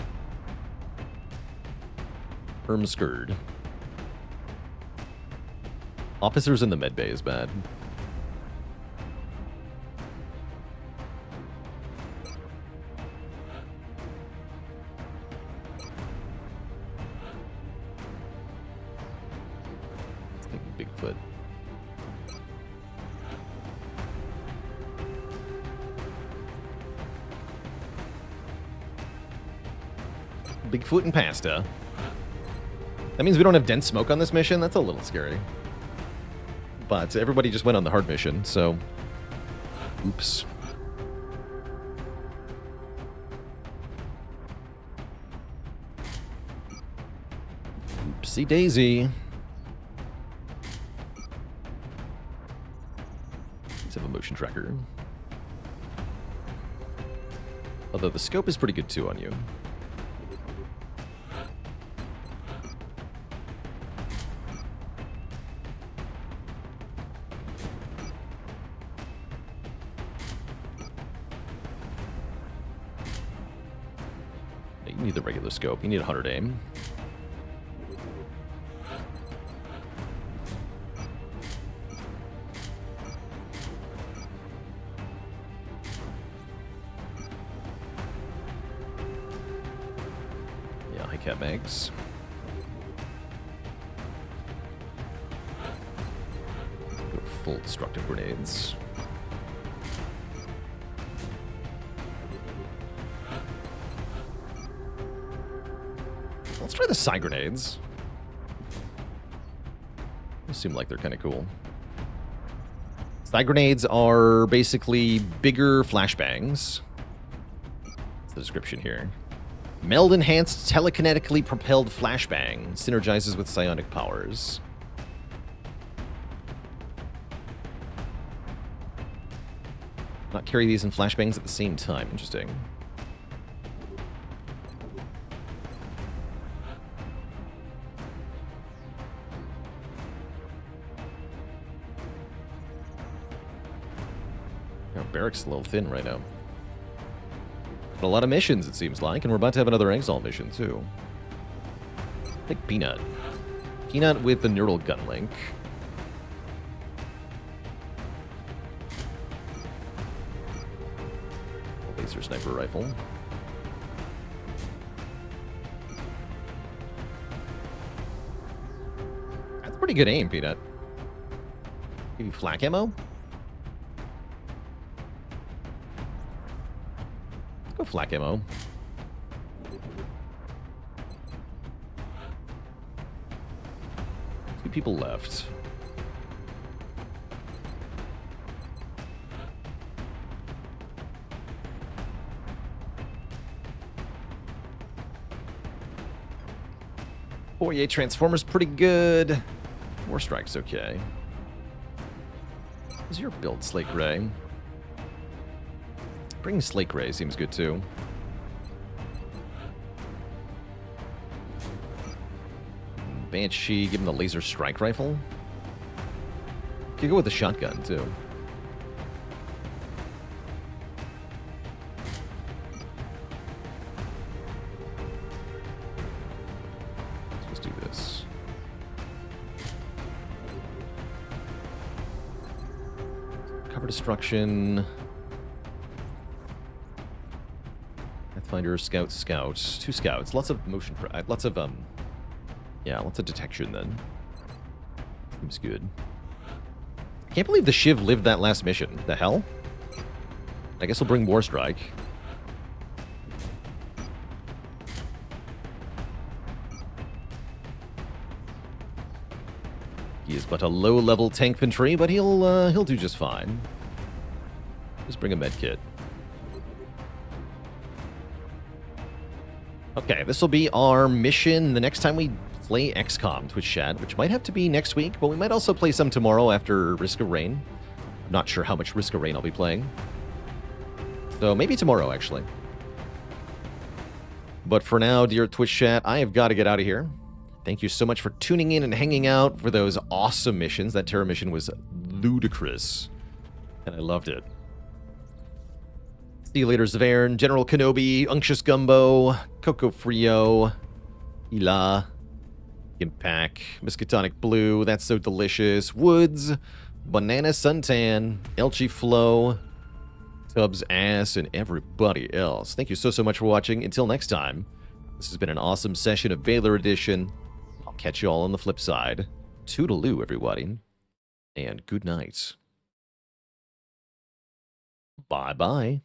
Ermskird. Officers in the medbay is bad. Let's take Bigfoot. Bigfoot and pasta. That means we don't have dense smoke on this mission. That's a little scary. But everybody just went on the hard mission, so... Oops. Oopsie daisy. Let's have a motion tracker. Although the scope is pretty good too on you. You need the regular scope. You need 100 aim. Yeah, high cap mags. Full destructive grenades. Let's try the side grenades. They seem like they're kind of cool. Side grenades are basically bigger flashbangs. That's the description here. Meld enhanced telekinetically propelled flashbang. Synergizes with psionic powers. Not carry these in flashbangs at the same time. Interesting. Barracks a little thin right now. But a lot of missions, it seems like, and we're about to have another Exile mission, too. Take Peanut. Peanut with the neural gun link. Laser sniper rifle. That's pretty good aim, Peanut. Give you flak ammo? Go flak ammo. Two people left. Fourier Transformer's pretty good. War Strike's okay. How's your build, Slate Gray? Bring Slate Ray seems good too. Banshee, give him the laser strike rifle. Could go with the shotgun too. Let's just do this. Cover destruction. Pathfinder, Scout, Scout. 2 scouts. Lots of motion. Lots of, yeah, lots of detection then. Seems good. I can't believe the Shiv lived that last mission. The hell? I guess we'll bring War Strike. He is but a low-level tank infantry, but he'll do just fine. Just bring a med kit. Okay, this will be our mission the next time we play XCOM Twitch chat, which might have to be next week, but we might also play some tomorrow after Risk of Rain. I'm not sure how much Risk of Rain I'll be playing. So maybe tomorrow, actually. But for now, dear Twitch chat, I have got to get out of here. Thank you so much for tuning in and hanging out for those awesome missions. That Terra mission was ludicrous, and I loved it. See you later, Zavern, General Kenobi, Unctuous Gumbo, Coco Frio, Ila, Impact, Miskatonic Blue, That's So Delicious, Woods, Banana Suntan, Elchi Flow, Tubbs Ass, and everybody else. Thank you so much for watching. Until next time, this has been an awesome session of Baalor Edition. I'll catch you all on the flip side. Toodaloo, everybody, and good night. Bye-bye.